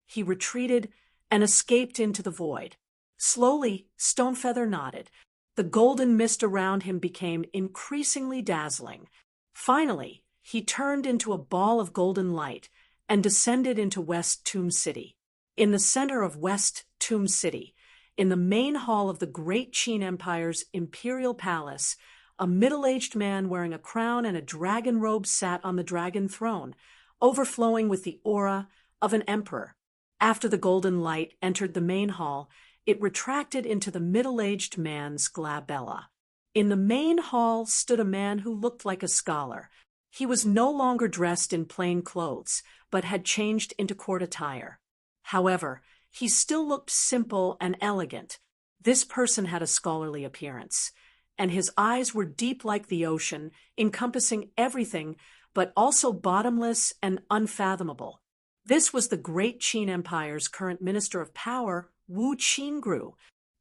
He retreated and escaped into the void. Slowly, Stonefeather nodded. The golden mist around him became increasingly dazzling. Finally, he turned into a ball of golden light and descended into West Tomb City. In the center of West Tomb City, in the main hall of the Great Qin Empire's imperial palace, a middle-aged man wearing a crown and a dragon robe sat on the dragon throne, overflowing with the aura of an emperor. After the golden light entered the main hall, it retracted into the middle-aged man's glabella. In the main hall stood a man who looked like a scholar. He was no longer dressed in plain clothes, but had changed into court attire. However, he still looked simple and elegant. This person had a scholarly appearance, and his eyes were deep like the ocean, encompassing everything, but also bottomless and unfathomable. This was the Great Qin Empire's current Minister of Power, Wu Qingru.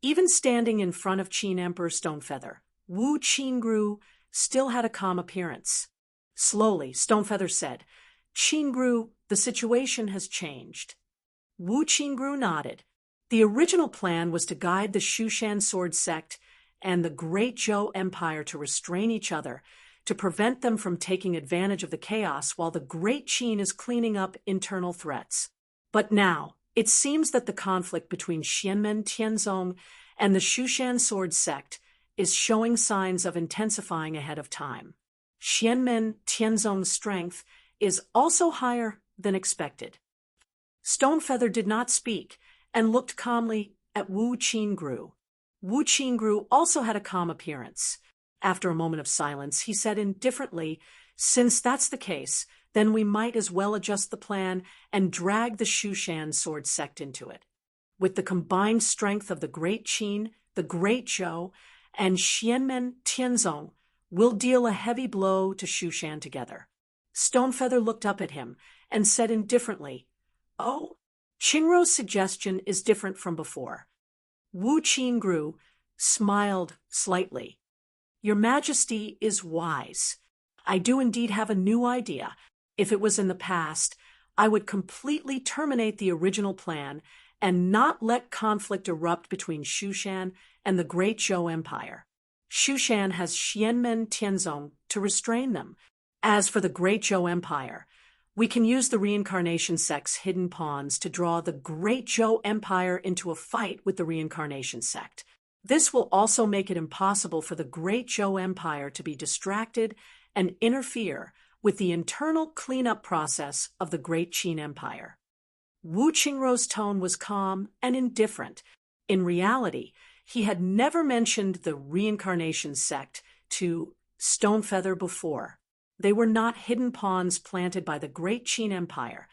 Even standing in front of Qin Emperor Stonefeather, Wu Qingru still had a calm appearance. Slowly, Stonefeather said, "Qingru, the situation has changed." Wu Qingru nodded. The original plan was to guide the Shushan sword sect and the Great Zhou Empire to restrain each other, to prevent them from taking advantage of the chaos while the Great Qin is cleaning up internal threats. But now, it seems that the conflict between Xianmen Tianzong and the Shushan sword sect is showing signs of intensifying ahead of time. Xianmen Tianzong's strength is also higher than expected. Stonefeather did not speak and looked calmly at Wu Qingru. Wu Qingru also had a calm appearance. After a moment of silence, he said indifferently, "Since that's the case, then we might as well adjust the plan and drag the Shushan sword sect into it. With the combined strength of the Great Qin, the Great Zhou, and Xianmen Tianzong, we'll deal a heavy blow to Shushan together." Stonefeather looked up at him and said indifferently, "Oh, Qingru's suggestion is different from before." Wu Qingru smiled slightly. "Your Majesty is wise. I do indeed have a new idea. If it was in the past, I would completely terminate the original plan and not let conflict erupt between Shushan and the Great Zhou Empire. Shushan has Xianmen Tianzong to restrain them. As for the Great Zhou Empire, we can use the reincarnation sect's hidden pawns to draw the Great Zhou Empire into a fight with the reincarnation sect. This will also make it impossible for the Great Zhou Empire to be distracted and interfere with the internal cleanup process of the Great Qin Empire." Wu Qingru's tone was calm and indifferent. In reality, he had never mentioned the reincarnation sect to Stonefeather before. They were not hidden pawns planted by the Great Qin Empire,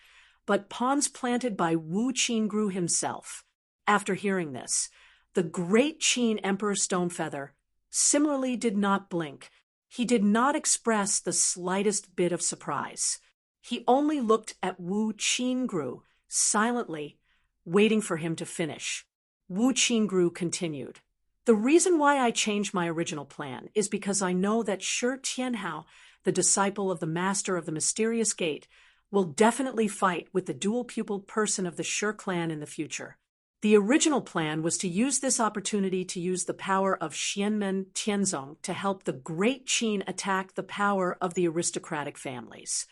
but pawns planted by Wu Qingru himself. After hearing this, the Great Qin Emperor Stonefeather similarly did not blink. He did not express the slightest bit of surprise. He only looked at Wu Qingru silently, waiting for him to finish. Wu Qingru continued, "The reason why I changed my original plan is because I know that Shi Tianhao, the disciple of the Master of the Mysterious Gate, will definitely fight with the dual-pupiled person of the Shi clan in the future. The original plan was to use this opportunity to use the power of Xianmen Tianzong to help the Great Qin attack the power of the aristocratic families.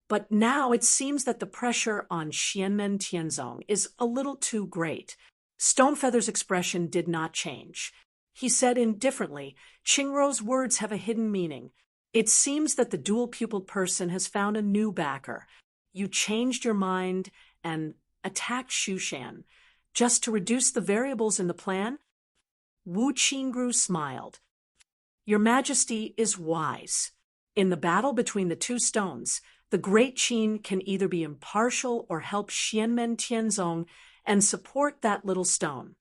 But now it seems that the pressure on Xianmen Tianzong is a little too great." Stonefeather's expression did not change. He said indifferently, "Qingru's words have a hidden meaning. It seems that the dual-pupiled person has found a new backer. You changed your mind and attacked Shushan just to reduce the variables in the plan?" Wu Qingru smiled. "Your Majesty is wise. In the battle between the two stones, the Great Qin can either be impartial or help Xianmen Tianzong and support that little stone.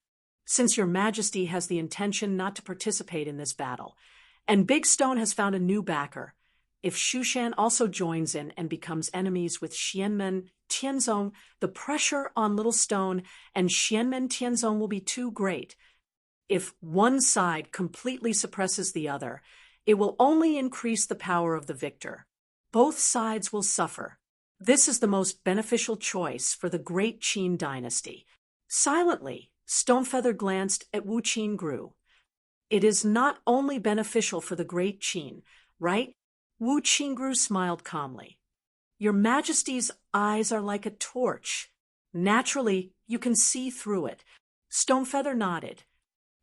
Since Your Majesty has the intention not to participate in this battle, and Big Stone has found a new backer, if Shushan also joins in and becomes enemies with Xianmen Tianzong, the pressure on Little Stone and Xianmen Tianzong will be too great. If one side completely suppresses the other, it will only increase the power of the victor. Both sides will suffer. This is the most beneficial choice for the Great Qin dynasty." Silently, Stonefeather glanced at Wu Qingru. "It is not only beneficial for the Great Qin, right?" Wu Qingru smiled calmly. "Your Majesty's eyes are like a torch. Naturally, you can see through it." Stonefeather nodded.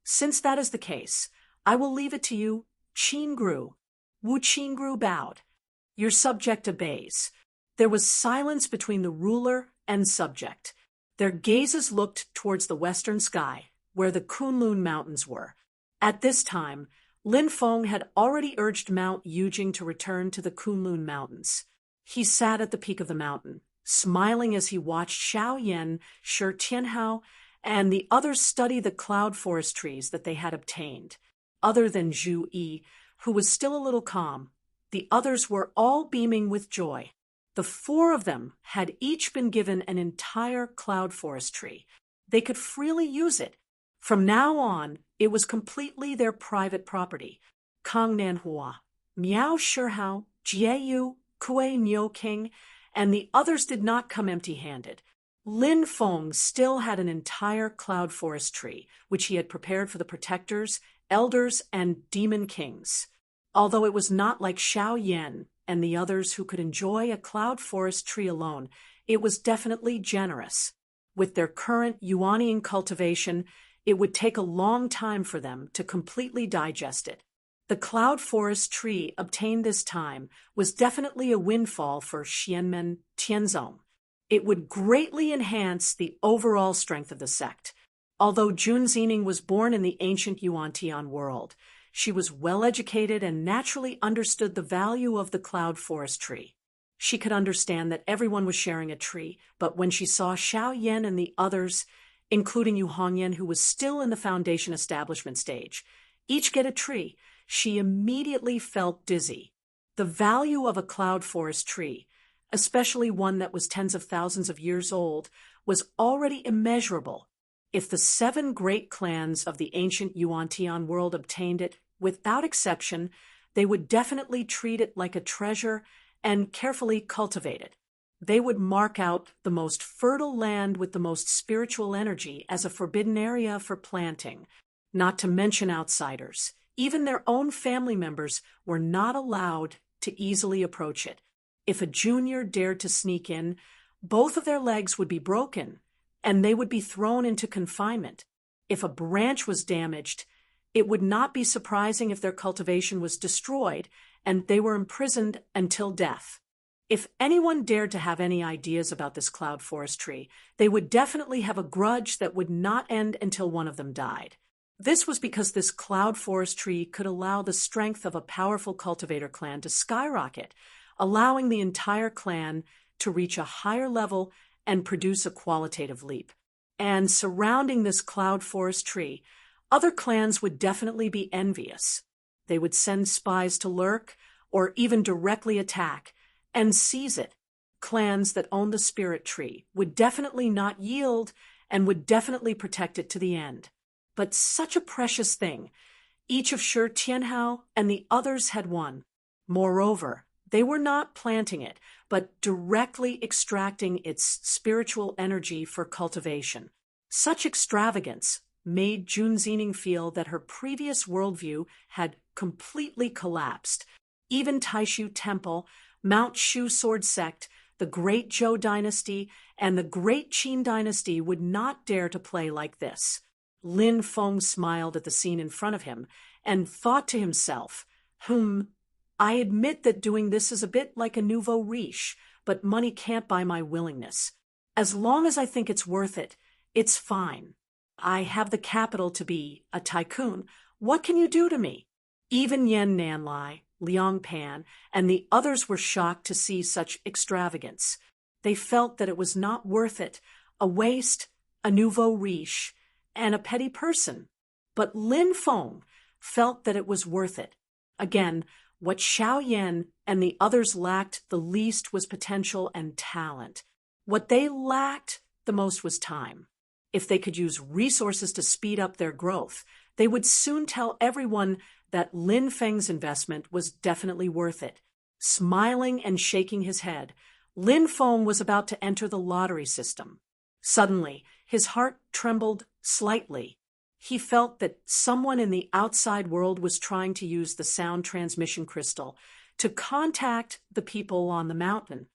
"Since that is the case, I will leave it to you, Qingru." Wu Qingru bowed. "Your subject obeys." There was silence between the ruler and subject. Their gazes looked towards the western sky, where the Kunlun Mountains were. At this time, Lin Feng had already urged Mount Yujing to return to the Kunlun Mountains. He sat at the peak of the mountain, smiling as he watched Xiao Yan, Shi Tianhao, and the others study the cloud forest trees that they had obtained. Other than Zhu Yi, who was still a little calm, the others were all beaming with joy. The four of them had each been given an entire cloud forest tree. They could freely use it. From now on, it was completely their private property. Kang Nanhua, Miao Shihao, Jieyu, Kue Nyo King, and the others did not come empty-handed. Lin Feng still had an entire cloud forest tree, which he had prepared for the protectors, elders, and demon kings. Although it was not like Xiao Yan and the others who could enjoy a cloud forest tree alone, it was definitely generous. With their current Yuanian cultivation, it would take a long time for them to completely digest it. The cloud forest tree obtained this time was definitely a windfall for Xianmen Tianzong. It would greatly enhance the overall strength of the sect. Although Jun Zining was born in the ancient Yuan-Tian world, she was well-educated and naturally understood the value of the cloud forest tree. She could understand that everyone was sharing a tree, but when she saw Xiao Yan and the others, including Yu Hongyan, who was still in the foundation establishment stage, each get a tree, she immediately felt dizzy. The value of a cloud forest tree, especially one that was tens of thousands of years old, was already immeasurable. If the 7 great clans of the ancient Yuan-Tian world obtained it, without exception, they would definitely treat it like a treasure and carefully cultivate it. They would mark out the most fertile land with the most spiritual energy as a forbidden area for planting, not to mention outsiders. Even their own family members were not allowed to easily approach it. If a junior dared to sneak in, both of their legs would be broken, and they would be thrown into confinement. If a branch was damaged, it would not be surprising if their cultivation was destroyed and they were imprisoned until death. If anyone dared to have any ideas about this cloud forest tree, they would definitely have a grudge that would not end until one of them died. This was because this cloud forest tree could allow the strength of a powerful cultivator clan to skyrocket, allowing the entire clan to reach a higher level and produce a qualitative leap. And surrounding this cloud forest tree, other clans would definitely be envious. They would send spies to lurk or even directly attack and seize it. Clans that owned the spirit tree would definitely not yield and would definitely protect it to the end. But such a precious thing, each of Shi Tianhao and the others had won. Moreover, they were not planting it, but directly extracting its spiritual energy for cultivation. Such extravagance made Jun Zining feel that her previous worldview had completely collapsed. Even Taishu Temple, Mount Shu Sword Sect, the Great Zhou Dynasty, and the Great Qin Dynasty would not dare to play like this. Lin Feng smiled at the scene in front of him and thought to himself, I admit that doing this is a bit like a nouveau riche, but money can't buy my willingness. As long as I think it's worth it, it's fine. I have the capital to be a tycoon. What can you do to me? Even Yan Nanlai, Liang Pan, and the others were shocked to see such extravagance. They felt that it was not worth it, a waste, a nouveau riche, and a petty person. But Lin Feng felt that it was worth it. Again, what Xiao Yan and the others lacked the least was potential and talent. What they lacked the most was time. If they could use resources to speed up their growth, they would soon tell everyone that Lin Feng's investment was definitely worth it. Smiling and shaking his head, Lin Feng was about to enter the lottery system. Suddenly, his heart trembled slightly. He felt that someone in the outside world was trying to use the sound transmission crystal to contact the people on the mountain.